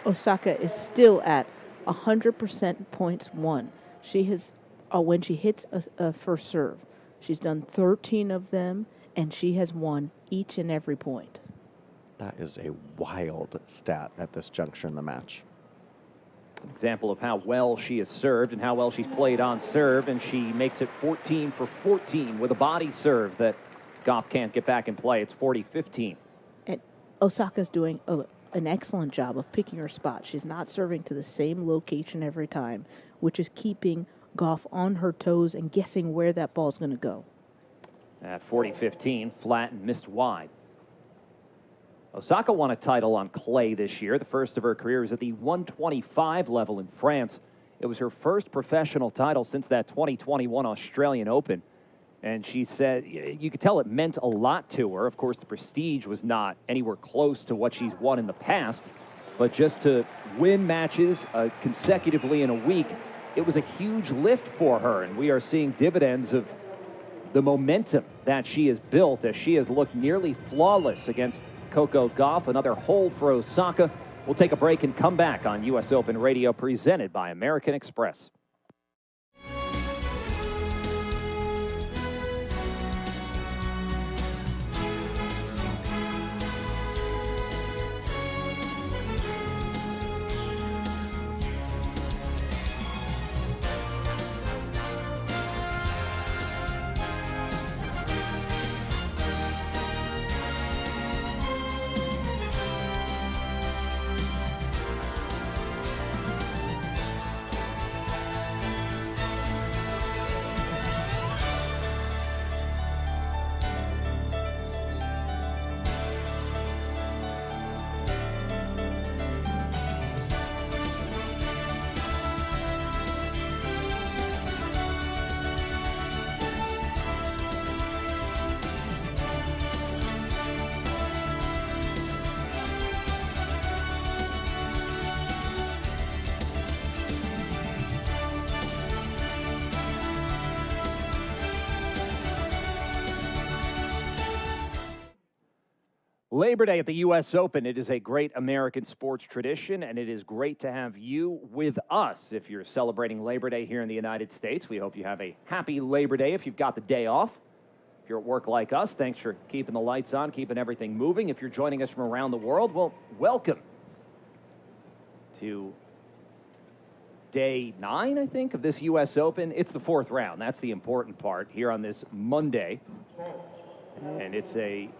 Osaka is still at 100% points won. She has, when she hits a first serve, she's done 13 of them, and she has won each and every point. That is a wild stat at this juncture in the match. An example of how well she has served and how well she's played on serve, and she makes it 14 for 14 with a body serve that Gauff can't get back in play. It's 40-15. And Osaka's doing an excellent job of picking her spot. She's not serving to the same location every time, which is keeping Gauff on her toes and guessing where that ball's going to go. At 40-15, flat and missed wide. Osaka won a title on clay this year. The first of her career is at the 125 level in France. It was her first professional title since that 2021 Australian Open. And she said you could tell it meant a lot to her. Of course, the prestige was not anywhere close to what she's won in the past. But just to win matches consecutively in a week, it was a huge lift for her. And we are seeing dividends of the momentum that she has built as she has looked nearly flawless against Coco Gauff. Another hold for Osaka. We'll take a break and come back on U.S. Open Radio, presented by American Express. Labor Day at the U.S. Open. It is a great American sports tradition, and it is great to have you with us. If you're celebrating Labor Day here in the United States, we hope you have a happy Labor Day if you've got the day off. If you're at work like us, thanks for keeping the lights on, keeping everything moving. If you're joining us from around the world, well, welcome to day 9, I think, of this U.S. Open. It's the 4th round. That's the important part here on this Monday. And it's a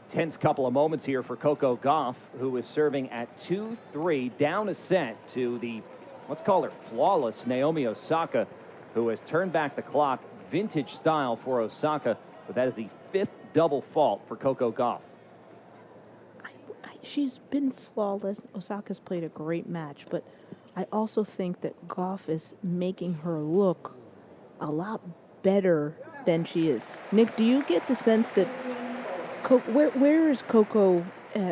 tense couple of moments here for Coco Gauff, who is serving at 2-3, down a set to the, let's call her flawless, Naomi Osaka, who has turned back the clock, vintage style for Osaka, but that is the 5th double fault for Coco Gauff. She's been flawless. Osaka's played a great match, but I also think that Gauff is making her look a lot better than she is. Nick, do you get the sense that where is Coco?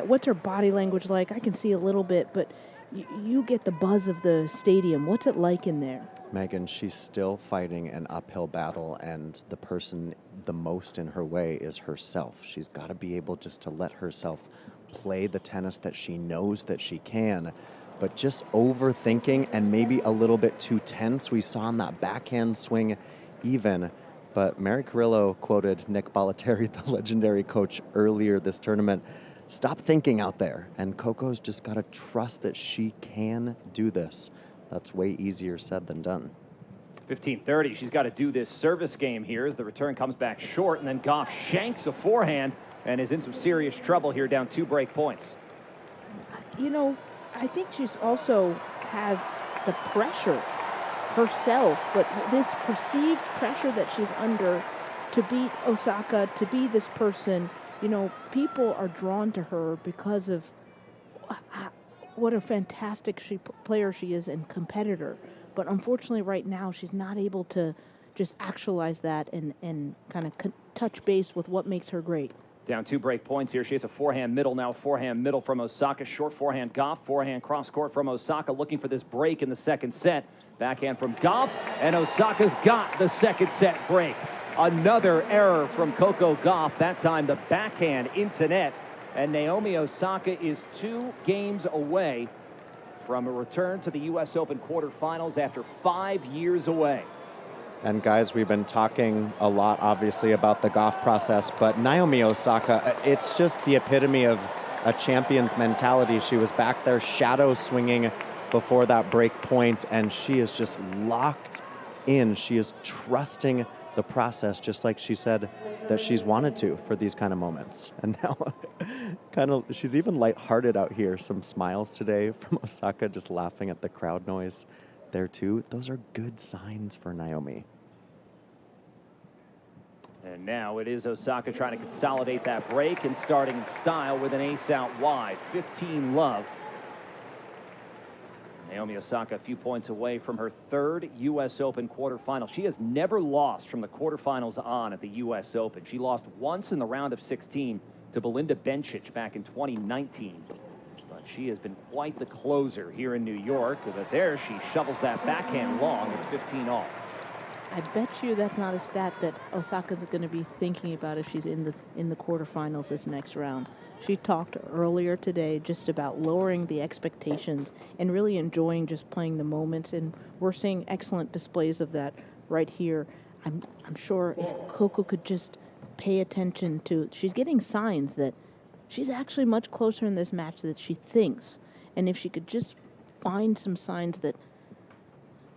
What's her body language like? I can see a little bit, but you get the buzz of the stadium. What's it like in there? Megan, she's still fighting an uphill battle, and the person the most in her way is herself. She's got to be able just to let herself play the tennis that she knows that she can, but just overthinking and maybe a little bit too tense. We saw in that backhand swing even. But Mary Carrillo quoted Nick Bollettieri, the legendary coach, earlier this tournament. Stop thinking out there. And Coco's just got to trust that she can do this. That's way easier said than done. 15:30. She's got to do this service game here as the return comes back short, and then Gauff shanks a forehand and is in some serious trouble here, down 2 break points. You know, I think she's also has the pressure herself, but this perceived pressure that she's under to beat Osaka, to be this person, you know, people are drawn to her because of what a fantastic player she is and competitor. But unfortunately right now she's not able to just actualize that and kind of touch base with what makes her great. Down 2 break points here. She has a forehand middle now. Forehand middle from Osaka. Short forehand Gauff. Forehand cross court from Osaka, looking for this break in the second set. Backhand from Gauff, and Osaka's got the second set break. Another error from Coco Gauff. That time the backhand into net. And Naomi Osaka is 2 games away from a return to the U.S. Open quarterfinals after 5 years away. And guys, we've been talking a lot, obviously, about the Gauff process, but Naomi Osaka, it's just the epitome of a champion's mentality. She was back there shadow swinging before that break point, and she is just locked in. She is trusting the process, just like she said that she's wanted to for these kind of moments. And now she's even lighthearted out here. Some smiles today from Osaka, just laughing at the crowd noise there too. Those are good signs for Naomi. And now it is Osaka trying to consolidate that break and starting in style with an ace out wide. 15-love. Naomi Osaka a few points away from her 3rd U.S. Open quarterfinal. She has never lost from the quarterfinals on at the U.S. Open. She lost once in the round of 16 to Belinda Bencic back in 2019. But she has been quite the closer here in New York. But there she shovels that backhand long. It's 15 all. I bet you that's not a stat that Osaka's going to be thinking about if she's in the quarterfinals this next round. She talked earlier today just about lowering the expectations and really enjoying just playing the moment, and we're seeing excellent displays of that right here. I'm sure if Coco could just pay attention to, she's getting signs that she's actually much closer in this match than she thinks, and if she could just find some signs that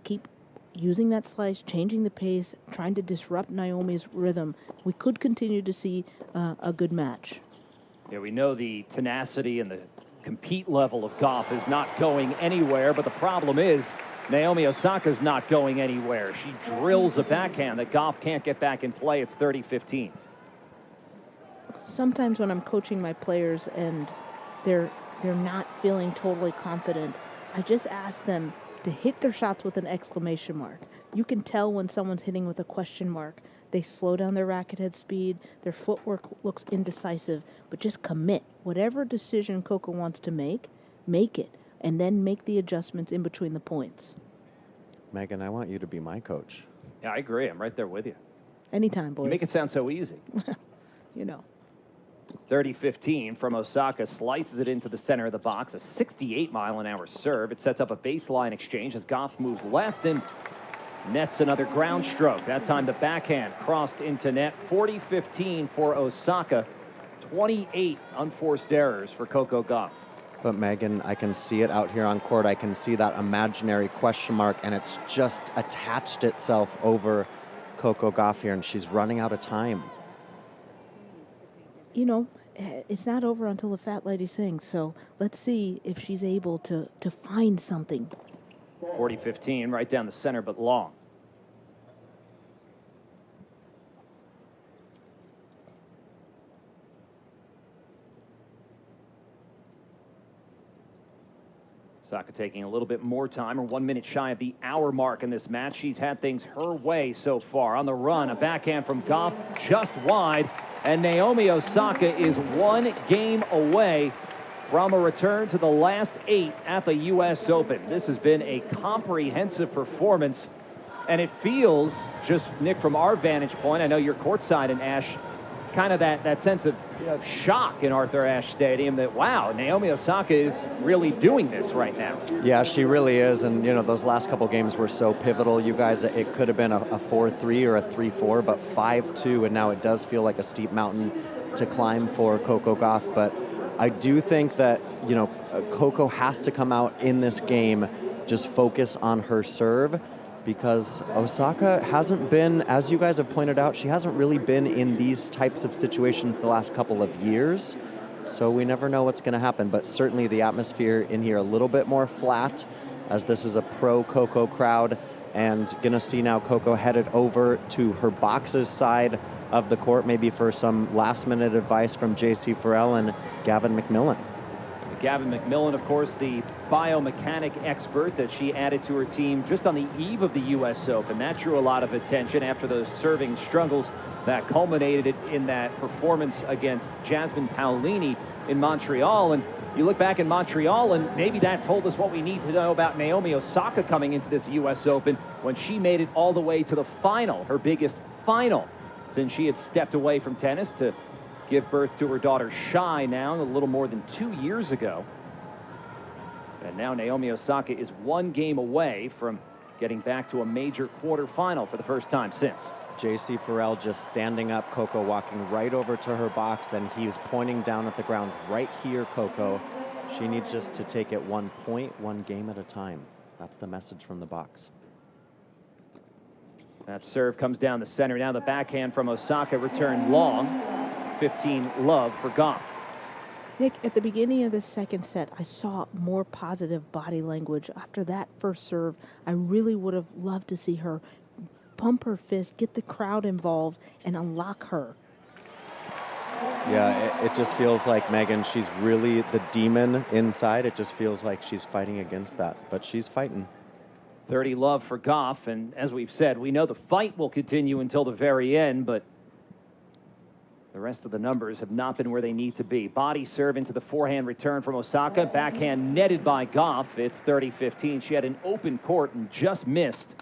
keep using that slice, changing the pace, trying to disrupt Naomi's rhythm, we could continue to see a good match. Yeah, we know the tenacity and the compete level of Gauff is not going anywhere, but the problem is Naomi Osaka's not going anywhere. She drills a backhand that Gauff can't get back in play. It's 30-15. Sometimes when I'm coaching my players and they're not feeling totally confident, I just ask them to hit their shots with an exclamation mark. You can tell when someone's hitting with a question mark. They slow down their racket head speed, their footwork looks indecisive, but just commit. Whatever decision Coco wants to make it, and then make the adjustments in between the points. Megan, I want you to be my coach. Yeah, I agree. I'm right there with you. Anytime, boys. You make it sound so easy. You know. 30-15 from Osaka, slices it into the center of the box. A 68-mile-an-hour serve. It sets up a baseline exchange as Gauff moves left and nets another ground stroke. That time the backhand crossed into net. 40-15 for Osaka. 28 unforced errors for Coco Gauff. But Megan, I can see it out here on court. I can see that imaginary question mark, and it's just attached itself over Coco Gauff here, and she's running out of time. You know, it's not over until the fat lady sings, so let's see if she's able to find something. 40-15, right down the center, but long. Osaka taking a little bit more time. We're 1 minute shy of the hour mark in this match. She's had things her way so far. On the run, a backhand from Gauff just wide. And Naomi Osaka is 1 game away from a return to the last 8 at the U.S. Open. This has been a comprehensive performance. And it feels, just, Nick, from our vantage point, I know you're courtside in Ashe, kind of that sense of shock in Arthur Ashe Stadium that, wow, Naomi Osaka is really doing this right now. Yeah, she really is. And, you know, those last couple games were so pivotal. You guys, it could have been a 4-3 or a 3-4, but 5-2. And now it does feel like a steep mountain to climb for Coco Gauff. But I do think that, you know, Coco has to come out in this game, just focus on her serve, because Osaka hasn't been, as you guys have pointed out, she hasn't really been in these types of situations the last couple of years. So we never know what's going to happen. But certainly the atmosphere in here a little bit more flat, as this is a pro-Coco crowd. And going to see now Coco headed over to her boxes side of the court, maybe for some last-minute advice from J.C. Farrell and Gavin McMillan. Gavin McMillan, of course, the biomechanic expert that she added to her team just on the eve of the U.S. Open. That drew a lot of attention after those serving struggles that culminated in that performance against Jasmine Paolini in Montreal. And you look back in Montreal, and maybe that told us what we need to know about Naomi Osaka coming into this U.S. Open when she made it all the way to the final, her biggest final since she had stepped away from tennis to give birth to her daughter Shai now a little more than 2 years ago. And now Naomi Osaka is 1 game away from getting back to a major quarterfinal for the first time since. J.C. Farrell just standing up, Coco walking right over to her box, and he was pointing down at the ground right here, Coco. She needs just to take it 1 point, 1 game at a time. That's the message from the box. That serve comes down the center. Now the backhand from Osaka returned long. 15 love for Gauff. Nick, at the beginning of the second set, I saw more positive body language. After that first serve, I really would have loved to see her pump her fist, get the crowd involved, and unlock her. Yeah, it just feels like, Megan, she's really the demon inside. It just feels like she's fighting against that, but she's fighting. 30 love for Gauff, and as we've said, we know the fight will continue until the very end, but the rest of the numbers have not been where they need to be. Body serve into the forehand return from Osaka. Backhand netted by Gauff. It's 30-15. She had an open court and just missed.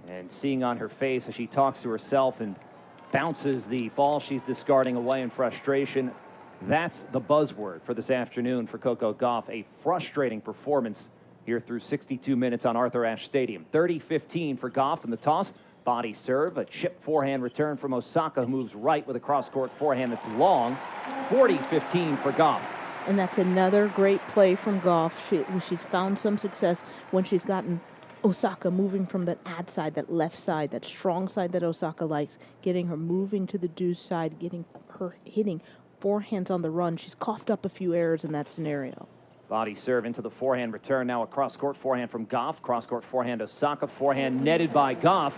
And seeing on her face as she talks to herself and bounces the ball she's discarding away in frustration, that's the buzzword for this afternoon for Coco Gauff. A frustrating performance here through 62 minutes on Arthur Ashe Stadium. 30-15 for Gauff in the toss. Body serve, a chip forehand return from Osaka, who moves right with a cross-court forehand that's long. 40-15 for Gauff. And that's another great play from Gauff. She's found some success when she's gotten Osaka moving from that ad side, that left side, that strong side that Osaka likes, getting her moving to the deuce side, getting her hitting forehands on the run. She's coughed up a few errors in that scenario. Body serve into the forehand return. Now a cross-court forehand from Gauff. Cross-court forehand Osaka. Forehand netted by Gauff.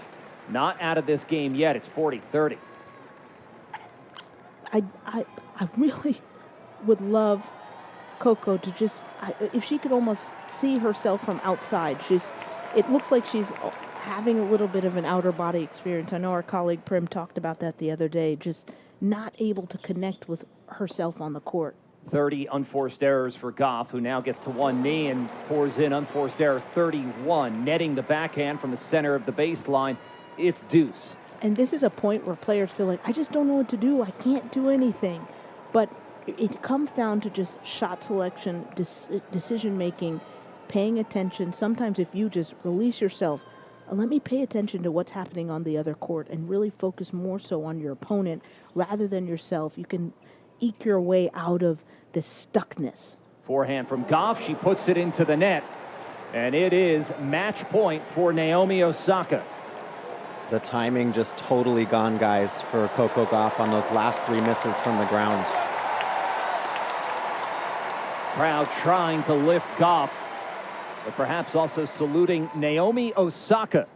Not out of this game yet. It's 40-30. I really would love Coco to just, if she could almost see herself from outside. It looks like she's having a little bit of an outer body experience. I know our colleague Prim talked about that the other day, just not able to connect with herself on the court. 30 unforced errors for Gauff, who now gets to one knee and pours in unforced error 31, netting the backhand from the center of the baseline. It's deuce. And this is a point where players feel like, I just don't know what to do. I can't do anything. But it comes down to just shot selection, decision making, paying attention. Sometimes if you just release yourself, let me pay attention to what's happening on the other court and really focus more so on your opponent rather than yourself. You can eke your way out of this stuckness. Forehand from Gauff. She puts it into the net. And it is match point for Naomi Osaka. The timing just totally gone, guys, for Coco Gauff on those last 3 misses from the ground. Crowd trying to lift Gauff, but perhaps also saluting Naomi Osaka,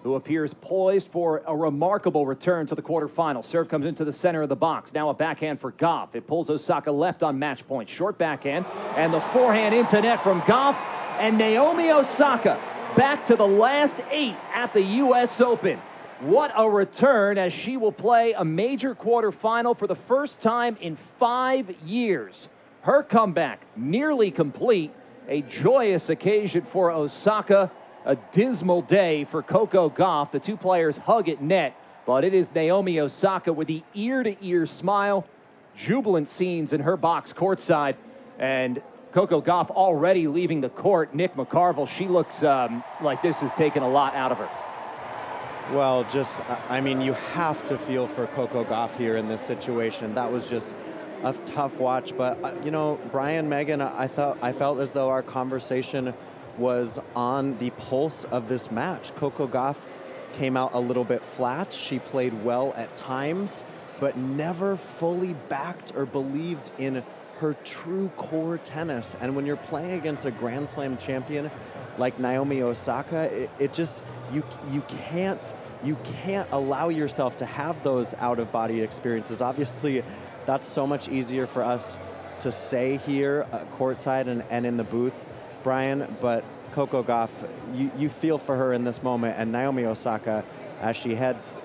who appears poised for a remarkable return to the quarterfinals. Serve comes into the center of the box. Now a backhand for Gauff. It pulls Osaka left on match point. Short backhand, and the forehand into net from Gauff. And Naomi Osaka back to the last 8 at the U.S. Open. What a return, as she will play a major quarterfinal for the first time in 5 years. Her comeback nearly complete. A joyous occasion for Osaka. A dismal day for Coco Gauff. The two players hug at net, but it is Naomi Osaka with the ear-to-ear smile. Jubilant scenes in her box courtside. And Coco Gauff already leaving the court. Nick McCarville, she looks like this has taken a lot out of her. Well, I mean, you have to feel for Coco Gauff here in this situation. That was just a tough watch. But, you know, Brian, Megan, I felt as though our conversation was on the pulse of this match. Coco Gauff came out a little bit flat. She played well at times, but never fully backed or believed in her true core tennis. And when you're playing against a Grand Slam champion like Naomi Osaka, it just, you can't allow yourself to have those out-of-body experiences. Obviously, that's so much easier for us to say here courtside and in the booth, Brian, but Coco Gauff, you feel for her in this moment. And Naomi Osaka, as she heads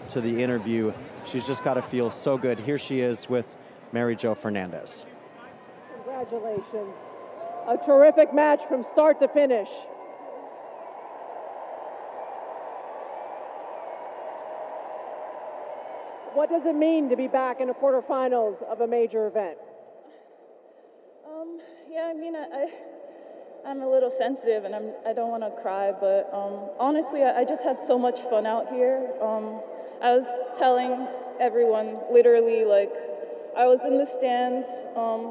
to the interview, she's just got to feel so good. Here she is with Mary Jo Fernandez. Congratulations. A terrific match from start to finish. What does it mean to be back in the quarterfinals of a major event? Yeah, I mean, I'm a little sensitive and I don't want to cry, but honestly, I just had so much fun out here. I was telling everyone, literally, like, I was in the stands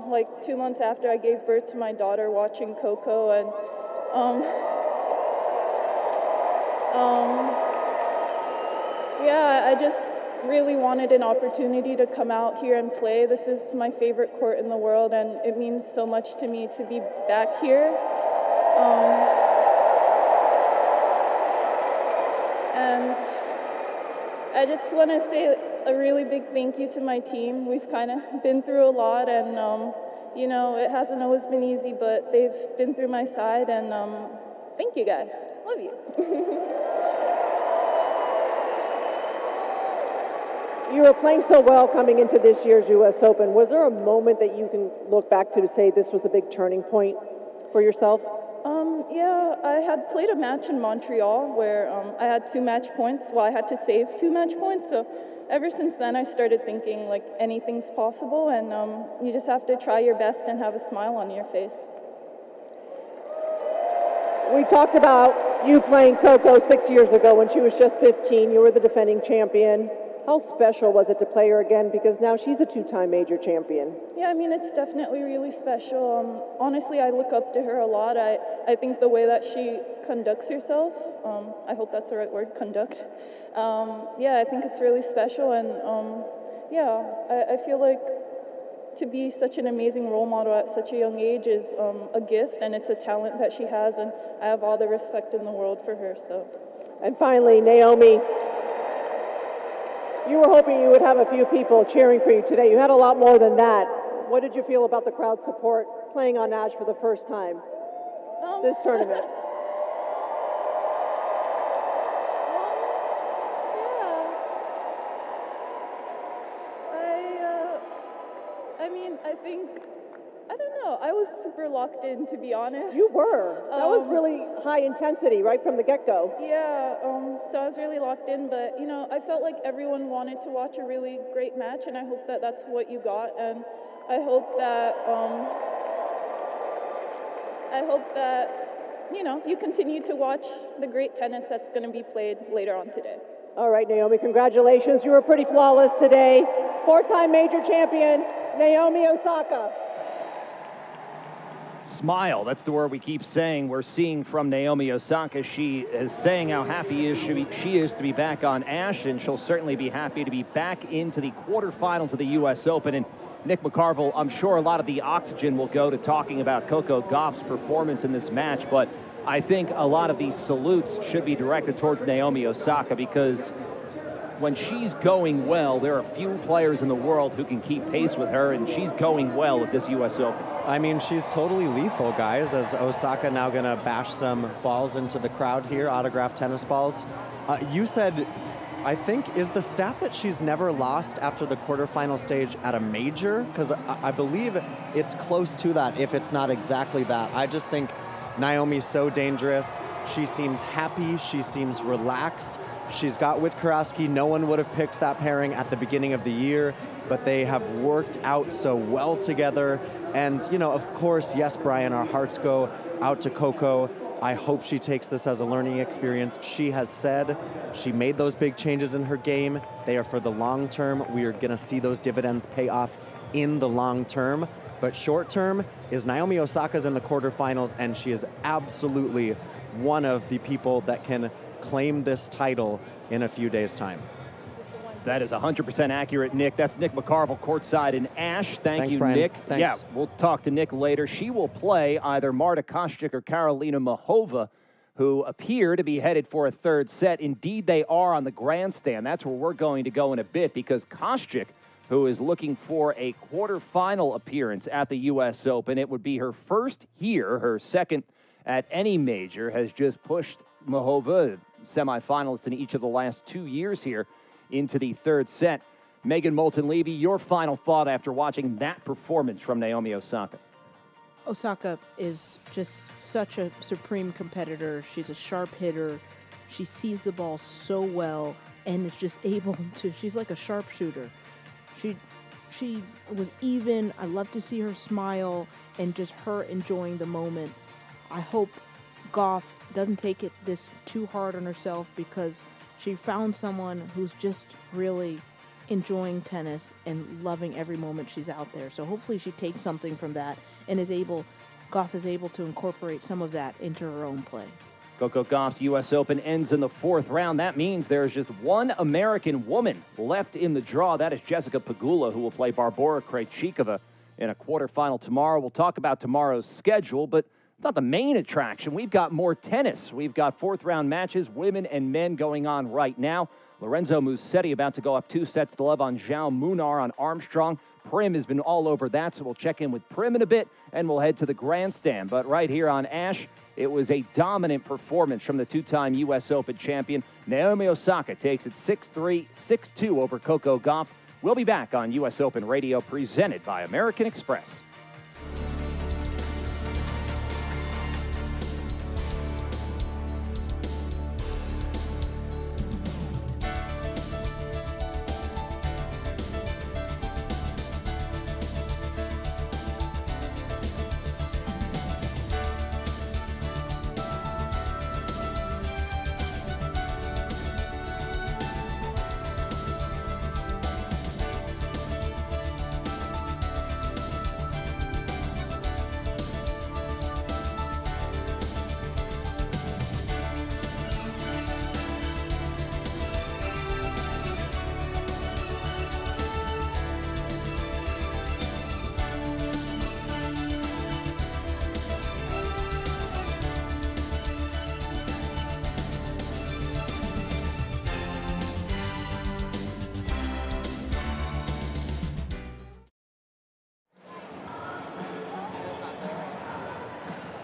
like 2 months after I gave birth to my daughter watching Coco, and yeah, I just really wanted an opportunity to come out here and play. This is my favorite court in the world, and it means so much to me to be back here. And I just want to say a really big thank you to my team. We've kind of been through a lot, and you know, it hasn't always been easy, but they've been through my side, and thank you guys. Love you. You were playing so well coming into this year's U.S. Open. Was there a moment that you can look back to say this was a big turning point for yourself? Yeah, I had played a match in Montreal where I had 2 match points. Well, I had to save 2 match points. So ever since then, I started thinking like anything's possible, and you just have to try your best and have a smile on your face. We talked about you playing Coco 6 years ago when she was just 15. You were the defending champion. How special was it to play her again? Because now she's a 2-time major champion. Yeah, I mean, it's definitely really special. Honestly, I look up to her a lot. I think the way that she conducts herself, I hope that's the right word, conduct. Yeah, I think it's really special. And yeah, I feel like to be such an amazing role model at such a young age is a gift, and it's a talent that she has. And I have all the respect in the world for her. So. And finally, Naomi, you were hoping you would have a few people cheering for you today. You had a lot more than that. What did you feel about the crowd support playing on Ash for the first time this tournament? I mean, I don't don't know. I was super locked in, to be honest. You were. That was really high intensity right from the get-go. Yeah, so I was really locked in, but, you know, I felt like everyone wanted to watch a really great match, and I hope that that's what you got, and I hope that, you know, you continue to watch the great tennis that's going to be played later on today. All right, Naomi, congratulations. You were pretty flawless today. 4-time major champion, Naomi Osaka. Smile, that's the word we keep saying. We're seeing from Naomi Osaka. She is saying how happy she is to be back on Ash, and she'll certainly be happy to be back into the quarterfinals of the U.S. Open. And Nick McCarville, I'm sure a lot of the oxygen will go to talking about Coco Gauff's performance in this match, but I think a lot of these salutes should be directed towards Naomi Osaka, because when she's going well, there are few players in the world who can keep pace with her, and she's going well at this U.S. Open. I mean, she's totally lethal, guys, as Osaka now going to bash some balls into the crowd here, autographed tennis balls. You said, I think, is the stat that she's never lost after the quarterfinal stage at a major? Because I believe it's close to that, if it's not exactly that. I just think Naomi's so dangerous. She seems happy. She seems relaxed. She's got Witkarowski. No one would have picked that pairing at the beginning of the year, but they have worked out so well together. And, you know, of course, yes, Brian, our hearts go out to Coco. I hope she takes this as a learning experience. She has said she made those big changes in her game. They are for the long term. We are going to see those dividends pay off in the long term. But short term is Naomi Osaka's in the quarterfinals, and she is absolutely one of the people that can claim this title in a few days' time. That is 100% accurate, Nick. That's Nick McCarville courtside in Ash. Thanks, you, Brian. Nick. Thanks. Yeah, we'll talk to Nick later. She will play either Marta Kostyuk or Karolina Muchova, who appear to be headed for a third set. Indeed, they are on the grandstand. That's where we're going to go in a bit, because Kostyuk, who is looking for a quarterfinal appearance at the U.S. Open, it would be her first here, her second at any major, has just pushed Muchova, semifinalist in each of the last 2 years here, into the third set. Megan Moulton-Levy, your final thought after watching that performance from Naomi Osaka. Osaka is just such a supreme competitor. She's a sharp hitter. She sees the ball so well and is just able to, she's like a sharpshooter. She was even. I love to see her smile and just her enjoying the moment. I hope Gauff doesn't take this too hard on herself, because she found someone who's just really enjoying tennis and loving every moment she's out there. So hopefully she takes something from that and Gauff is able to incorporate some of that into her own play. Coco Gauff's U.S. Open ends in the fourth round. That means there's just one American woman left in the draw. That is Jessica Pegula, who will play Barbora Krejcikova in a quarterfinal tomorrow. We'll talk about tomorrow's schedule, but it's not the main attraction. We've got more tennis. We've got fourth-round matches, women and men, going on right now. Lorenzo Musetti about to go up 2-0 on Zhao Munar on Armstrong. Prim has been all over that, so we'll check in with Prim in a bit, and we'll head to the grandstand. But right here on Ash, it was a dominant performance from the two-time U.S. Open champion. Naomi Osaka takes it 6-3, 6-2 over Coco Gauff. We'll be back on U.S. Open Radio, presented by American Express.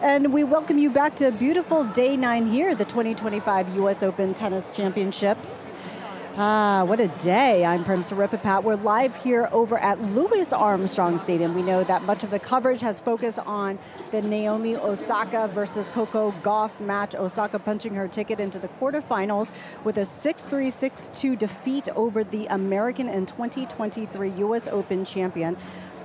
And we welcome you back to a beautiful day 9 here, the 2025 U.S. Open Tennis Championships. What a day. I'm Prim Saripapat. We're live here over at Louis Armstrong Stadium. We know that much of the coverage has focused on the Naomi Osaka versus Coco Gauff match. Osaka punching her ticket into the quarterfinals with a 6-3, 6-2 defeat over the American and 2023 U.S. Open champion.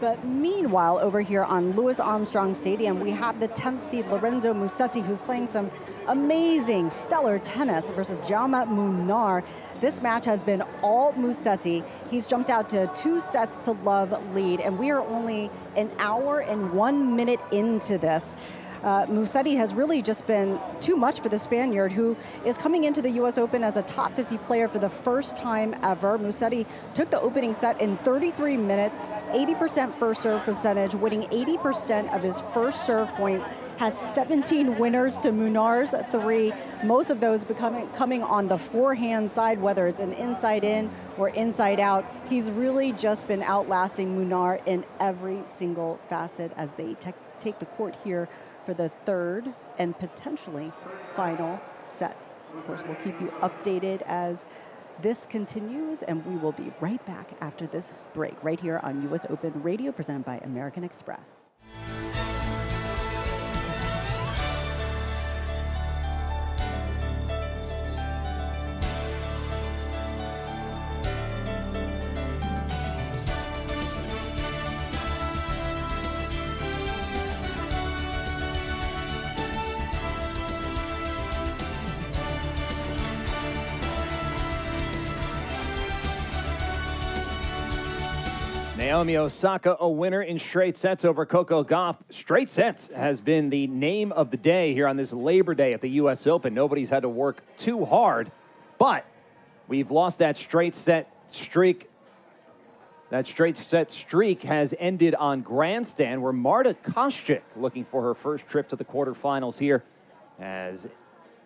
But meanwhile, over here on Louis Armstrong Stadium, we have the 10th seed Lorenzo Musetti, who's playing some amazing, stellar tennis versus Jaume Munar. This match has been all Musetti. He's jumped out to 2-0 lead, and we are only an hour and 1 minute into this. Musetti has really just been too much for the Spaniard, who is coming into the U.S. Open as a top 50 player for the first time ever. Musetti took the opening set in 33 minutes, 80% first serve percentage, winning 80% of his first serve points, has 17 winners to Munar's 3, most of those coming on the forehand side, whether it's an inside in or inside out. He's really just been outlasting Munar in every single facet as they take the court here for the third and potentially final set. Of course, we'll keep you updated as this continues, and we will be right back after this break right here on U.S. Open Radio, presented by American Express. Naomi Osaka, a winner in straight sets over Coco Gauff. Straight sets has been the name of the day here on this Labor Day at the U.S. Open. Nobody's had to work too hard, but we've lost that straight set streak. That straight set streak has ended on grandstand, where Marta Kostyuk, looking for her first trip to the quarterfinals here, has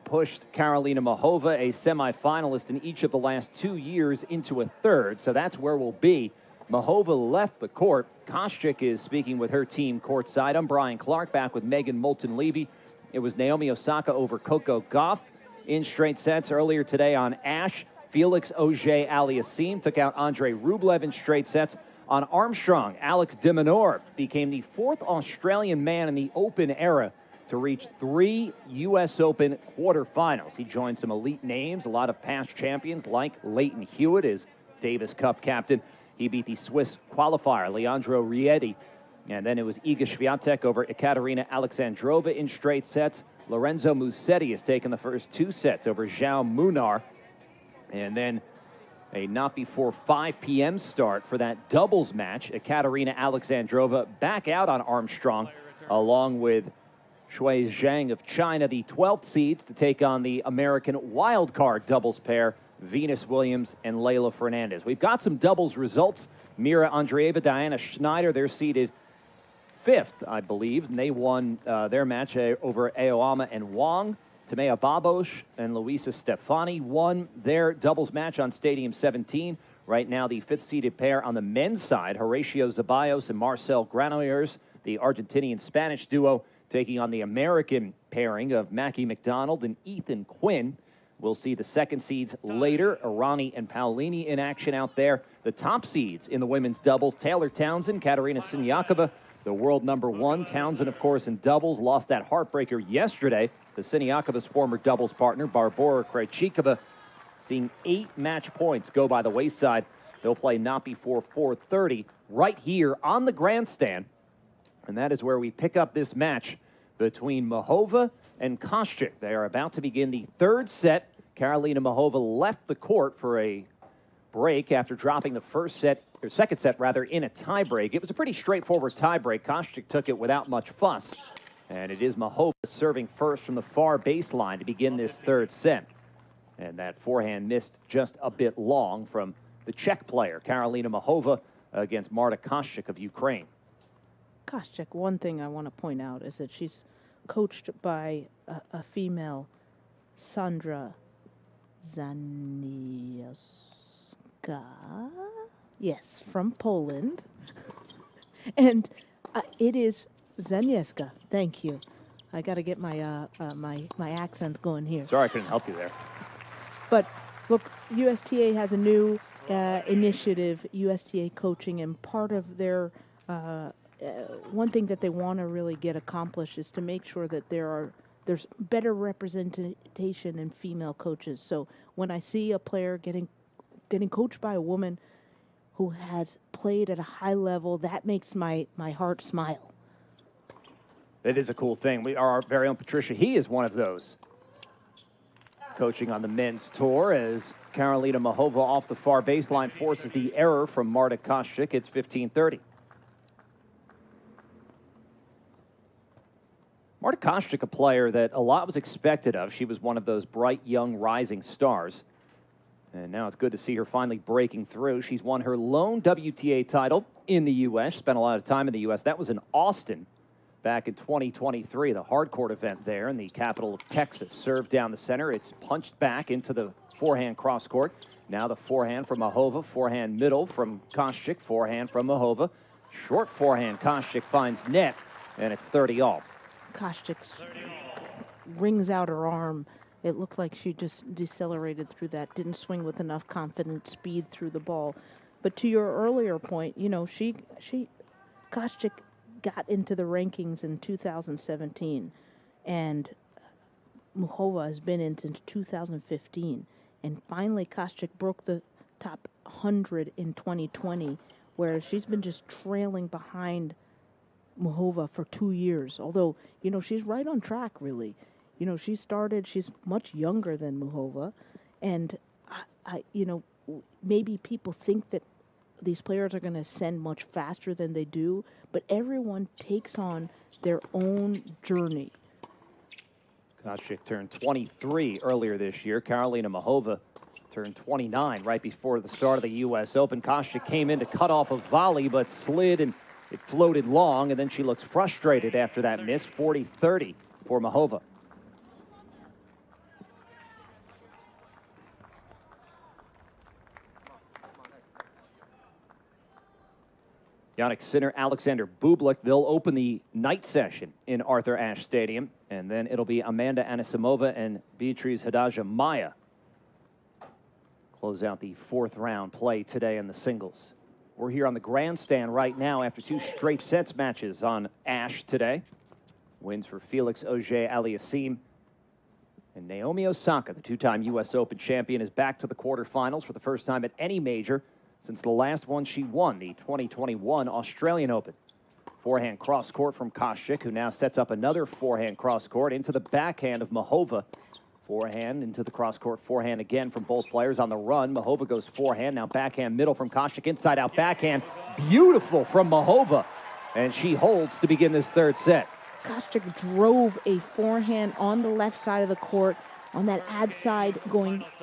pushed Karolina Muchova, a semifinalist in each of the last 2 years, into a third. So that's where we'll be. Muchova left the court. Kostyuk is speaking with her team courtside. I'm Brian Clark, back with Megan Moulton-Levy. It was Naomi Osaka over Coco Gauff in straight sets. Earlier today on Ash, Felix Auger-Aliassime took out Andre Rublev in straight sets. On Armstrong, Alex de Minaur became the 4th Australian man in the Open era to reach 3 U.S. Open quarterfinals. He joined some elite names, a lot of past champions like Leighton Hewitt, his Davis Cup captain. He beat the Swiss qualifier, Leandro Rieti. And then it was Iga Swiatek over Ekaterina Alexandrova in straight sets. Lorenzo Musetti has taken the first 2 sets over Jaume Munar. And then a not before 5 p.m. start for that doubles match. Ekaterina Alexandrova back out on Armstrong, along with Shui Zhang of China, the 12th seeds, to take on the American wildcard doubles pair, Venus Williams and Leylah Fernandez. We've got some doubles results. Mira Andreeva, Diana Schneider, they're seeded 5th, I believe, and they won their match over Aoyama and Wang. Timea Babos and Luisa Stefani won their doubles match on Stadium 17. Right now, the 5th-seeded pair on the men's side, Horacio Zeballos and Marcel Granollers, the Argentinian-Spanish duo, taking on the American pairing of Mackie McDonald and Ethan Quinn. We'll see the 2nd seeds later, Arani and Paolini in action out there. The top seeds in the women's doubles, Taylor Townsend, Katerina Siniakova, the world #1. Townsend, of course, in doubles, lost that heartbreaker yesterday. The Siniakova's former doubles partner, Barbora Krejcikova, seeing 8 match points go by the wayside. They'll play not before 4:30 right here on the grandstand. And that is where we pick up this match between Muchova and Kostyuk. They are about to begin the 3rd set. Karolina Muchova left the court for a break after dropping the 2nd set in a tiebreak. It was a pretty straightforward tiebreak. Kostyuk took it without much fuss. And it is Muchova serving first from the far baseline to begin this 3rd set. And that forehand missed just a bit long from the Czech player, Karolina Muchova, against Marta Kostyuk of Ukraine. Kostyuk, one thing I want to point out is that she's coached by a female, Sandra Zaniewska. Yes, from Poland. And it is Zaniewska. Thank you. I got to get my my accent going here. Sorry I couldn't help you there. But Look, USTA has a new initiative, USTA coaching, and part of their one thing that they want to really get accomplished is to make sure that there's better representation in female coaches. So when I see a player getting coached by a woman who has played at a high level, that makes my heart smile. It is a cool thing. Our very own Patricia He is one of those. Coaching on the men's tour as Karolina Muchova off the far baseline forces the error from Marta Kostyuk. It's 15-30. Marta Kostyuk, a player that a lot was expected of. She was one of those bright, young, rising stars. And now it's good to see her finally breaking through. She's won her lone WTA title in the U.S., spent a lot of time in the U.S. That was in Austin back in 2023, the hardcourt event there in the capital of Texas. Served down the center. It's punched back into the forehand cross court. Now the forehand from Muchova, forehand middle from Kostyuk, forehand from Muchova. Short forehand, Kostyuk finds net, and it's 30-all. Kostyuk rings out her arm. It looked like she just decelerated through that, didn't swing with enough confident speed through the ball. But to your earlier point, Kostyuk got into the rankings in 2017, and Muchova has been in since 2015. And finally, Kostyuk broke the top 100 in 2020, where she's been just trailing behind Muchova for 2 years. Although, she's right on track, really. She's much younger than Muchova, and maybe people think that these players are going to ascend much faster than they do, but everyone takes on their own journey. Kostyuk turned 23 earlier this year. Karolina Muchova turned 29 right before the start of the U.S. Open. Kostyuk came in to cut off a volley, but slid and it floated long, and then she looks frustrated after that miss. 40-30 for Muchova. Jannik Sinner, Alexander Bublik, they'll open the night session in Arthur Ashe Stadium, and then it'll be Amanda Anisimova and Beatriz Haddad-Maia close out the fourth round play today in the singles. We're here on the grandstand right now after two straight sets matches on Ashe today. Wins for Felix Auger-Aliassime. And Naomi Osaka, the two-time U.S. Open champion, is back to the quarterfinals for the first time at any major since the last one she won, the 2021 Australian Open. Forehand cross-court from Kostyuk, who now sets up another forehand cross-court into the backhand of Muchova. Forehand into the cross-court, forehand again from both players on the run. Muchova goes forehand, now backhand middle from Kostyuk, inside-out backhand. Beautiful from Muchova, and she holds to begin this third set. Kostyuk drove a forehand on the left side of the court, on that ad side,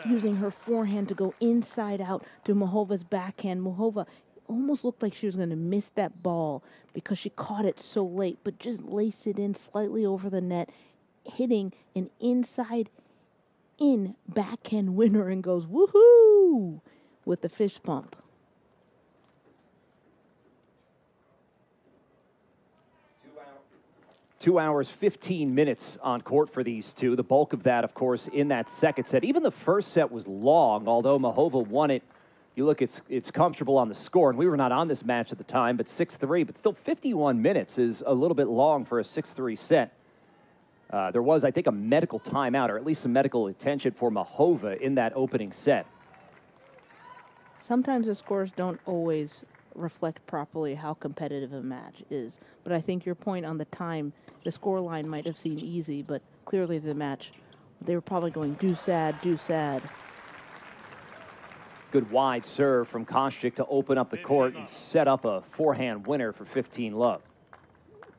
using her forehand to go inside out to Muchova's backhand. Muchova almost looked like she was going to miss that ball because she caught it so late, but just laced it in slightly over the net, hitting an inside-in backhand winner, and goes woohoo with the fist pump. Two hours, 15 minutes on court for these two. The bulk of that, of course, in that second set. Even the first set was long, although Muchova won it. You look, it's comfortable on the score, and we were not on this match at the time, but 6-3. But still, 51 minutes is a little bit long for a 6-3 set. There was, I think, a medical timeout, or at least some medical attention for Muchova in that opening set. Sometimes the scores don't always reflect properly how competitive a match is. But I think your point on the time, the score line might have seemed easy, but clearly the match, they were probably going do sad, do sad. Good wide serve from Kostyuk to open up the court and set up a forehand winner for 15-love.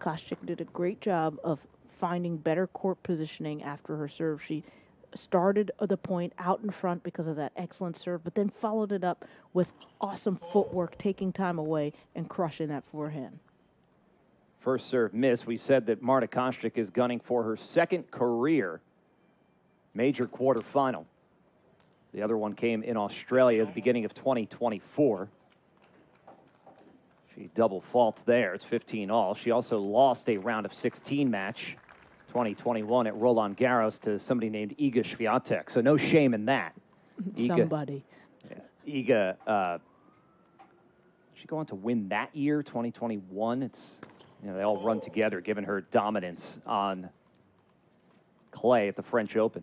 Kostyuk did a great job of finding better court positioning after her serve. She started the point out in front because of that excellent serve, but then followed it up with awesome footwork, taking time away and crushing that forehand. First serve miss. We said that Marta Kostyuk is gunning for her second career major quarterfinal. The other one came in Australia at the beginning of 2024. She double faults there. It's 15-all. She also lost a round of 16 match 2021 at Roland Garros to somebody named Iga Swiatek. So no shame in that. Somebody. Yeah. Iga, she go on to win that year, 2021. It's, they all run together, given her dominance on clay at the French Open.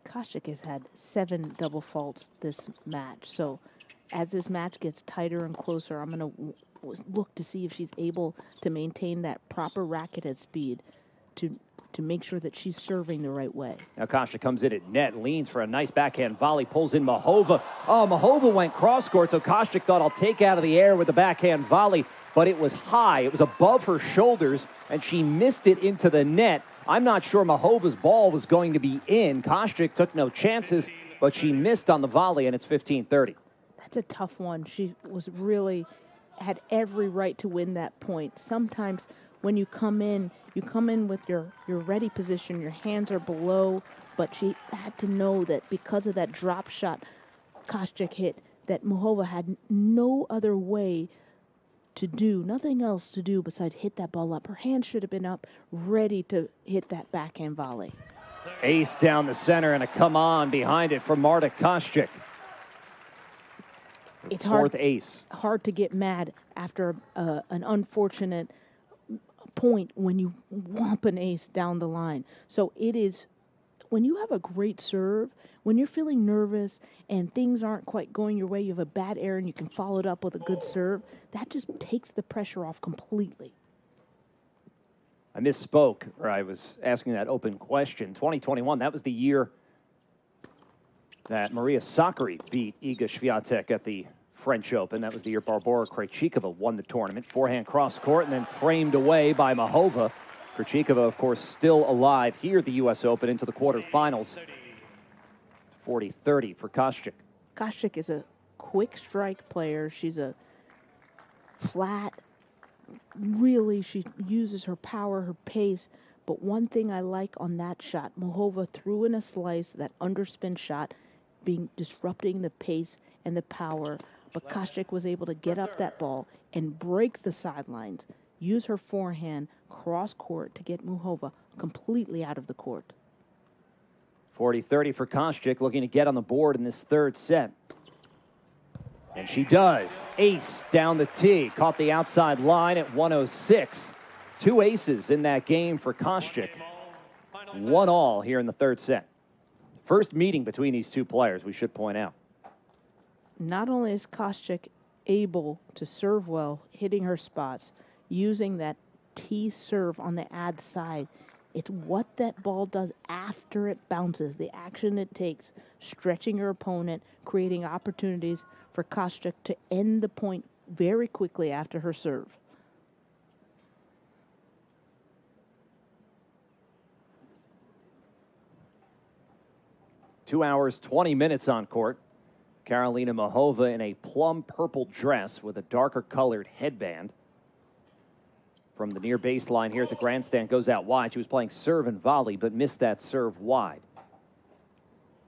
Kostyuk has had 7 double faults this match. So as this match gets tighter and closer, I'm going to look to see if she's able to maintain that proper racket head speed to make sure that she's serving the right way. Now Kostyuk comes in at net, leans for a nice backhand volley, pulls in Mahova. Oh, Mahova went cross-court, so Kostyuk thought, I'll take out of the air with the backhand volley, but it was high. It was above her shoulders, and she missed it into the net. I'm not sure Mahova's ball was going to be in. Kostyuk took no chances, but she missed on the volley, and it's 15-30. That's a tough one. She had every right to win that point. Sometimes when you come in with your ready position, your hands are below, but she had to know that because of that drop shot Kostyuk hit, that Mahova had no other way to do, nothing else to do besides hit that ball up. Her hands should have been up, ready to hit that backhand volley. Ace down the center and a come on behind it from Marta Kostyuk. It's fourth ace. Hard to get mad after an unfortunate point when you whomp an ace down the line. So it is, when you have a great serve, when you're feeling nervous and things aren't quite going your way, you have a bad error and you can follow it up with a good serve, that just takes the pressure off completely. I misspoke, or I was asking that open question. 2021, that was the year that Maria Sakkari beat Iga Swiatek at the French Open. That was the year Barbora Krejcikova won the tournament. Forehand cross-court and then framed away by Mahova. Krejcikova, of course, still alive here at the U.S. Open into the quarterfinals. 40-30 for Kostyuk. Kostyuk is a quick strike player. She's a flat, really, she uses her power, her pace. But one thing I like on that shot, Mahova threw in a slice, that underspin shot, disrupting the pace and the power. But Kostyuk was able to get up that ball and break the sidelines, use her forehand, cross court to get Mahova completely out of the court. 40-30 for Kostyuk, looking to get on the board in this third set. And she does. Ace down the tee. Caught the outside line at 106. 2 aces in that game for Kostyuk. 1-1 here in the third set. First meeting between these two players, we should point out. Not only is Kostyuk able to serve well, hitting her spots, using that tee serve on the ad side, it's what that ball does after it bounces, the action it takes, stretching her opponent, creating opportunities for Kostyuk to end the point very quickly after her serve. Two hours, 20 minutes on court. Karolina Mahova in a plum purple dress with a darker colored headband. From the near baseline here at the grandstand, goes out wide. She was playing serve and volley, but missed that serve wide.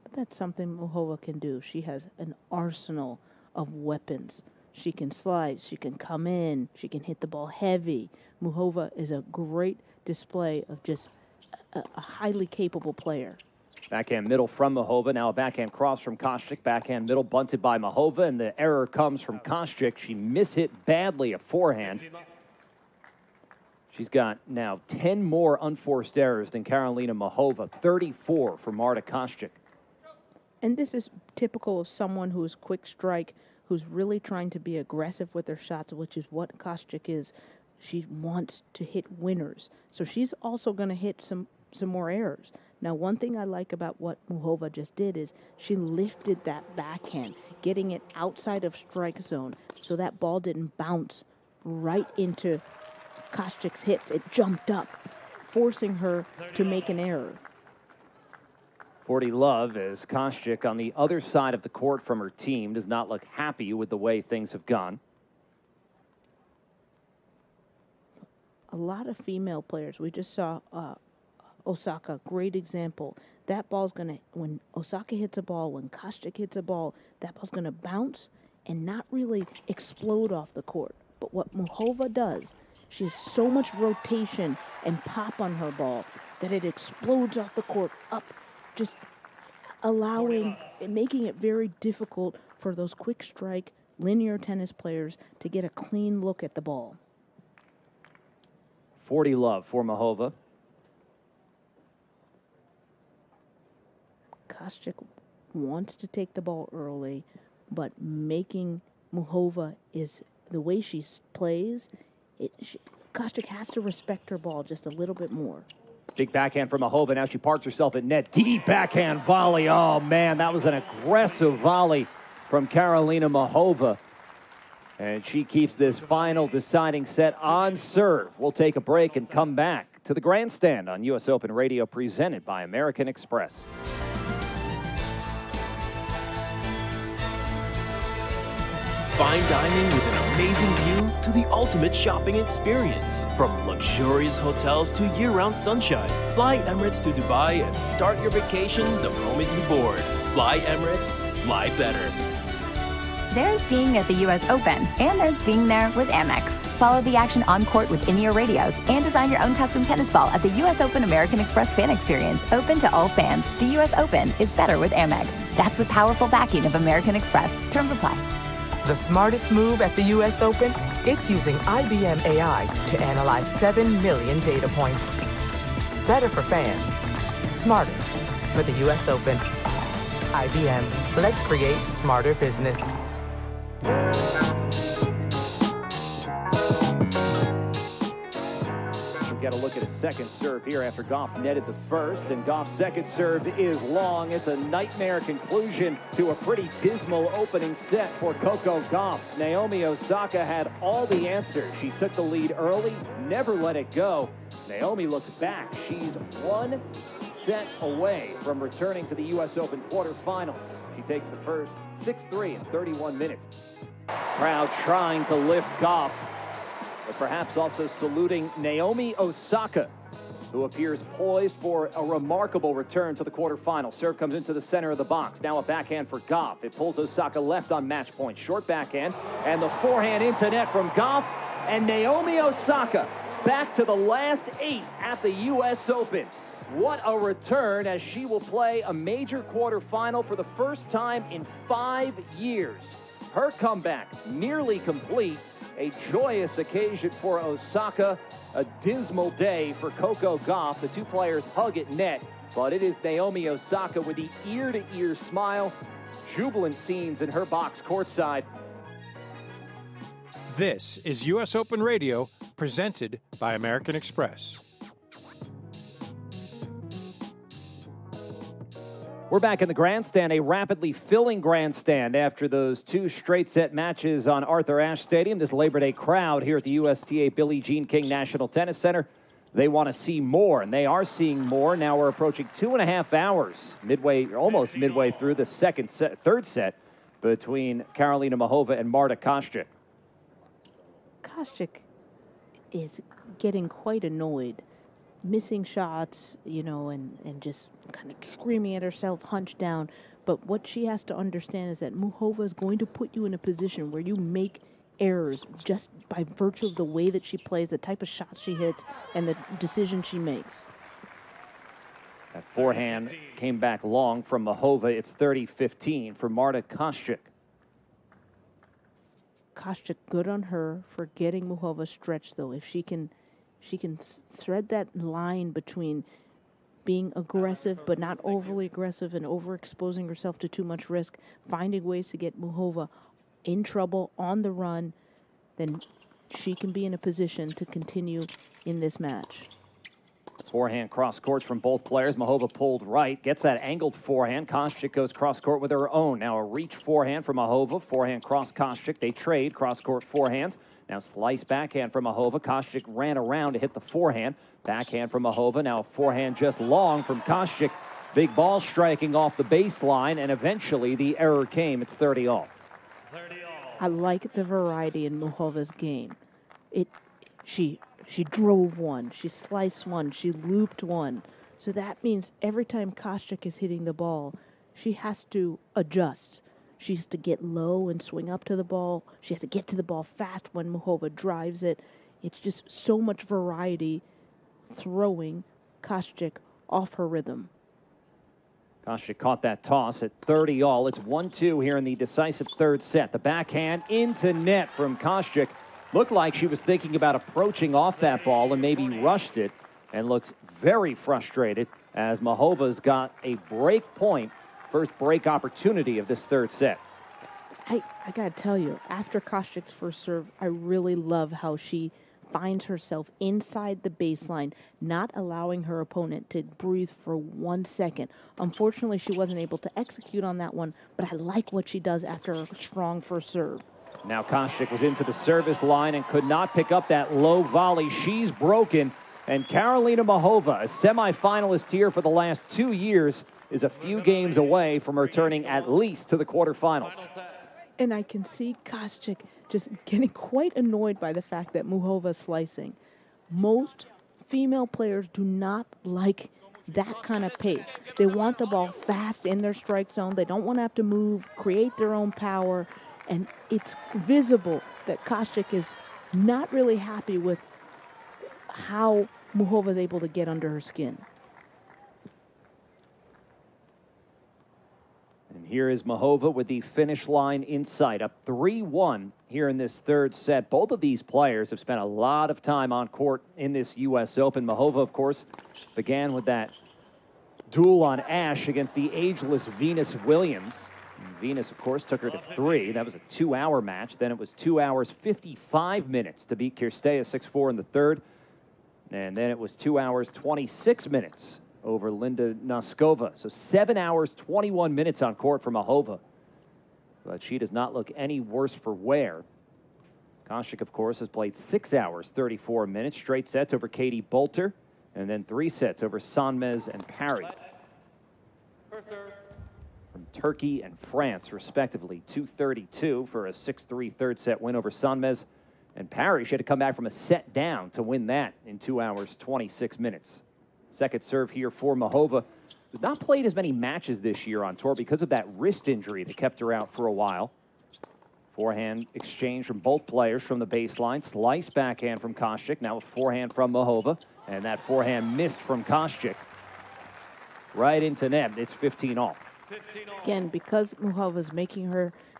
But that's something Mahova can do. She has an arsenal of weapons. She can slice, she can come in, she can hit the ball heavy. Mahova is a great display of just a highly capable player. Backhand middle from Mahova. Now a backhand cross from Kostyuk. Backhand middle bunted by Mahova, and the error comes from Kostyuk. She mishit badly a forehand. She's got now 10 more unforced errors than Karolina Mahova. 34 for Marta Kostyuk. And this is typical of someone who's quick strike, who's really trying to be aggressive with her shots, which is what Kostyuk is. She wants to hit winners. So she's also going to hit some more errors. Now, one thing I like about what Mahova just did is she lifted that backhand, getting it outside of strike zone, so that ball didn't bounce right into Kostyuk's hips. It jumped up, forcing her to make an error. 40 love as Kostyuk on the other side of the court from her team does not look happy with the way things have gone. A lot of female players. We just saw Osaka, great example. That ball's going to, when Osaka hits a ball, when Kostyuk hits a ball, that ball's going to bounce and not really explode off the court. But what Mahova does, she has so much rotation and pop on her ball that it explodes off the court, up, just allowing, making it very difficult for those quick strike, linear tennis players to get a clean look at the ball. 40 love for Muchova. Kostyuk wants to take the ball early, but making Muchova is the way she plays. Kostyuk has to respect her ball just a little bit more. Big backhand from Muchova. Now she parks herself at net. Deep backhand volley. Oh, man, that was an aggressive volley from Karolina Muchova. And she keeps this final deciding set on serve. We'll take a break and come back to the grandstand on U.S. Open Radio, presented by American Express. Fine dining with an amazing view to the ultimate shopping experience. From luxurious hotels to year-round sunshine. Fly Emirates to Dubai and start your vacation the moment you board. Fly Emirates, fly better. There's being at the U.S. Open, and there's being there with Amex. Follow the action on court with in-ear radios and design your own custom tennis ball at the U.S. Open American Express fan experience, open to all fans. The U.S. Open is better with Amex. That's the powerful backing of American Express. Terms apply. The smartest move at the U.S. Open? It's using IBM AI to analyze 7 million data points. Better for fans. Smarter for the U.S. Open. IBM. Let's create smarter business. Get a look at a second serve here after Gauff netted the first, and Gauff's second serve is long. It's a nightmare conclusion to a pretty dismal opening set for Coco Gauff. Naomi Osaka had all the answers. She took the lead early, never let it go. Naomi looks back. She's one set away from returning to the U.S. Open quarterfinals. She takes the first 6-3 in 31 minutes. Crowd trying to lift Gauff, but perhaps also saluting Naomi Osaka, who appears poised for a remarkable return to the quarterfinals. Serve comes into the center of the box. Now a backhand for Gauff. It pulls Osaka left on match point. Short backhand, and the forehand into net from Gauff. And Naomi Osaka back to the last 8 at the U.S. Open. What a return, as she will play a major quarterfinal for the first time in 5 years. Her comeback nearly complete. A joyous occasion for Osaka, a dismal day for Coco Gauff. The two players hug at net, but it is Naomi Osaka with the ear-to-ear smile. Jubilant scenes in her box courtside. This is U.S. Open Radio, presented by American Express. We're back in the grandstand, a rapidly filling grandstand after those 2 straight-set matches on Arthur Ashe Stadium. This Labor Day crowd here at the USTA Billie Jean King National Tennis Center, they want to see more, and they are seeing more. Now we're approaching 2.5 hours, almost midway through the third set between Karolina Muchova and Marta Kostyuk. Kostyuk is getting quite annoyed, missing shots, and just kind of screaming at herself, hunched down. But what she has to understand is that Muchova is going to put you in a position where you make errors just by virtue of the way that she plays, the type of shots she hits, and the decision she makes. That forehand came back long from Muchova. It's 30-15 for Marta Kostyuk. Kostyuk, good on her for getting Muchova stretched, though. If she can thread that line between being aggressive but not overly aggressive and overexposing herself to too much risk, finding ways to get Muchova in trouble on the run, then she can be in a position to continue in this match. Forehand cross court from both players. Muchova pulled right, gets that angled forehand. Kostyuk goes cross court with her own. Now a reach forehand from Muchova. Forehand cross Kostyuk. They trade cross court forehands. Now slice backhand from Muchova. Kostyuk ran around to hit the forehand. Backhand from Muchova. Now a forehand just long from Kostyuk. Big ball striking off the baseline, and eventually the error came. It's 30-all. I like the variety in Muchova's game. She drove one, she sliced one, she looped one. So that means every time Kostyuk is hitting the ball, she has to adjust. She has to get low and swing up to the ball. She has to get to the ball fast when Muchova drives it. It's just so much variety throwing Kostyuk off her rhythm. Kostyuk caught that toss at 30-all. It's 1-2 here in the decisive third set. The backhand into net from Kostyuk. Looked like she was thinking about approaching off that ball and maybe rushed it, and looks very frustrated as Mahova's got a break point, first break opportunity of this third set. I got to tell you, after Kostyuk's first serve, I really love how she finds herself inside the baseline, not allowing her opponent to breathe for 1 second. Unfortunately, she wasn't able to execute on that one, but I like what she does after a strong first serve. Now Kostyuk was into the service line and could not pick up that low volley. She's broken, and Karolina Muchova, a semifinalist here for the last 2 years, is a few games away from returning at least to the quarterfinals. And I can see Kostyuk just getting quite annoyed by the fact that Muchova's slicing. Most female players do not like that kind of pace. They want the ball fast in their strike zone. They don't want to have to move, create their own power. And it's visible that Kostyuk is not really happy with how Muchova is able to get under her skin. And here is Muchova with the finish line in sight, up 3-1 here in this third set. Both of these players have spent a lot of time on court in this U.S. Open. Muchova, of course, began with that duel on Ash against the ageless Venus Williams. And Venus, of course, took her to 3. That was a 2-hour match. Then it was 2 hours, 55 minutes to beat Kirstea 6-4 in the third. And then it was 2 hours, 26 minutes over Linda Noskova. So 7 hours, 21 minutes on court for Muchova. But she does not look any worse for wear. Kostyuk, of course, has played 6 hours, 34 minutes, straight sets over Katie Bolter, and then 3 sets over Sanmez and Parry. From Turkey and France, respectively, 232 for a 6-3 third set win over Sanmez. And Parry, she had to come back from a set down to win that in 2 hours, 26 minutes. Second serve here for Muchova. Has not played as many matches this year on tour because of that wrist injury that kept her out for a while. Forehand exchange from both players from the baseline. Slice backhand from Kostyuk. Now a forehand from Muchova. And that forehand missed from Kostyuk. Right into net. It's 15-all. Again, because Muchova's making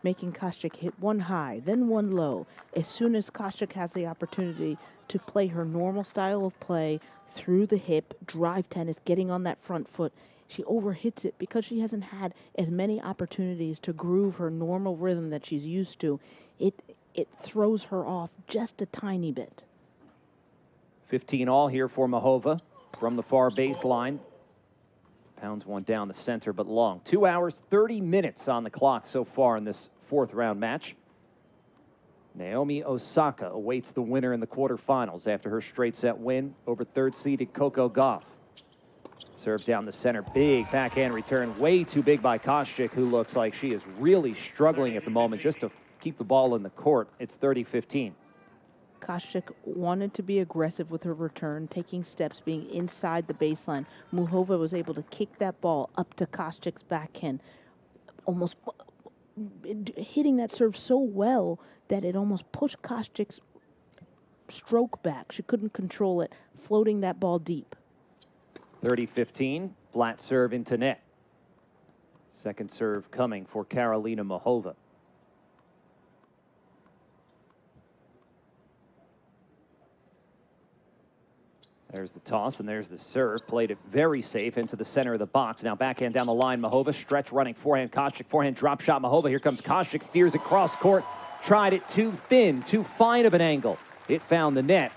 Kostyuk hit one high, then one low. As soon as Kostyuk has the opportunity to play her normal style of play through the hip, drive tennis, getting on that front foot, she overhits it because she hasn't had as many opportunities to groove her normal rhythm that she's used to. It throws her off just a tiny bit. 15-all here for Muchova from the far baseline. Pounds one down the center, but long. 2 hours, 30 minutes on the clock so far in this fourth round match. Naomi Osaka awaits the winner in the quarterfinals after her straight set win over third-seeded Coco Gauff. Serves down the center, big backhand return, way too big by Kostyuk, who looks like she is really struggling at the moment just to keep the ball in the court. It's 30-15. Kostyuk wanted to be aggressive with her return, taking steps, being inside the baseline. Muchova was able to kick that ball up to Kostyuk's backhand, almost hitting that serve so well that it almost pushed Kostyuk's stroke back. She couldn't control it, floating that ball deep. 30-15, flat serve into net. Second serve coming for Karolina Muchova. There's the toss, and there's the serve. Played it very safe into the center of the box. Now backhand down the line, Muchova. Stretch running, forehand, Kostyuk. Forehand drop shot, Muchova. Here comes Kostyuk, steers it cross court. Tried it too thin, too fine of an angle. It found the net.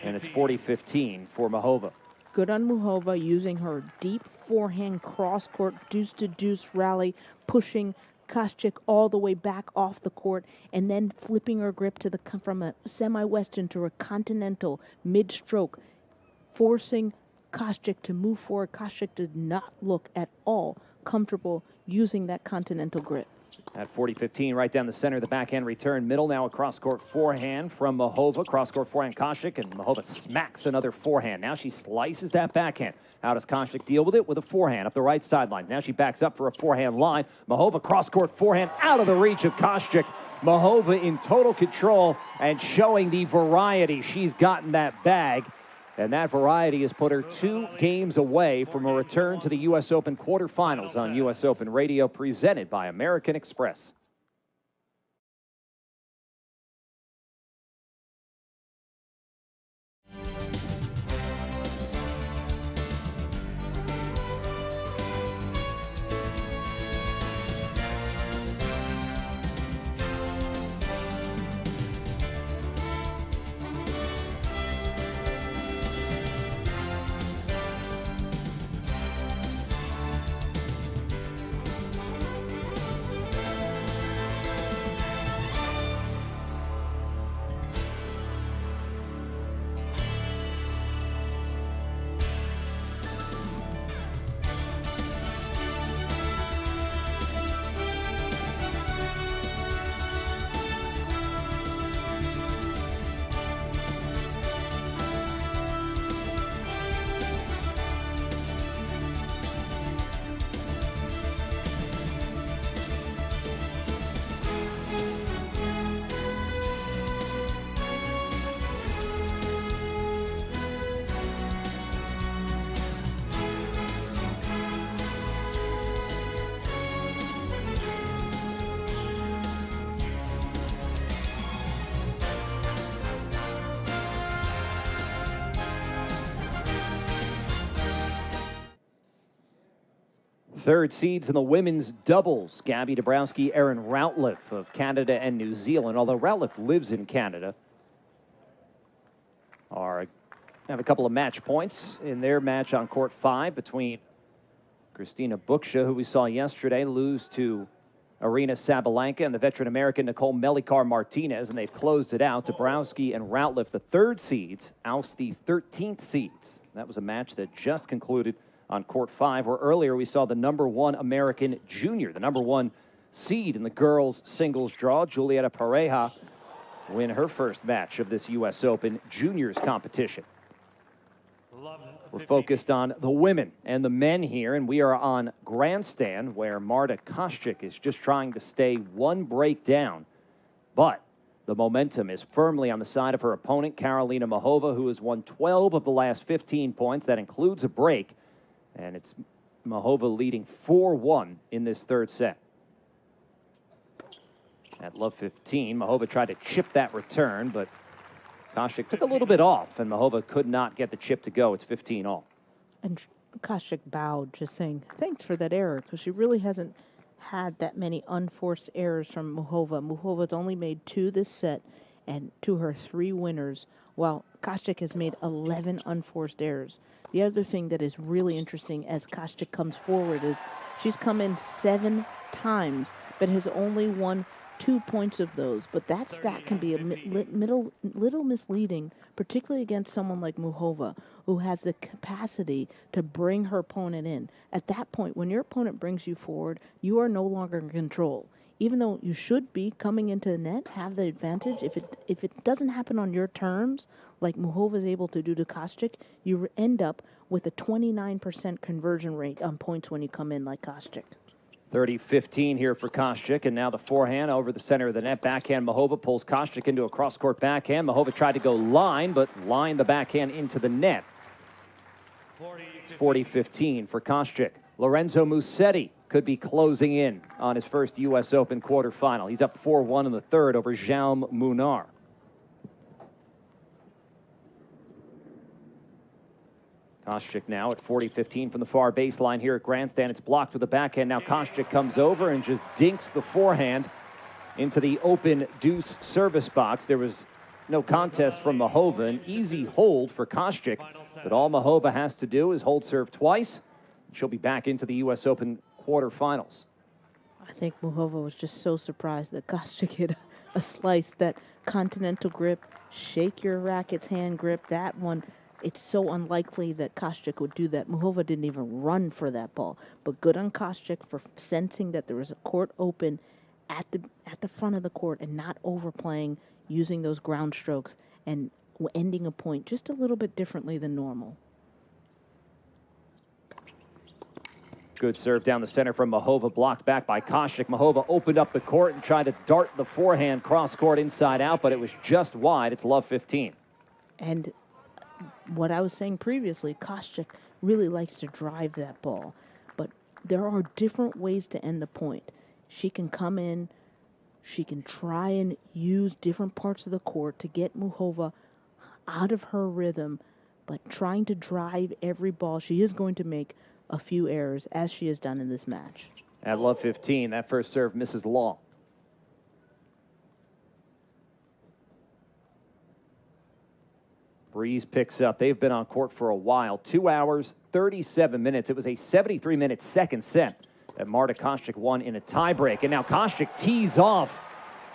And it's 40-15 for Muchova. Good on Muchova, using her deep forehand cross-court deuce-to-deuce rally, pushing Kostyuk all the way back off the court, and then flipping her grip to from a semi-western to a continental mid-stroke, forcing Kostyuk to move forward. Kostyuk did not look at all comfortable using that continental grip. At 40-15, right down the center, the backhand return. Middle now a cross-court forehand from Muchova. Cross-court forehand, Kostyuk, and Muchova smacks another forehand. Now she slices that backhand. How does Kostyuk deal with it? With a forehand up the right sideline. Now she backs up for a forehand line. Muchova cross-court forehand out of the reach of Kostyuk. Muchova in total control and showing the variety she's got in that bag. And that variety has put her 2 games away from a return to the U.S. Open quarterfinals on U.S. Open Radio, presented by American Express. Third seeds in the women's doubles, Gabby Dabrowski, Erin Routliffe of Canada and New Zealand. Although Routliffe lives in Canada, have a couple of match points in their match on court 5 between Christina Buksha, who we saw yesterday, lose to Aryna Sabalenka, and the veteran American Nicole Melikar-Martinez, and they've closed it out. Dabrowski and Routliffe, the third seeds, oust the 13th seeds. That was a match that just concluded on court 5, where earlier we saw the #1 American junior, the #1 seed in the girls' singles draw, Julieta Pareja, win her first match of this U.S. Open juniors competition. We're focused on the women and the men here, and we are on grandstand, where Marta Kostyuk is just trying to stay 1 break down. But the momentum is firmly on the side of her opponent, Karolina Muchova, who has won 12 of the last 15 points. That includes a break. And it's Muchova leading 4-1 in this third set. At love 15, Muchova tried to chip that return, but Kostyuk took a little bit off, and Muchova could not get the chip to go. It's 15 all. And Kostyuk bowed, just saying, thanks for that error, because she really hasn't had that many unforced errors from Muchova. Muchova's only made 2 this set, and to her 3 winners, while Kostyuk has made 11 unforced errors. The other thing that is really interesting as Kostyuk comes forward is she's come in 7 times, but has only won 2 points of those. But that stat can be a little misleading, particularly against someone like Muchova, who has the capacity to bring her opponent in. At that point, when your opponent brings you forward, you are no longer in control. Even though you should be coming into the net, have the advantage, if it doesn't happen on your terms, like Muchova is able to do to Kostyuk, you end up with a 29% conversion rate on points when you come in like Kostyuk. 30-15 here for Kostyuk, and now the forehand over the center of the net. Backhand, Muchova pulls Kostyuk into a cross-court backhand. Muchova tried to go line, but lined the backhand into the net. 40-15 for Kostyuk. Lorenzo Musetti could be closing in on his first U.S. Open quarterfinal. He's up 4-1 in the third over Jaume Munar. Kostyuk now at 40-15 from the far baseline here at grandstand. It's blocked with a backhand. Now Kostyuk comes over and just dinks the forehand into the open deuce service box. There was no contest from Muchova. An easy hold for Kostyuk, but all Muchova has to do is hold serve twice. She'll be back into the U.S. Open quarterfinals. I think Muchova was just so surprised that Kostyuk hit a slice. That continental grip, shake your racket's hand grip, that one. It's so unlikely that Kostyuk would do that. Muchova didn't even run for that ball. But good on Kostyuk for sensing that there was a court open at the front of the court and not overplaying, using those ground strokes and ending a point just a little bit differently than normal. Good serve down the center from Muchova, blocked back by Kostyuk. Muchova opened up the court and tried to dart the forehand cross-court inside out, but it was just wide. It's love 15. And what I was saying previously, Koscheck really likes to drive that ball. But there are different ways to end the point. She can come in, she can try and use different parts of the court to get Muchova out of her rhythm, but trying to drive every ball, she is going to make a few errors, as she has done in this match. At love 15, that first serve misses long. Breeze picks up. They've been on court for a while. 2 hours, 37 minutes. It was a 73-minute second set that Marta Koscheck won in a tiebreak. And now Koscheck tees off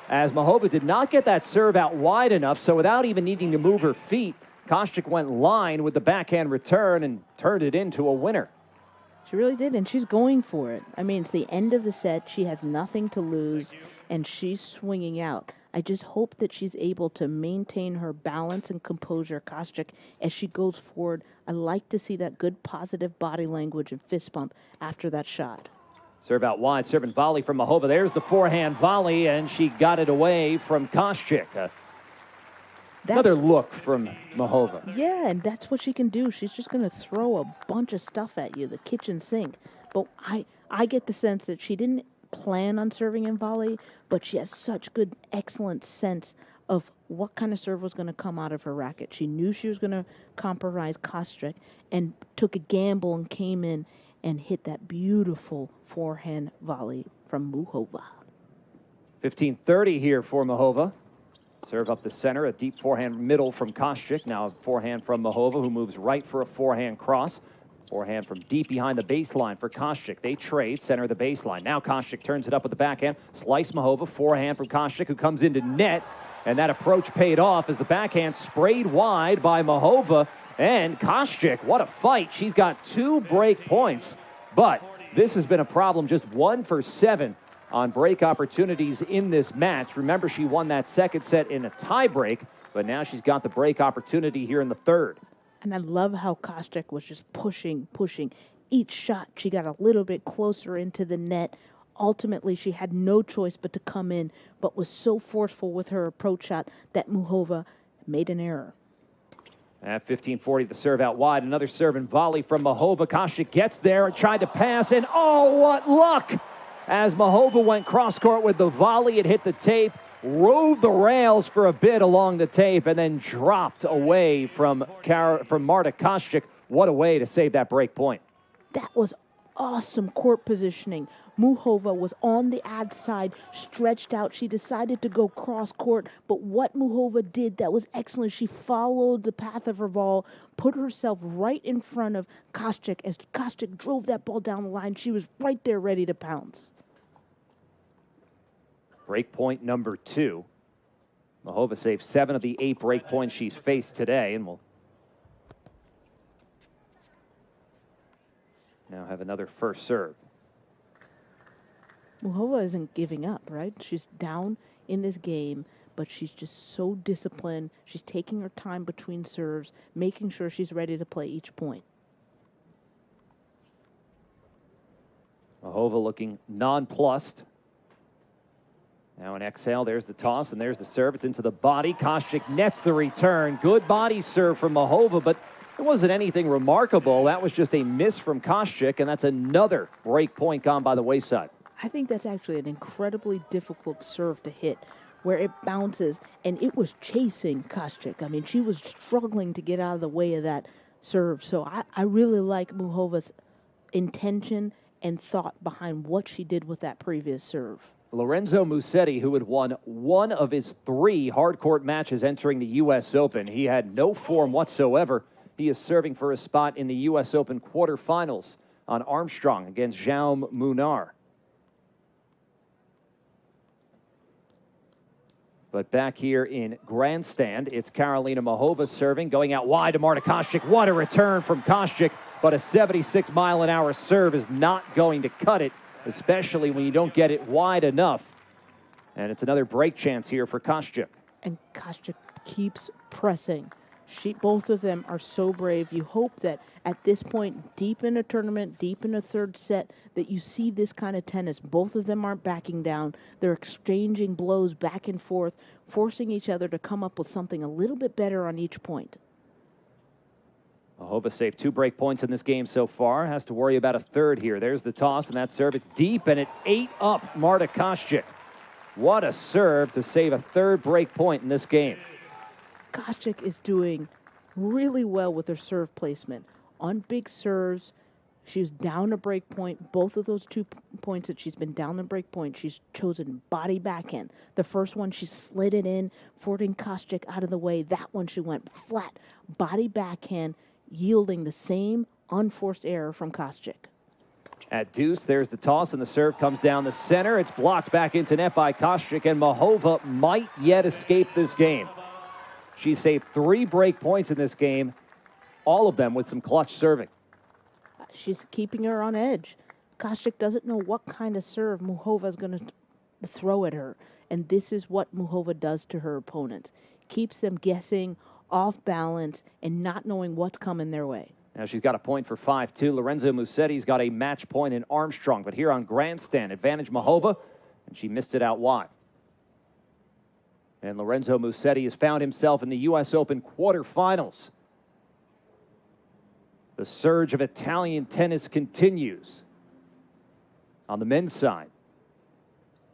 as Muchova did not get that serve out wide enough, so without even needing to move her feet, Koscheck went line with the backhand return and turned it into a winner. She really did, and she's going for it. I mean, it's the end of the set. She has nothing to lose, and she's swinging out. I just hope that she's able to maintain her balance and composure, Koscheck, as she goes forward. I like to see that good positive body language and fist bump after that shot. Serve out wide, serve and volley from Muchova. There's the forehand volley, and she got it away from Koscheck. Another look from Muchova. Yeah, and that's what she can do. She's just going to throw a bunch of stuff at you, the kitchen sink. But I get the sense that she didn't plan on serving in volley, but she has such good, excellent sense of what kind of serve was going to come out of her racket. She knew she was going to compromise Koscheck and took a gamble and came in and hit that beautiful forehand volley from Muchova. 15:30 here for Muchova. Serve up the center, a deep forehand middle from Koscheck. Now a forehand from Muchova, who moves right for a forehand cross. Forehand from deep behind the baseline for Koscheck. They trade, center of the baseline. Now Koscheck turns it up with the backhand. Slice Muchova, forehand from Koscheck, who comes into net. And that approach paid off as the backhand sprayed wide by Muchova. And Koscheck, what a fight. She's got 2 break points. But this has been a problem, just 1 for 7 on break opportunities in this match. Remember, she won that second set in a tiebreak, but now she's got the break opportunity here in the third. And I love how Koscheck was just pushing. Each shot, she got a little bit closer into the net. Ultimately, she had no choice but to come in, but was so forceful with her approach shot that Muchova made an error. At 15:40, the serve out wide. Another serve and volley from Muchova. Koscheck gets there, tried to pass, and oh, what luck! As Muchova went cross-court with the volley, it hit the tape, rode the rails for a bit along the tape, and then dropped away from Marta Koscheck. What a way to save that break point. That was awesome court positioning. Muchova was on the ad side, stretched out. She decided to go cross-court, but what Muchova did that was excellent. She followed the path of her ball, put herself right in front of Koscheck. As Koscheck drove that ball down the line, she was right there ready to pounce. Break point number 2. Muchova saved 7 of the 8 break points she's faced today, and will now have another first serve. Muchova isn't giving up, right? She's down in this game, but she's just so disciplined. She's taking her time between serves, making sure she's ready to play each point. Muchova looking nonplussed. Now an exhale, there's the toss, and there's the serve. It's into the body. Koscheck nets the return. Good body serve from Muchova, but it wasn't anything remarkable. That was just a miss from Koscheck, and that's another break point gone by the wayside. I think that's actually an incredibly difficult serve to hit, where it bounces, and it was chasing Koscheck. I mean, she was struggling to get out of the way of that serve. So I really like Muchova's intention and thought behind what she did with that previous serve. Lorenzo Musetti, who had won 1 of his 3 hardcourt matches entering the U.S. Open. He had no form whatsoever. He is serving for a spot in the U.S. Open quarterfinals on Armstrong against Jaume Munar. But back here in grandstand, it's Karolina Muchova serving, going out wide to Marta Koscheck. What a return from Koscheck, but a 76-mile-an-hour serve is not going to cut it, especially when you don't get it wide enough. And it's another break chance here for Koscheck. And Koscheck keeps pressing. Both of them are so brave. You hope that at this point, deep in a tournament, deep in a third set, that you see this kind of tennis. Both of them aren't backing down. They're exchanging blows back and forth, forcing each other to come up with something a little bit better on each point. Mahova saved 2 break points in this game so far. Has to worry about a third here. There's the toss, and that serve. It's deep, and it ate up Marta Kostyuk. What a serve to save a third break point in this game. Kostyuk is doing really well with her serve placement. On big serves, she was down a break point. Both of those 2 points that she's been down a break point, she's chosen body backhand. The first one, she slid it in, forcing Kostyuk out of the way. That one, she went flat, body backhand, yielding the same unforced error from Kostyuk. At deuce, there's the toss, and the serve comes down the center. It's blocked back into net by Kostyuk, and Mahova might yet escape this game. She saved 3 break points in this game, all of them with some clutch serving. She's keeping her on edge. Kostyuk doesn't know what kind of serve Muhova is going to throw at her, and this is what Muhova does to her opponents. Keeps them guessing, off balance, and not knowing what's coming their way. Now she's got a point for 5-2. Lorenzo Mussetti's got a match point in Armstrong, but here on grandstand, advantage Mahova, and she missed it out wide. And Lorenzo Mussetti has found himself in the U.S. Open quarterfinals. The surge of Italian tennis continues. On the men's side,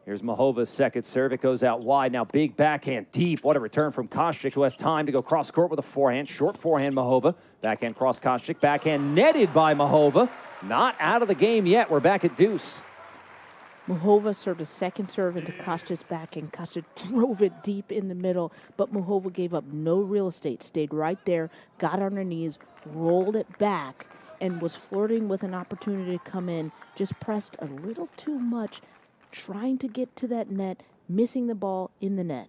here's Mahova's second serve. It goes out wide. Now big backhand deep. What a return from Kostyuk, who has time to go cross court with a forehand. Short forehand, Mahova. Backhand cross Kostyuk. Backhand netted by Mahova. Not out of the game yet. We're back at deuce. Muhova served a second serve into Kostyuk's backhand. Kostyuk drove it deep in the middle, but Muhova gave up no real estate. Stayed right there, got on her knees, rolled it back, and was flirting with an opportunity to come in. Just pressed a little too much, trying to get to that net, missing the ball in the net.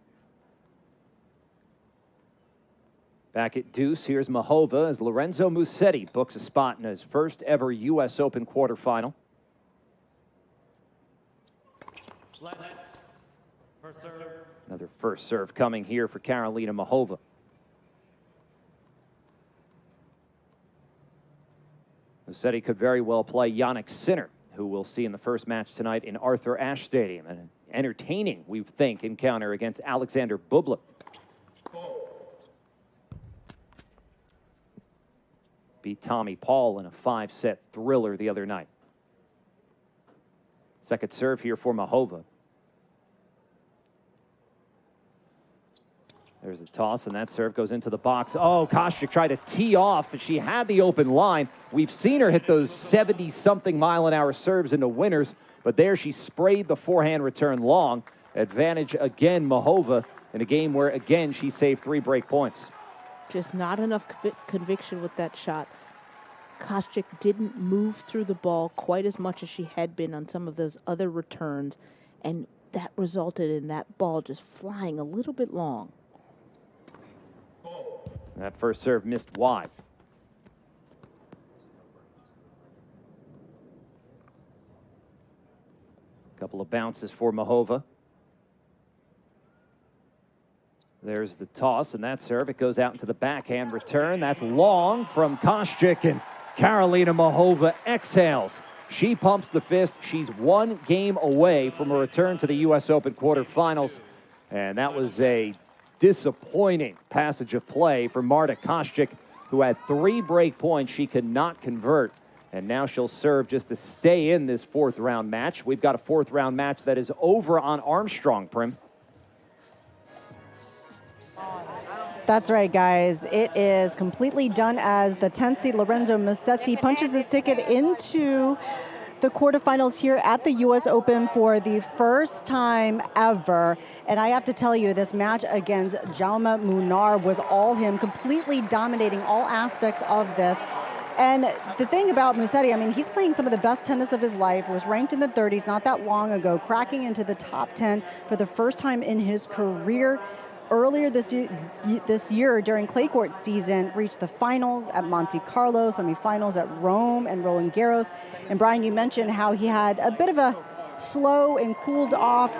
Back at deuce, here's Mahova as Lorenzo Mussetti books a spot in his first ever U.S. Open quarterfinal. Another first serve coming here for Karolina Mahova. Mussetti could very well play Jannik Sinner, who we'll see in the first match tonight in Arthur Ashe Stadium. An entertaining, we think, encounter against Alexander Bublik. Beat Tommy Paul in a 5-set thriller the other night. Second serve here for Mahova. There's a toss, and that serve goes into the box. Oh, Kostyuk tried to tee off, and she had the open line. We've seen her hit those 70-something mile-an-hour serves into winners, but there she sprayed the forehand return long. Advantage again, Mahova, in a game where, again, she saved 3 break points. Just not enough conviction with that shot. Kostyuk didn't move through the ball quite as much as she had been on some of those other returns, and that resulted in that ball just flying a little bit long. That first serve missed wide. Couple of bounces for Mahova. There's the toss, and that serve, it goes out into the backhand return. That's long from Kostyuk, and Karolina Mahova exhales. She pumps the fist. She's 1 game away from a return to the U.S. Open quarterfinals, and that was a disappointing passage of play for Marta Kostyuk, who had 3 break points she could not convert, and now she'll serve just to stay in this 4th round match. We've got a 4th round match that is over on Armstrong, Prim. That's right, guys. It is completely done as the 10th seed Lorenzo Mussetti punches his ticket into the quarterfinals here at the U.S. Open for the first time ever. And I have to tell you, this match against Jaume Munar was all him, completely dominating all aspects of this. And the thing about Mussetti, I mean, he's playing some of the best tennis of his life, was ranked in the 30s not that long ago, cracking into the top 10 for the first time in his career. Earlier this year during clay court season, reached the finals at Monte Carlo, semifinals at Rome and Roland Garros. And Brian, you mentioned how he had a bit of a slow and cooled off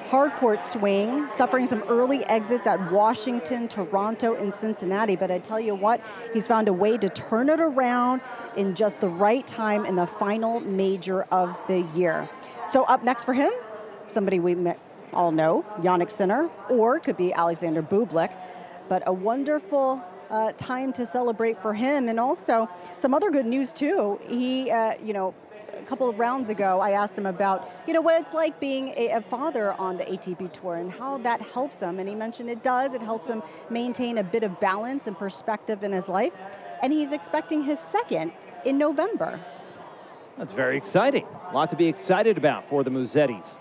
hard court swing, suffering some early exits at Washington, Toronto, and Cincinnati. But I tell you what, he's found a way to turn it around in just the right time in the final major of the year. So up next for him, somebody we met all know, Jannik Sinner, or could be Alexander Bublik. But a wonderful time to celebrate for him. And also some other good news too. He, a couple of rounds ago, I asked him about, what it's like being a father on the ATP Tour and how that helps him. And he mentioned it does. It helps him maintain a bit of balance and perspective in his life. And he's expecting his second in November. That's very exciting. A lot to be excited about for the Musettis.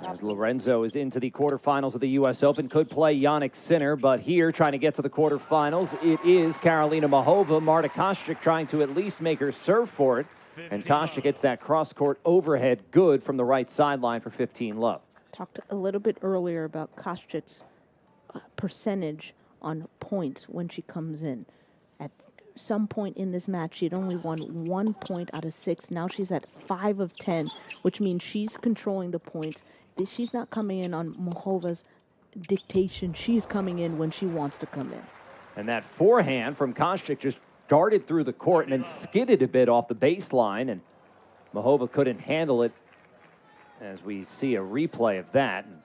As Lorenzo is into the quarterfinals of the U.S. Open, could play Jannik Sinner, but here, trying to get to the quarterfinals, it is Karolina Muchova. Marta Kostyuk trying to at least make her serve for it. And Kostyuk gets that cross-court overhead good from the right sideline for 15-love. Talked a little bit earlier about Kostyuk's percentage on points when she comes in. At some point in this match, she'd only won 1 point out of 6. Now she's at 5 of 10, which means she's controlling the points. She's not coming in on Muchova's dictation. She's coming in when she wants to come in. And that forehand from Kostyuk just darted through the court and then skidded a bit off the baseline, and Muchova couldn't handle it as we see a replay of that. And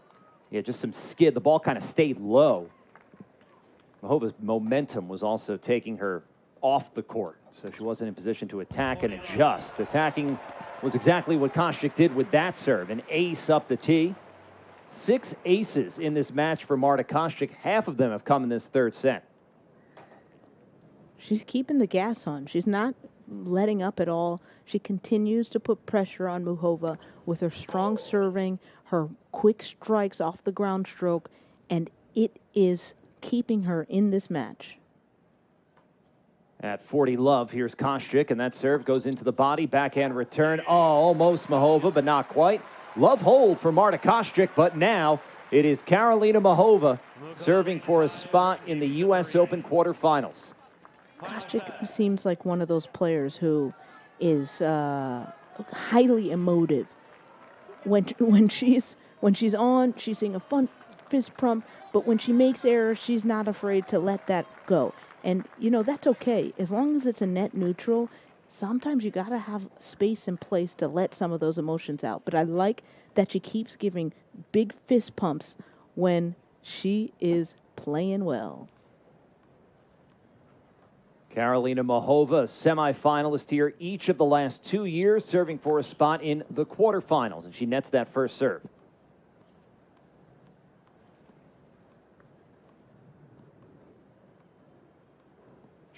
yeah, just some skid. The ball kind of stayed low. Muchova's momentum was also taking her off the court, so she wasn't in position to attack and adjust. Attacking was exactly what Kostyuk did with that serve. An ace up the tee. 6 aces in this match for Marta Kostyuk. Half of them have come in this third set. She's keeping the gas on. She's not letting up at all. She continues to put pressure on Muchova with her strong serving, her quick strikes off the ground stroke, and it is keeping her in this match. At 40-love, here's Kostyuk, and that serve goes into the body. Backhand return. Oh, almost Muchova, but not quite. Love hold for Marta Kostyuk, but now it is Karolina Muchova serving for a spot in the U.S. Open quarterfinals. Kostyuk seems like one of those players who is highly emotive. When she's on, she's seeing a fun fist pump, but when she makes errors, she's not afraid to let that go. And, that's okay. As long as it's a net neutral, sometimes you got to have space in place to let some of those emotions out. But I like that she keeps giving big fist pumps when she is playing well. Karolina Muchova, semifinalist here each of the last 2 years, serving for a spot in the quarterfinals, and she nets that first serve.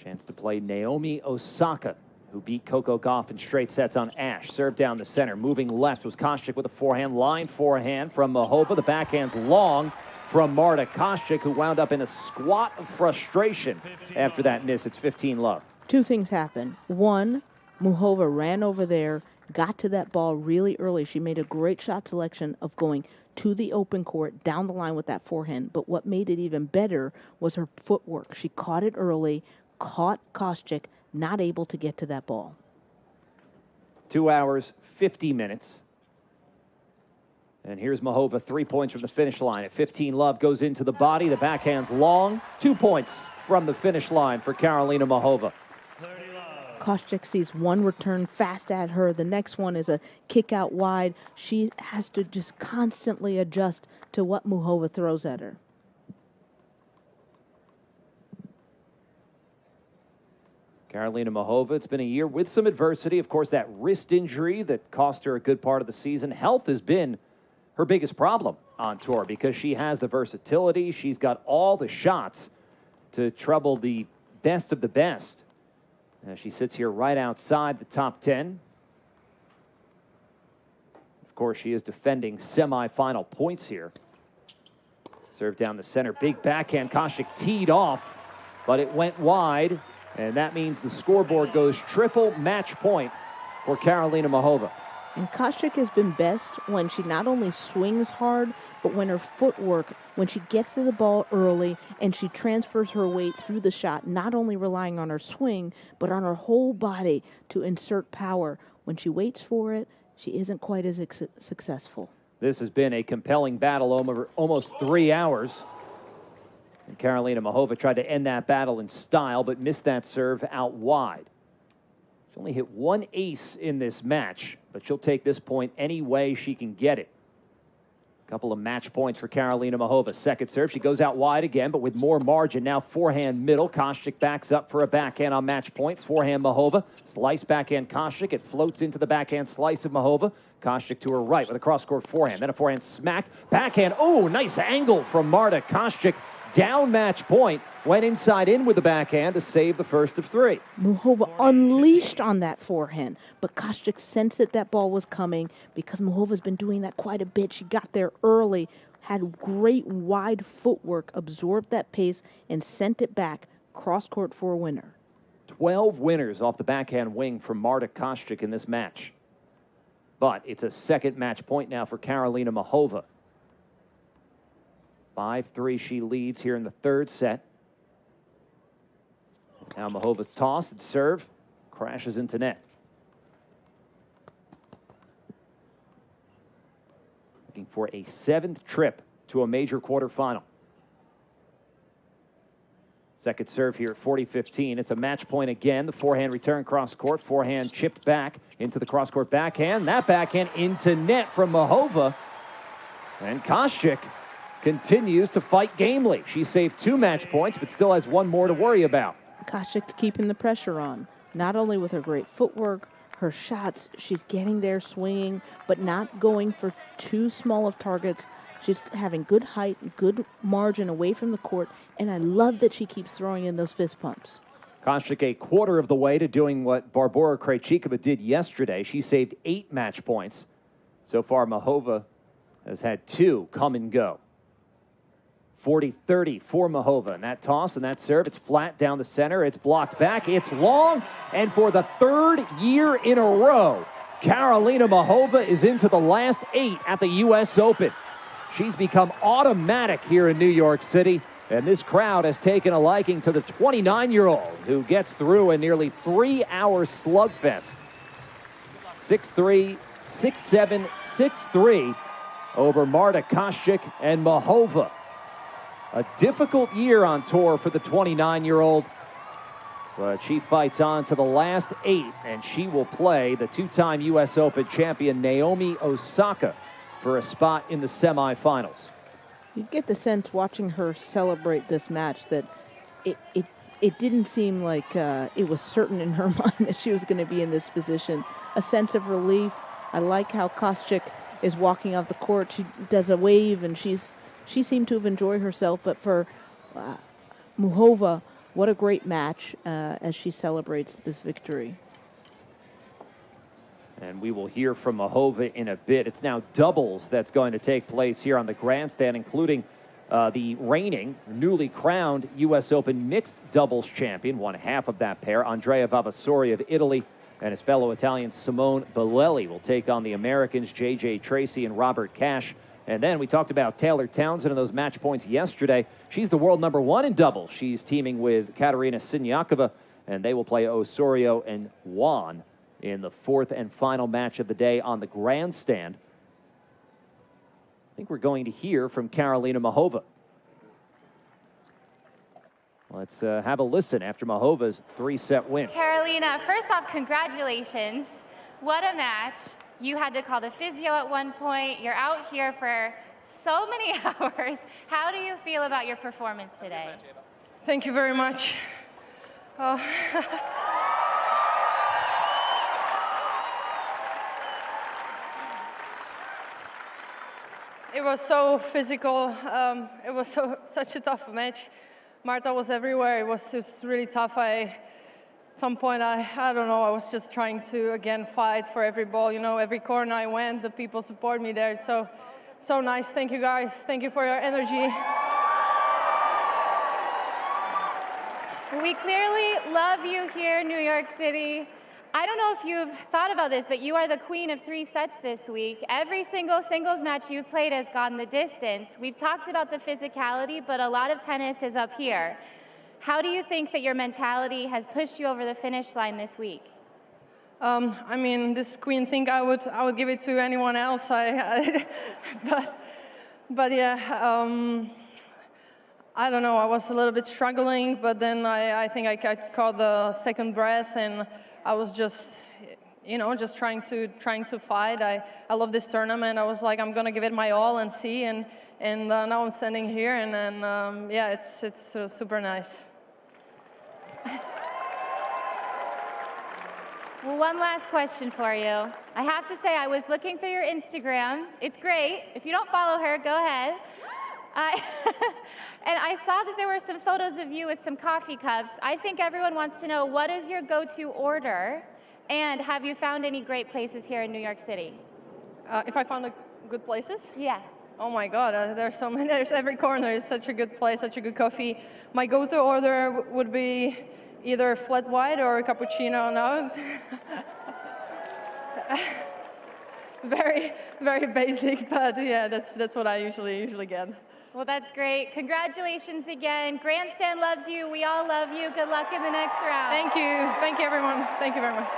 Chance to play Naomi Osaka, who beat Coco Gauff in straight sets on Ash. Serve down the center. Moving left was Kostyuk with a forehand. Line forehand from Muchova. The backhand's long from Marta Kostyuk, who wound up in a squat of frustration after that miss. It's 15-love. 2 things happened. One, Muchova ran over there, got to that ball really early. She made a great shot selection of going to the open court, down the line with that forehand. But what made it even better was her footwork. She caught it early, caught Kostyuk, not able to get to that ball. 2 hours, 50 minutes. And here's Muchova, 3 points from the finish line at 15-love, goes into the body. The backhand's long. 2 points from the finish line for Karolina Muchova. Kostyuk sees one return fast at her. The next one is a kick out wide. She has to just constantly adjust to what Muchova throws at her. Karolina Muchova, it's been a year with some adversity. Of course, that wrist injury that cost her a good part of the season. Health has been her biggest problem on tour because she has the versatility. She's got all the shots to trouble the best of the best. She sits here right outside the top 10. Of course, she is defending semifinal points here. Serve down the center. Big backhand. Kostyuk teed off, but it went wide. And that means the scoreboard goes triple match point for Karolina Muchova. And Kostyuk has been best when she not only swings hard, but when her footwork, when she gets to the ball early and she transfers her weight through the shot, not only relying on her swing, but on her whole body to insert power. When she waits for it, she isn't quite as successful. This has been a compelling battle over almost 3 hours. And Karolina Muchova tried to end that battle in style, but missed that serve out wide. She only hit 1 ace in this match, but she'll take this point any way she can get it. Couple of match points for Karolina Muchova. Second serve, she goes out wide again, but with more margin. Now forehand middle. Kostyuk backs up for a backhand on match point. Forehand Muchova. Slice backhand Kostyuk. It floats into the backhand slice of Muchova. Kostyuk to her right with a cross-court forehand. Then a forehand smacked. Backhand. Oh, nice angle from Marta Kostyuk. Down match point. Went inside in with the backhand to save the first of three. Muchova unleashed on that forehand, but Kostyuk sensed that ball was coming because Muchova's been doing that quite a bit. She got there early, had great wide footwork, absorbed that pace, and sent it back cross-court for a winner. 12 winners off the backhand wing from Marta Kostyuk in this match. But it's a second match point now for Karolina Muchova. 5-3 she leads here in the third set. Now Muchova's toss and serve crashes into net. Looking for a 7th trip to a major quarterfinal. Second serve here at 40-15. It's a match point again. The forehand return cross-court. Forehand chipped back into the cross-court backhand. That backhand into net from Muchova. And Kostyuk continues to fight gamely. She saved 2 match points, but still has 1 more to worry about. Kostyuk's keeping the pressure on, not only with her great footwork, her shots, she's getting there swinging, but not going for too small of targets. She's having good height, good margin away from the court, and I love that she keeps throwing in those fist pumps. Kostyuk a quarter of the way to doing what Barbora Krejcikova did yesterday. She saved 8 match points. So far, Muchova has had 2 come and go. 40-30 for Muchova. And that toss and that serve, it's flat down the center. It's blocked back. It's long. And for the 3rd year in a row, Karolina Muchova is into the last 8 at the U.S. Open. She's become automatic here in New York City. And this crowd has taken a liking to the 29-year-old who gets through a nearly 3-hour slugfest. 6-3, 6-7, 6-3 over Marta Kostyuk and Muchova. A difficult year on tour for the 29-year-old, but she fights on to the last 8, and she will play the 2-time U.S. Open champion Naomi Osaka for a spot in the semifinals. You get the sense watching her celebrate this match that it didn't seem like it was certain in her mind that she was going to be in this position. A sense of relief. I like how Kostyuk is walking off the court. She does a wave, and she seemed to have enjoyed herself, but for Muchova, what a great match as she celebrates this victory. And we will hear from Muchova in a bit. It's now doubles that's going to take place here on the grandstand, including the reigning, newly crowned U.S. Open mixed doubles champion, one half of that pair, Andrea Vavasori of Italy, and his fellow Italian Simone Bolelli will take on the Americans J.J. Tracy and Robert Cash. And then we talked about Taylor Townsend and those match points yesterday. She's the world #1 in doubles. She's teaming with Katerina Siniakova, and they will play Osorio and Juan in the 4th and final match of the day on the grandstand. I think we're going to hear from Karolina Muchova. Let's have a listen after Muchova's 3-set win. Karolina, first off, congratulations. What a match. You had to call the physio at one point. You're out here for so many hours. How do you feel about your performance today? Thank you very much. It was so physical. It was such a tough match. Marta was everywhere. It was just really tough. At some point, I don't know, I was just trying to, again, fight for every ball. You know, every corner I went, the people support me there. So nice. Thank you, guys. Thank you for your energy. We clearly love you here in New York City. I don't know if you've thought about this, but you are the queen of 3 sets this week. Every single singles match you've played has gone the distance. We've talked about the physicality, but a lot of tennis is up here. How do you think that your mentality has pushed you over the finish line this week? I mean, this queen thing, I would give it to anyone else. But yeah, I don't know. I was a little bit struggling, but then I think I caught the second breath, and I was just, just trying to fight. I love this tournament. I was like, I'm gonna give it my all and see, and now I'm standing here, and then it's super nice. Well, one last question for you. I have to say, I was looking through your Instagram. It's great. If you don't follow her, go ahead. And I saw that there were some photos of you with some coffee cups. I think everyone wants to know, what is your go-to order? And have you found any great places here in New York City? If I found good places? Yeah. Oh my God, there's so many. There's every corner is such a good place, such a good coffee. My go-to order would be either flat white or cappuccino. No. Very, very basic, but yeah, that's what I usually get. Well, that's great. Congratulations again. Grandstand loves you. We all love you. Good luck in the next round. Thank you. Thank you, everyone. Thank you very much.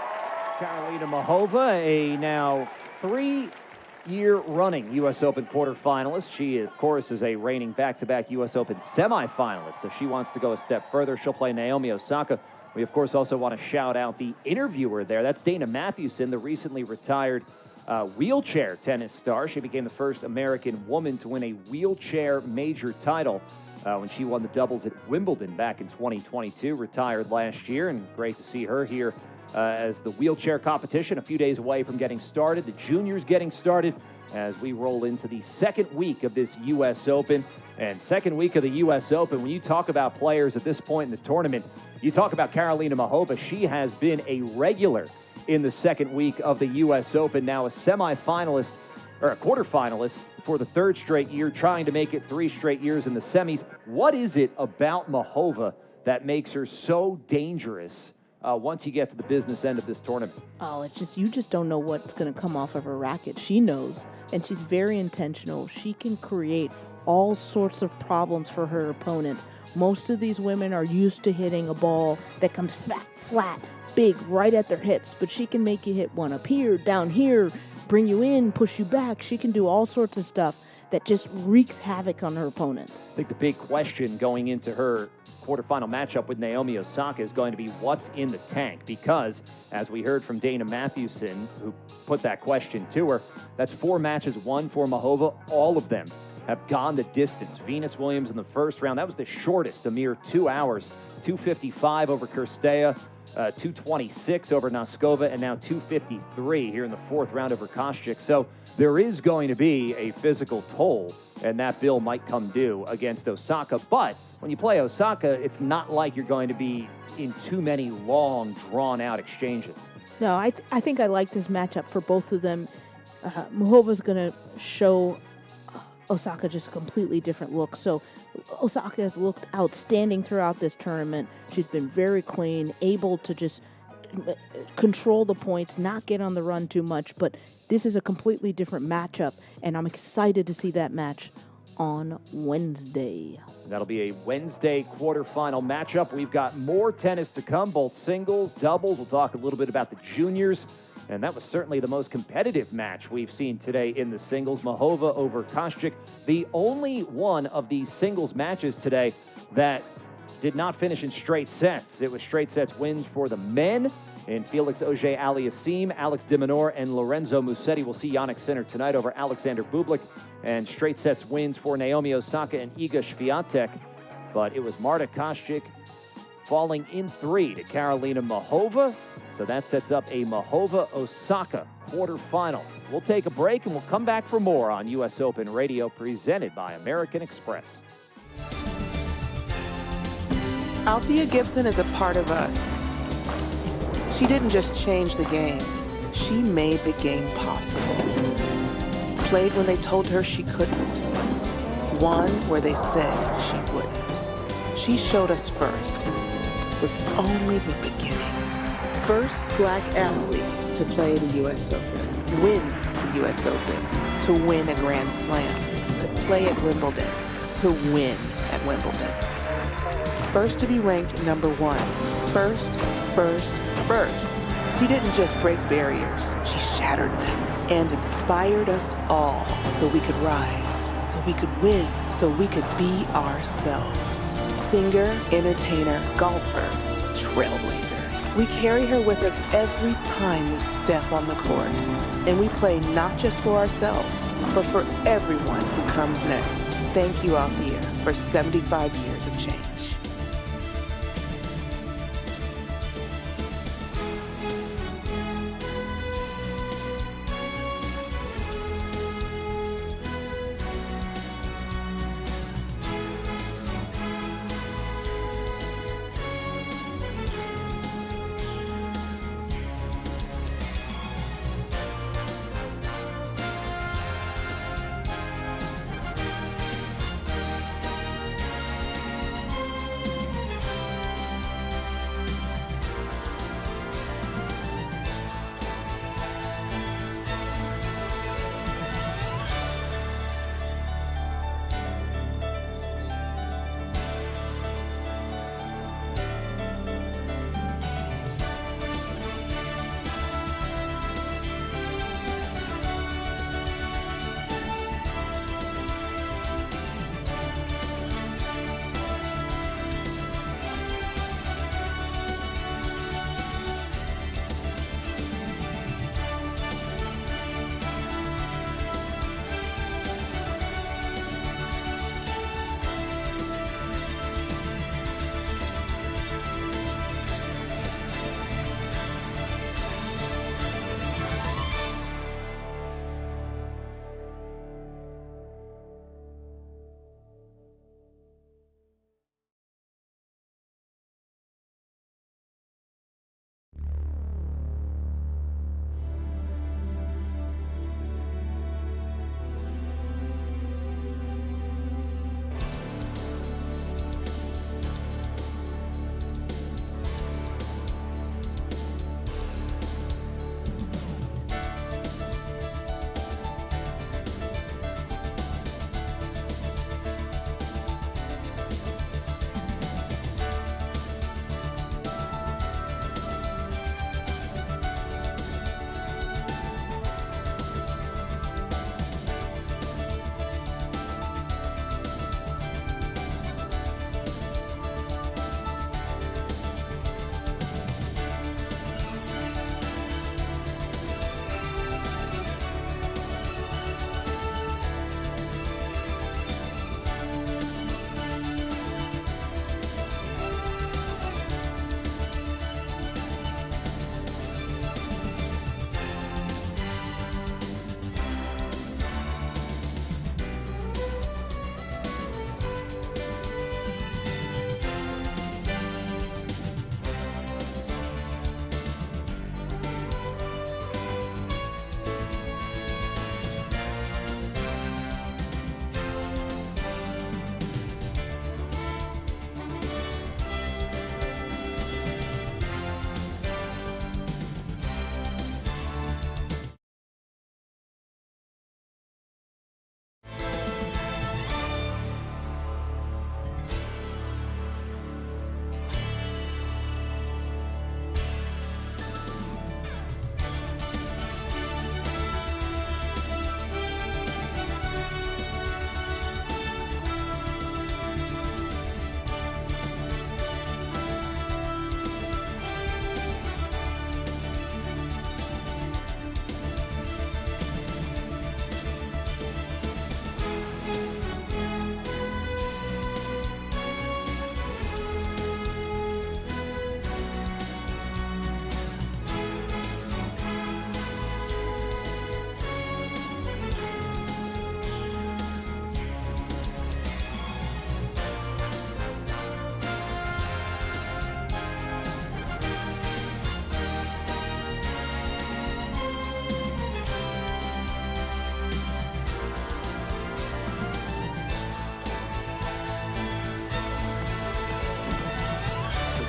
Karolina Muchova, a now 3-year running U.S. Open quarterfinalist. She, of course, is a reigning back-to-back U.S. Open semifinalist. So she wants to go a step further. She'll play Naomi Osaka. We, of course, also want to shout out the interviewer there. That's Dana Mathewson, the recently retired wheelchair tennis star. She became the first American woman to win a wheelchair major title when she won the doubles at Wimbledon back in 2022. Retired last year, and great to see her here as the wheelchair competition a few days away from getting started. The juniors getting started as we roll into the second week of this U.S. Open. And second week of the U.S. Open, when you talk about players at this point in the tournament, you talk about Karolina Muchova. She has been a regular in the second week of the U.S. Open, now a semifinalist, or a quarterfinalist for the third straight year, trying to make it 3 straight years in the semis. What is it about Muchova that makes her so dangerous once you get to the business end of this tournament? Oh, it's just, you just don't know what's going to come off of her racket. She knows, and she's very intentional. She can create all sorts of problems for her opponents. Most of these women are used to hitting a ball that comes flat, big, right at their hips, but she can make you hit one up here, down here, bring you in, push you back. She can do all sorts of stuff that just wreaks havoc on her opponent. I think the big question going into her quarterfinal matchup with Naomi Osaka is going to be what's in the tank, because as we heard from Dana Mathewson, who put that question to her, that's 4 matches won for Muchova. All of them have gone the distance. Venus Williams in the first round, that was the shortest, a mere 2 hours, 2:55 over Kirstea, 2:26 over Noskova, and now 2:53 here in the 4th round over Kostyuk. So there is going to be a physical toll, and that bill might come due against Osaka. But when you play Osaka, it's not like you're going to be in too many long, drawn-out exchanges. No, I think I like this matchup for both of them. Muchova's going to show Osaka just a completely different look. So Osaka has looked outstanding throughout this tournament. She's been very clean, able to just control the points, not get on the run too much. But this is a completely different matchup, and I'm excited to see that match on Wednesday. That'll be a Wednesday quarterfinal matchup. We've got more tennis to come, both singles, doubles. We'll talk a little bit about the juniors. And that was certainly the most competitive match we've seen today in the singles. Muchova over Kostyuk. The only one of these singles matches today that did not finish in straight sets. It was straight sets wins for the men in Felix Auger-Aliassime, Alex de Minaur, and Lorenzo Musetti. We'll see Jannik Sinner tonight over Alexander Bublik. And straight sets wins for Naomi Osaka and Iga Swiatek. But it was Marta Kostyuk falling in 3 to Karolina Muchova. So that sets up a Muchova-Osaka quarterfinal. We'll take a break and we'll come back for more on U.S. Open Radio presented by American Express. Althea Gibson is a part of us. She didn't just change the game. She made the game possible. Played when they told her she couldn't. Won where they said she wouldn't. She showed us first. It was only the beginning. First black athlete to play the U.S. Open, win the U.S. Open, to win a Grand Slam, to play at Wimbledon, to win at Wimbledon. First to be ranked #1. First. She didn't just break barriers, she shattered them and inspired us all so we could rise, so we could win, so we could be ourselves. Singer, entertainer, golfer, trailblazer. We carry her with us every time we step on the court. And we play not just for ourselves, but for everyone who comes next. Thank you, Althea, for 75 years of change.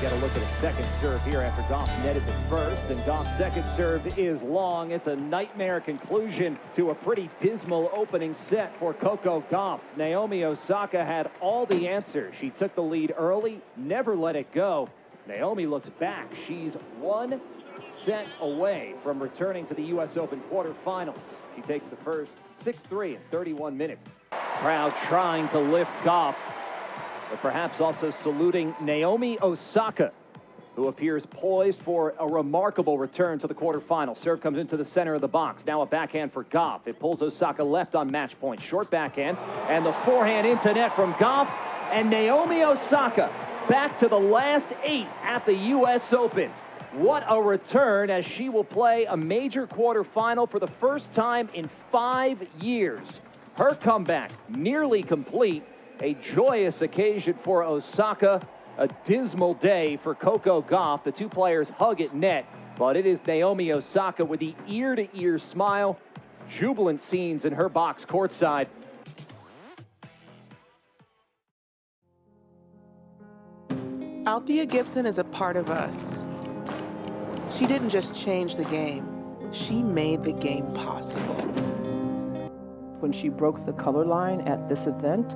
Get a look at a second serve here after Gauff netted the first, and Gauff's second serve is long. It's a nightmare conclusion to a pretty dismal opening set for Coco Gauff. Naomi Osaka had all the answers. She took the lead early, never let it go. Naomi looks back. She's one set away from returning to the U.S. Open quarterfinals. She takes the first 6-3 in 31 minutes. Crowd trying to lift Gauff, but perhaps also saluting Naomi Osaka, who appears poised for a remarkable return to the quarterfinal. Serve comes into the center of the box. Now a backhand for Gauff. It pulls Osaka left on match point. Short backhand, and the forehand into net from Gauff. And Naomi Osaka back to the last 8 at the U.S. Open. What a return, as she will play a major quarterfinal for the first time in 5 years. Her comeback nearly complete. A joyous occasion for Osaka. A dismal day for Coco Gauff. The two players hug at net, but it is Naomi Osaka with the ear-to-ear smile. Jubilant scenes in her box courtside. Althea Gibson is a part of us. She didn't just change the game, she made the game possible. When she broke the color line at this event,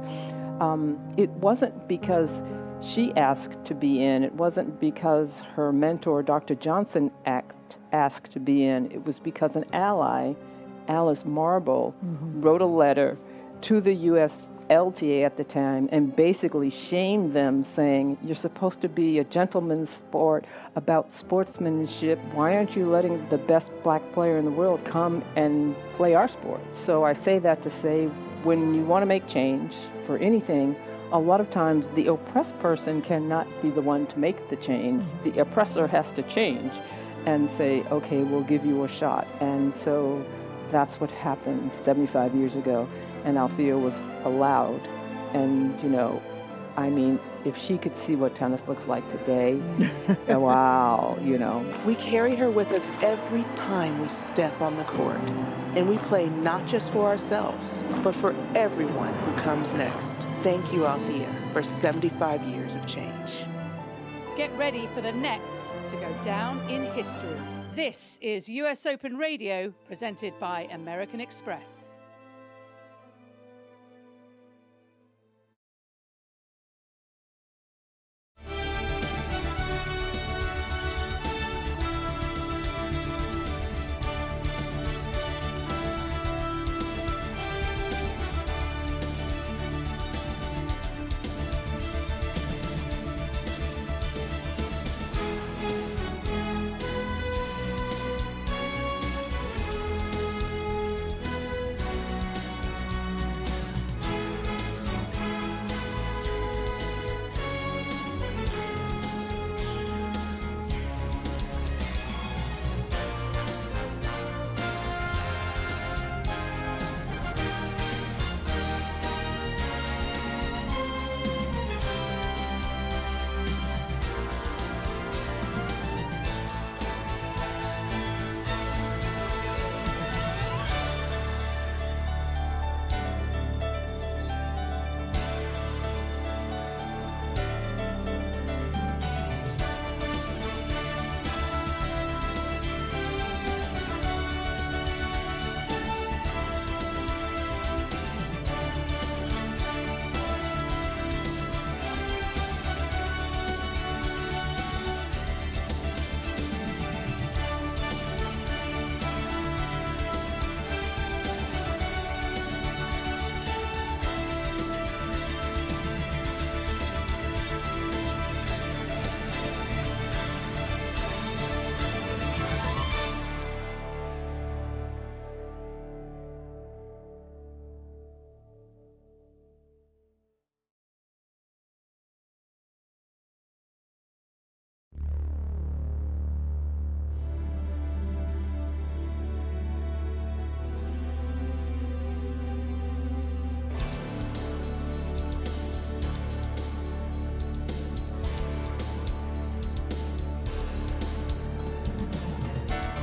it wasn't because she asked to be in. It wasn't because her mentor, Dr. Johnson, asked to be in. It was because an ally, Alice Marble, wrote a letter to the USLTA at the time and basically shamed them, saying, you're supposed to be a gentleman's sport about sportsmanship. Why aren't you letting the best black player in the world come and play our sport? So I say that to say, when you want to make change for anything, a lot of times the oppressed person cannot be the one to make the change. The oppressor has to change and say, okay, we'll give you a shot. And so that's what happened 75 years ago. And Althea was allowed. And, you know, I mean, if she could see what tennis looks like today, wow, you know. We carry her with us every time we step on the court. And we play not just for ourselves, but for everyone who comes next. Thank you, Althea, for 75 years of change. Get ready for the next to go down in history. This is US Open Radio, presented by American Express.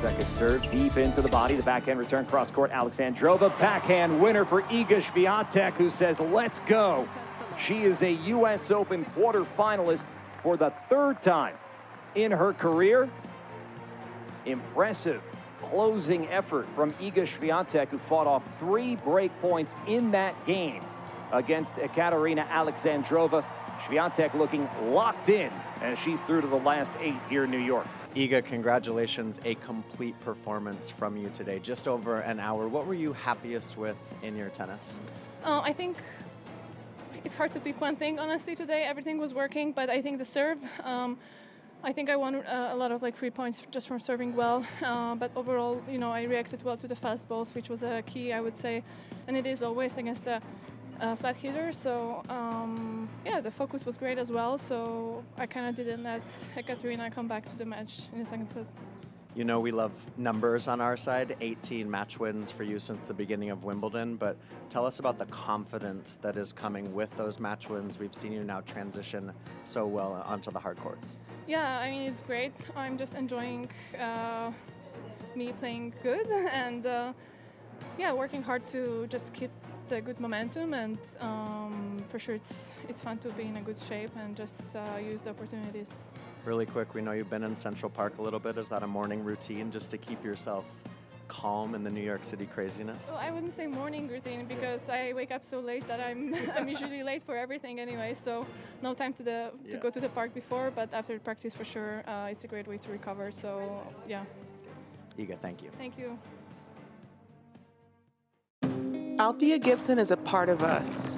Second serve deep into the body. The backhand return cross court. Alexandrova backhand winner for Iga Swiatek, who says, let's go. She is a U.S. Open quarterfinalist for the 3rd time in her career. Impressive closing effort from Iga Swiatek, who fought off 3 break points in that game against Ekaterina Alexandrova. Swiatek looking locked in as she's through to the last 8 here in New York. Iga, congratulations. A complete performance from you today. Just over an hour. What were you happiest with in your tennis? I think it's hard to pick one thing, honestly, today. Everything was working, but I think the serve I think I won a lot of 3 points just from serving well, but overall, I reacted well to the fast balls, which was a key, I would say, and it is always against a flat hitter. So the focus was great as well. So I kind of didn't let Ekaterina come back to the match in the second set. You know we love numbers on our side, 18 match wins for you since the beginning of Wimbledon, but tell us about the confidence that is coming with those match wins. We've seen you now transition so well onto the hard courts. Yeah, I mean, it's great. I'm just enjoying me playing good and working hard to just keep the good momentum, and for sure it's fun to be in a good shape and just use the opportunities. Really quick, we know you've been in Central Park a little bit. Is that a morning routine just to keep yourself calm in the New York City craziness? Well, I wouldn't say morning routine because I wake up so late that I'm usually late for everything anyway, so no time to go to the park before, but after practice for sure it's a great way to recover, so yeah. Iga, thank you. Thank you. Althea Gibson is a part of us.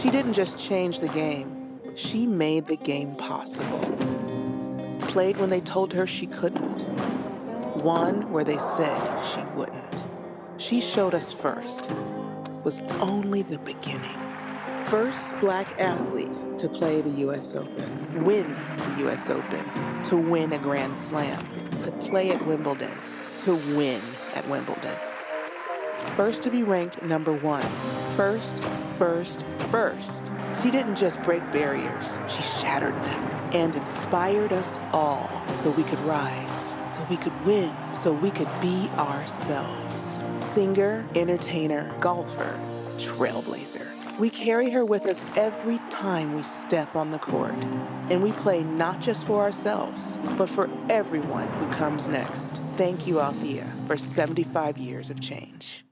She didn't just change the game. She made the game possible. Played when they told her she couldn't. Won where they said she wouldn't. She showed us first. Was only the beginning. First Black athlete to play the U.S. Open, win the U.S. Open, to win a Grand Slam, to play at Wimbledon, to win at Wimbledon. First to be ranked number 1. First. She didn't just break barriers, she shattered them and inspired us all so we could rise, so we could win, so we could be ourselves. Singer, entertainer, golfer, trailblazer. We carry her with us every time we step on the court. And we play not just for ourselves, but for everyone who comes next. Thank you, Althea, for 75 years of change.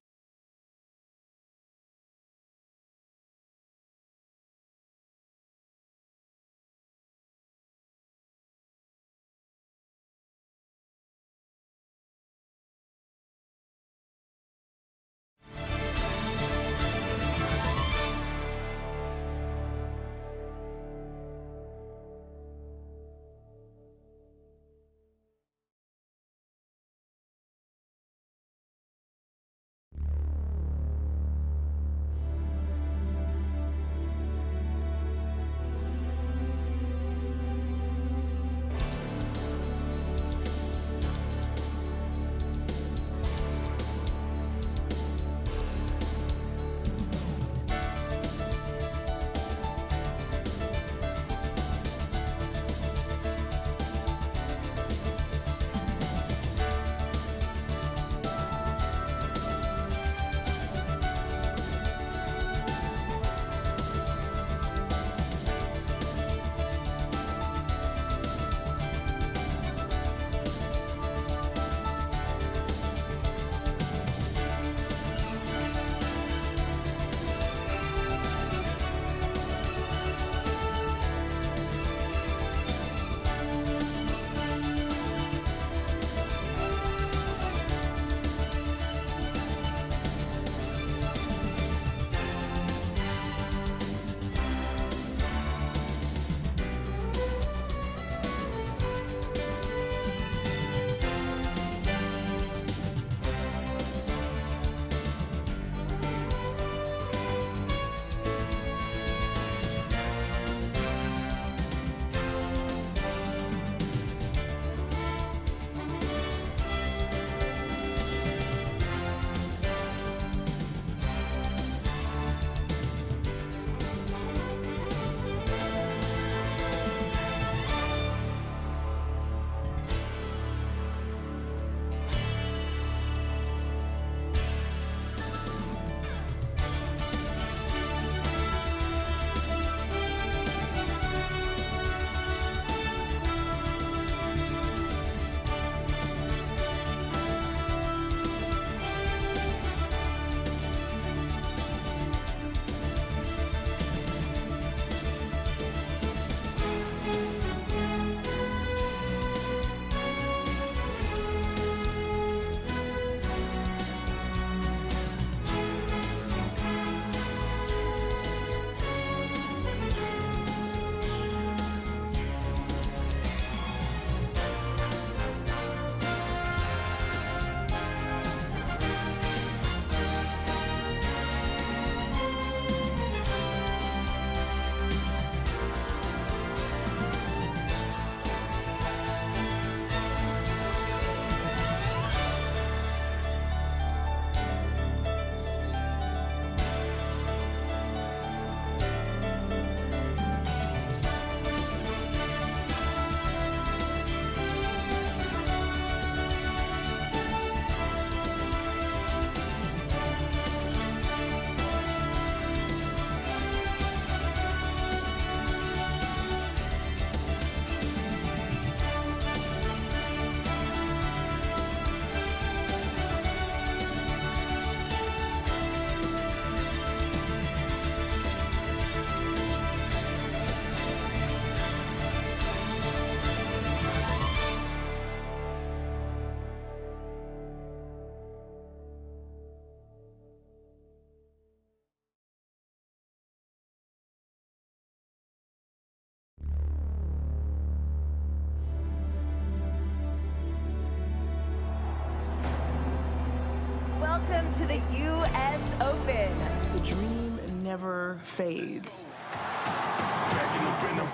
Welcome to the U.S. Open. The dream never fades. Back in the rhythm,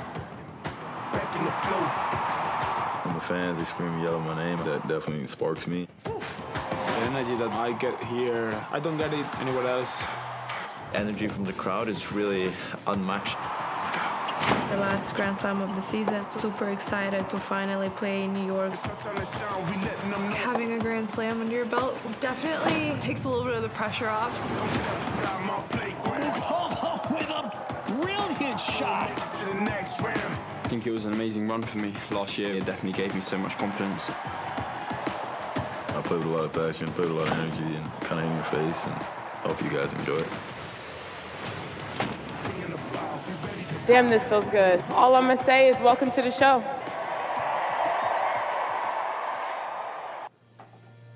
back in the flow. When the fans, they scream and yell my name, that definitely sparks me. The energy that I get here, I don't get it anywhere else. Energy from the crowd is really unmatched. The last Grand Slam of the season. Super excited to finally play in New York. Having a Grand Slam under your belt definitely takes a little bit of the pressure off. With a brilliant shot. I think it was an amazing run for me last year. It definitely gave me so much confidence. I played with a lot of passion, played with a lot of energy, and kind of in your face, and I hope you guys enjoy it. Damn, this feels good. All I'm gonna say is welcome to the show.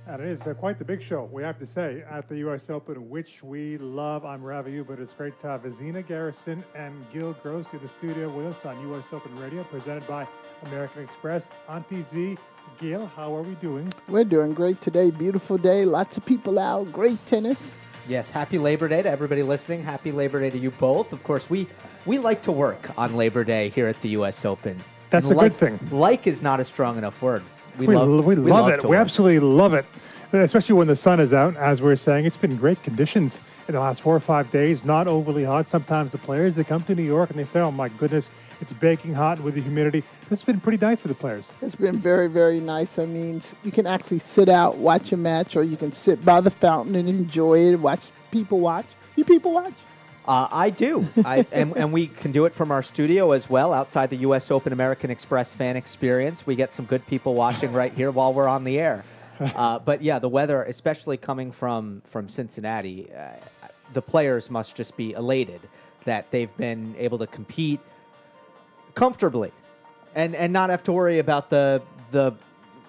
And it is quite the big show, we have to say, at the U.S. Open, which we love. I'm Raviu, but it's great to have Zina Garrison and Gil Gross in the studio with us on U.S. Open Radio, presented by American Express. Auntie Z, Gil, how are we doing? We're doing great today. Beautiful day. Lots of people out. Great tennis. Yes, happy Labor Day to everybody listening. Happy Labor Day to you both. Of course, we like to work on Labor Day here at the U.S. Open. That's a good thing. Like is not a strong enough word. We love it. We work. absolutely love it, especially when the sun is out. As we're saying, it's been great conditions in the last 4 or 5 days, not overly hot. Sometimes the players, they come to New York and they say, oh my goodness, it's baking hot with the humidity. It's been pretty nice for the players. It's been very, very nice. I mean, you can actually sit out, watch a match, or you can sit by the fountain and enjoy it, watch people watch. You people watch? I do. And we can do it from our studio as well, outside the U.S. Open American Express fan experience. We get some good people watching right here while we're on the air. But yeah, the weather, especially coming from Cincinnati, the players must just be elated that they've been able to compete comfortably and not have to worry about the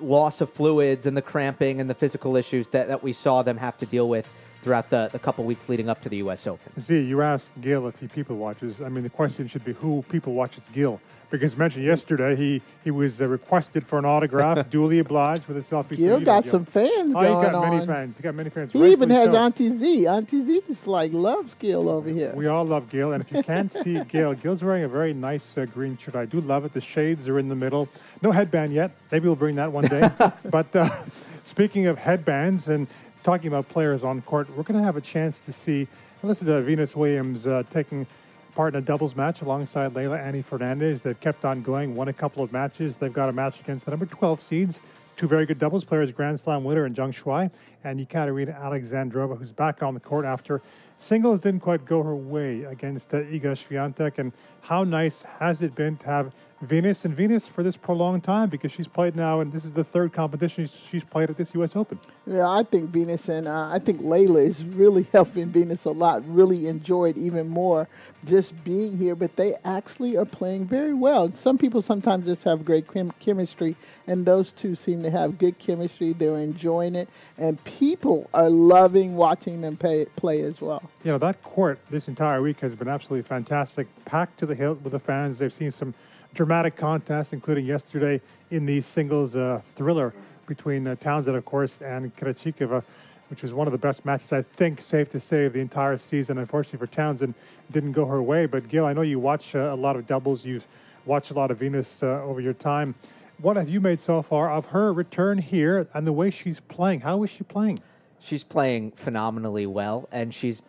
loss of fluids and the cramping and the physical issues that we saw them have to deal with throughout the couple weeks leading up to the U.S. Open. See, you asked Gil if he people watches. I mean, the question should be who people watches Gil. Because mentioned yesterday, he was requested for an autograph, duly obliged with a selfie. Gil got some fans going on. He got many fans. He got many fans. He even has Auntie Z. Auntie Z just loves Gil over here. We all love Gil. And if you can't see Gil, Gil's wearing a very nice green shirt. I do love it. The shades are in the middle. No headband yet. Maybe we'll bring that one day. But speaking of headbands and talking about players on court, we're going to have a chance to see, listen to Venus Williams taking part in a doubles match alongside Leylah Annie Fernandez. They've kept on going, won a couple of matches. They've got a match against the number 12 seeds, two very good doubles players, Grand Slam winner and Zhang Shuai, and Ekaterina Alexandrova, who's back on the court after singles didn't quite go her way against Iga Swiatek. And how nice has it been to have Venus for this prolonged time, because she's played now, and this is the third competition she's played at this U.S. Open. Yeah, I think Venus and I think Leylah is really helping Venus a lot. Really enjoyed even more just being here, but they actually are playing very well. Some people sometimes just have great chemistry, and those two seem to have good chemistry. They're enjoying it, and people are loving watching them play as well. You know, that court this entire week has been absolutely fantastic, packed to the hilt with the fans. They've seen some dramatic contests, including yesterday in the singles thriller between Townsend, of course, and Krejcikova, which was one of the best matches, I think, safe to say, of the entire season. Unfortunately for Townsend, didn't go her way. But Gil, I know you watch a lot of doubles. You've watched a lot of Venus over your time. What have you made so far of her return here and the way she's playing? How is she playing? She's playing phenomenally well, and she's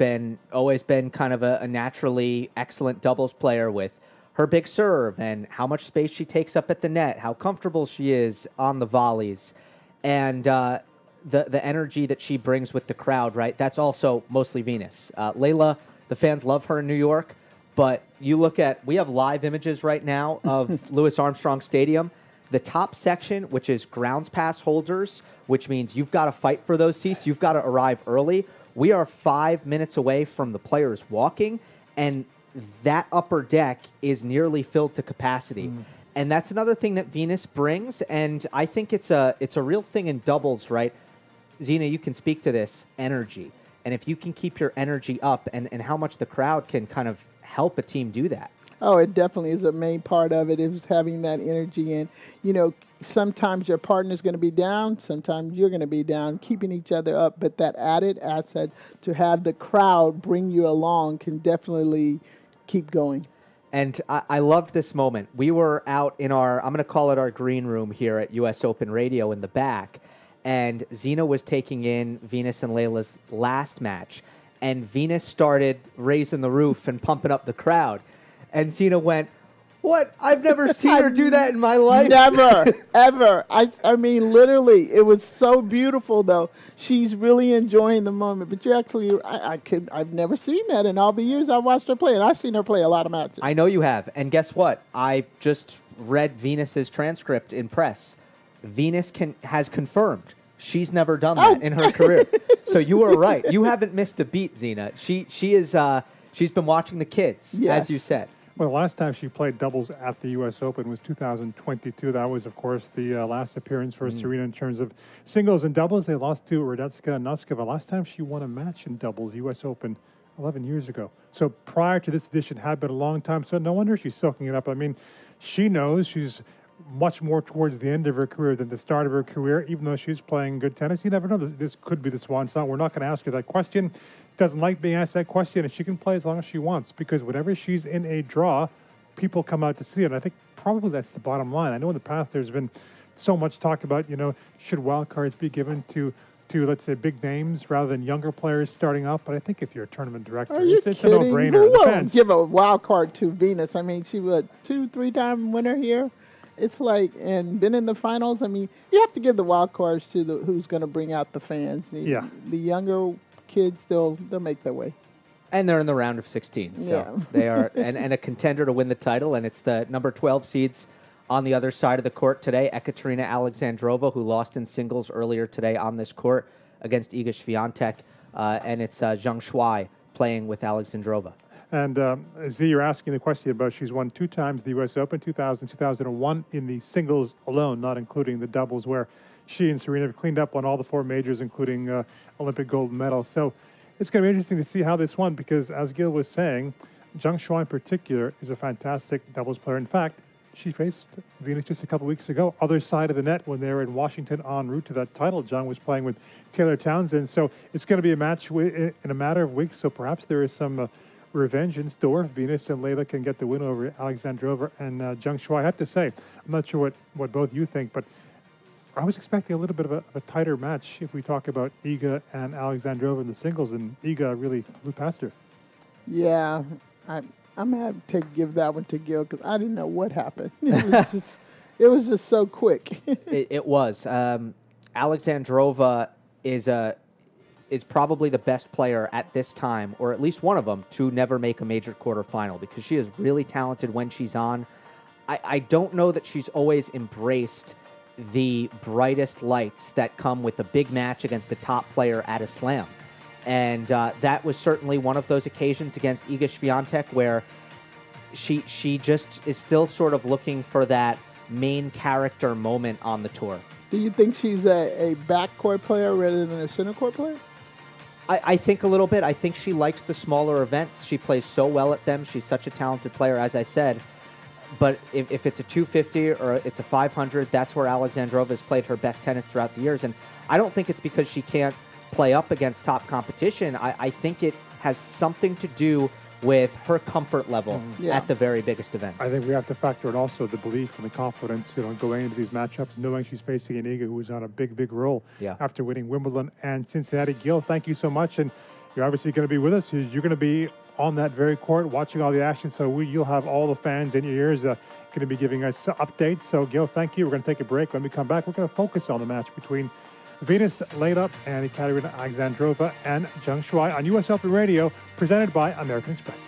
always been kind of a naturally excellent doubles player with her big serve and how much space she takes up at the net, how comfortable she is on the volleys, and the energy that she brings with the crowd, right? That's also mostly Venus. Leylah, the fans love her in New York, but you look at, we have live images right now of Louis Armstrong Stadium. The top section, which is grounds pass holders, which means you've got to fight for those seats. You've got to arrive early. We are 5 minutes away from the players walking, and that upper deck is nearly filled to capacity. And that's another thing that Venus brings, and I think it's a real thing in doubles, right? Zina, you can speak to this, energy. And if you can keep your energy up and how much the crowd can kind of help a team do that. Oh, it definitely is a main part of it, is having that energy. And, sometimes your partner's going to be down, sometimes you're going to be down, keeping each other up. But that added asset to have the crowd bring you along can definitely keep going. And I loved this moment. We were out in I'm going to call it our green room here at US Open Radio in the back, and Zina was taking in Venus and Layla's last match, and Venus started raising the roof and pumping up the crowd. And Zina went, "What? I've never seen her do that in my life." Never, ever. I mean, literally, it was so beautiful, though. She's really enjoying the moment. But I've never seen that in all the years I've watched her play, and I've seen her play a lot of matches. I know you have. And guess what? I just read Venus's transcript in press. Venus has confirmed she's never done that in her career. So you were right. You haven't missed a beat, Zina. She's been watching the kids, as you said. Well, the last time she played doubles at the U.S. Open was 2022. That was, of course, the last appearance for Serena in terms of singles and doubles. They lost to Radetska and Noskova. Last time she won a match in doubles, U.S. Open, 11 years ago. So prior to this edition had been a long time. So no wonder she's soaking it up. I mean, she knows she's much more towards the end of her career than the start of her career, even though she's playing good tennis. You never know. This could be the swan song. We're not going to ask her that question. Doesn't like being asked that question, and she can play as long as she wants, because whenever she's in a draw, people come out to see it. And I think probably that's the bottom line. I know in the past there's been so much talk about, should wild cards be given to let's say big names rather than younger players starting out. But I think if you're a tournament director, it's a no-brainer. Who won't give a wild card to Venus? I mean, she was 2-3-time winner here. It's like, and been in the finals. I mean, you have to give the wild cards to who's going to bring out the fans. The younger kids, they'll make their way. And they're in the round of 16. So they are and a contender to win the title. And it's the number 12 seeds on the other side of the court today. Ekaterina Alexandrova, who lost in singles earlier today on this court against Iga Swiatek. And it's Zhang Shuai playing with Alexandrova. And Z, you're asking the question about she's won 2 times the U.S. Open, 2000, 2001 in the singles alone, not including the doubles, where she and Serena have cleaned up on all the 4 majors, including Olympic gold medal. So it's going to be interesting to see how this won, because as Gil was saying, Zhang Shuai in particular is a fantastic doubles player. In fact, she faced Venus just a couple weeks ago, other side of the net, when they were in Washington en route to that title. Zhang was playing with Taylor Townsend. So it's going to be a match in a matter of weeks. So perhaps there is some revenge in store. Venus and Layla can get the win over Alexandrova and Zhang Shuai. I have to say, I'm not sure what both you think, but I was expecting a little bit of a tighter match if we talk about Iga and Alexandrova in the singles, and Iga really blew past her. Yeah, I'm going to have to give that one to Gil, because I didn't know what happened. It was just so quick. It was. Alexandrova is probably the best player at this time, or at least one of them, to never make a major quarterfinal, because she is really talented when she's on. I don't know that she's always embraced the brightest lights that come with a big match against the top player at a slam. And that was certainly one of those occasions against Iga Swiatek, where she just is still sort of looking for that main character moment on the tour. Do you think she's a backcourt player rather than a center court player? I think a little bit. I think she likes the smaller events. She plays so well at them. She's such a talented player, as I said. But if it's a 250 or it's a 500, that's where Alexandrova has played her best tennis throughout the years. And I don't think it's because she can't play up against top competition. I think it has something to do with her comfort level at the very biggest events. I think we have to factor in also the belief and the confidence, going into these matchups, knowing she's facing an Iga who is on a big role after winning Wimbledon and Cincinnati. Gil, thank you so much. And you're obviously going to be with us. You're going to be on that very court watching all the action. So you'll have all the fans in your ears going to be giving us updates. So, Gil, thank you. We're going to take a break. When we come back, we're going to focus on the match between Venus Layla and Ekaterina Alexandrova and Zhang Shuai on US Open Radio, presented by American Express.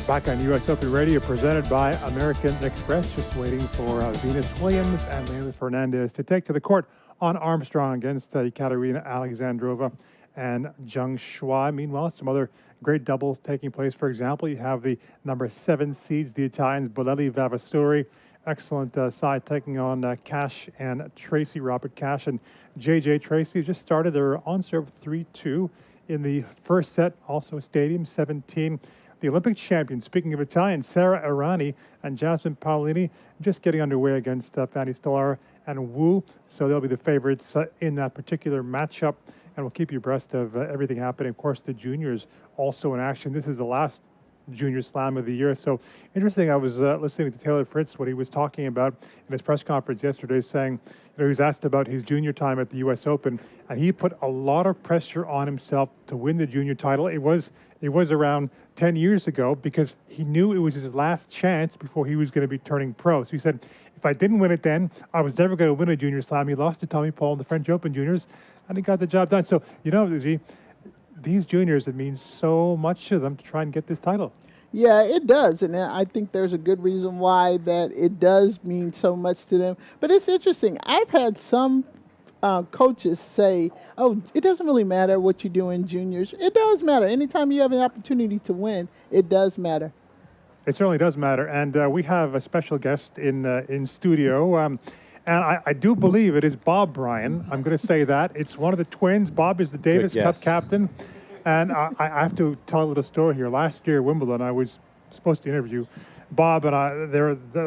Back on U.S. Open Radio, presented by American Express. Just waiting for Venus Williams and Leylah Fernandez to take to the court on Armstrong against Katerina Alexandrova and Zheng Shuai. Meanwhile, some other great doubles taking place. For example, you have the number 7 seeds, the Italians, Bolelli Vavasori. Excellent side taking on Cash and Tracy, Robert Cash and J.J. Tracy. Just started their on-serve 3-2 in the first set, also Stadium 17. The Olympic champion, speaking of Italian, Sara Errani and Jasmine Paolini just getting underway against Fanny Stolar and Wu. So they'll be the favorites in that particular matchup. And we'll keep you abreast of everything happening. Of course, the juniors also in action. This is the last Junior Slam of the year. So interesting, I was listening to Taylor Fritz, what he was talking about in his press conference yesterday, saying, he was asked about his junior time at the U.S. Open, and he put a lot of pressure on himself to win the junior title. It was around 10 years ago because he knew it was his last chance before he was going to be turning pro. So he said, if I didn't win it then, I was never going to win a junior slam. He lost to Tommy Paul in the French Open juniors, and he got the job done. So, Izzy, these juniors, it means so much to them to try and get this title. Yeah, it does, and I think there's a good reason why that it does mean so much to them. But it's interesting. I've had some coaches say, oh, it doesn't really matter what you do in juniors. It does matter. Anytime you have an opportunity to win, it does matter. It certainly does matter, and we have a special guest in studio, and I do believe it is Bob Bryan. I'm going to say that. It's one of the twins. Bob is the Davis Cup captain. And I have to tell a little story here. Last year at Wimbledon, I was supposed to interview Bob, and I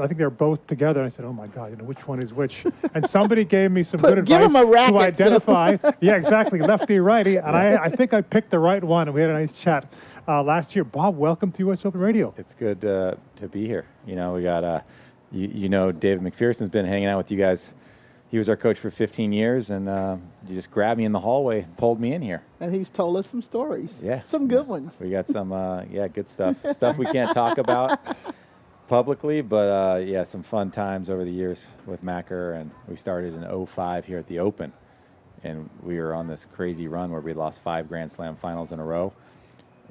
think they're both together. And I said, oh, my God, which one is which? And somebody gave me some good advice to identify. Yeah, exactly, lefty, righty. And I think I picked the right one, and we had a nice chat last year. Bob, welcome to U.S. Open Radio. It's good to be here. We got, David McPherson's been hanging out with you guys. He was our coach for 15 years, and you just grabbed me in the hallway and pulled me in here. And he's told us some stories. Yeah. Some good ones. We got some, good stuff. Stuff we can't talk about publicly, but, some fun times over the years with Macker. And we started in 2005 here at the Open, and we were on this crazy run where we lost 5 Grand Slam finals in a row.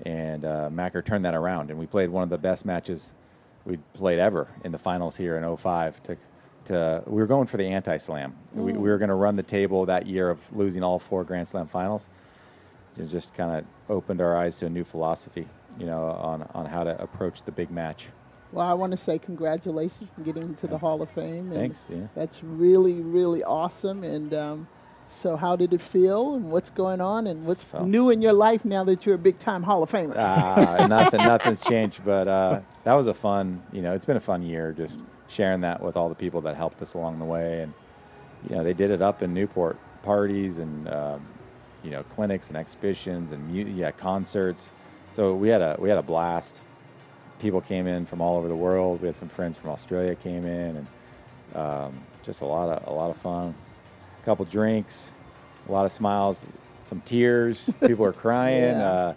And Macker turned that around, and we played one of the best matches we'd played ever in the finals here in 2005. We were going for the anti-slam. We were going to run the table that year of losing all 4 Grand Slam finals. It just kind of opened our eyes to a new philosophy, on how to approach the big match. Well, I want to say congratulations for getting into the Hall of Fame. And thanks. Yeah. That's really, really awesome. And so how did it feel, and what's going on, and what's new in your life now that you're a big-time Hall of Famer? Nothing's changed, but that was a fun, it's been a fun year just sharing that with all the people that helped us along the way. And, they did it up in Newport, parties and, clinics and exhibitions and concerts. So we had a blast. People came in from all over the world. We had some friends from Australia came in, and just a lot of fun. A couple drinks, a lot of smiles, some tears. People were crying. Yeah.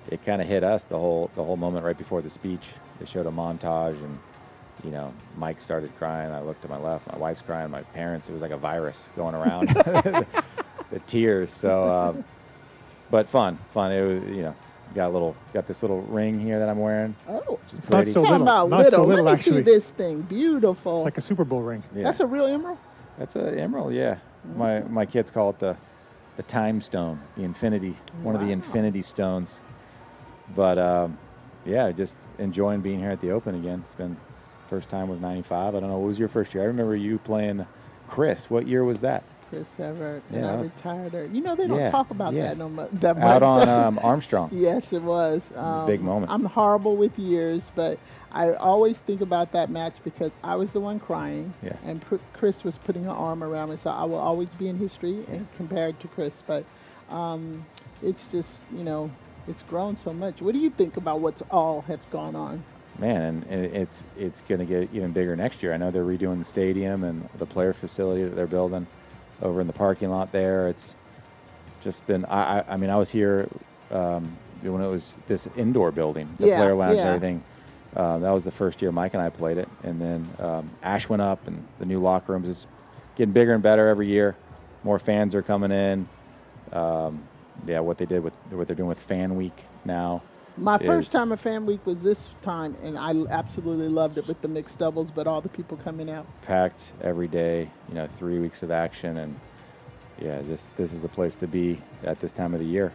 It kind of hit us the whole moment right before the speech. They showed a montage, and Mike started crying. I looked to my left. My wife's crying. My parents. It was like a virus going around. The tears. So, but fun. It was, got this little ring here that I'm wearing. Oh, it's not so little. Not so little, Let me actually. see this thing. Beautiful. Like a Super Bowl ring. Yeah. That's a real emerald? That's an emerald, yeah. My kids call it the time stone, the infinity, one of the infinity stones. But, just enjoying being here at the Open again. It's been, first time was 95. I don't know, what was your first year? I remember you playing Chris. What year was that? Chris Evert, Yeah, and I retired her. They don't talk about that that much. Out on Armstrong. Yes, it was. Big moment. I'm horrible with years, but I always think about that match because I was the one crying, and Chris was putting her arm around me, so I will always be in history and compared to Chris. But it's just, it's grown so much. What do you think about what's all has gone on? Man, and it's going to get even bigger next year. I know they're redoing the stadium and the player facility that they're building over in the parking lot there. It's just been, I mean, I was here when it was this indoor building, the player lounge and everything. That was the first year Mike and I played it. And then Ash went up, and the new locker rooms is getting bigger and better every year. More fans are coming in. What they're doing with Fan Week now. My is first time at Fan Week was this time, and I absolutely loved it with the mixed doubles, but all the people coming out. packed every day. 3 weeks of action, and yeah, this is the place to be at this time of the year.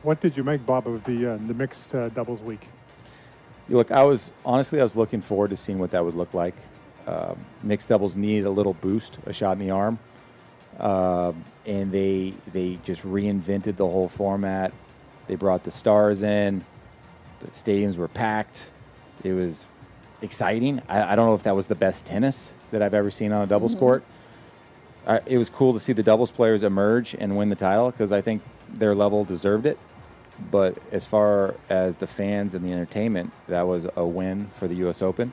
What did you make, Bob, of the mixed doubles week? Look, I was looking forward to seeing what that would look like. Mixed doubles needed a little boost, a shot in the arm, and they just reinvented the whole format. They brought the stars in. The stadiums were packed. It was exciting. I don't know if that was the best tennis that I've ever seen on a doubles court. It was cool to see the doubles players emerge and win the title because I think their level deserved it. But as far as the fans and the entertainment, that was a win for the U.S. Open.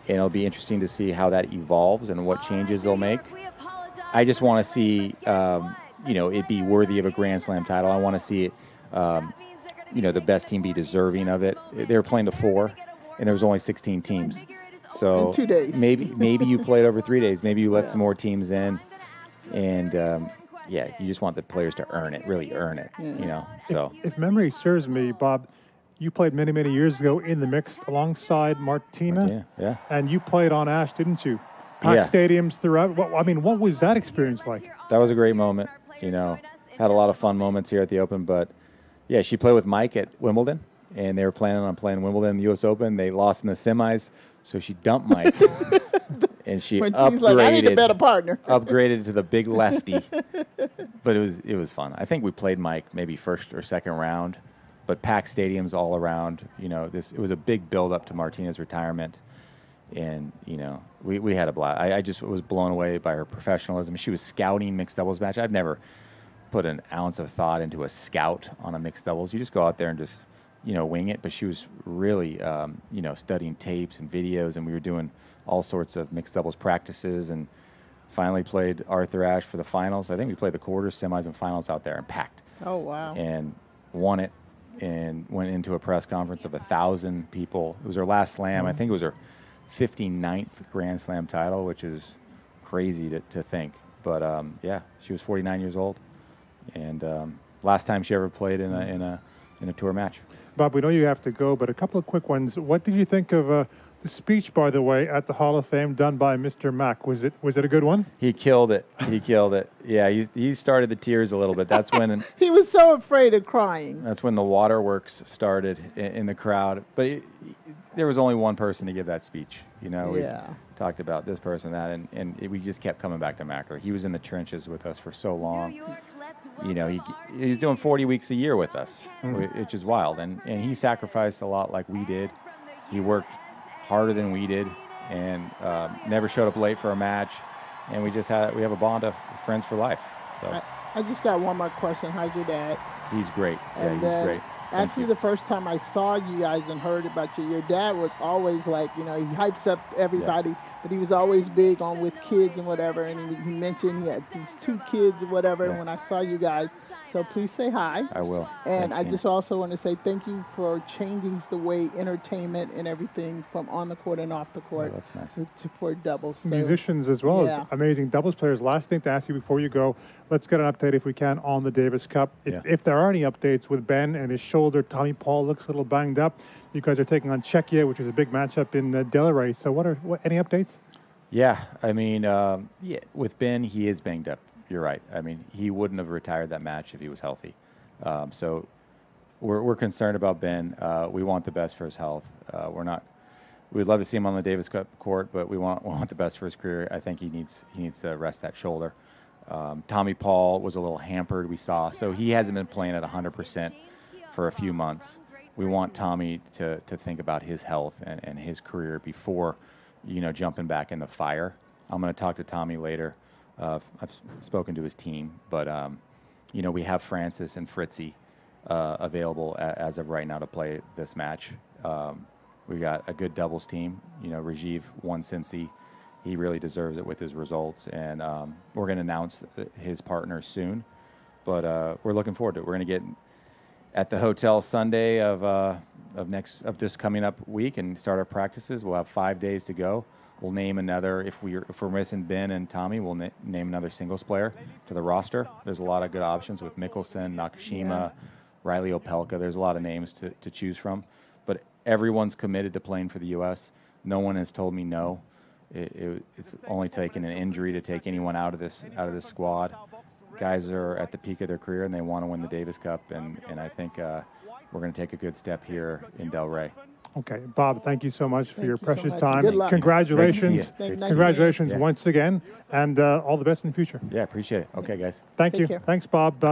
And it'll be interesting to see how that evolves and what changes they'll make. I just want to see, it be worthy of a Grand Slam title. I want to see it, the best team be deserving of it. They were playing to 4, and there was only 16 teams. So in 2 days. maybe you played over 3 days. Maybe you let some more teams in, and you just want the players to earn it, really earn it. So if memory serves me, Bob, you played many, many years ago in the mixed alongside Martina. Yeah. And you played on Ash, didn't you? Packed stadiums throughout. What was that experience like? That was a great moment. Had a lot of fun moments here at the Open, but yeah, she played with Mike at Wimbledon, and they were planning on playing Wimbledon in the U.S. Open. They lost in the semis, so she dumped Mike, and she She's like, I need a better partner. upgraded to the big lefty. But it was fun. I think we played Mike maybe first or second round, but packed stadiums all around. It was a big build up to Martina's retirement, and we had a blast. I just was blown away by her professionalism. She was scouting mixed doubles match. I've never put an ounce of thought into a scout on a mixed doubles. You just go out there and just wing it. But she was really studying tapes and videos, and we were doing all sorts of mixed doubles practices, and finally played Arthur Ashe for the finals. I think we played the quarters, semis, and finals out there and packed. Oh, wow. And won it, and went into a press conference of 1,000 people. It was her last slam. I think it was her 59th Grand Slam title, which is crazy to think. But she was 49 years old, and last time she ever played in a tour match. Bob, we know you have to go, but a couple of quick ones. What did you think of the speech, by the way, at the Hall of Fame done by Mr. Mack? Was it a good one? He killed it. Yeah, he started the tears a little bit. That's when he was so afraid of crying. That's when the waterworks started in the crowd. But there was only one person to give that speech. We talked about this person, that, and we just kept coming back to Macker. He was in the trenches with us for so long. He was doing 40 weeks a year with us, which is wild. And he sacrificed a lot like we did. He worked harder than we did, and never showed up late for a match. And we have a bond of friends for life. So. I just got one more question. How's your dad? He's great. And he's great. Actually, the first time I saw you guys and heard about you, your dad was always like, he hypes up everybody, but he was always big on with kids and whatever. And he mentioned he had these 2 kids or whatever. And when I saw you guys, so please say hi. I will. And Thanks, I just also want to say thank you for changing the way entertainment and everything from on the court and off the court. Oh, that's nice. For doubles. So, musicians as well as amazing doubles players. Last thing to ask you before you go, let's get an update if we can on the Davis Cup. If there are any updates with Ben and his shoulder, Tommy Paul looks a little banged up. You guys are taking on Czechia, which is a big matchup in Delray. So any updates? Yeah, I mean, with Ben, he is banged up. You're right. I mean, he wouldn't have retired that match if he was healthy. So we're concerned about Ben. We want the best for his health. We'd love to see him on the Davis Cup court, but we want the best for his career. I think he needs to rest that shoulder. Tommy Paul was a little hampered, we saw, so he hasn't been playing at 100% for a few months. We want Tommy to think about his health and his career before, jumping back in the fire. I'm going to talk to Tommy later. I've spoken to his team, but we have Francis and Fritzy available as of right now to play this match. We got a good doubles team. Rajiv won Cincy. He really deserves it with his results, and we're going to announce his partner soon. But we're looking forward to it. We're going to get at the hotel Sunday of this coming up week and start our practices. We'll have 5 days to go. We'll name another, if we're missing Ben and Tommy, we'll name another singles player to the roster. There's a lot of good options with Mickelson, Nakashima, Riley Opelka. There's a lot of names to choose from, but everyone's committed to playing for the U.S. No one has told me no. It's only taken an injury to take anyone out of this squad. Guys are at the peak of their career and they want to win the Davis Cup, and I think we're going to take a good step here in Delray. Okay, Bob, thank you so much for your you so precious much. time. Good luck. Congratulations. Great to see you. Congratulations Yeah. once again, and all the best in the future. Yeah, appreciate it. Okay, guys. Thank Take you. care. Thanks, Bob.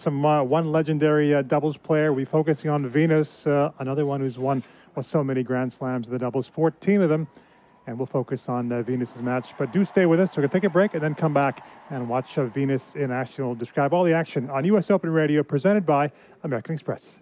One legendary doubles player. We're focusing on Venus, another one who's won so many Grand Slams in the doubles, 14 of them. And we'll focus on Venus's match. But do stay with us. We're going to take a break and then come back and watch Venus in action. We'll describe all the action on US Open Radio, presented by American Express.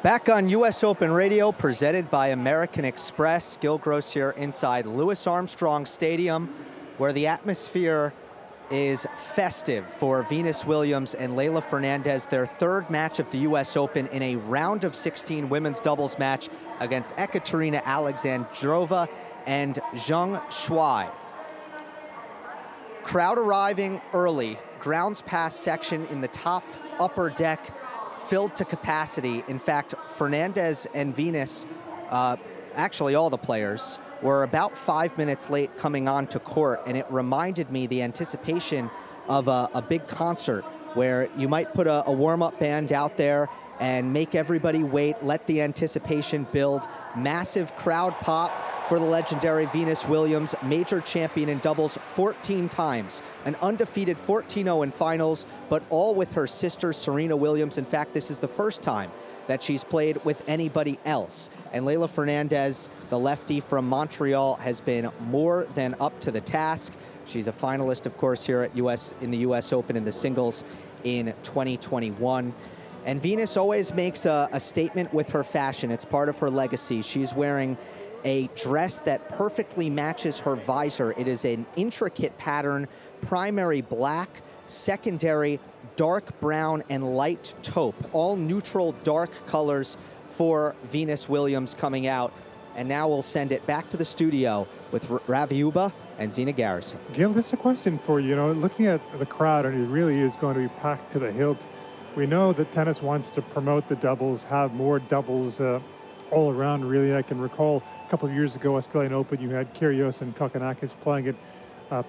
Back on U.S. Open Radio, presented by American Express. Gil Gross here inside Louis Armstrong Stadium, where the atmosphere is festive for Venus Williams and Leylah Fernandez, their third match of the U.S. Open in a round of 16 women's doubles match against Ekaterina Alexandrova and Zheng Shuai. Crowd arriving early, grounds pass section in the top upper deck filled to capacity. In fact, Fernandez and Venus, actually all the players, were about 5 minutes late coming on to court, and it reminded me the anticipation of a big concert where you might put a warm-up band out there and make everybody wait, let the anticipation build. Massive crowd pop for the legendary Venus Williams, major champion in doubles 14 times, an undefeated 14-0 in finals, but all with her sister Serena Williams. In fact, this is the first time that she's played with anybody else. And Leylah Fernandez, the lefty from Montreal, has been more than up to the task. She's a finalist, of course, here at in the US Open in the singles in 2021. And Venus always makes a statement with her fashion. It's part of her legacy. She's wearing a dress that perfectly matches her visor. It is an intricate pattern, primary black, secondary dark brown, and light taupe, all neutral dark colors for Venus Williams coming out. And now we'll send it back to the studio with Ravi Uba and Zina Garrison. Gil, this is a question for you. You know, looking at the crowd, and it really is going to be packed to the hilt. We know that tennis wants to promote the doubles, have more doubles all around, really. I can recall a couple of years ago, Australian Open, you had Kyrgios and Kokkinakis playing it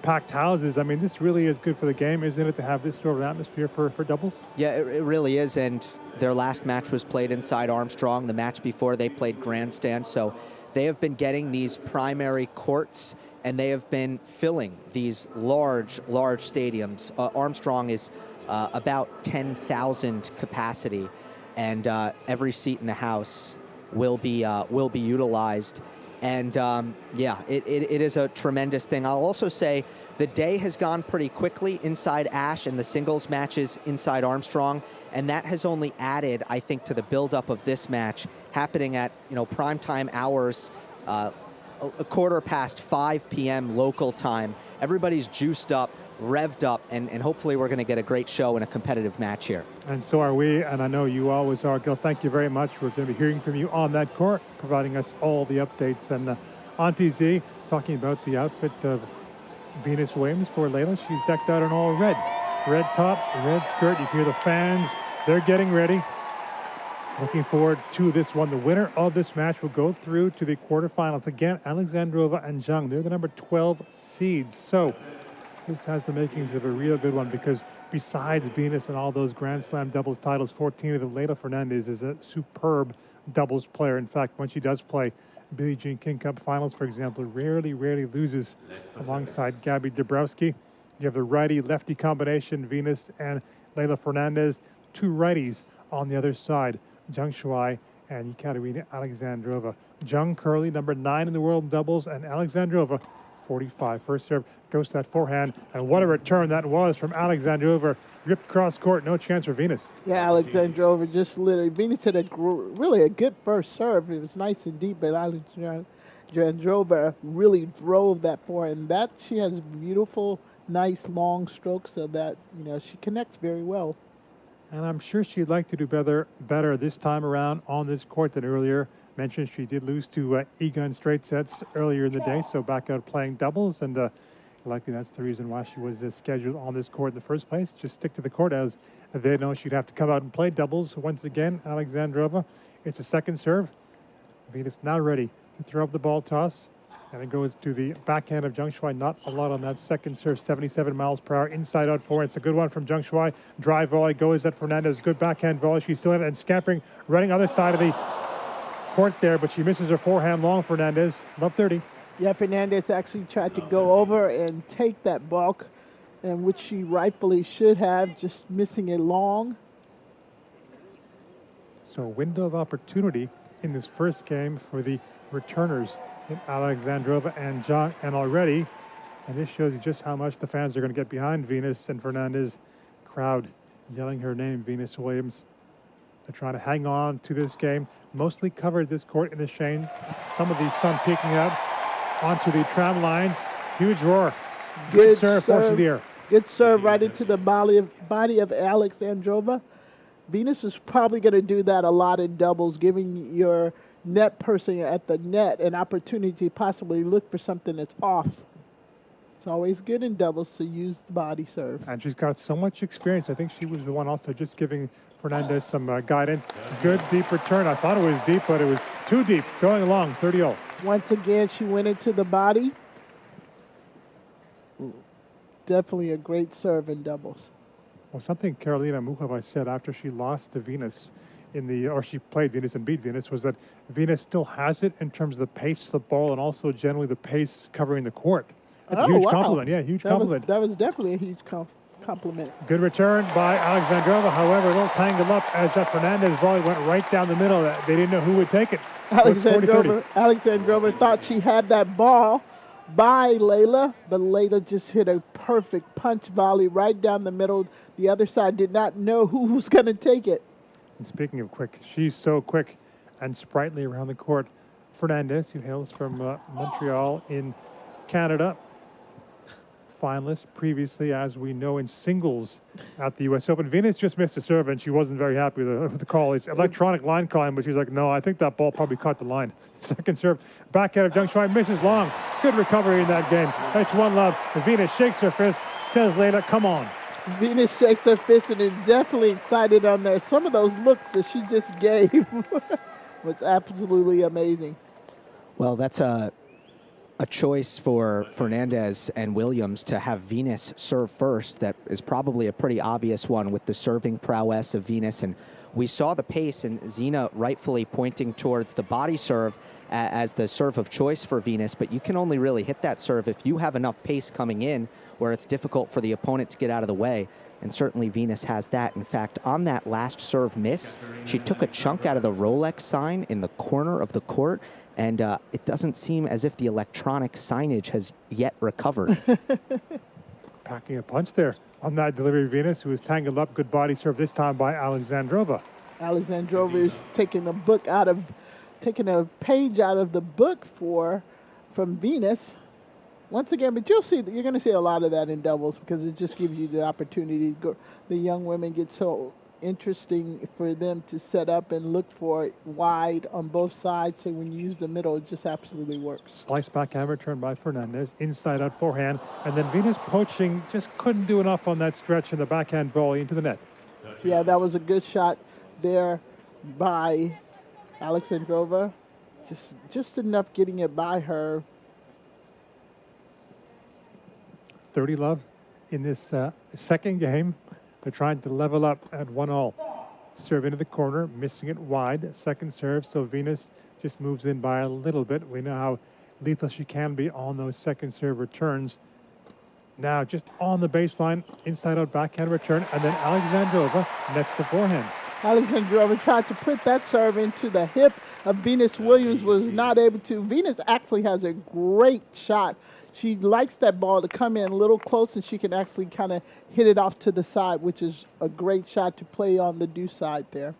packed houses. I mean, this really is good for the game, isn't it, to have this sort of atmosphere for doubles? Yeah, it really is. And their last match was played inside Armstrong. The match before, they played Grandstand. So they have been getting these primary courts, and they have been filling these large stadiums. Armstrong is about 10,000 capacity, and every seat in the house will be utilized. And yeah, it is a tremendous thing. I'll also say the day has gone pretty quickly inside Ash and the singles matches inside Armstrong, and that has only added, I think, to the buildup of this match happening at primetime hours, a 5:15 p.m. local time. Everybody's juiced up, revved up, and hopefully we're going to get a great show and a competitive match here. And so are we, and I know you always are, Gil. Thank you very much. We're going to be hearing from you on that court, providing us all the updates. And Auntie Z, talking about the outfit of Venus Williams for Leylah. She's decked out in all red. Red top, red skirt. You hear the fans. They're getting ready. Looking forward to this one. The winner of this match will go through to the quarterfinals. Again, Alexandrova and Zhang. They're the number 12 seeds. So this has the makings of a real good one, because besides Venus and all those Grand Slam doubles titles, 14 of them, Leylah Fernandez is a superb doubles player. In fact, when she does play Billie Jean King Cup finals, for example, rarely loses alongside Gabby Dabrowski. You have the righty-lefty combination, Venus and Leylah Fernandez. Two righties on the other side, Zhang Shuai and Ekaterina Alexandrova. Zhang Curley, number 9 in the world in doubles, and Alexandrova, 45. First serve goes to that forehand, and what a return that was from Alexandrova. Ripped cross court, no chance for Venus. Yeah, Alexandrova just literally, Venus had really a good first serve. It was nice and deep, but Alexandrova really drove that forehand. And that, she has beautiful, nice long strokes, so that, she connects very well. And I'm sure she'd like to do better this time around on this court than earlier. Mentioned she did lose to Iga in straight sets earlier in the day, so back out playing doubles, and likely that's the reason why she was scheduled on this court in the first place. Just stick to the court, as they know she'd have to come out and play doubles once again. Alexandrova, it's a second serve. Venus now ready to throw up the ball toss, and it goes to the backhand of Zhang Shuai. Not a lot on that second serve, 77 miles per hour, inside out forehand. It's a good one from Zhang Shuai. Drive volley goes at Fernandez. Good backhand volley. She's still in it and scampering, running other side of the court there, but she misses her forehand long, Fernandez. Love 30. Yeah, Fernandez actually tried to go over and take that balk, and which she rightfully should have, just missing it long. So a window of opportunity in this first game for the returners in Alexandrova and Zhang, and already, and this shows you just how much the fans are going to get behind Venus and Fernandez. Crowd yelling her name, Venus Williams. They're trying to hang on to this game. Mostly covered this court in the shade. Some of the sun peeking out onto the tram lines. Huge roar. Good serve, force the air. Good serve right into the body of Alexandrova. Venus is probably going to do that a lot in doubles, giving your net person at the net an opportunity to possibly look for something that's off. It's always good in doubles to use the body serve. And she's got so much experience. I think she was the one also just giving Fernandez some guidance. Good deep return. I thought it was deep, but it was too deep. Going along, 30-0. Once again, she went into the body. Definitely a great serve in doubles. Well, something Karolina Muchova said after she lost to Venus or she played Venus and beat Venus, was that Venus still has it in terms of the pace of the ball and also generally the pace covering the court. That's a huge compliment. Yeah, huge compliment. That was definitely a huge compliment. Good return by Alexandrova. However, a little tangled up as that Fernandez volley went right down the middle. They didn't know who would take it. Alexandrova thought she had that ball by Leylah, but Leylah just hit a perfect punch volley right down the middle. The other side did not know who was going to take it. And speaking of quick, she's so quick and sprightly around the court. Fernandez, who hails from Montreal in Canada. Finalist previously, as we know, in singles at the U.S. Open. Venus just missed a serve, and she wasn't very happy with the call. It's electronic line calling, but she's like, no, I think that ball probably caught the line. Second serve, backhand of Zhang Shuai, misses long. Good recovery in that game. That's 1-love. Venus shakes her fist, tells Leylah, come on. Venus shakes her fist and is definitely excited on there. Some of those looks that she just gave was absolutely amazing. Well, that's a a choice for Fernandez and Williams to have Venus serve first. That is probably a pretty obvious one with the serving prowess of Venus. And we saw the pace, and Zina rightfully pointing towards the body serve as the serve of choice for Venus. But you can only really hit that serve if you have enough pace coming in where it's difficult for the opponent to get out of the way. And certainly Venus has that. In fact, on that last serve miss, she took a chunk out of the Rolex sign in the corner of the court, and it doesn't seem as if the electronic signage has yet recovered. Packing a punch there on that delivery. Venus, who was tangled up. Good body serve this time by Alexandrova. Alexandrova is taking a page out of the book from Venus. Once again, but you're going to see a lot of that in doubles because it just gives you the opportunity to go. The young women get so interesting for them to set up and look for it wide on both sides. So when you use the middle, it just absolutely works. Slice backhand return by Fernandez. Inside out forehand. And then Venus poaching, just couldn't do enough on that stretch in the backhand volley into the net. Yeah, that was a good shot there by Alexandrova. Just enough getting it by her. 30 love in this second game. They're trying to level up at 1-1. Serve into the corner, missing it wide. Second serve, so Venus just moves in by a little bit. We know how lethal she can be on those second serve returns. Now just on the baseline, inside out backhand return, and then Alexandrova nets the forehand. Alexandrova tried to put that serve into the hip of Venus Williams, was not able to. Venus actually has a great shot. She likes that ball to come in a little close, and she can actually kind of hit it off to the side, which is a great shot to play on the due side there.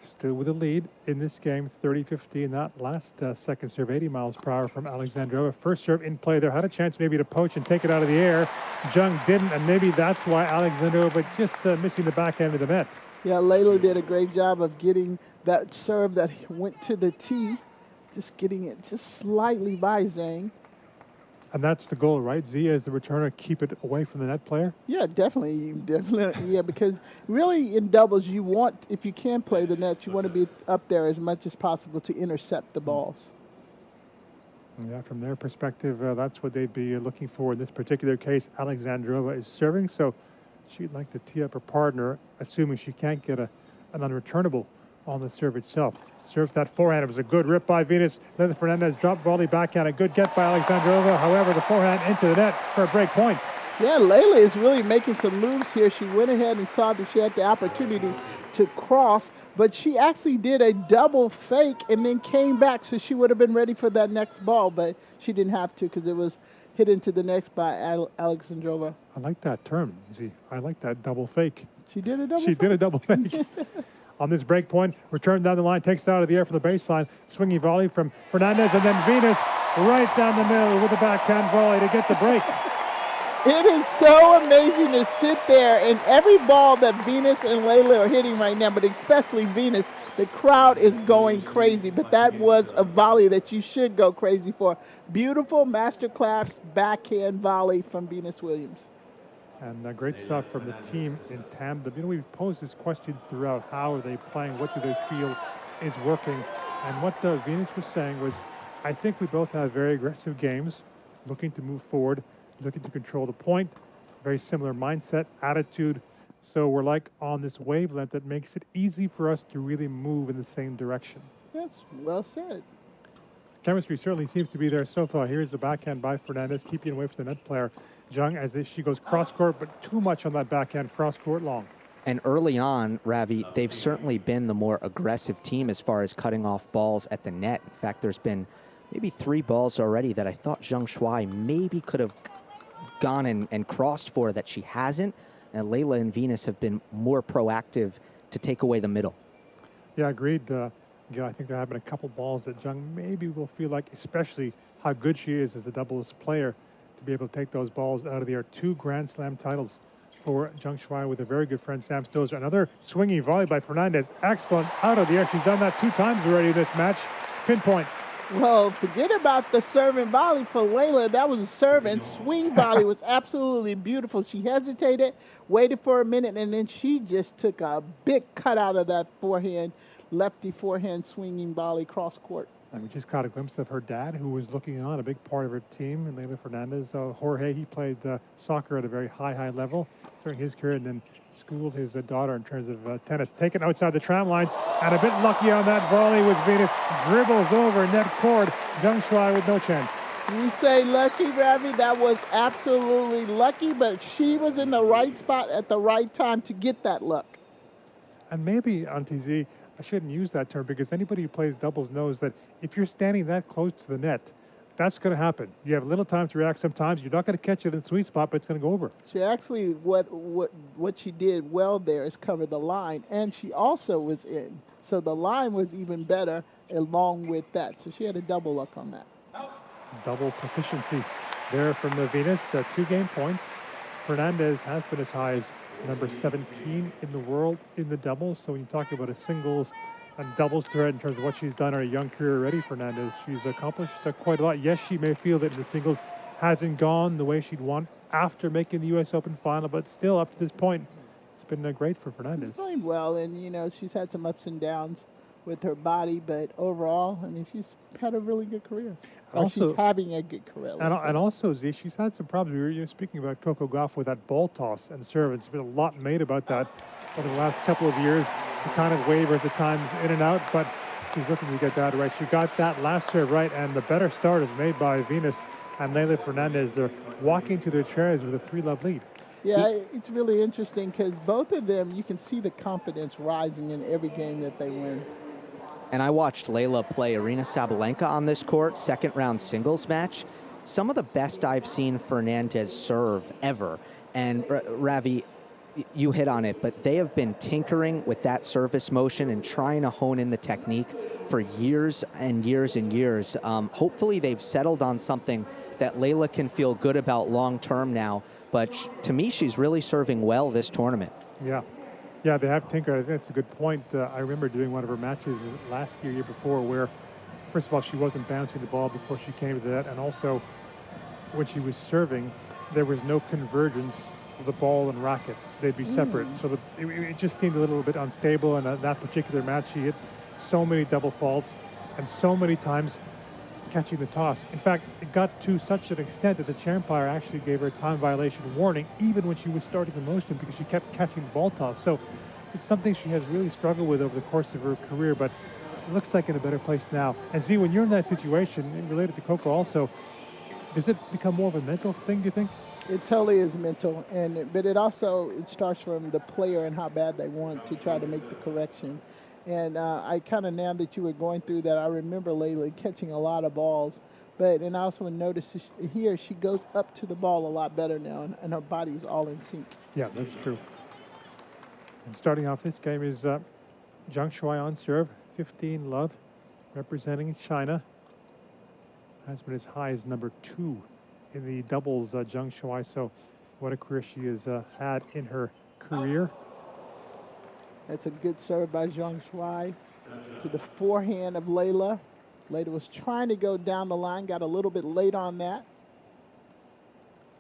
Still with a lead in this game, 30-15. That last second serve, 80 miles per hour from Alexandrova. First serve in play there. Had a chance maybe to poach and take it out of the air. Jung didn't, and maybe that's why Alexandrova just missing the back end of the net. Yeah, Layla did a great job of getting that serve that went to the tee, just getting it just slightly by Zhang. And that's the goal, right? Zia is the returner, keep it away from the net player? Yeah, definitely. Yeah, because really in doubles, you want, if you can play the net, you want to be up there as much as possible to intercept the balls. Yeah, from their perspective, that's what they'd be looking for in this particular case. Alexandrova is serving, so she'd like to tee up her partner, assuming she can't get an unreturnable on the serve itself. Served that forehand. It was a good rip by Venus. Then Fernandez dropped volley backhand. A good get by Alexandrova. However, the forehand into the net for a break point. Yeah, Layla is really making some moves here. She went ahead and saw that she had the opportunity to cross, but she actually did a double fake and then came back, so she would have been ready for that next ball, but she didn't have to because it was hit into the net by Alexandrova. I like that term, Z. I like that double fake. She did a double fake? She did a double fake. On this break point, return down the line, takes it out of the air from the baseline. Swinging volley from Fernandez, and then Venus right down the middle with a backhand volley to get the break. It is so amazing to sit there, and every ball that Venus and Layla are hitting right now, but especially Venus, the crowd is going crazy. But that was a volley that you should go crazy for. Beautiful masterclass backhand volley from Venus Williams. And great stuff from the team in tandem. You know, we've posed this question throughout. How are they playing? What do they feel is working? And what Venus was saying was, I think we both have very aggressive games, looking to move forward, looking to control the point, very similar mindset, attitude. So we're like on this wavelength that makes it easy for us to really move in the same direction. That's well said. Chemistry certainly seems to be there so far. Here's the backhand by Fernandez, keeping away from the net player. Jung, as she goes cross-court, but too much on that backhand cross-court long. And early on, Ravi, they've certainly been the more aggressive team as far as cutting off balls at the net. In fact, there's been maybe 3 balls already that I thought Zhang Shuai maybe could have gone and crossed for that she hasn't. And Layla and Venus have been more proactive to take away the middle. Yeah, agreed. Yeah, I think there have been a couple balls that Zhang maybe will feel like, especially how good she is as a doubles player, to be able to take those balls out of the air. 2 Grand Slam titles for Zhang Shuai with a very good friend, Sam Stosur. Another swinging volley by Fernandez. Excellent out of the air. She's done that 2 times already in this match. Pinpoint. Well, forget about the serve and volley for Layla. That was a serve and swing volley. Was absolutely beautiful. She hesitated, waited for a minute, and then she just took a big cut out of that forehand, lefty forehand swinging volley cross court. And we just caught a glimpse of her dad, who was looking on, a big part of her team, and Leylah Fernandez. Jorge, he played soccer at a very high level during his career, and then schooled his daughter in terms of tennis. Taken outside the tram lines, and a bit lucky on that volley with Venus. Dribbles over net court. Zhang Shuai with no chance. You say lucky, Ravi. That was absolutely lucky, but she was in the right spot at the right time to get that luck. And maybe, Auntie Z, I shouldn't use that term, because anybody who plays doubles knows that if you're standing that close to the net, that's going to happen. You have a little time to react sometimes. You're not going to catch it in the sweet spot, but it's going to go over. She actually, what she did well there is cover the line, and she also was in. So the line was even better along with that. So she had a double luck on that. Double proficiency there from the Venus. 2 game points. Fernandez has been as high as number 17 in the world in the doubles. So when you talk about a singles and doubles threat in terms of what she's done in her young career already, Fernandez, she's accomplished quite a lot. Yes, she may feel that the singles hasn't gone the way she'd want after making the U.S. Open final, but still up to this point, it's been great for Fernandez. She's playing well, and, she's had some ups and downs with her body, but overall, she's had a really good career. She's having a good career. And also, Z, she's had some problems. We were speaking about Coco Gauff with that ball toss and serve. It's been a lot made about that over the last couple of years. She kind of wavers at times in and out, but she's looking to get that right. She got that last serve right, and the better start is made by Venus and Leylah Fernandez. They're walking to their chairs with a 3-love lead. Yeah, it's really interesting because both of them, you can see the confidence rising in every game that they win. And I watched Leylah play Aryna Sabalenka on this court, second round singles match. Some of the best I've seen Fernandez serve ever. And Ravi, you hit on it, but they have been tinkering with that service motion and trying to hone in the technique for years and years and years. Hopefully they've settled on something that Leylah can feel good about long term now. But to me, she's really serving well this tournament. Yeah, they have tinkered. I think that's a good point. I remember doing one of her matches last year before, where, first of all, she wasn't bouncing the ball before she came to that, and also when she was serving, there was no convergence of the ball and racket. They'd be separate. So it just seemed a little bit unstable, and that particular match, she hit so many double faults and so many times catching the toss. In fact, it got to such an extent that the chair umpire actually gave her a time violation warning even when she was starting the motion, because she kept catching the ball toss. So it's something she has really struggled with over the course of her career, but it looks like in a better place now. And see, when you're in that situation, and related to Coco also, does it become more of a mental thing, do you think? It totally is mental, but it starts from the player and how bad they want to try to make the correction. And I kind of, now that you were going through that, I remember Leylah catching a lot of balls. And I also noticed here she goes up to the ball a lot better now, and her body is all in sync. Yeah, that's true. And starting off this game is Zhang Shuai on serve, 15-love, representing China. Has been as high as number 2 in the doubles, Zhang Shuai. So what a career she has had in her career. That's a good serve by Zhang Shuai to the forehand of Leylah. Leylah was trying to go down the line, got a little bit late on that.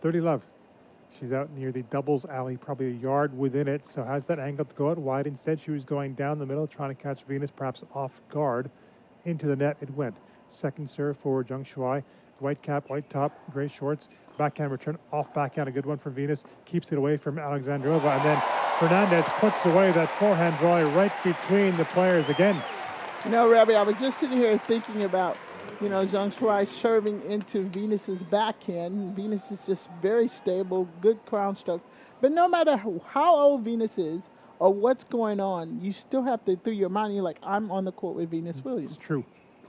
30-love. She's out near the doubles alley, probably a yard within it, so has that angle to go out wide. Instead, she was going down the middle, trying to catch Venus, perhaps off guard. Into the net it went. Second serve for Zhang Shuai. White cap, white top, gray shorts. Backhand return, off backhand, a good one from Venus. Keeps it away from Alexandrova, and then Fernandez puts away that forehand volley right between the players again. Rabbi, I was just sitting here thinking about, Zhang Shuai serving into Venus's backhand. Venus is just very stable, good crown stroke. But no matter how old Venus is or what's going on, you still have to, through your mind, you're like, I'm on the court with Venus Williams. It's true.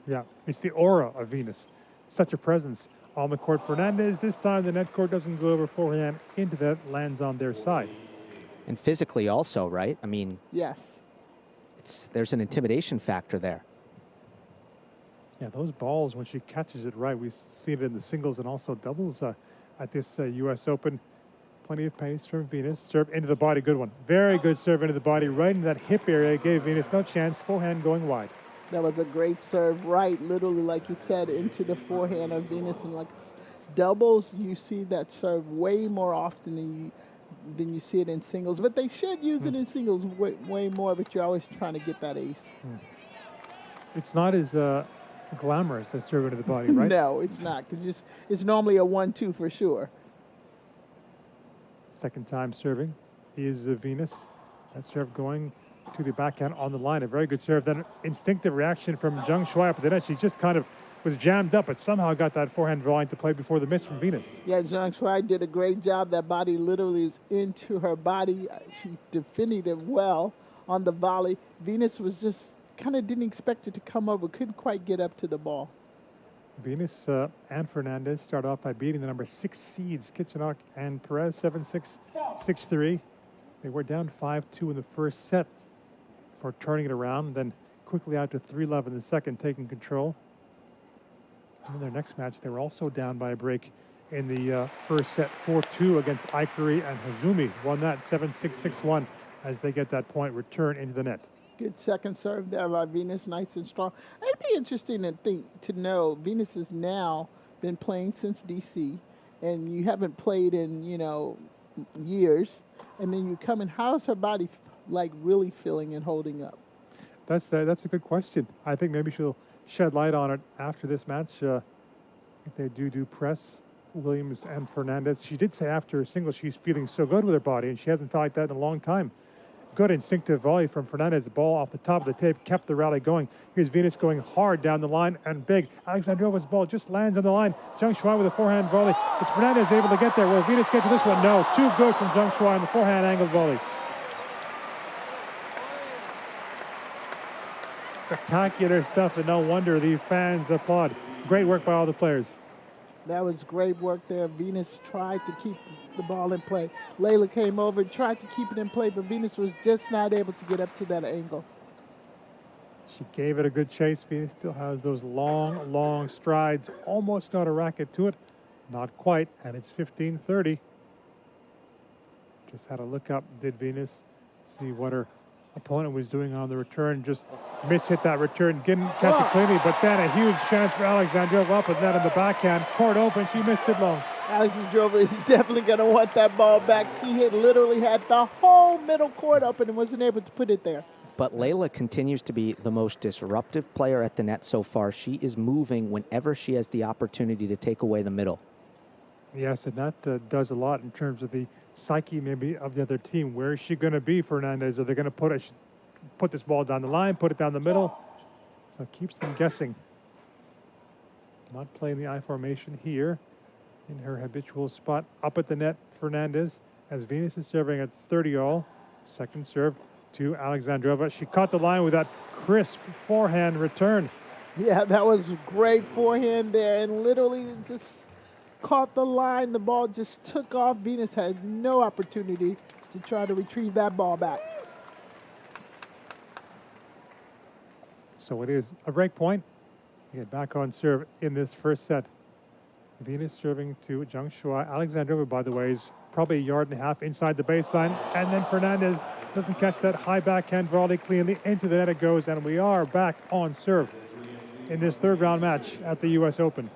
Yeah, it's the aura of Venus. Such a presence on the court. Fernandez, this time the net court doesn't go over forehand into that, lands on their side. And physically also, right? Yes. There's an intimidation factor there. Yeah, those balls, when she catches it right, we've seen it in the singles and also doubles at this U.S. Open. Plenty of pace from Venus. Serve into the body, good one. Very good serve into the body, right in that hip area. Gave Venus no chance, forehand going wide. That was a great serve, right, literally, like you said, into the forehand of Venus. And like doubles, you see that serve way more often than you see it in singles. But they should use it in singles way more, but you're always trying to get that ace. It's not as glamorous, the serve into the body, right? No, it's not, because it's normally a 1-2 for sure. Second time serving is Venus. That serve going to the backhand on the line. A very good serve. Then instinctive reaction from Zhang Shuai up at the net. She just kind of was jammed up, but somehow got that forehand volley to play before the miss from Venus. Yeah, Zhang Shuai did a great job. That body literally is into her body. She defended it well on the volley. Venus was just kind of didn't expect it to come over, couldn't quite get up to the ball. Venus and Fernandez start off by beating the number 6 seeds, Kitchenok and Perez, 7-6, 6-3. They were down 5-2 in the first set for turning it around, then quickly out to 3-love in the second, taking control. And in their next match, they were also down by a break in the first set, 4-2 against Aikari and Hazumi. Won that 7-6, 6-1 as they get that point return into the net. Good second serve there by Venus, nice and strong. It'd be interesting to know Venus has now been playing since DC, and you haven't played in, years, and then you come in. How's her body like really feeling and holding up? That's a good question. I think maybe she'll shed light on it after this match. If they do press Williams and Fernandez. She did say after her single she's feeling so good with her body, and she hasn't felt like that in a long time. Good instinctive volley from Fernandez. The ball off the top of the tape kept the rally going. Here's Venus going hard down the line and big. Alexandrova's ball just lands on the line. Zhang Shuai with a forehand volley. It's Fernandez able to get there. Will Venus get to this one? No. Too good from Zhang Shuai on the forehand angled volley. Spectacular stuff, and no wonder the fans applaud. Great work by all the players. That was great work there. Venus tried to keep the ball in play. Layla came over, tried to keep it in play, but Venus was just not able to get up to that angle. She gave it a good chase. Venus still has those long, long strides. Almost got a racket to it. Not quite, and it's 15-30. Just had a look up, did Venus, see what her opponent was doing on the return. Just mishit that return, didn't catch it cleanly, but then a huge chance for Alexandrova up with that in the backhand. Court open, she missed it long. Alexandrova is definitely going to want that ball back. She had literally had the whole middle court open and wasn't able to put it there. But Layla continues to be the most disruptive player at the net so far. She is moving whenever she has the opportunity to take away the middle. Yes, and that does a lot in terms of the psyche maybe of the other team. Where is she going to be, Fernandez? Are they going to put this ball down the line, put it down the middle? So it keeps them guessing. Not playing the I formation here in her habitual spot. Up at the net, Fernandez, as Venus is serving at 30-all. Second serve to Alexandrova. She caught the line with that crisp forehand return. Yeah, that was great forehand there, and literally just caught the line. The ball just took off. Venus had no opportunity to try to retrieve that ball back. So it is a break point. You get back on serve in this first set. Venus serving to Zhang Shuai. Alexandrova, by the way, is probably 1.5 yards inside the baseline. And then Fernandez doesn't catch that high backhand volley cleanly. Into the net it goes, and we are back on serve in this third round match at the U.S. Open.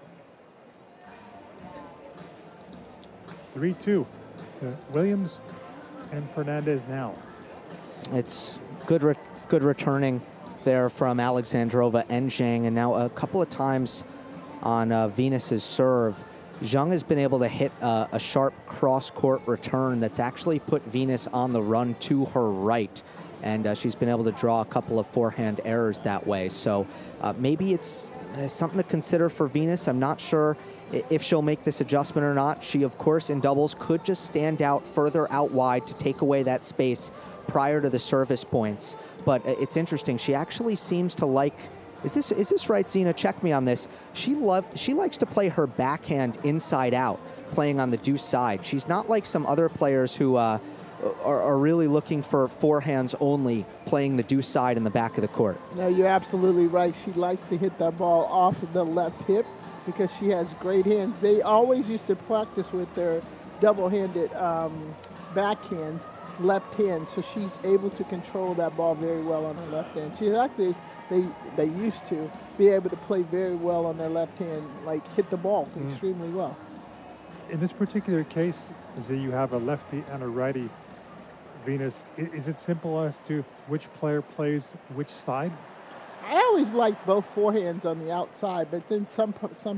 3-2 to Williams and Fernandez now. It's good returning there from Alexandrova and Zhang, and now a couple of times on Venus's serve, Zhang has been able to hit a sharp cross-court return that's actually put Venus on the run to her right, and she's been able to draw a couple of forehand errors that way. So maybe it's something to consider for Venus. I'm not sure if she'll make this adjustment or not. She, of course, in doubles could just stand out further out wide to take away that space prior to the service points. But it's interesting. She actually seems to like, is this right, Zena? Check me on this. She likes to play her backhand inside out, playing on the deuce side. She's not like some other players who are really looking for forehands only, playing the deuce side in the back of the court. No, you're absolutely right. She likes to hit that ball off of the left hip because she has great hands. They always used to practice with their double-handed backhand, left hand, so she's able to control that ball very well on her left hand. She's actually, they used to be able to play very well on their left hand, like hit the ball extremely well. In this particular case, you have a lefty and a righty. Venus, is it simple as to which player plays which side? I always like both forehands on the outside, but then some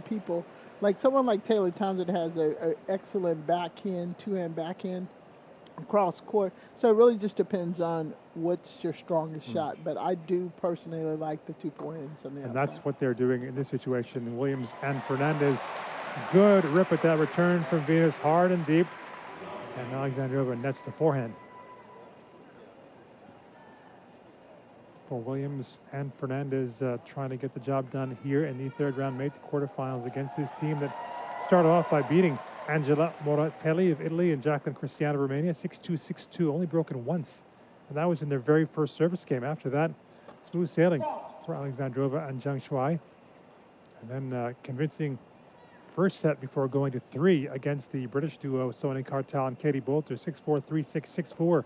people, like someone like Taylor Townsend has an excellent backhand, two-hand backhand across court. So it really just depends on what's your strongest shot. But I do personally like the two forehands on the outside. And that's what they're doing in this situation. Williams and Fernandez. Good rip at that return from Venus, hard and deep. And Alexandrova nets the forehand. For Williams and Fernandez trying to get the job done here in the third round, made the quarterfinals against this team that started off by beating Angela Moratelli of Italy and Jacqueline Cristiano of Romania, 6-2, 6-2, only broken once. And that was in their very first service game. After that, smooth sailing for Alexandrova and Zhang Shuai. And then convincing first set before going to 3 against the British duo, Sonia Cartel and Katie Bolter, 6-4, 3-6, 6-4.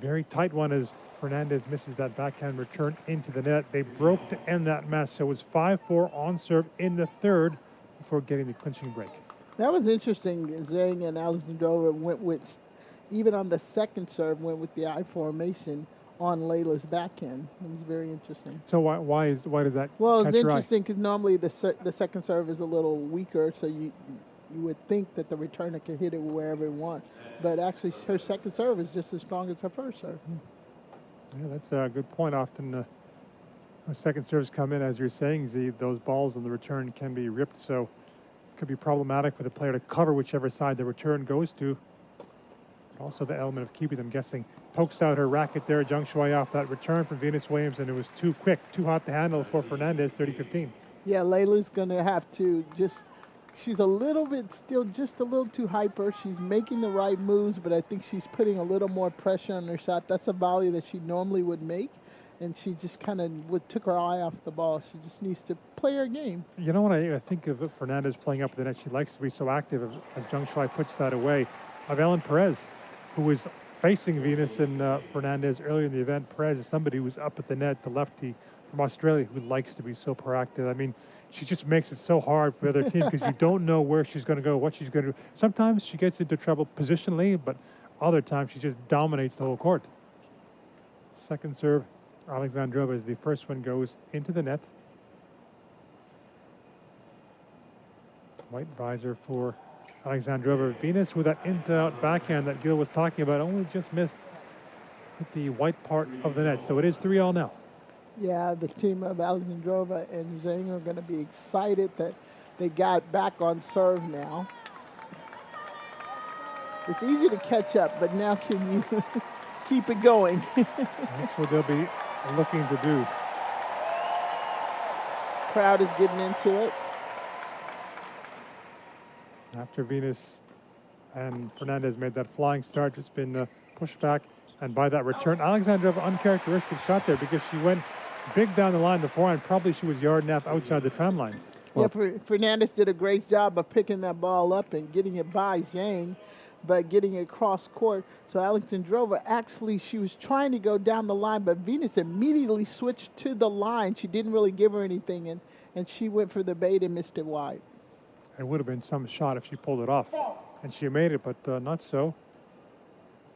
Very tight one as Fernandez misses that backhand return into the net. They broke to end that match, so it was 5-4 on serve in the third before getting the clinching break. That was interesting. Zhang and Alexandrova went with, even on the second serve, went with the I formation on Layla's backhand. It was very interesting. So why did that? Well, catch it's your eye? interesting because normally the second serve is a little weaker, so you would think that the returner can hit it wherever it wants. But actually, her second serve is just as strong as her first serve. Yeah, that's a good point. Often the second serves come in, as you're saying, Z, those balls on the return can be ripped, so it could be problematic for the player to cover whichever side the return goes to. Also the element of keeping them guessing. Pokes out her racket there, Zhang Shuai off that return from Venus Williams, and it was too quick, too hot to handle for Fernandez, 30-15. Yeah, Layla's going to have to just, she's a little bit still just a little too hyper. She's making the right moves, but I think she's putting a little more pressure on her shot. That's a volley that she normally would make, and she just kind of took her eye off the ball. She just needs to play her game. You know what I think of Fernandez playing up the net? She likes to be so active as Zhang Shuai puts that away. Of Ellen Perez, who was facing Venus and Fernandez earlier in the event. Perez is somebody who's up at the net, the lefty from Australia, who likes to be so proactive. I mean, she just makes it so hard for the other team because you don't know where she's going to go, what she's going to do. Sometimes she gets into trouble positionally, but other times she just dominates the whole court. Second serve, Alexandrova, as the first one goes into the net. White visor for Alexandrova. Venus with that in-to-out backhand that Gil was talking about only just missed with the white part of the net. So it is 3-3 now. Yeah, the team of Alexandrova and Zhang are going to be excited that they got back on serve now. It's easy to catch up, but now can you keep it going? That's what they'll be looking to do. Crowd is getting into it. After Venus and Fernandez made that flying start, it's been pushed back, and by that return, Alexandrova uncharacteristic shot there because she went big down the line before, and probably she was yard and a half outside the tram lines. Well, yeah, Fernandez did a great job of picking that ball up and getting it by Zhang, but getting it cross court. So Alexandrova, actually, she was trying to go down the line, but Venus immediately switched to the line. She didn't really give her anything, and she went for the bait and missed it wide. It would have been some shot if she pulled it off. And she made it, but not so.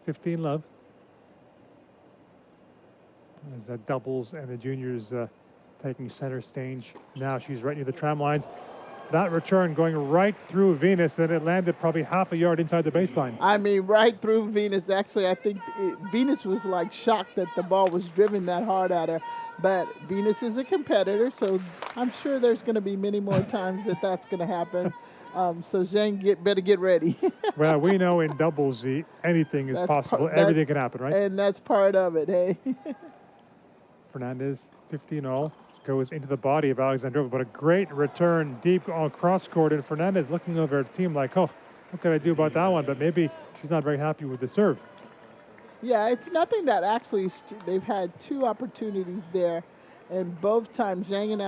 15 love. As that doubles and the juniors taking center stage. Now she's right near the tram lines. That return going right through Venus, then it landed probably half a yard inside the baseline. I mean, right through Venus. Actually, I think Venus was like shocked that the ball was driven that hard at her. But Venus is a competitor, so I'm sure there's going to be many more times that that's going to happen. So Zhang better get ready. Well, we know in doubles, anything is possible. Everything can happen, right? And that's part of it, hey? Fernandez, 15-all, goes into the body of Alexandrova, but a great return deep on cross court, and Fernandez looking over at the team like, oh, what can I do about that one? But maybe she's not very happy with the serve. Yeah, it's nothing that actually they've had two opportunities there, and both times Zhang and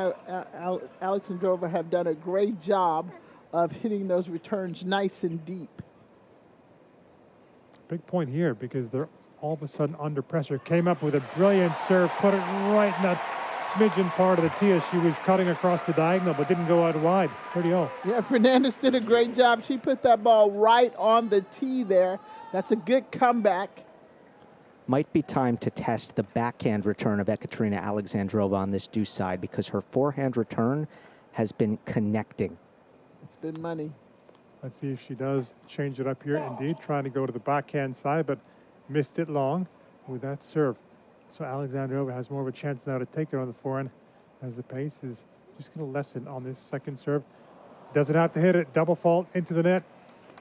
Alexandrova have done a great job of hitting those returns nice and deep. Big point here because they're all of a sudden under pressure. Came up with a brilliant serve, put it right in that smidgen part of the tee as she was cutting across the diagonal, but didn't go out wide. 30-all. Yeah, Fernandez did a great job. She put that ball right on the tee there. That's a good comeback. might be time to test the backhand return of Ekaterina Alexandrova on this deuce side, because her forehand return has been connecting. It's been money. Let's see if she does change it up here. Indeed, trying to go to the backhand side, but missed it long with that serve. So Alexandrova has more of a chance now to take it on the forehand, as the pace is just going to lessen on this second serve. Doesn't have to hit it. Double fault into the net.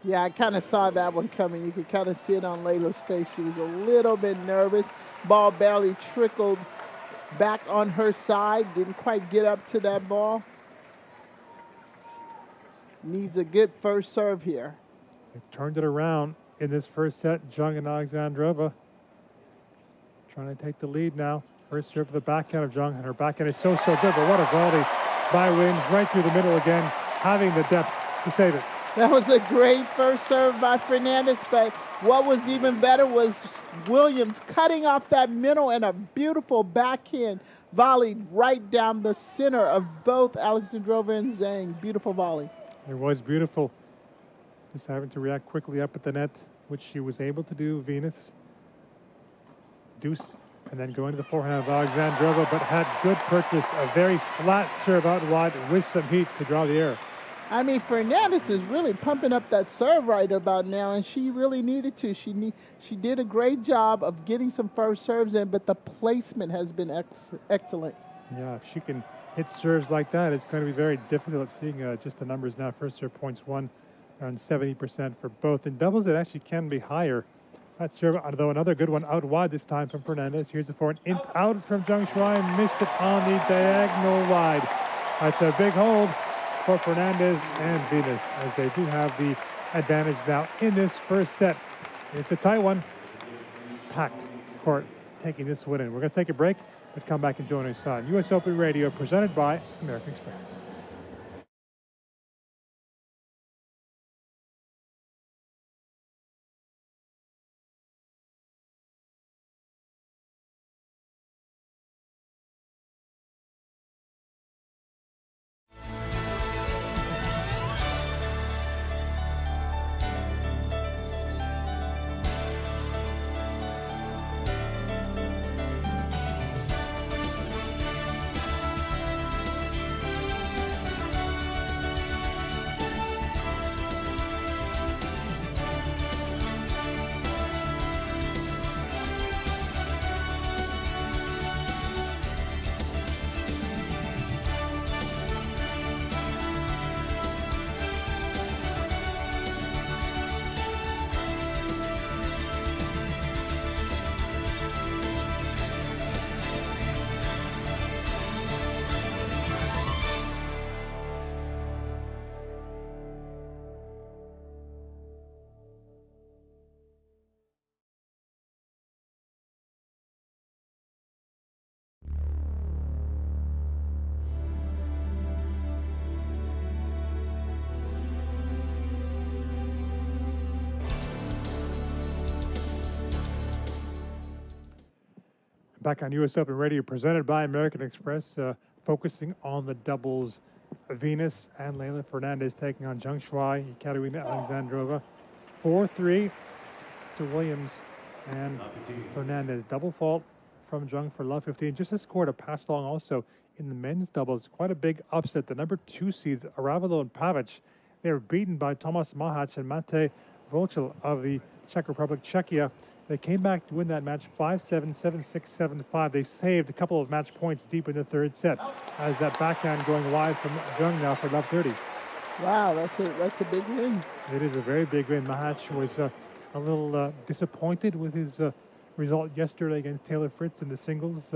Yeah, I kind of saw that one coming. You could kind of see it on Layla's face. She was a little bit nervous. Ball barely trickled back on her side. Didn't quite get up to that ball. Needs a good first serve here. They've turned it around in this first set. Jung and Alexandrova trying to take the lead now. First serve for the backhand of Jung, and her backhand is so good, but what a volley by Wynn, right through the middle again, having the depth to save it. That was a great first serve by Fernandez, but what was even better was Williams cutting off that middle and a beautiful backhand volley right down the center of both Alexandrova and Zhang. Beautiful volley. It was beautiful. Just having to react quickly up at the net, which she was able to do. Venus. Deuce, and then going to the forehand of Alexandrova, but had good purchase. A very flat serve out wide with some heat to draw the air. I mean, Fernandez is really pumping up that serve right about now, and she really needed to. She did a great job of getting some first serves in, but the placement has been excellent. Yeah, if she can hit serves like that, it's going to be very difficult. Seeing just the numbers now, first serve points won, around 70% for both. In doubles, it actually can be higher. That serve, though, another good one out wide this time from Fernandez. Here's the forehand out from Zhang Shuai, missed it on the diagonal wide. That's a big hold for Fernandez and Venus, as they do have the advantage now in this first set. It's a tight one. Packed court taking this one in. We're going to take a break, but come back and join us on US Open Radio, presented by American Express. Back on US Open Radio, presented by American Express, focusing on the doubles. Venus and Leylah Fernandez taking on Zhang Shuai, Ekaterina Alexandrova. 4-3 to Williams and Fernandez. Double fault from Zhang for love 15. Just has scored a pass long also in the men's doubles. Quite a big upset. The number 2 seeds, Aravalo and Pavic, they were beaten by Tomas Mahac and Mate Volchel of the Czech Republic, Czechia. They came back to win that match 5-7, 7-6, 7-5. They saved a couple of match points deep in the third set, as that backhand going wide from Zhang now for love 30. Wow, that's a big win. It is a very big win. Mahac was a little disappointed with his result yesterday against Taylor Fritz in the singles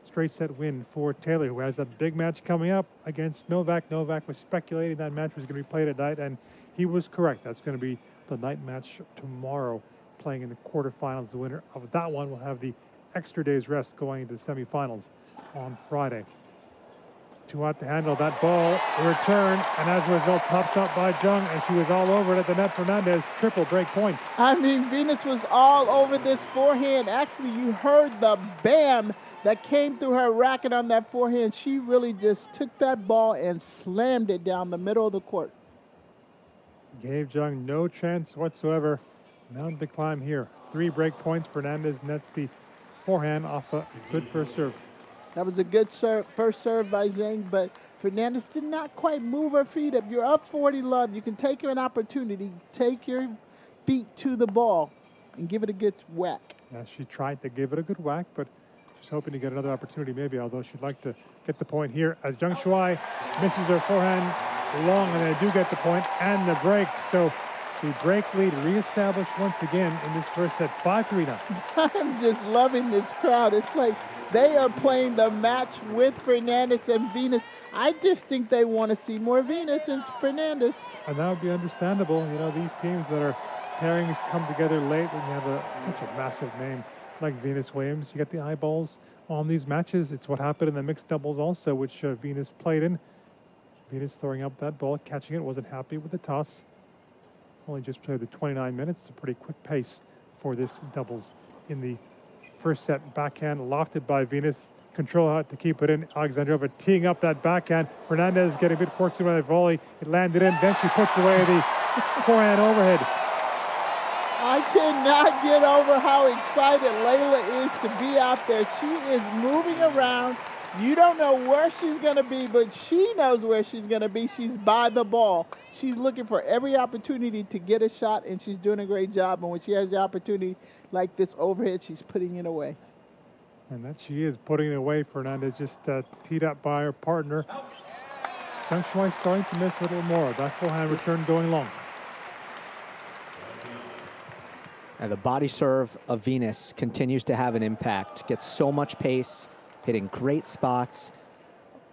straight set win for Taylor, who has that big match coming up against Novak. Novak was speculating that match was going to be played at night, and he was correct. That's going to be the night match tomorrow, playing in the quarterfinals. The winner of that one will have the extra day's rest going into the semifinals on Friday. Too hot to handle that ball, return, and as a result, topped up by Zhang, and she was all over it at the net. Fernandez, triple break point. I mean, Venus was all over this forehand. Actually, you heard the bam that came through her racket on that forehand. She really just took that ball and slammed it down the middle of the court. Gave Zhang no chance whatsoever Now the climb here. 3 break points. Fernandez nets the forehand off a good first serve. That was a good first serve by Zhang, but Fernandez did not quite move her feet up. You're up 40 love. You can take an opportunity. Take your feet to the ball and give it a good whack. Yeah, she tried to give it a good whack, but she's hoping to get another opportunity maybe, although she'd like to get the point here as Zhang Shuai misses her forehand long, and they do get the point and the break. So the break lead reestablished once again in this first set, 5-3 now. I'm just loving this crowd. It's like they are playing the match with Fernandez and Venus. I just think they want to see more Venus and Fernandez. And that would be understandable. You know, these teams that are pairings come together late when you have such a massive name like Venus Williams. You get the eyeballs on these matches. It's what happened in the mixed doubles also, which Venus played in. Venus throwing up that ball, catching it, wasn't happy with the toss. Only just played the 29 minutes. It's a pretty quick pace for this doubles in the first set. Backhand lofted by Venus. Control out to keep it in. Alexandrova teeing up that backhand. Fernandez getting a bit fortunate with that volley. It landed in. Then she puts away the forehand overhead. I cannot get over how excited Layla is to be out there. She is moving around. You don't know where she's going to be, but she knows where she's going to be. She's by the ball. She's looking for every opportunity to get a shot, and she's doing a great job. And when she has the opportunity like this overhead, she's putting it away. And that she is putting it away. Fernandez just teed up by her partner. Zhang Shuai starting to miss a little more. That forehand return going long. And the body serve of Venus continues to have an impact. Gets so much pace, hitting great spots.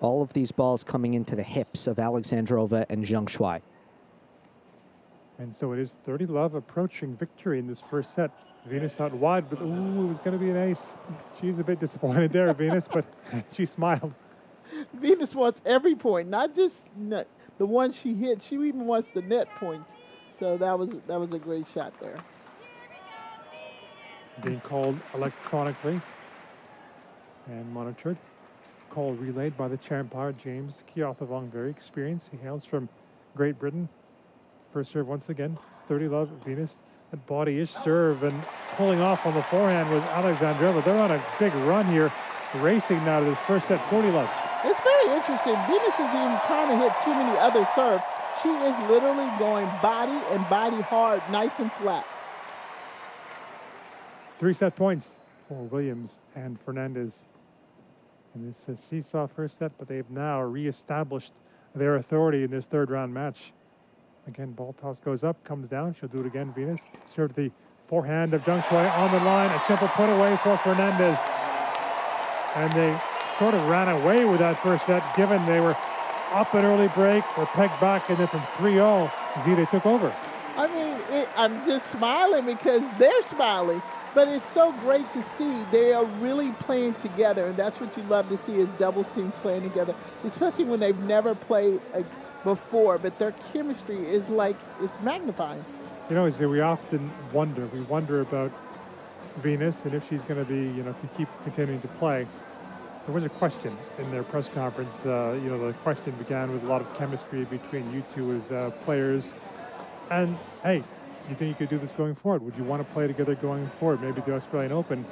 All of these balls coming into the hips of Alexandrova and Zhang Shuai. And so it is 30 love approaching victory in this first set. Venus out wide, but ooh, it was going to be an ace. She's a bit disappointed there, Venus, but she smiled. Venus wants every point, not just the one she hit. She even wants the net points. So that was a great shot there. Being called electronically and monitored. Call relayed by the chair umpire, James Keothavong, very experienced. He hails from Great Britain. First serve once again, 30 love, Venus. That body-ish serve and pulling off on the forehand with Alexandrova. They're on a big run here, racing now to this first set, 40 love. It's very interesting. Venus isn't even trying to hit too many other serves. She is literally going body and body hard, nice and flat. 3 set points for Williams and Fernandez. And this is seesaw first set, but they've now reestablished their authority in this third round match. Again, ball toss goes up, comes down. She'll do it again, Venus. Serve the forehand of Zhang Shuai on the line. A simple put away for Fernandez. And they sort of ran away with that first set, given they were up an early break, were pegged back, and then from 3-0, they took over. I mean, I'm just smiling because they're smiling. But it's so great to see they are really playing together, and that's what you love to see is doubles teams playing together, especially when they've never played before, but their chemistry is like, it's magnifying. You know, we often wonder about Venus and if she's going to be, to keep continuing to play. There was a question in their press conference. The question began with a lot of chemistry between you two as players. And, hey, you think you could do this going forward? Would you want to play together going forward, maybe the Australian Open?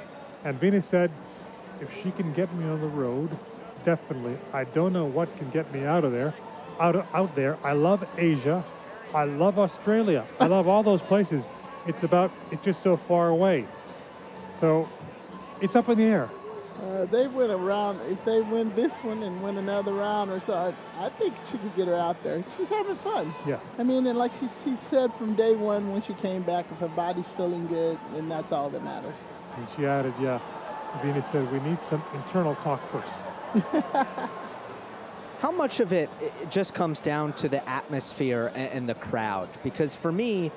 And Venus said, if she can get me on the road, definitely. I don't know what can get me out there. I love Asia. I love Australia. I love all those places. It's just so far away. So it's up in the air. They win a round. If they win this one and win another round or so, I think she could get her out there. She's having fun. Yeah. I mean, and like she said from day one when she came back, if her body's feeling good, then that's all that matters. And she added, Venus said, we need some internal talk first. How much of it just comes down to the atmosphere and the crowd? Because for me,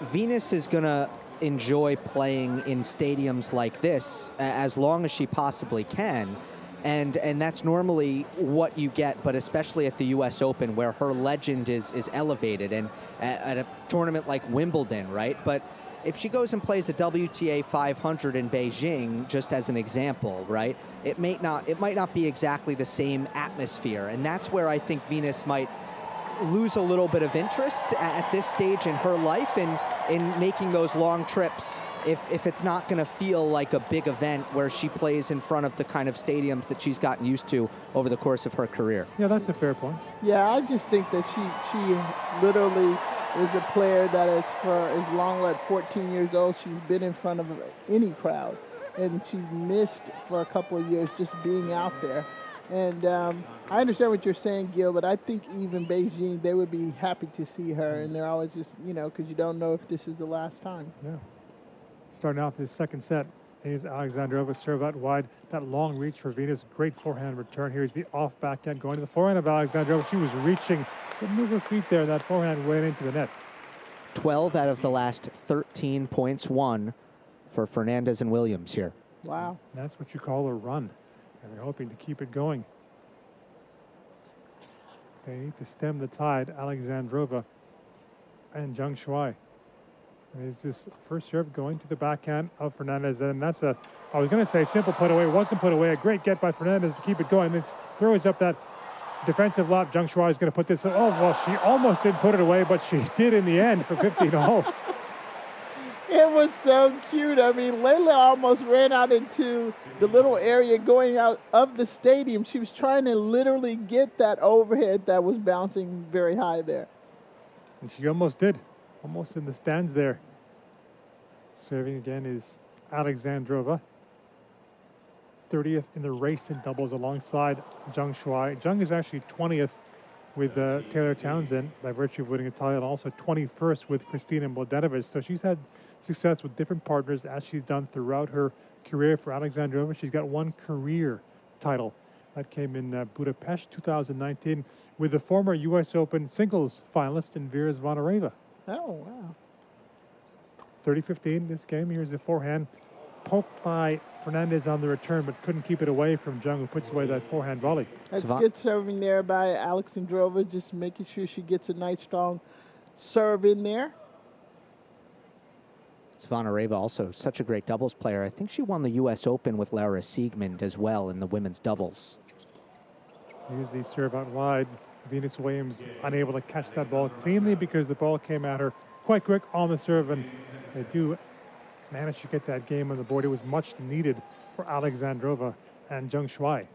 Venus is going to enjoy playing in stadiums like this as long as she possibly can. And that's normally what you get, but especially at the US Open where her legend is elevated, and at a tournament like Wimbledon, right? But if she goes and plays a WTA 500 in Beijing, just as an example, right? It might not be exactly the same atmosphere. And that's where I think Venus might lose a little bit of interest at this stage in her life. And in making those long trips if it's not going to feel like a big event where she plays in front of the kind of stadiums that she's gotten used to over the course of her career. Yeah, that's a fair point. Yeah, I just think that she literally is a player that is for as long as 14 years old, she's been in front of any crowd. And she missed for a couple of years just being out there. And I understand what you're saying, Gil, but I think even Beijing, they would be happy to see her. And they're always just, because you don't know if this is the last time. Yeah. Starting off this second set, here's Alexandrova serve out wide. That long reach for Venus. Great forehand return. Here's the off backhand going to the forehand of Alexandrova. She was reaching. Couldn't move her feet there. That forehand went into the net. 12 out of the last 13 points won for Fernandez and Williams here. Wow. That's what you call a run. And they're hoping to keep it going. They need to stem the tide. Alexandrova and Zhang Shuai. Is this first serve going to the backhand of Fernandez? And that's I was going to say simple put away. It wasn't put away. A great get by Fernandez to keep it going. It throws up that defensive lob. Zhang Shuai is going to put this. Oh, well, she almost didn't put it away, but she did in the end for 15-all. It was so cute. I mean, Layla almost ran out into the little area going out of the stadium. She was trying to literally get that overhead that was bouncing very high there. And she almost did. Almost in the stands there. Serving again is Alexandrova. 30th in the race in doubles alongside Zhang Shuai. Zhang is actually 20th with Taylor Townsend by virtue of winning a title, and also 21st with Kristina Mladenovic. So she's had success with different partners as she's done throughout her career. For Alexandrova, she's got one career title. That came in Budapest 2019 with the former U.S. Open singles finalist in Vera Zvonareva. Oh, wow. 30-15 this game. Here's the forehand. Poked by Fernandez on the return, but couldn't keep it away from Zhang, who puts away that forehand volley. That's good serving there by Alexandrova, just making sure she gets a nice, strong serve in there. Zvonareva also such a great doubles player. I think she won the U.S. Open with Laura Siegmund as well in the women's doubles. Here's the serve out wide. Venus Williams unable to catch that ball cleanly because the ball came at her quite quick on the serve, and they do manage to get that game on the board. It was much needed for Alexandrova and Zhang Shuai.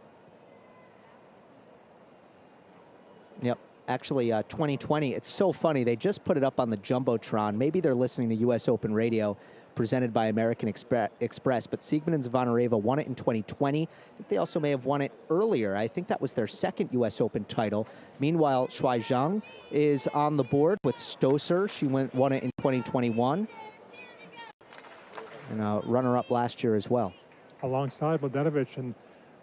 Yep. Actually, 2020, it's so funny. They just put it up on the Jumbotron. Maybe they're listening to U.S. Open Radio presented by American Express, but Siegmund and Zvonareva won it in 2020. I think they also may have won it earlier. I think that was their second U.S. Open title. Meanwhile, Shuai Zhang is on the board with Stosur. She won it in 2021. And a runner-up last year as well. Alongside Mladenovic, and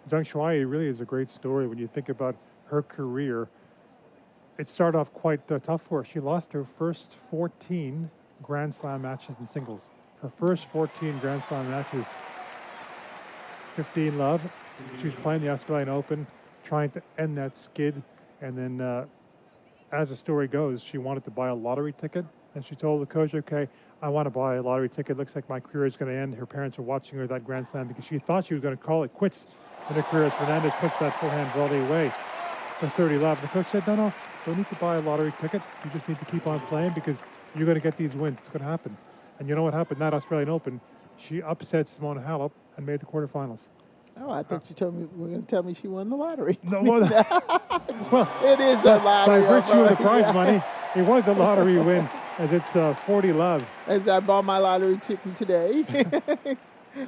Zhang Shuai really is a great story when you think about her career. It started off quite tough for her. She lost her first 14 Grand Slam matches in singles. Her first 14 Grand Slam matches. 15 love. She was playing the Australian Open, trying to end that skid. And then, as the story goes, she wanted to buy a lottery ticket. And she told the coach, okay, I want to buy a lottery ticket. Looks like my career is going to end. Her parents were watching her that Grand Slam because she thought she was going to call it quits in her career as Fernandez puts that forehand volley away for 30 love. The coach said, no, don't need to buy a lottery ticket. You just need to keep on playing because you're going to get these wins. It's going to happen. And you know what happened? That Australian Open, she upset Simona Halep and made the quarterfinals. Oh, I thought you were going to tell me she won the lottery. No, well, it is a lottery. By virtue of the prize money, it was a lottery win, as it's 40 love. As I bought my lottery ticket today.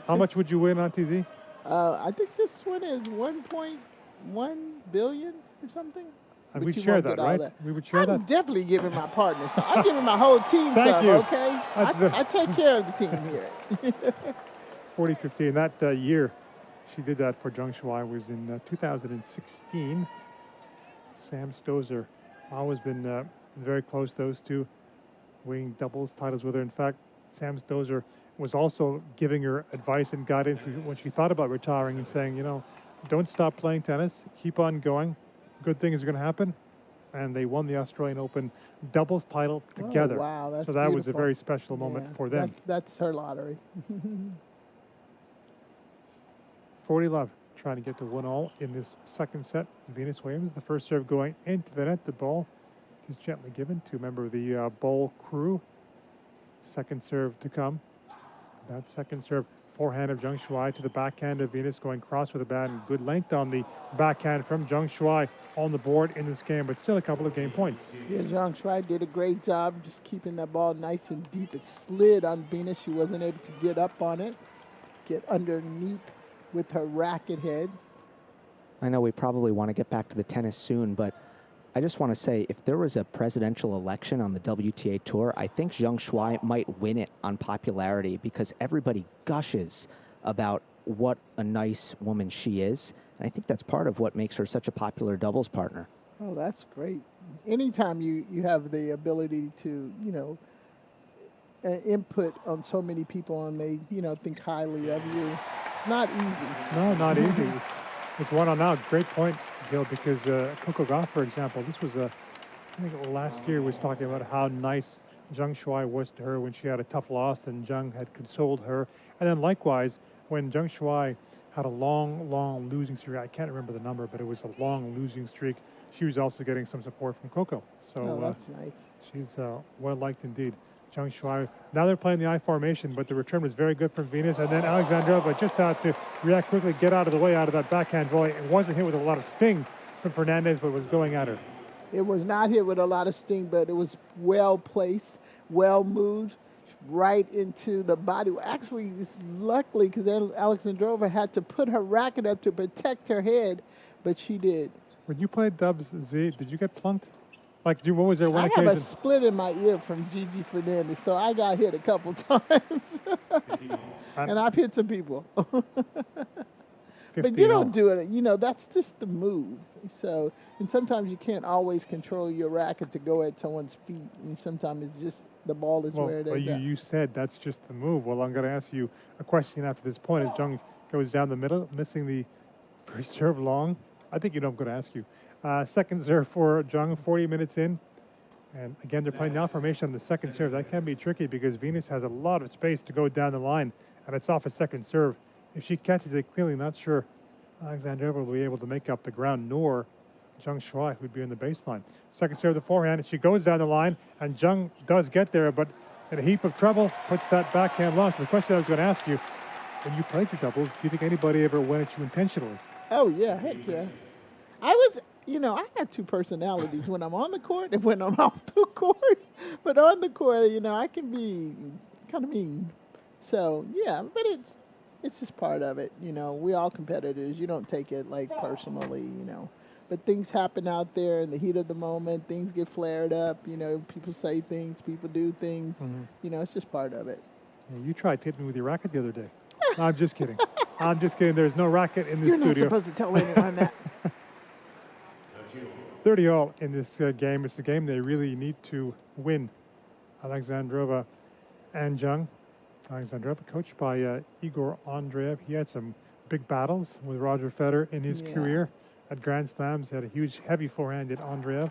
How much would you win on TZ? I think this one is 1.1 billion or something. And we'd share that, right? We would share that? I'm definitely giving my partner. So I'm giving my whole team Thank some, you. okay? I take care of the team here. 40-50. And that year, she did that for Zhang Shuai was in 2016. Sam Stosur, always been very close, those two, winning doubles titles with her. In fact, Sam Stosur was also giving her advice and guidance when she thought about retiring and saying, you know, don't stop playing tennis, keep on going. Good things are going to happen. And they won the Australian Open doubles title together. Oh, wow, that's so that was a beautiful. very special moment for them. That's her lottery. 40 love, trying to get to 1-all in this second set. Venus Williams, the first serve going into the net. The ball is gently given to a member of the bowl crew. Second serve to come. That second serve forehand of Zheng Shuai to the backhand of Venus, going cross with a bat, and good length on the backhand from Zheng Shuai on the board in this game, but still a couple of game points. Yeah, Zheng Shuai did a great job just keeping that ball nice and deep. It slid on Venus. She wasn't able to get up on it, get underneath with her racket head. I know we probably want to get back to the tennis soon, but I just want to say, if there was a presidential election on the WTA Tour, I think Zheng Shuai might win it on popularity because everybody gushes about what a nice woman she is. And I think that's part of what makes her such a popular doubles partner. Oh, that's great. Anytime you have the ability to, input on so many people and they, think highly of you, not easy. No, not easy. It's one on out. Great point, Gil, because Coco Gauff, for example, this was I think last year was talking about how nice Zheng Shuai was to her when she had a tough loss and Zheng had consoled her. And then likewise, when Zheng Shuai had a long losing streak, I can't remember the number, but it was a long losing streak, she was also getting some support from Coco. So that's nice. She's well-liked indeed. Zheng Shuai. Now they're playing the I formation, but the return was very good from Venus. And then Alexandrova just had to react quickly, get out of the way out of that backhand volley. It wasn't hit with a lot of sting from Fernandez, but was going at her. It was not hit with a lot of sting, but it was well placed, well moved, right into the body. Actually, it's luckily because Alexandrova had to put her racket up to protect her head, but she did. When you played dubs, Z, did you get plunked? Like, what was there one occasion? I have a split in my ear from Gigi Fernandez, so I got hit a couple times. And I've hit some people. But you don't do it. That's just the move. So, and sometimes you can't always control your racket to go at someone's feet. And sometimes it's just the ball is where it is. Well, you said that's just the move. Well, I'm going to ask you a question after this point. As Zheng goes down the middle, missing the first serve long. I think you know I'm going to ask you. Second serve for Zheng, 40 minutes in. And again, they're playing the formation on the second serve. That can be tricky because Venus has a lot of space to go down the line, and it's off a second serve. If she catches it cleanly, not sure Alexandrova will be able to make up the ground, nor Zheng Shuai, who'd be in the baseline. Second serve, the forehand. She goes down the line, and Zheng does get there, but in a heap of trouble, puts that backhand long. So the question I was going to ask you, when you played your doubles, do you think anybody ever went at you intentionally? Oh, yeah, heck yeah. I was... I have two personalities when I'm on the court and when I'm off the court. But on the court, I can be kind of mean. So, yeah, but it's just part of it. We all competitors. You don't take it, personally, But things happen out there in the heat of the moment. Things get flared up. People say things. People do things. Mm-hmm. It's just part of it. Yeah, you tried hitting me with your racket the other day. No, I'm just kidding. I'm just kidding. There's no racket in the studio. You're not supposed to tell anyone that. 30-all in this game. It's the game they really need to win. Alexandrova and Zheng. Alexandrova, coached by Igor Andreev. He had some big battles with Roger Federer in his career at Grand Slams. He had a huge, heavy forehand at Andreev.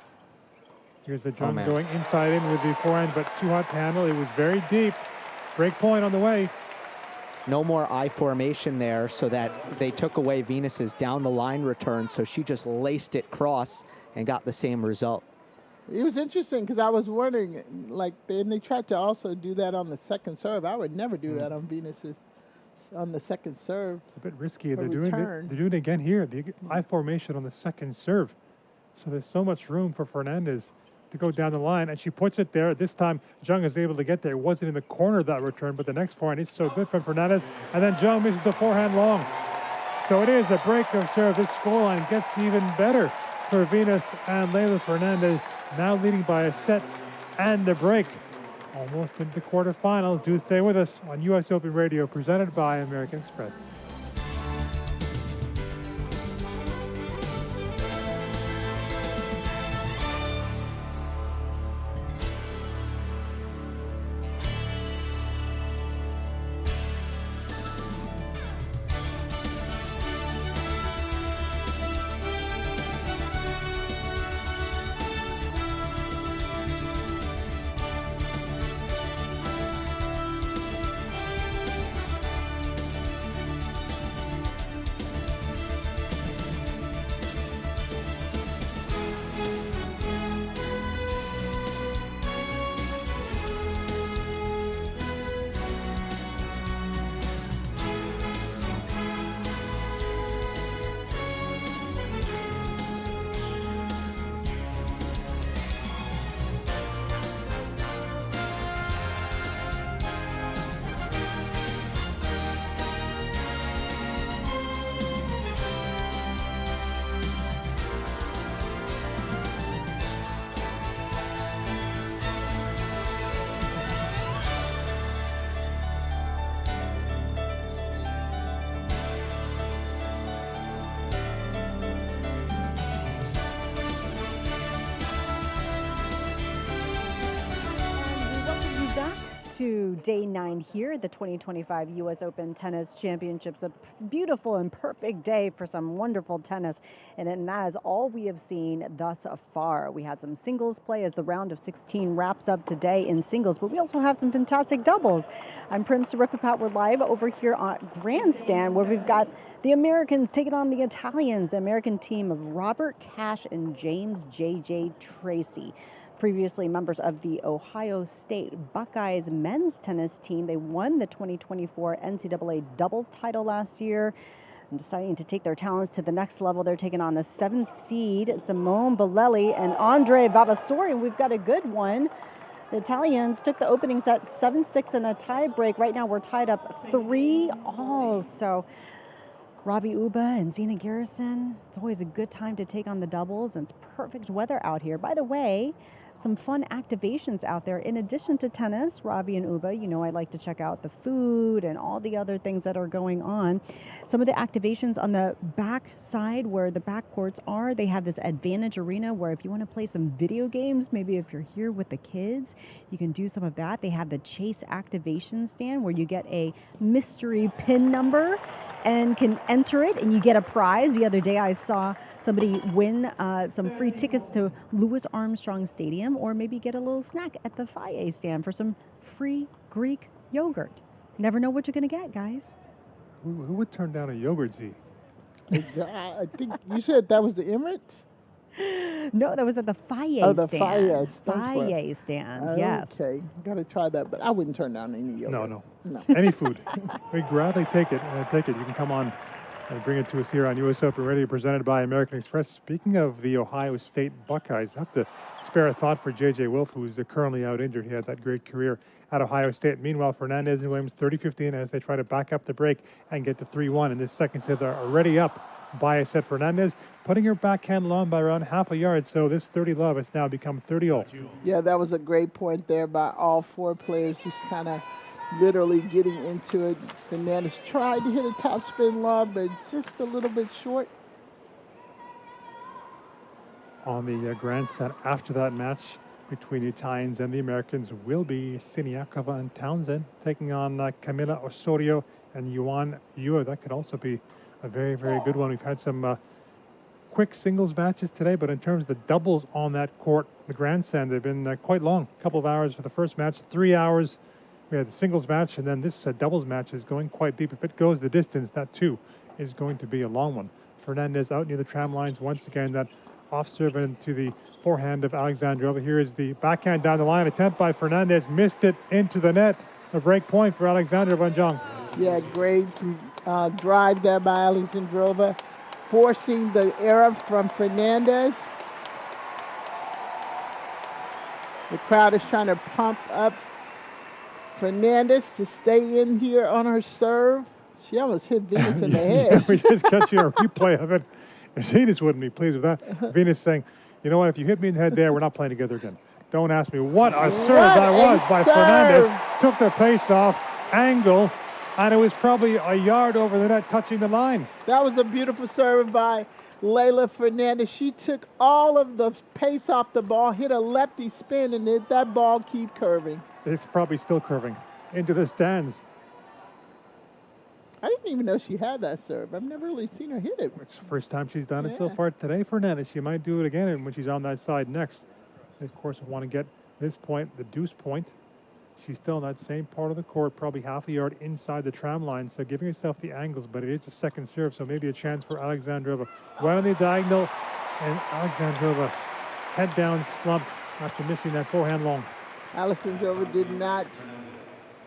Here's the Zheng going inside in with the forehand, but too hot to handle. It was very deep. Break point on the way. No more I formation there, so that they took away Venus's down the line return, so she just laced it cross and got the same result. It was interesting because I was wondering, and they tried to also do that on the second serve. I would never do that on Venus's on the second serve. It's a bit risky. They're doing it again here. The I formation on the second serve. So there's so much room for Fernandez to go down the line, and she puts it there. This time, Zheng is able to get there. It wasn't in the corner of that return, but the next forehand is so good from Fernandez. And then Zheng misses the forehand long. So it is a break of serve. This scoreline gets even better for Venus and Leylah Fernandez, now leading by a set and a break. Almost into the quarterfinals. Do stay with us on US Open Radio, presented by American Express. to day 9 here at the 2025 U.S. Open Tennis Championships. A beautiful and perfect day for some wonderful tennis, and that is all we have seen thus far. We had some singles play as the round of 16 wraps up today in singles, but we also have some fantastic doubles. I'm Prim Saripapat. We're live over here on Grandstand, where we've got the Americans taking on the Italians, the American team of Robert Cash and James J.J. Tracy. Previously members of the Ohio State Buckeyes men's tennis team. They won the 2024 NCAA doubles title last year. And deciding to take their talents to the next level, they're taking on the 7th seed Simone Bolelli and Andre Vavasori. We've got a good one. The Italians took the opening set 7-6 in a tie break. Right now we're tied up 3-all. So Ravi Uba and Zina Garrison, it's always a good time to take on the doubles, and it's perfect weather out here. By the way, some fun activations out there. In addition to tennis, Ravi and Uba, you know I like to check out the food and all the other things that are going on. Some of the activations on the back side where the back courts are, they have this Advantage Arena where if you want to play some video games, maybe if you're here with the kids, you can do some of that. They have the Chase activation stand where you get a mystery PIN number and can enter it and you get a prize. The other day I saw somebody win some free tickets to Louis Armstrong Stadium, or maybe get a little snack at the Faye stand for some free Greek yogurt. Never know what you're going to get, guys. Who would turn down a yogurt, Z? I think you said that was the Emirates? No, that was at the Faye Oh, the stand. Faye stand, yes. Okay, got to try that, but I wouldn't turn down any yogurt. No. Any food. We gladly take it. You can come on and bring it to us here on U.S. Open Radio, presented by American Express. Speaking of the Ohio State Buckeyes, I have to spare a thought for J.J. Wilf, who's currently out injured. He had that great career at Ohio State. Meanwhile, Fernandez and Williams 30-15 as they try to back up the break and get to 3-1. In this second set, they're already up by a set. Fernandez putting her backhand long by around half a yard. So this 30-love has now become 30-all. Yeah, that was a great point there by all four players, just kind of literally getting into it. Fernandez tried to hit a topspin lob, but just a little bit short. On the grandstand after that match between the Italians and the Americans will be Siniakova and Townsend taking on Camila Osorio and Yuan Yua. That could also be a very, very good one. We've had some quick singles matches today, but in terms of the doubles on that court, the grandstand, they've been quite long. A couple of hours for the first match, 3 hours. We had the singles match, and then this doubles match is going quite deep. If it goes the distance, that too is going to be a long one. Fernandez out near the tram lines once again. That off serve into the forehand of Alexandrova. Here is the backhand down the line. Attempt by Fernandez. Missed it into the net. A break point for Alexandrova and Zhang. Yeah, great drive there by Alexandrova, forcing the error from Fernandez. The crowd is trying to pump up Fernandez to stay in here on her serve. She almost hit Venus in the head. We just catching a replay of it. Venus wouldn't be pleased with that. Venus saying, you know what, if you hit me in the head there, we're not playing together again. Don't ask me. What a serve that was by Fernandez. Took the pace off, angle, and it was probably a yard over the net, touching the line. That was a beautiful serve by Leylah Fernandez. She took all of the pace off the ball, hit a lefty spin, and that ball keep curving. It's probably still curving into the stands. I didn't even know she had that serve. I've never really seen her hit it. It's the first time she's done it so far today, Fernandez. She might do it again and when she's on that side next. Of course, we want to get this point, the deuce point. She's still in that same part of the court, probably half a yard inside the tram line, so giving herself the angles, but it is a second serve, so maybe a chance for Alexandrova. Right on the diagonal, and Alexandrova head down slumped after missing that forehand long. Alexandrova did not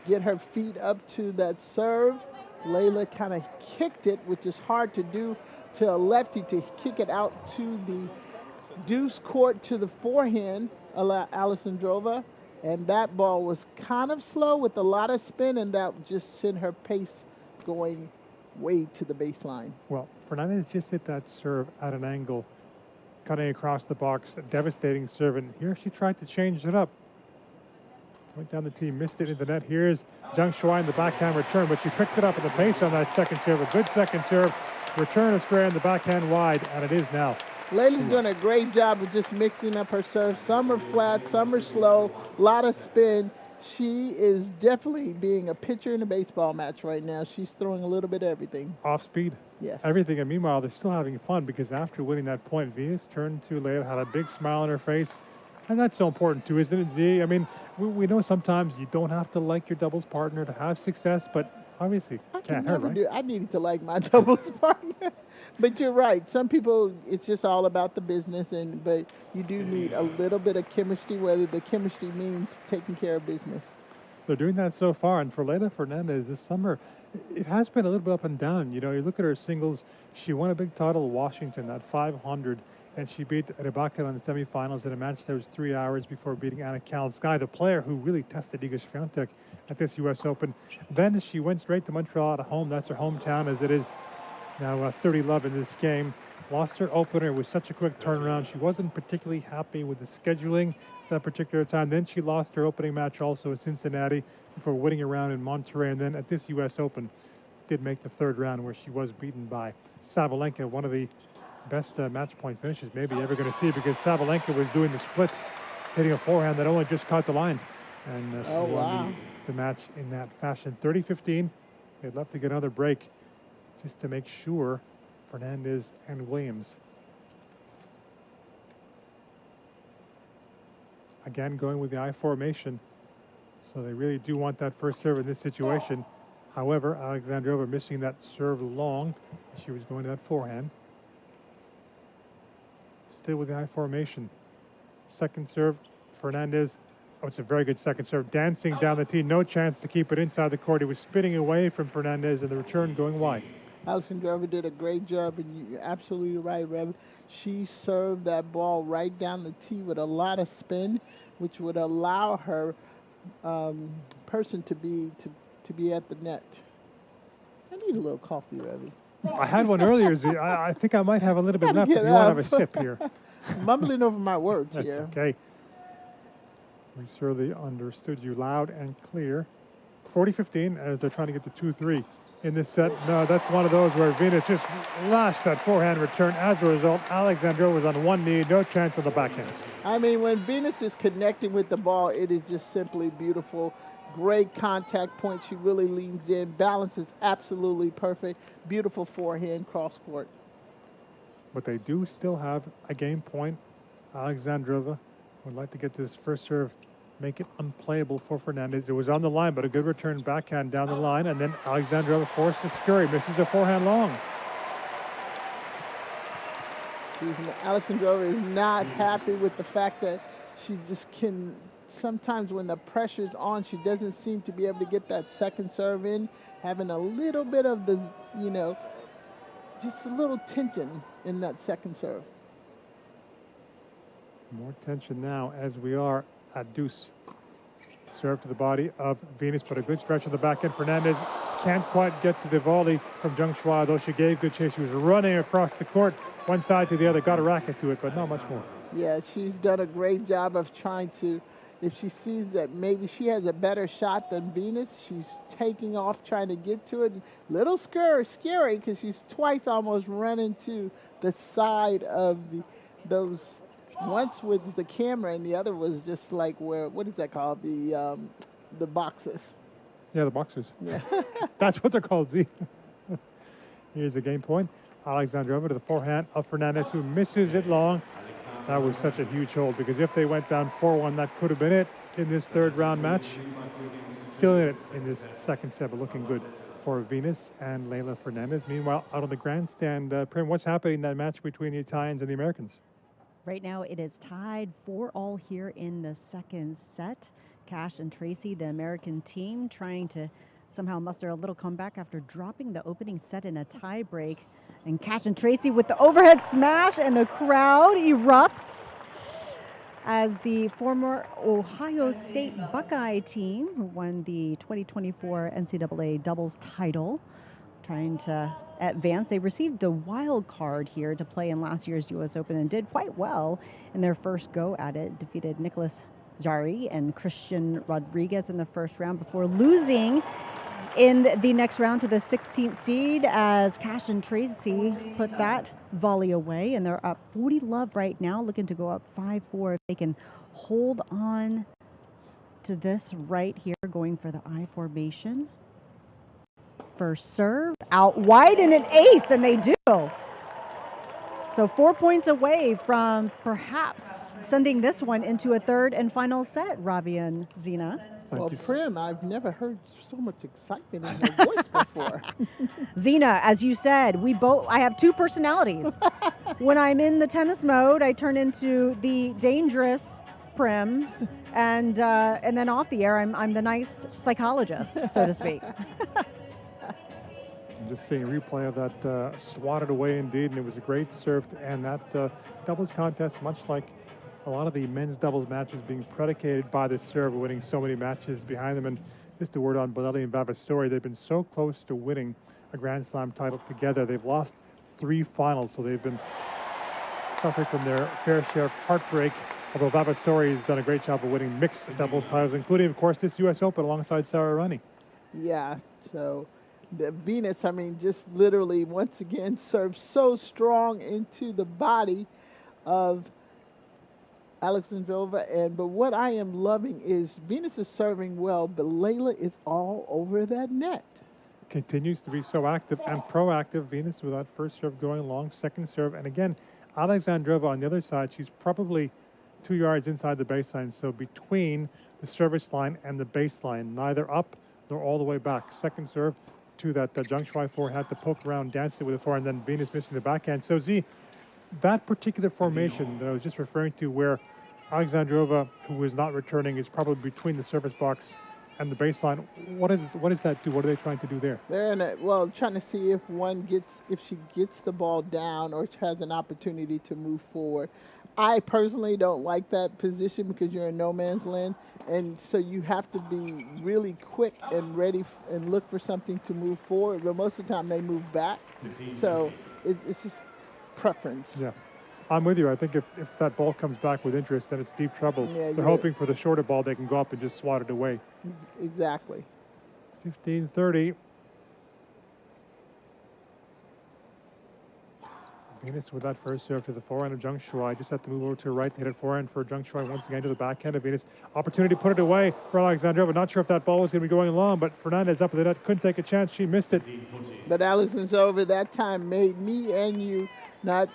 get her feet up to that serve. Leylah kind of kicked it, which is hard to do to a lefty, to kick it out to the deuce court to the forehand, Alexandrova. And that ball was kind of slow with a lot of spin, and that just sent her pace going way to the baseline. Well, Fernandez just hit that serve at an angle, cutting across the box, a devastating serve. And here she tried to change it up. Went down the tee, missed it in the net. Here's Zhang Shuai in the backhand return, but she picked it up at the pace on that second serve. A good second serve. Return is square in the backhand wide, and it is now. Leylah's doing a great job of just mixing up her serve. Some are flat, some are slow, a lot of spin, She is definitely being a pitcher in a baseball match right now. She's throwing a little bit of everything. Off speed. Yes. Everything. And meanwhile, they're still having fun because after winning that point, Venus turned to Layla, had a big smile on her face. And that's so important too, isn't it, Z? I mean, we know sometimes you don't have to like your doubles partner to have success, but obviously can't hurt, right? I needed to like my doubles partner. But you're right. Some people, it's just all about the business, but you do need a little bit of chemistry, whether the chemistry means taking care of business. They're doing that so far. And for Layla Fernandez this summer, it has been a little bit up and down. You know, you look at her singles, she won a big title at Washington at 500. And she beat Rybaka in the semifinals in a match that was 3 hours before beating Anna Kalinskaya, the player who really tested Iga Swiatek at this U.S. Open. Then she went straight to Montreal at home. That's her hometown, as it is now 30-love in this game. Lost her opener. It was such a quick turnaround. She wasn't particularly happy with the scheduling that particular time. Then she lost her opening match also at Cincinnati before winning a round in Monterrey. And then at this U.S. Open, did make the third round where she was beaten by Sabalenka, one of the best match point finishes maybe you're ever going to see, because Sabalenka was doing the splits, hitting a forehand that only just caught the line. And she won the match in that fashion. 30-15. They'd love to get another break just to make sure Fernandez and Williams. Again, going with the I formation. So they really do want that first serve in this situation. However, Alexandrova missing that serve long. She was going to that forehand. Still with the high formation. Second serve, Fernandez. Oh, it's a very good second serve. Dancing down the tee, no chance to keep it inside the court. He was spinning away from Fernandez, and the return going wide. Alexandrova did a great job, and you're absolutely right, Rev. She served that ball right down the tee with a lot of spin, which would allow her person to be at the net. I need a little coffee, Rev. I had one earlier, Z. I think I might have a little bit left if you want to have a sip here. Mumbling over my words That's here. Okay. We certainly understood you loud and clear. 40-15 as they're trying to get to 2-3 in this set. No, that's one of those where Venus just lashed that forehand return. As a result, Alexandrova was on one knee, no chance on the backhand. I mean, when Venus is connecting with the ball, it is just simply beautiful. Great contact point. She really leans in. Balance is absolutely perfect. Beautiful forehand cross court. But they do still have a game point. Alexandrova would like to get this first serve, make it unplayable for Fernandez. It was on the line, but a good return backhand down the line. And then Alexandrova forced a scurry, misses a forehand long. Alexandrova is not happy with the fact that she just can. Sometimes when the pressure's on, she doesn't seem to be able to get that second serve in, having a little bit of the, just a little tension in that second serve. More tension now as we are at deuce. Serve to the body of Venus, but a good stretch on the back end. Fernandez can't quite get to the volley from Zheng Shuai, though she gave good chase. She was running across the court, one side to the other, got a racket to it, but not much more. Yeah, she's done a great job of trying to, if she sees that maybe she has a better shot than Venus, she's taking off, trying to get to it. Little scary because she's twice almost run into the side of those. Once was the camera, and the other was just like what is that called? The boxes. Yeah, the boxes. Yeah. That's what they're called, Z. Here's the game point. Alexandrova to the forehand of Fernandez, who misses it long. That was such a huge hold, because if they went down 4-1, that could have been it in this third round match. Still in it in this second set, but looking good for Venus and Layla Fernandez. Meanwhile, out on the grandstand, Prim, what's happening in that match between the Italians and the Americans? Right now, it is tied 4-all here in the second set. Cash and Tracy, the American team, trying to somehow muster a little comeback after dropping the opening set in a tie break. And Cash and Tracy with the overhead smash, and the crowd erupts as the former Ohio State Buckeye team, who won the 2024 NCAA doubles title, trying to advance. They received a wild card here to play in last year's U.S. Open and did quite well in their first go at it. Defeated Nicholas Jarry and Christian Rodriguez in the first round before losing in the next round to the 16th seed as Cash and Tracy put that volley away, and they're up 40-love right now, looking to go up 5-4 if they can hold on to this right here, going for the I formation. First serve, out wide and an ace, and they do. So 4 points away from perhaps sending this one into a third and final set, Ravi and Zina. Well, Prim, I've never heard so much excitement in her voice before. Zina, as you said, I have two personalities. When I'm in the tennis mode, I turn into the dangerous Prim, and then off the air, I'm the nice psychologist, so to speak. I'm just seeing a replay of that swatted away indeed, and it was a great serve to end that doubles contest, much like a lot of the men's doubles matches being predicated by the serve, winning so many matches behind them. And just a word on Billie and Vavasori, they've been so close to winning a Grand Slam title together. They've lost 3 finals, so they've been suffering from their fair share of heartbreak, although Vavasori has done a great job of winning mixed doubles titles, including, of course, this U.S. Open alongside Sarah Aryna. Yeah, so the Venus, I mean, just literally, once again, serves so strong into the body of Alexandrova, but what I am loving is Venus is serving well, but Leylah is all over that net. Continues to be so active and proactive. Venus with that first serve going long, second serve, and again, Alexandrova on the other side, she's probably 2 yards inside the baseline, so between the service line and the baseline, neither up nor all the way back. Second serve to that Zhang Shuai forehand, had to poke around, dance it with the forehand, and then Venus missing the backhand. So Z, that particular formation that I was just referring to, where Alexandrova, who is not returning, is probably between the service box and the baseline. What does that do? What are they trying to do there? They're trying to see if she gets the ball down or has an opportunity to move forward. I personally don't like that position because you're in no man's land, and so you have to be really quick and ready and look for something to move forward. But most of the time they move back, so it's just preference. Yeah, I'm with you. I think if that ball comes back with interest, then it's deep trouble. Yeah, they're hoping for the shorter ball. They can go up and just swat it away. Exactly. 15-30. Venus with that first serve to the forehand of Zhang Shuai. Just had to move over to the right to hit it forehand for Zhang Shuai once again to the backhand of Venus. Opportunity to put it away for Alexandrova. Not sure if that ball was going to be going long, but Fernandez up with it. Couldn't take a chance. She missed it. But Alexandrova that time made me and you not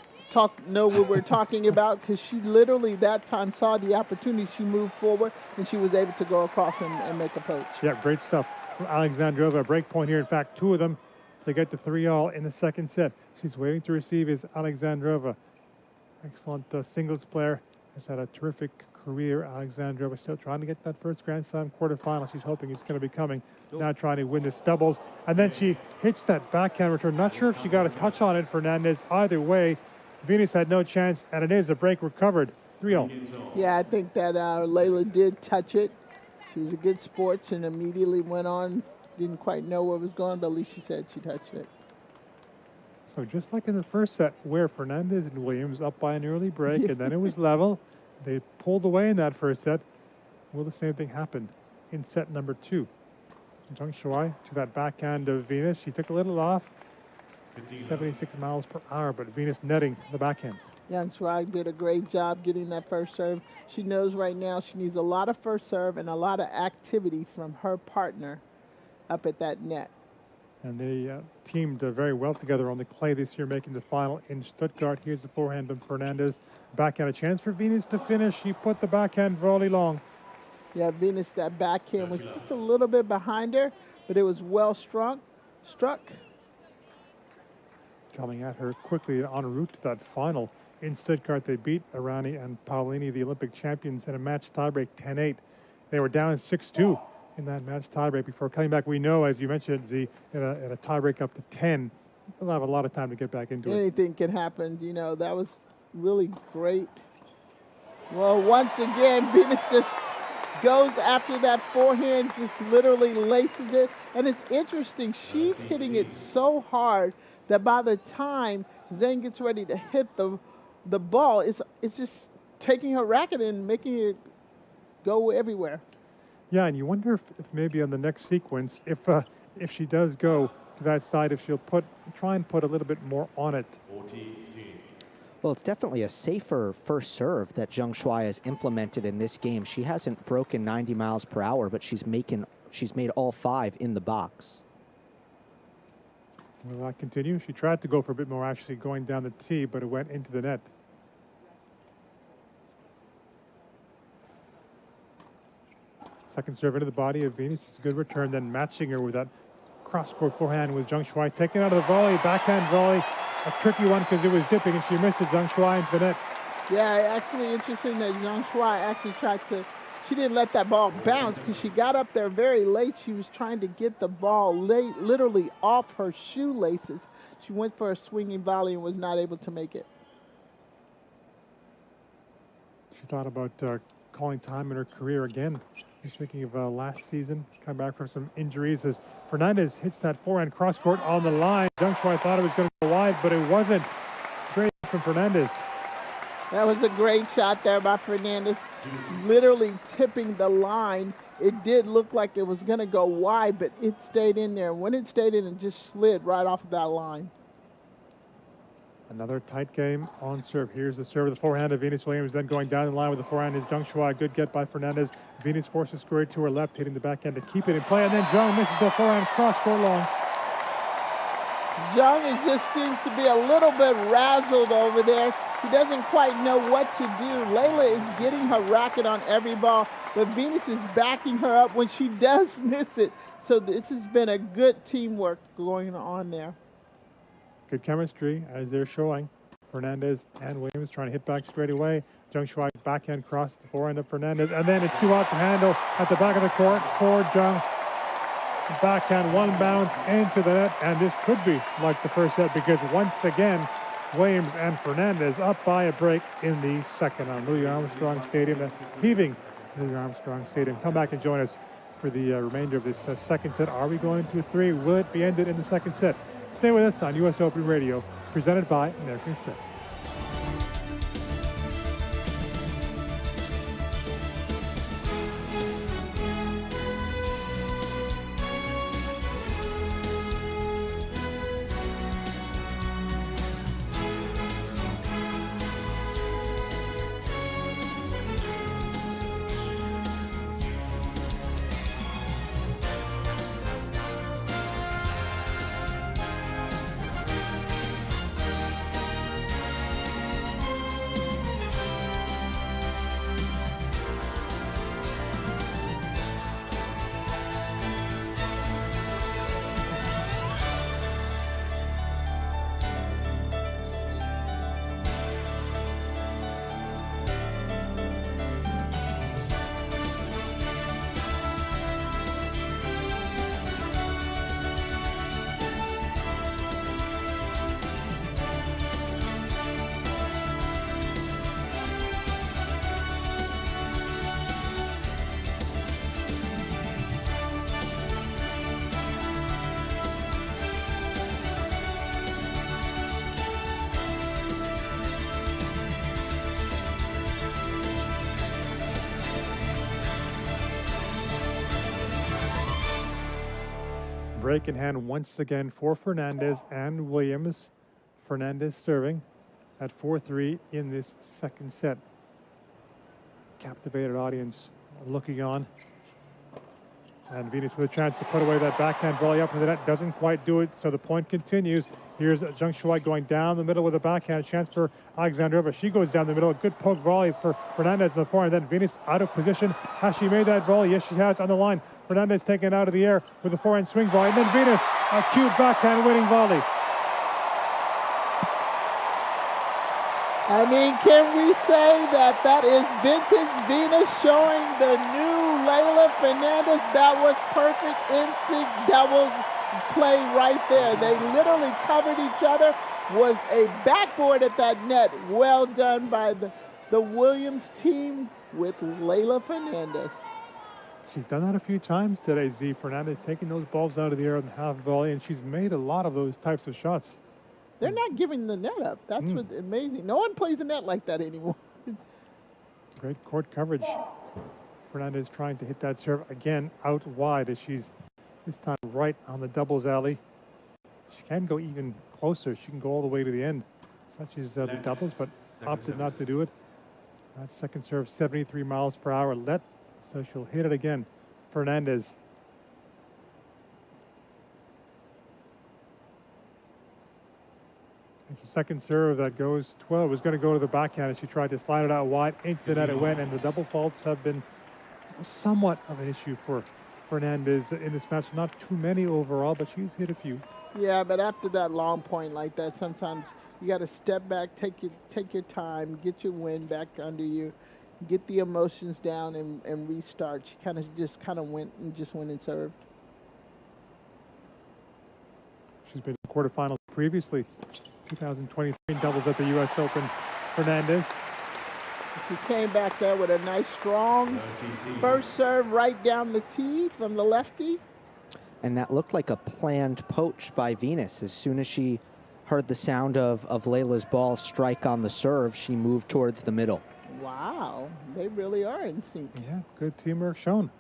know what we're talking about, because she literally that time saw the opportunity. She moved forward and she was able to go across and make a poach. Yeah, great stuff from Alexandrova. A break point here. In fact, 2 of them. They get to 3-all in the second set. She's waiting to receive is Alexandrova. Excellent singles player. Has had a terrific career. Alexandrova still trying to get that first Grand Slam quarterfinal. She's hoping it's going to be coming. Now trying to win this doubles. And then she hits that backhand return. Not sure if she got a touch on it, Fernandez. Either way, Venus had no chance, and it is a break recovered. 3-all. Yeah, I think that Leylah did touch it. She was a good sports and immediately went on. Didn't quite know what was going on, but at least she said she touched it. So just like in the first set, where Fernandez and Williams up by an early break, and then it was level, they pulled away in that first set. Will the same thing happen in set number 2? Zhang Shuai to that backhand of Venus. She took a little off, 76 miles per hour, but Venus netting the backhand. Zhang Shuai did a great job getting that first serve. She knows right now she needs a lot of first serve and a lot of activity from her partner up at that net. And they teamed very well together on the clay this year, making the final in Stuttgart. Here's the forehand of Fernandez. Backhand, a chance for Venus to finish. She put the backhand volley long. Yeah, Venus, that backhand was just a little bit behind her, but it was well struck. Coming at her quickly en route to that final in Stuttgart. They beat Aryna and Paolini, the Olympic champions, in a match tiebreak 10-8. They were down 6-2. In that match tiebreak before coming back. We know, as you mentioned, in a tiebreak up to 10, they'll have a lot of time to get back into it. Anything can happen. You know, that was really great. Well, once again, Venus just goes after that forehand, just literally laces it. And it's interesting, she's hitting it so hard that by the time Zhang gets ready to hit the ball, it's just taking her racket and making it go everywhere. Yeah, and you wonder if maybe on the next sequence, if she does go to that side, if she'll try and put a little bit more on it. Well, it's definitely a safer first serve that Zheng Shuai has implemented in this game. She hasn't broken 90 miles per hour, but she's made all 5 in the box. Will that continue? She tried to go for a bit more actually going down the tee, but it went into the net. Second serve into the body of Venus. It's a good return, then matching her with that cross-court forehand with Zheng Shuai. Taken out of the volley, backhand volley. A tricky one because it was dipping and she missed it. Zheng Shuai into the net. Yeah, actually interesting that Zheng Shuai actually tried to, she didn't let that ball bounce because she got up there very late. She was trying to get the ball literally off her shoelaces. She went for a swinging volley and was not able to make it. She thought about calling time in her career again. Just thinking of last season, coming back from some injuries as Fernandez hits that forehand cross-court on the line. Zheng Shuai thought it was going to go wide, but it wasn't. Great from Fernandez. That was a great shot there by Fernandez, literally tipping the line. It did look like it was going to go wide, but it stayed in there. When it stayed in, it just slid right off of that line. Another tight game on serve. Here's the serve of the forehand of Venus Williams, then going down the line with the forehand is Zheng Shuai. Good get by Fernandez. Venus forces square to her left, hitting the backhand to keep it in play, and then Zheng misses the forehand cross-court long. Zheng just seems to be a little bit razzled over there. She doesn't quite know what to do. Layla is getting her racket on every ball, but Venus is backing her up when she does miss it. So this has been a good teamwork going on there. Good chemistry as they're showing. Fernandez and Williams trying to hit back straight away. Zheng Shuai backhand cross the forehand of Fernandez, and then it's too out to handle at the back of the court for Zheng. Backhand one bounce into the net, and this could be like the first set because once again, Williams and Fernandez up by a break in the second on Louis Armstrong Stadium, the heaving Louis Armstrong Stadium. Come back and join us for the remainder of this second set. Are we going to 3? Will it be ended in the second set? Stay with us on US Open Radio, presented by American Express. Break in hand once again for Fernandez and Williams. Fernandez serving at 4-3 in this second set. Captivated audience looking on. And Venus with a chance to put away that backhand volley up in the net. Doesn't quite do it, so the point continues. Here's Zheng Shuai going down the middle with a backhand. Chance for Alexandrova. She goes down the middle. A good poke volley for Fernandez in the forehand. Then Venus out of position. Has she made that volley? Yes, she has on the line. Fernandez taken out of the air with a forehand swing volley. And then Venus, a cute backhand winning volley. I mean, can we say that that is vintage Venus showing the new Layla Fernandez? That was perfect instinct double play right there. They literally covered each other. Was a backboard at that net. Well done by the Williams team with Layla Fernandez. She's done that a few times today, Z. Fernandez taking those balls out of the air on the half volley, and she's made a lot of those types of shots. They're not giving the net up. That's what's amazing. No one plays the net like that anymore. Great court coverage. Fernandez trying to hit that serve again out wide as she's this time right on the doubles alley. She can go even closer. She can go all the way to the end. such as the doubles, but opted not to do it. That second serve, 73 miles per hour. So she'll hit it again. Fernandez. It's the second serve that goes 12. It was going to go to the backhand as she tried to slide it out wide. Into the net it went, and the double faults have been somewhat of an issue for Fernandez in this match. Not too many overall, but she's hit a few. Yeah, but after that long point like that, sometimes you got to step back, take your time, get your wind back under you, get the emotions down, and restart. She kind of went and served. She's been in quarterfinals previously, 2023 doubles at the U.S. Open. Fernandez. She came back there with a nice, strong first serve right down the tee from the lefty. And that looked like a planned poach by Venus. As soon as she heard the sound of Layla's ball strike on the serve, she moved towards the middle. Wow, they really are in sync. Yeah, good teamwork shown.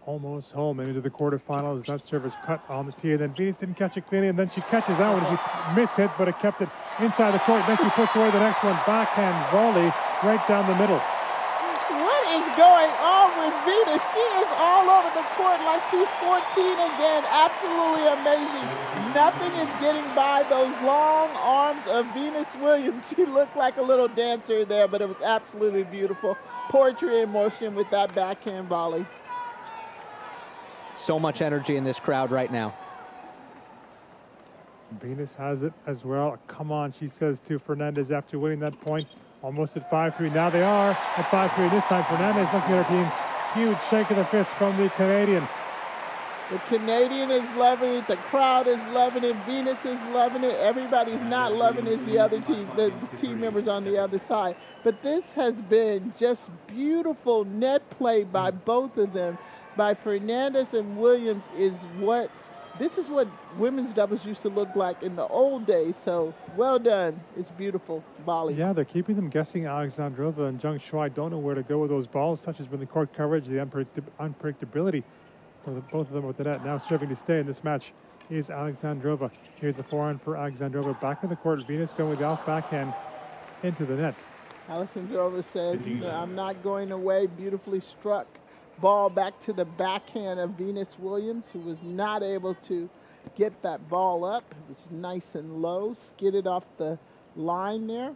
Almost home and into the quarterfinals. That serve is cut on the tee, and then Venus didn't catch it cleanly, and then she catches that one. She mishit, but it kept it inside the court. Then she puts away the next one. Backhand volley right down the middle. What is going on with Venus? She is all over the court like she's 14 again. Absolutely amazing. Nothing is getting by those long arms of Venus Williams. She looked like a little dancer there, but it was absolutely beautiful. Poetry in motion with that backhand volley. So much energy in this crowd right now. Venus has it as well. Come on, she says to Fernandez after winning that point. Almost at 5-3. Now they are at 5-3 this time. Fernandez looking at her team. Huge shake of the fist from the Canadian. The Canadian is loving it. The crowd is loving it. Venus is loving it. Everybody's not loving it. The other team, the team members on the other side. But this has been just beautiful net play by both of them. By Fernandez and Williams this is what women's doubles used to look like in the old days. So well done. It's beautiful volleys. Yeah, they're keeping them guessing. Alexandrova and Zheng Shuai don't know where to go with those balls. Such has been the court coverage, the unpredictability for both of them with the net. Now serving to stay in this match is Alexandrova. Here's the forehand for Alexandrova. Back in the court, Venus going with the off backhand into the net. Alexandrova says, I'm not going away. Beautifully struck. Ball back to the backhand of Venus Williams, who was not able to get that ball up. It was nice and low, skidded off the line there.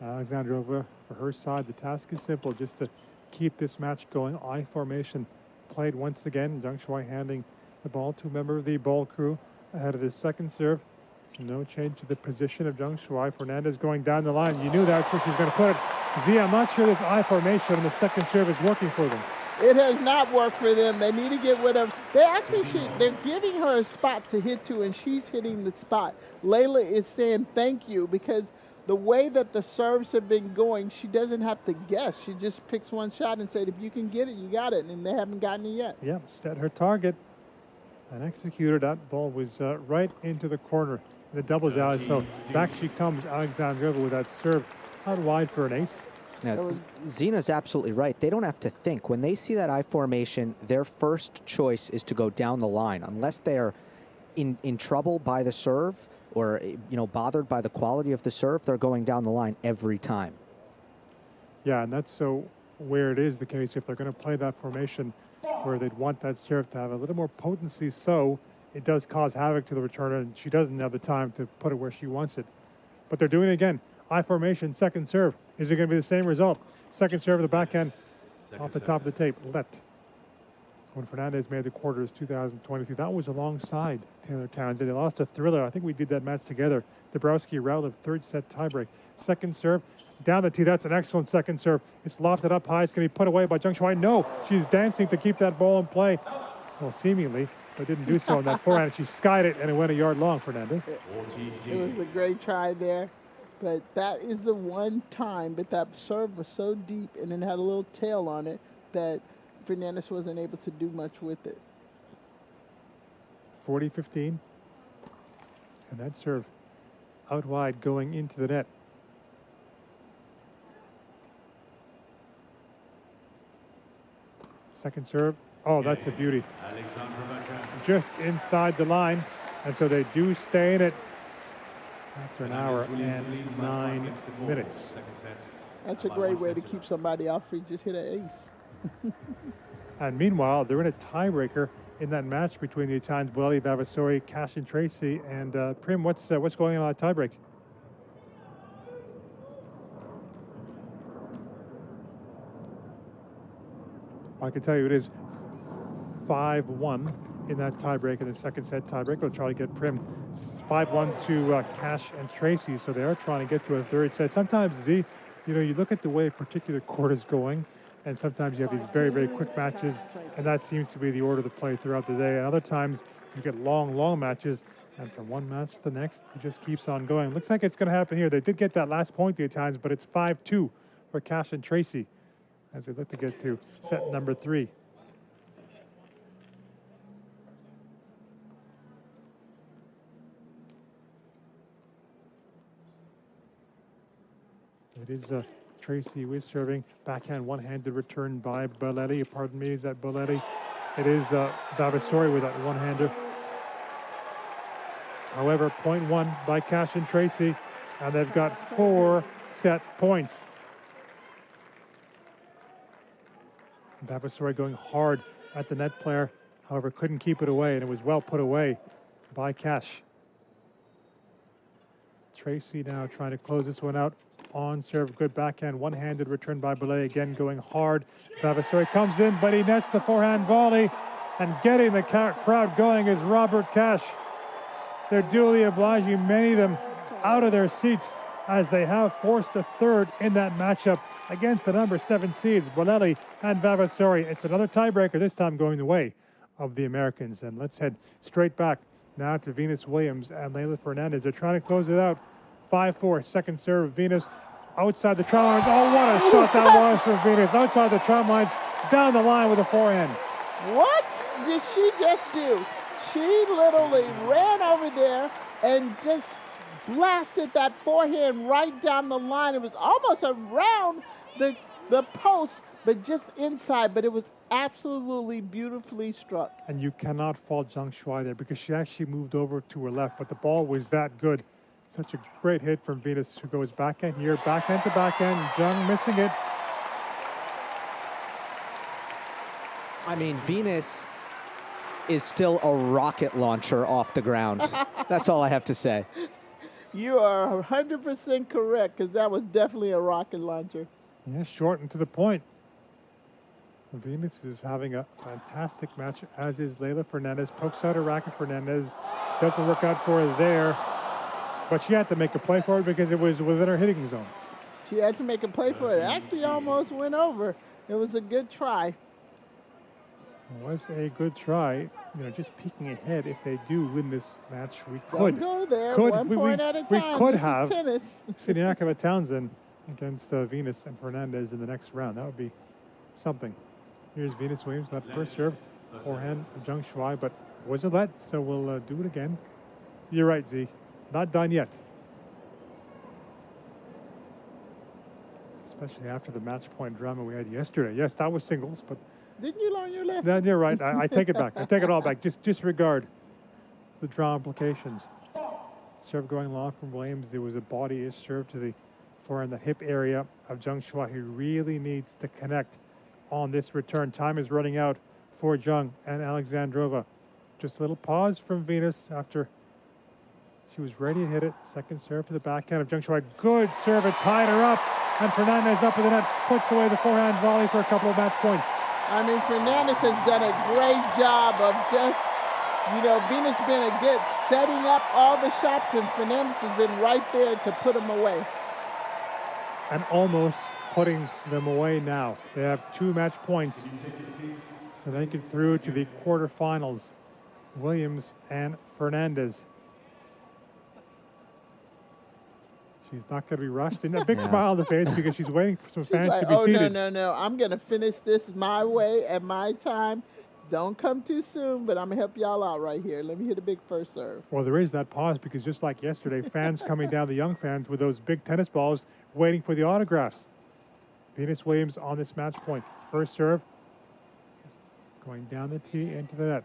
Alexandrova, for her side, the task is simple, just to keep this match going. I formation played once again. Zheng Shuai handing the ball to a member of the ball crew ahead of his second serve. No change to the position of Zheng Shuai. Fernandez going down the line. You knew that's where she was going to put it. Z, I'm not sure this I formation on the second serve is working for them. It has not worked for them. They need to get rid of. They're giving her a spot to hit to, and she's hitting the spot. Layla is saying thank you because the way that the serves have been going, she doesn't have to guess. She just picks one shot and said, if you can get it, you got it. And they haven't gotten it yet. Yep, set her target and executed. That ball was right into the corner. The doubles alley. So back she comes, Alexandrova, with that serve out wide for an ace. Now, Zena's absolutely right. They don't have to think. When they see that I formation, their first choice is to go down the line. Unless they're in trouble by the serve or bothered by the quality of the serve, they're going down the line every time. Yeah, and that's so where it is the case. If they're going to play that formation where they'd want that serve to have a little more potency, so it does cause havoc to the returner, and she doesn't have the time to put it where she wants it. But they're doing it again. I formation, second serve. Is it going to be the same result? Second serve of the backhand off the top of the tape. When Fernandez made the quarters 2022, that was alongside Taylor Townsend. They lost a thriller. I think we did that match together. Dabrowski-Rowley, third set tiebreak. Second serve, down the tee. That's an excellent second serve. It's lofted up high. It's going to be put away by Zheng Shuai. No, she's dancing to keep that ball in play. Well, seemingly, but didn't do so on that forehand. She skied it, and it went a yard long, Fernandez. It was a great try there. But that is the one time, but that serve was so deep and it had a little tail on it that Fernandez wasn't able to do much with it. 40-15. And that serve out wide going into the net. Second serve. Oh, that's a beauty. Just inside the line. And so they do stay in it after an hour and 9 minutes. That's a great way to keep somebody off free. Just hit an ace. And meanwhile, they're in a tiebreaker in that match between the Italians, Billie, Vavasori, Cash, and Tracy. And Prim, what's going on in that tiebreak? I can tell you it is 5-1 in that tiebreak, in the second set tiebreak. We'll try to get Prim 5-1 to Cash and Tracy. So they are trying to get to a third set. Sometimes, Z, you look at the way a particular court is going, and sometimes you have these very, very quick matches, and that seems to be the order to play throughout the day. And other times you get long, long matches, and from one match to the next, it just keeps on going. Looks like it's going to happen here. They did get that last point the Italians, but it's 5-2 for Cash and Tracy as they look to get to set number 3. It is Tracy who is serving. Backhand one-handed return by Billie. Pardon me, is that Billie? It is Vavasori with that one-hander. However, point 1 by Cash and Tracy, and they've got 4 set points. Vavasori going hard at the net player, however, couldn't keep it away, and it was well put away by Cash. Tracy now trying to close this one out. On serve, good backhand, one-handed return by Billie, again going hard. Vavasori comes in, but he nets the forehand volley, and getting the crowd going is Robert Cash. They're duly obliging many of them out of their seats as they have forced a third in that matchup against the number 7 seeds, Billie and Vavasori. It's another tiebreaker, this time going the way of the Americans. And let's head straight back now to Venus Williams and Leylah Fernandez. They're trying to close it out. 5-4, second serve of Venus outside the try lines. Oh, what a shot that was for Venus. Outside the try lines, down the line with a forehand. What did she just do? She literally ran over there and just blasted that forehand right down the line. It was almost around the post, but just inside. But it was absolutely beautifully struck. And you cannot fault Zhang Shuai there because she actually moved over to her left, but the ball was that good. Such a great hit from Venus, who goes backhand here, backhand to backhand. Zhang missing it. I mean, Venus is still a rocket launcher off the ground. That's all I have to say. You are 100% correct, because that was definitely a rocket launcher. Yeah, short and to the point. Venus is having a fantastic match, as is Leylah Fernandez. Pokes out her racket. Fernandez doesn't work out for her there. But she had to make a play for it because it was within her hitting zone. She had to make a play for it. Actually almost went over. It was a good try. It was a good try. Just peeking ahead, if they do win this match, we could. Don't go there. One point at a time. We could this have tennis. Siniakova Townsend against Venus and Fernandez in the next round. That would be something. Here's Venus Williams, that first serve. Forehand, Zhang Shuai, but was a let, so we'll do it again. You're right, Z. Not done yet. Especially after the match point drama we had yesterday. Yes, that was singles, but... Didn't you learn your lesson? No, you're right. I take it back. I take it all back. Just disregard the draw implications. Serve going long from Williams. There was a body is served to the forehand, the hip area of Zhang Shuai, who really needs to connect on this return. Time is running out for Zhang and Alexandrova. Just a little pause from Venus after she was ready to hit it. Second serve to the backhand of Zhang Shuai. Good serve. It tied her up. And Fernandez up with the net. Puts away the forehand volley for a couple of match points. I mean, Fernandez has done a great job of just, Venus being a good setting up all the shots, and Fernandez has been right there to put them away. And almost putting them away now. They have 2 match points. So they get through to the quarterfinals. Williams and Fernandez. She's not going to be rushed. And a big smile on the face because she's waiting for some fans to be seated. No. I'm going to finish this my way at my time. Don't come too soon, but I'm going to help y'all out right here. Let me hit a big first serve. Well, there is that pause because just like yesterday, fans coming down, the young fans with those big tennis balls waiting for the autographs. Venus Williams on this match point. First serve. Going down the tee into the net.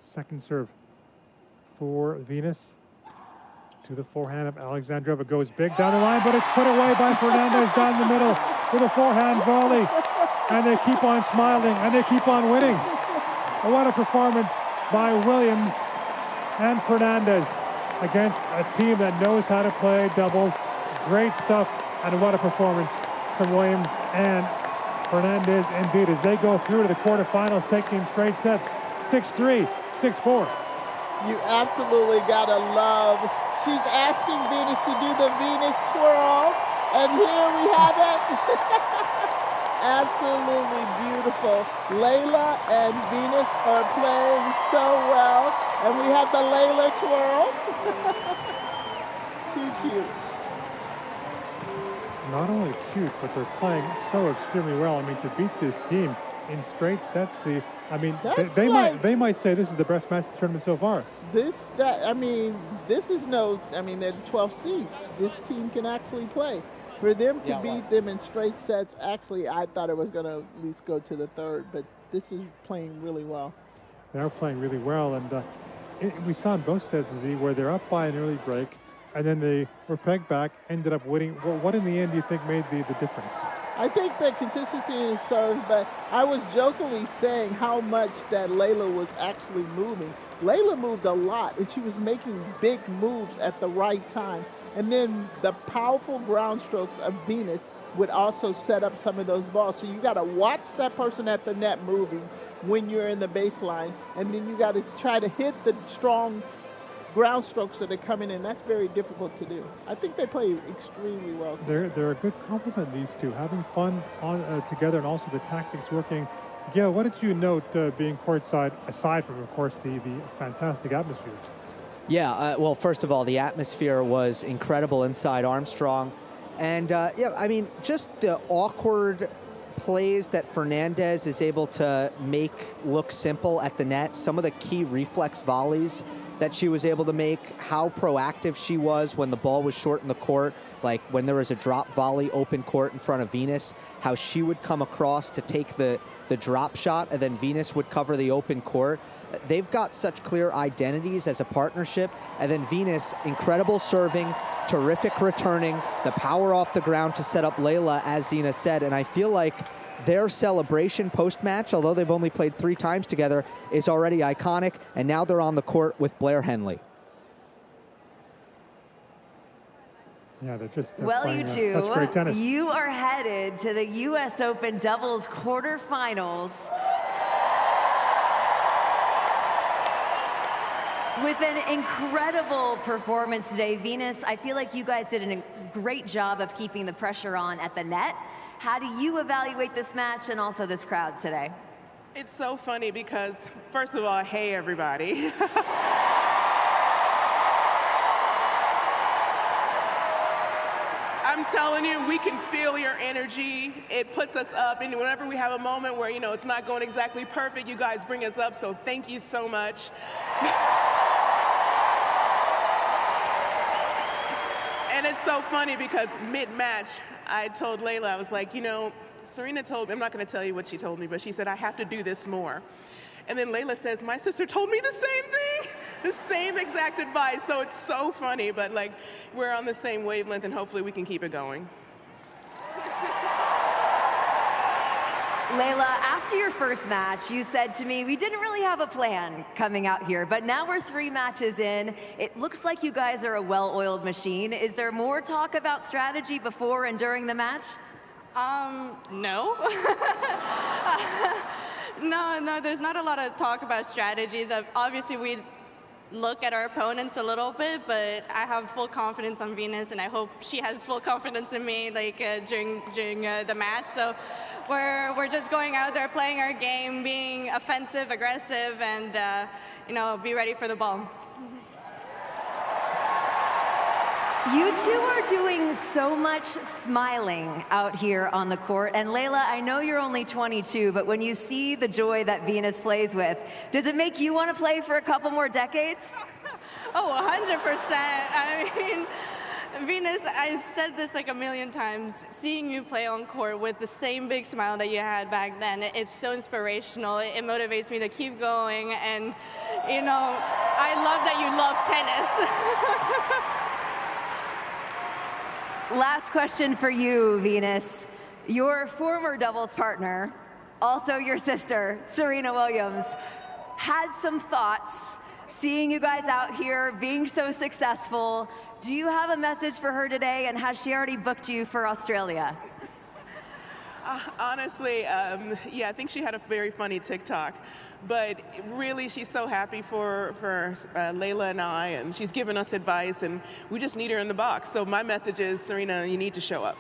Second serve for Venus. To the forehand of Alexandrova. Goes big down the line, but it's put away by Fernandez down the middle with a forehand volley. And they keep on smiling, and they keep on winning. And what a performance by Williams and Fernandez against a team that knows how to play doubles. Great stuff, and what a performance from Williams and Fernandez indeed as they go through to the quarterfinals, taking straight sets, 6-3, 6-4. You absolutely gotta love. She's asking Venus to do the Venus twirl, and here we have it. Absolutely beautiful. Layla and Venus are playing so well, and we have the Layla twirl. Too cute. Not only cute, but they're playing so extremely well. I mean, to beat this team in straight sets, I mean, they might say this is the best match of the tournament so far. This is they're 12 seeds. This team can actually play. For them to beat them in straight sets, actually, I thought it was going to at least go to the third, but this is playing really well. They're playing really well, and we saw in both sets, Z, where they're up by an early break, and then they were pegged back, ended up winning. Well, what in the end do you think made the difference? I think the consistency in serve, but I was jokingly saying how much that Layla was actually moving. Layla moved a lot, and she was making big moves at the right time. And then the powerful ground strokes of Venus would also set up some of those balls. So you got to watch that person at the net moving when you're in the baseline, and then you got to try to hit the strong ground strokes that are coming in. That's very difficult to do. I think they play extremely well. They're a good complement, these two, having fun together and also the tactics working. Gail, what did you note being courtside, aside from, of course, the fantastic atmosphere? Yeah, well, first of all, the atmosphere was incredible inside Armstrong. And, I mean, just the awkward plays that Fernandez is able to make look simple at the net, some of the key reflex volleys that she was able to make, how proactive she was when the ball was short in the court, like when there was a drop volley open court in front of Venus, how she would come across to take the drop shot and then Venus would cover the open court. They've got such clear identities as a partnership. And then Venus, incredible serving, terrific returning, the power off the ground to set up Layla, as Zina said. And I feel like their celebration post-match, although they've only played 3 times together, is already iconic. And now they're on the court with Blair Henley. Yeah, they're well, playing, you two, such great tennis. You are headed to the U.S. Open doubles quarterfinals with an incredible performance today. Venus, I feel like you guys did a great job of keeping the pressure on at the net. How do you evaluate this match and also this crowd today? It's so funny because, first of all, hey, everybody. I'm telling you, we can feel your energy. It puts us up, and whenever we have a moment where, it's not going exactly perfect, you guys bring us up, so thank you so much. And it's so funny because mid-match, I told Layla, I was like, Serena told me, I'm not going to tell you what she told me, but she said, I have to do this more. And then Layla says, my sister told me the same thing, the same exact advice. So it's so funny, but we're on the same wavelength and hopefully we can keep it going. Layla, after your first match, you said to me, we didn't really have a plan coming out here, but now we're 3 matches in. It looks like you guys are a well-oiled machine. Is there more talk about strategy before and during the match? No. No, there's not a lot of talk about strategies. Obviously, we look at our opponents a little bit, but I have full confidence on Venus, and I hope she has full confidence in me during the match. So we're just going out there, playing our game, being offensive, aggressive, and be ready for the ball. You two are doing so much smiling out here on the court. And Layla, I know you're only 22, but when you see the joy that Venus plays with, does it make you want to play for a couple more decades? Oh, 100%. I mean, Venus, I've said this a million times, seeing you play on court with the same big smile that you had back then, it's so inspirational. It motivates me to keep going, and You know, I love that you love tennis. Last question for you, Venus. Your former doubles partner, also your sister, Serena Williams, had some thoughts seeing you guys out here being so successful. Do you have a message for her today, and has she already booked you for Australia? Honestly, yeah, I think she had a very funny TikTok. But really, she's so happy for Layla and I, and she's given us advice, and we just need her in the box. So my message is, Serena, you need to show up.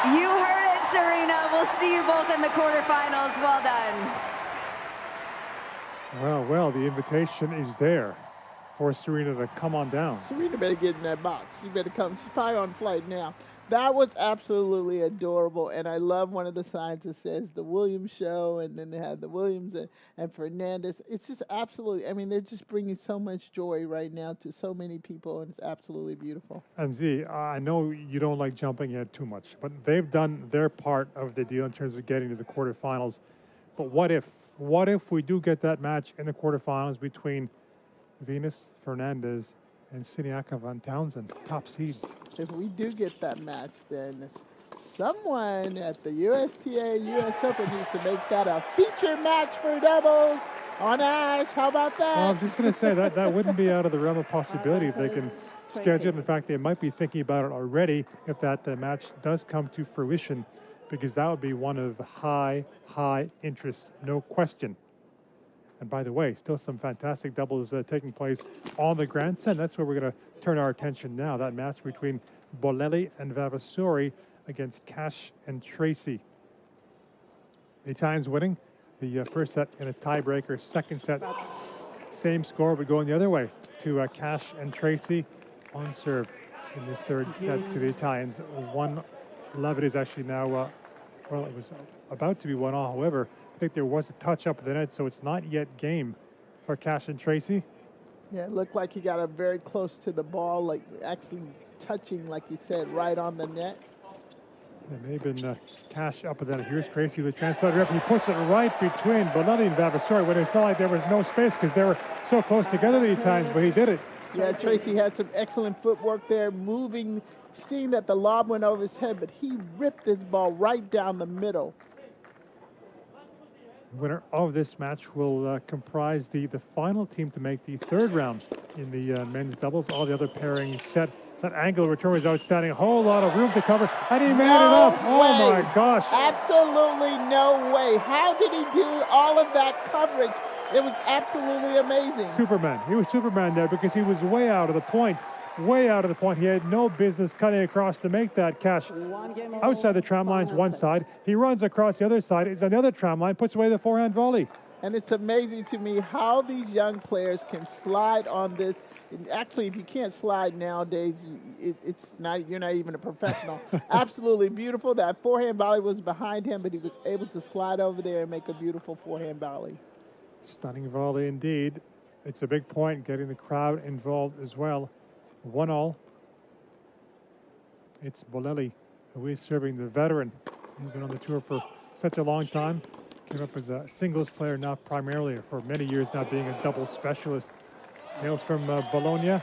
You heard it, Serena. We'll see you both in the quarterfinals. Well done. Well, the invitation is there for Serena to come on down. Serena better get in that box. She better come. She's probably on flight now. That was absolutely adorable, and I love one of the signs that says the Williams Show, and then they have the Williams and Fernandez. It's just absolutely, I mean, they're just bringing so much joy right now to so many people, and it's absolutely beautiful. And Z, I know you don't like jumping ahead too much, but they've done their part of the deal in terms of getting to the quarterfinals. But what if we do get that match in the quarterfinals between Venus Fernandez and Siniaka van Townsend, top seeds? If we do get that match, then someone at the USTA US Open needs to make that a feature match for doubles on Ash. How about that? Well, I'm just going to say that wouldn't be out of the realm of possibility if they can schedule it. In fact, they might be thinking about it already if that match does come to fruition, because that would be one of high interest, no question. And by the way, still some fantastic doubles taking place on the grandstand. That's where we're going to turn our attention now. That match between Bolelli and Vavasori against Cash and Tracy. The Italians winning the first set in a tiebreaker. Second set, same score, but going the other way to Cash and Tracy on serve in this third set to the Italians. 1-love it is actually now, well, it was about to be 1-all. However, I think there was a touch up the net, so it's not yet game for Cash and Tracy. Yeah, it looked like he got up very close to the ball, like actually touching, like you said, right on the net. There may have been Cash up, and then here's Tracy, the translator, and he puts it right between Bolelli and Vavasori when it felt like there was no space because they were so close together these times, but he did it. Yeah, Tracy had some excellent footwork there, moving, seeing that the lob went over his head, but he ripped this ball right down the middle. Winner of this match will comprise the final team to make the third round in the men's doubles. All the other pairings set. That angle return was outstanding. A whole lot of room to cover, and he made it up. Oh my gosh. Absolutely no way. How did he do all of that coverage? It was absolutely amazing. Superman. He was Superman there because he was way out of the point. Way out of the point. He had no business cutting across to make that Cash. Outside the tram line's one side. He runs across the other side. He's on the other tram line, puts away the forehand volley. And it's amazing to me how these young players can slide on this. And actually, if you can't slide nowadays, it's not. You're not even a professional. Absolutely beautiful. That forehand volley was behind him, but he was able to slide over there and make a beautiful forehand volley. Stunning volley indeed. It's a big point, getting the crowd involved as well. 1-all. It's Bolelli, who is serving, the veteran. He's been on the tour for such a long time. Came up as a singles player, now primarily for many years now being a doubles specialist. Hails from Bologna.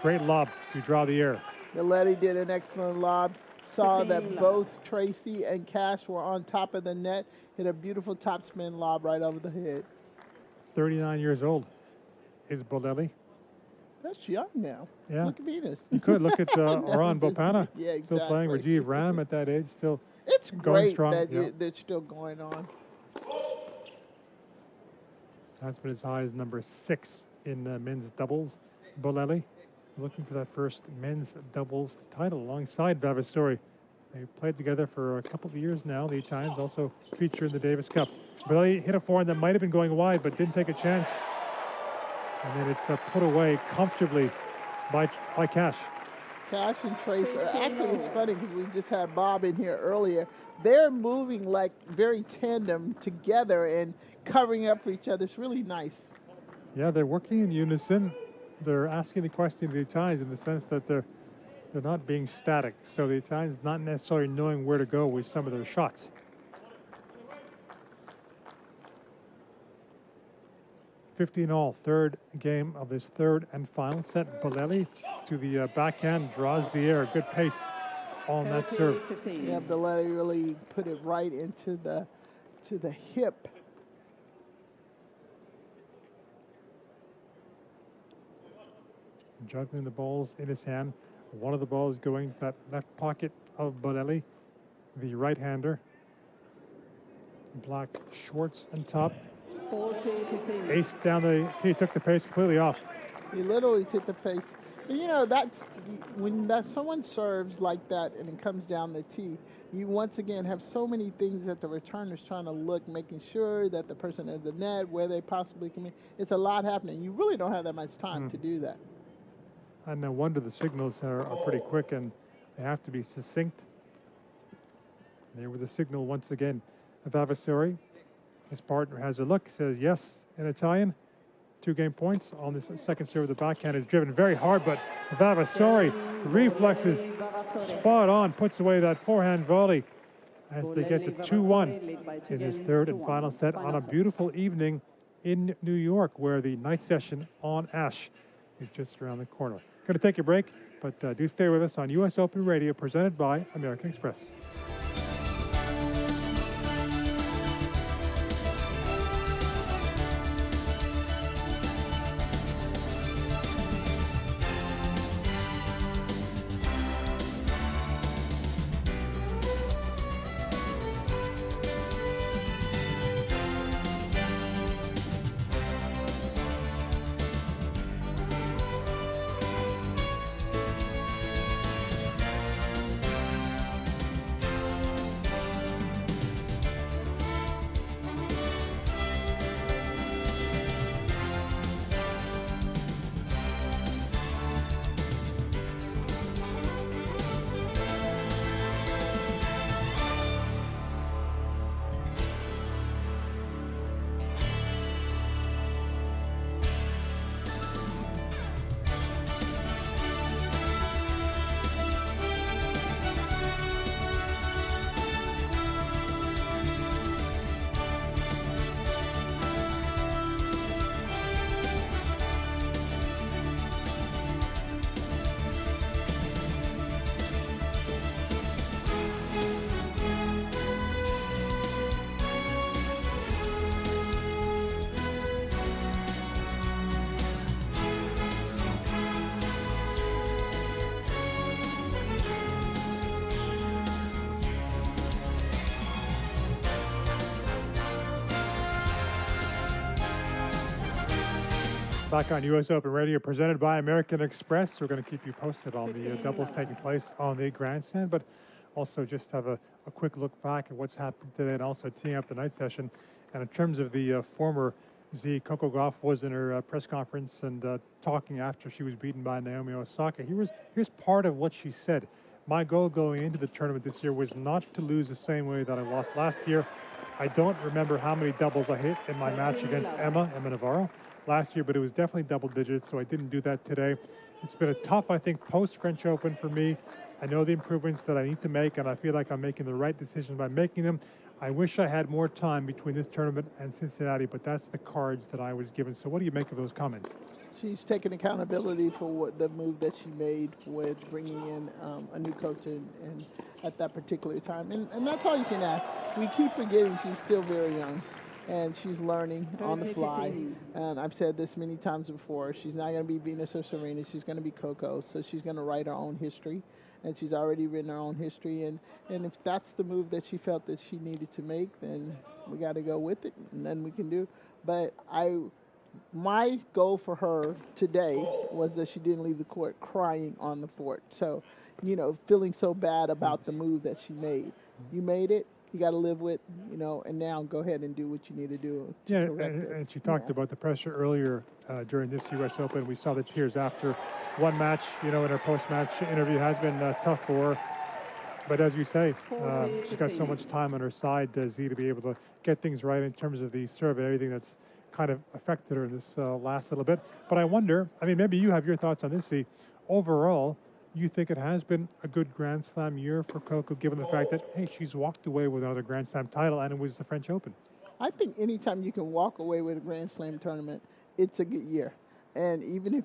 Great lob to draw the air. Bolelli did an excellent lob. Saw that both Tracy and Cash were on top of the net. Hit a beautiful topspin lob right over the head. 39 years old is Bolelli. That's young now. Yeah. Look at Venus. You could look at Oran Bopana. Yeah, exactly. Still playing. Rajiv Ram at that age, still it's going great strong. That they're still going on. That's been as high as number 6 in men's doubles. Bolelli looking for that first men's doubles title alongside Vavasori. They played together for a couple of years now. The Italians also feature in the Davis Cup. Bolelli hit a forehand that might have been going wide, but didn't take a chance. And then it's put away comfortably by Cash. Cash and Trace actually, it's funny because we just had Bob in here earlier. They're moving like very tandem together and covering up for each other. It's really nice. Yeah, they're working in unison. They're asking the question of the Italians in the sense that they're not being static. So the Italians not necessarily knowing where to go with some of their shots. 15 all, third game of this third and final set. Billie to the backhand, draws the air. Good pace on that serve. Yeah, Billie really put it right into the hip. Juggling the balls in his hand. One of the balls going to that left pocket of Billie, the right-hander. Black shorts and top. Ace down the tee, took the pace completely off. He literally took the pace. You know, that's when someone serves like that and it comes down the tee, you once again have so many things that the returner's trying to look, making sure that the person at the net, where they possibly come in. It's a lot happening. You really don't have that much time to do that. And no wonder the signals are pretty quick and they have to be succinct. There with the signal once again. Vavasori, his partner has a look, says yes in Italian. 2 game points on this second serve. The backhand is driven very hard, but Vavasori, reflexes spot on, puts away that forehand volley as they get to 2-1 in this third and final set on a beautiful evening in New York, where the night session on Ash is just around the corner. Going to take a break, but do stay with us on US Open Radio, presented by American Express. Back on US Open Radio, presented by American Express. We're going to keep you posted on the doubles taking place on the grandstand, but also just have a quick look back at what's happened today and also teeing up the night session. And in terms of the former Z, Coco Gauff was in her press conference and talking after she was beaten by Naomi Osaka. Here's part of what she said. My goal going into the tournament this year was not to lose the same way that I lost last year. I don't remember how many doubles I hit in my match against Emma Navarro last year, but it was definitely double digits, so I didn't do that today. It's been a tough, I think, post-French Open for me. I know the improvements that I need to make, and I feel like I'm making the right decisions by making them. I wish I had more time between this tournament and Cincinnati, but that's the cards that I was given. So what do you make of those comments? She's taking accountability for the move that she made with bringing in a new coach and at that particular time. And that's all you can ask. We keep forgetting she's still very young. And she's learning on the fly. And I've said this many times before. She's not going to be Venus or Serena. She's going to be Coco. So she's going to write her own history. And she's already written her own history. And if that's the move that she felt that she needed to make, then we got to go with it. And then we can do. But my goal for her today was that she didn't leave the court crying on the court. So, feeling so bad about the move that she made. You made it. You got to live with, and now go ahead and do what you need to do to correct it. And she talked about the pressure earlier during this U.S. Open. We saw the tears after one match, in her post-match interview has been tough for her. But as you say, she's got so much time on her side, Z, to be able to get things right in terms of the serve and everything that's kind of affected her in this last little bit. But I wonder, maybe you have your thoughts on this, Z. Overall, you think it has been a good Grand Slam year for Coco, given the fact that, hey, she's walked away with another Grand Slam title, and it was the French Open? I think anytime you can walk away with a Grand Slam tournament it's a good year. And even if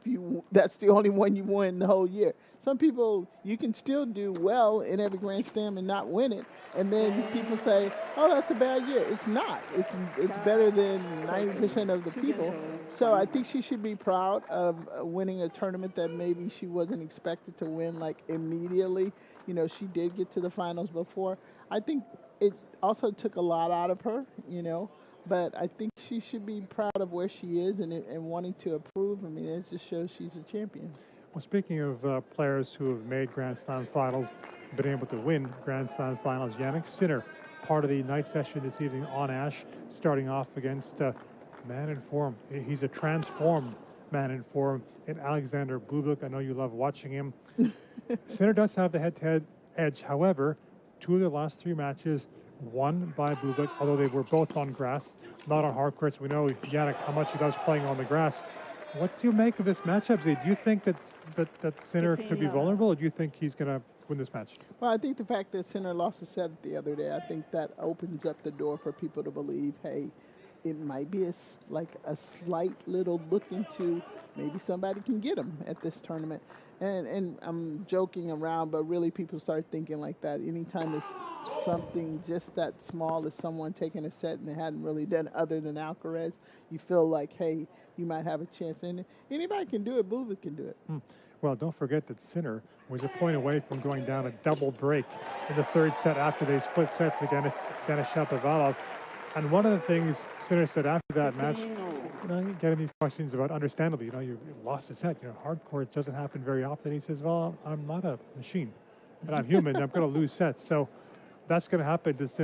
that's the only one you won the whole year. Some people, you can still do well in every Grand Slam and not win it. And then people say, oh, that's a bad year. It's not. It's better than 90% of the people. So I think she should be proud of winning a tournament that maybe she wasn't expected to win like immediately. You know, she did get to the finals before. I think it also took a lot out of her, you know. But I think she should be proud of where she is and wanting to improve. I mean, it just shows she's a champion. Well, speaking of players who have made Grand Slam finals, been able to win Grand Slam finals, Jannik Sinner, part of the night session this evening on Ash, starting off against a man in form. He's a transformed man in form in Alexander Bublik. I know you love watching him. Sinner does have the head-to-head edge. However, 2 of the last 3 matches won by Bublik, although they were both on grass, not on hard courts. We know Jannik how much he loves playing on the grass. What do you make of this matchup, Z? Do you think that Sinner could be vulnerable, or do you think he's going to win this match? Well, I think the fact that Sinner lost a set the other day, I think that opens up the door for people to believe, hey, it might be like a slight little look into maybe somebody can get him at this tournament. And I'm joking around, but really people start thinking like that. Anytime it's something just that small as someone taking a set and they hadn't really done other than Alcaraz, you feel like, hey, you might have a chance. And anybody can do it. Bublik can do it. Well, don't forget that Sinner was a point away from going down a double break in the 3rd set after they split sets against Denis Shapovalov. And one of the things Sinner said after that match, you know, getting these questions about, understandably, you know, you lost a set. You know, hard court doesn't happen very often. He says, well, I'm not a machine, and I'm human. I'm going to lose sets. So that's going to happen to Sinner.